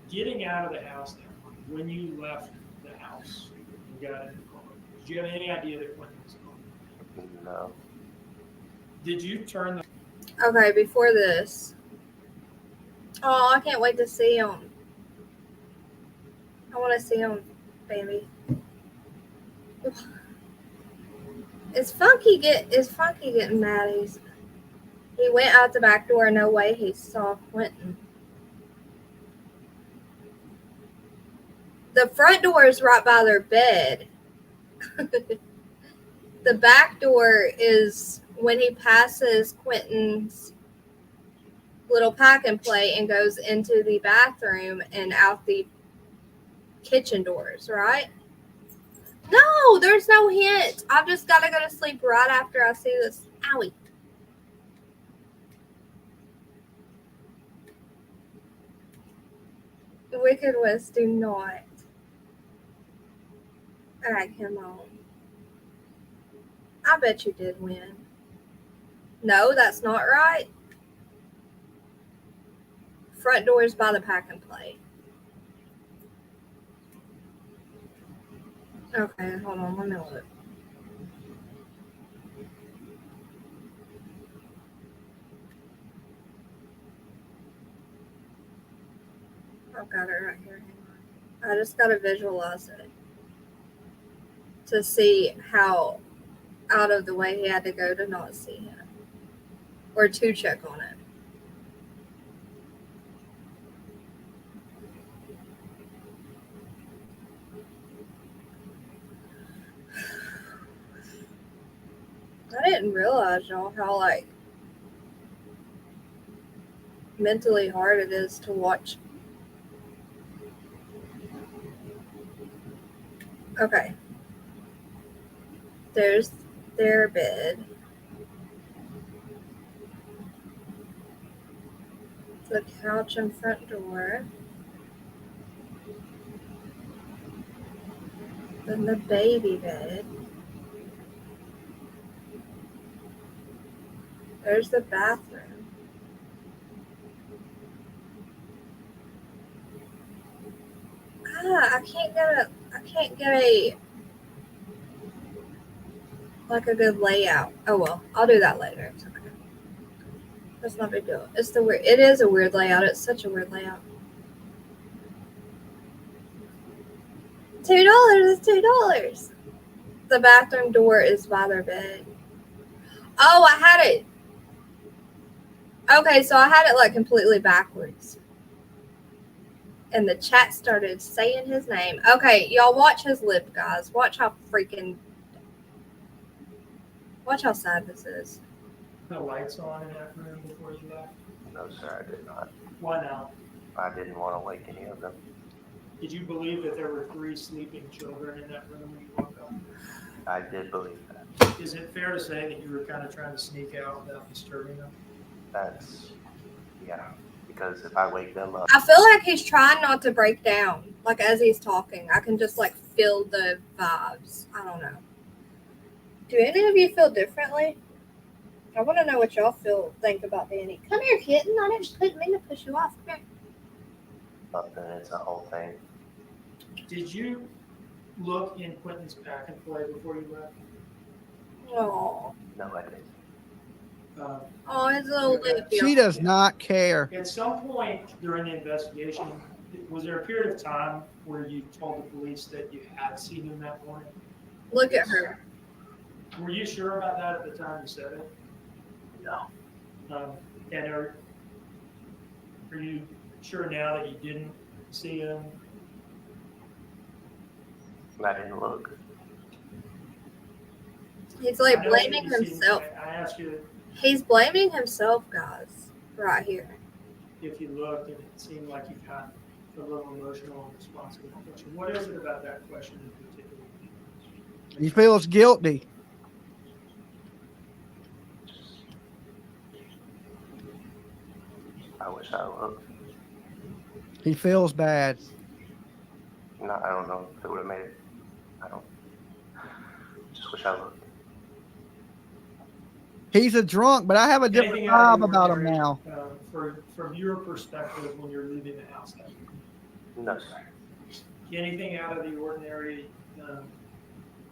Getting out of the house there, when you left the house, you got in the car. Did you have any idea that Quinton was gone? No. Did you turn the? Okay, before this. Oh, I can't wait to see him. I want to see him, baby. Is Funky getting mad? He went out the back door. No way he saw Quinton. The front door is right by their bed. The back door is when he passes Quinton's little pack and play and goes into the bathroom and out the kitchen doors, right? No, there's no hint. I've just got to go to sleep right after I see this. Owie. The Wicked West do not. egg him on. I bet you did win. No, that's not right. Front doors by the pack and play. Okay, hold on, let me look. I've got it right here. Hang on. I just gotta visualize it to see how out of the way he had to go to not see him or to check on it. I didn't realize, y'all, how like mentally hard it is to watch. Okay. There's their bed. The couch and front door. Then the baby bed. There's the bathroom. I can't get a like a good layout. Oh well, I'll do that later. It's okay. That's not a big deal. It is a weird layout. It's such a weird layout. $2 is $2. The bathroom door is by their bed. Oh, I had it. Okay, so I had it like completely backwards. And the chat started saying his name. Okay, y'all watch his lip, guys. Watch how sad this is. The lights on in that room before you left? No, sir, I did not. Why not? I didn't want to wake any of them. Did you believe that there were 3 sleeping children in that room when you woke up? I did believe that. Is it fair to say that you were kind of trying to sneak out without disturbing them? Yeah, because if I wake them up. I feel like he's trying not to break down. Like as he's talking, I can just like feel the vibes. I don't know. Do any of you feel differently? I want to know what y'all think about Danny. Come here, kitten. I didn't mean to push you off. Come here. But then it's a whole thing. Did you look in Quinton's pack and play before you left? Oh. No, I didn't. Oh, his little lip. She does not care. At some point during the investigation, was there a period of time where you told the police that you had seen him that morning? Look at her. Were you sure about that at the time you said it? No. And are you sure now that you didn't see him? I didn't look. He's like blaming himself. I asked you He's blaming himself, guys, right here. if you looked, and it seemed like you got a little emotional and responsive to the question. What is it about that question in particular? He feels guilty. I wish I looked. He feels bad. No, I don't know if it would have made it. I don't. Just wish I looked. He's a drunk, but I have a different Anything out of vibe the about him ordinary, now. From your perspective, when you're leaving the house, No, sir. anything out of the ordinary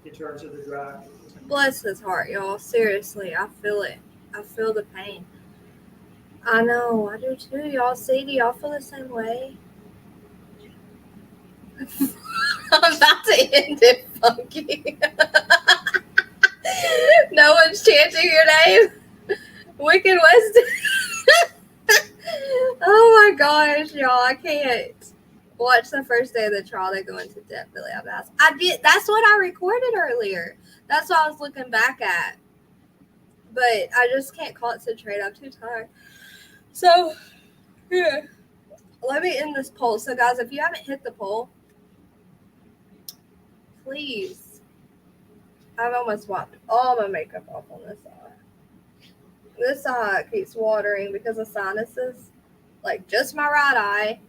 in terms of the drive? Bless his heart, y'all. Seriously, I feel it. I feel the pain. I know, I do too. Y'all see? Do y'all feel the same way? I'm about to end it funky. No one's chanting your name. Wicked West. Oh my gosh, y'all. I can't watch the first day of the trial. They go into depth really fast. I did. That's what I recorded earlier. That's what I was looking back at. But I just can't concentrate. I'm too tired. So, yeah. Let me end this poll. So, guys, if you haven't hit the poll, please. I've almost wiped all my makeup off on this eye. This eye keeps watering because of sinuses. Like, just my right eye.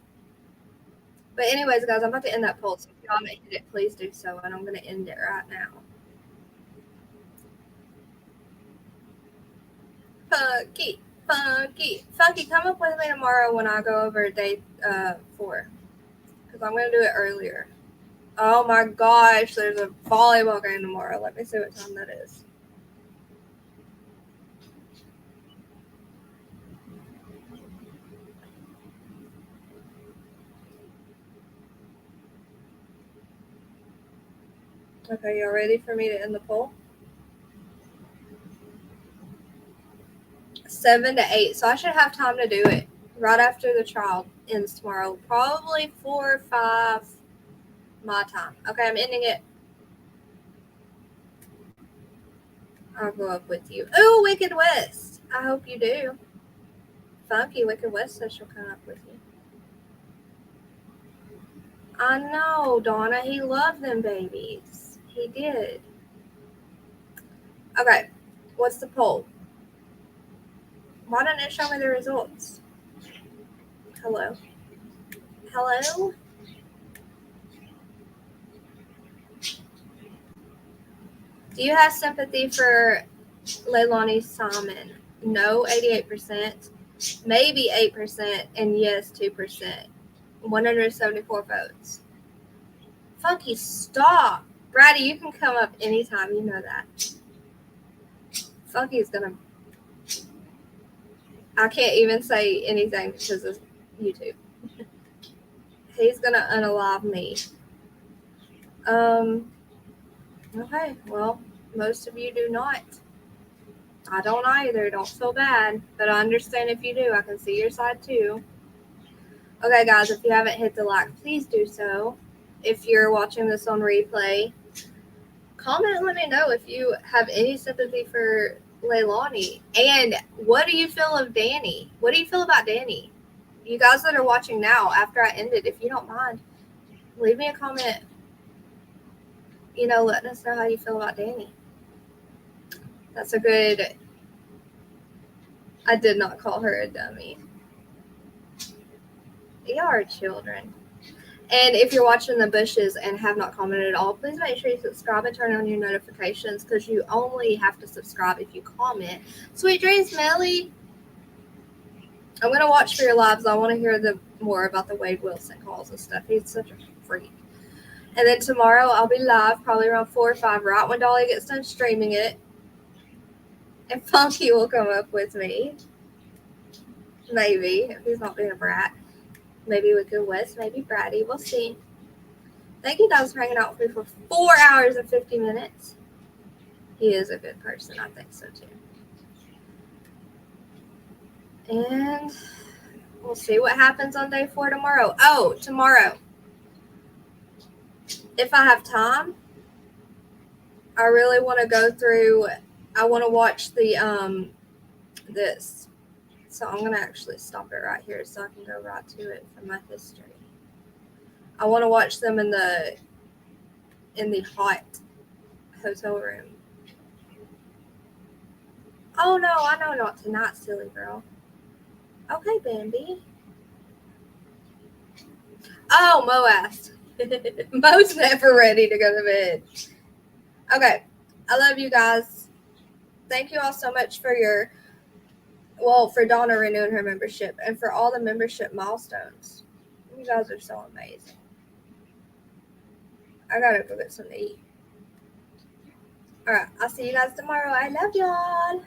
But anyways, guys, I'm about to end that poll. So if y'all haven't hit it, please do so. And I'm going to end it right now. Funky, come up with me tomorrow when I go over day 4. Because I'm going to do it earlier. Oh my gosh, there's a volleyball game tomorrow. Let me see what time that is. Okay, y'all ready for me to end the poll? 7 to 8. So I should have time to do it right after the trial ends tomorrow. Probably 4 or 5 my time. Okay, I'm ending it. I'll go up with you. Ooh, Wicked West. I hope you do. Funky Wicked West says she'll come up with you. I know, Donna. He loved them babies. He did. Okay, what's the poll? Why didn't it show me the results? Hello? Hello? Do you have sympathy for Leilani Simon? No, 88%. Maybe 8%. And yes, 2%. 174 votes. Funky, stop. Brady, you can come up anytime. You know that. Funky is going to... I can't even say anything because of YouTube. He's going to unalive me. Okay, well, most of you do not. I don't either. Don't feel bad. But I understand if you do. I can see your side too. Okay, guys, if you haven't hit the like, please do so. If you're watching this on replay, comment and let me know if you have any sympathy for Leilani. And what do you feel of Danny? What do you feel about Danny? You guys that are watching now, after I ended, if you don't mind, leave me a comment, letting us know how you feel about Danny. That's a good... I did not call her a dummy. Y'all are children. And if you're watching the bushes and have not commented at all, please make sure you subscribe and turn on your notifications because you only have to subscribe if you comment. Sweet dreams, Melly. I'm going to watch for your lives. I want to hear more about the Wade Wilson calls and stuff. He's such a freak. And then tomorrow I'll be live probably around 4 or 5, right when Dolly gets done streaming it. And Funky will come up with me. Maybe, if he's not being a brat. Maybe Wicked West, maybe Brady. We'll see. Thank you guys for hanging out with me for 4 hours and 50 minutes. He is a good person. I think so too. And we'll see what happens on day 4 tomorrow. Oh, tomorrow. If I have time, I really want to go through. I want to watch the this. So I'm going to actually stop it right here so I can go right to it for my history. I want to watch them in the hot hotel room. Oh, no, I know not tonight, silly girl. Okay, Bambi. Oh, Mo asked. Mo's never ready to go to bed. Okay, I love you guys. Thank you all so much for for Donna renewing her membership and for all the membership milestones. You guys are so amazing. I gotta go get something to eat. All right, I'll see you guys tomorrow. I love y'all.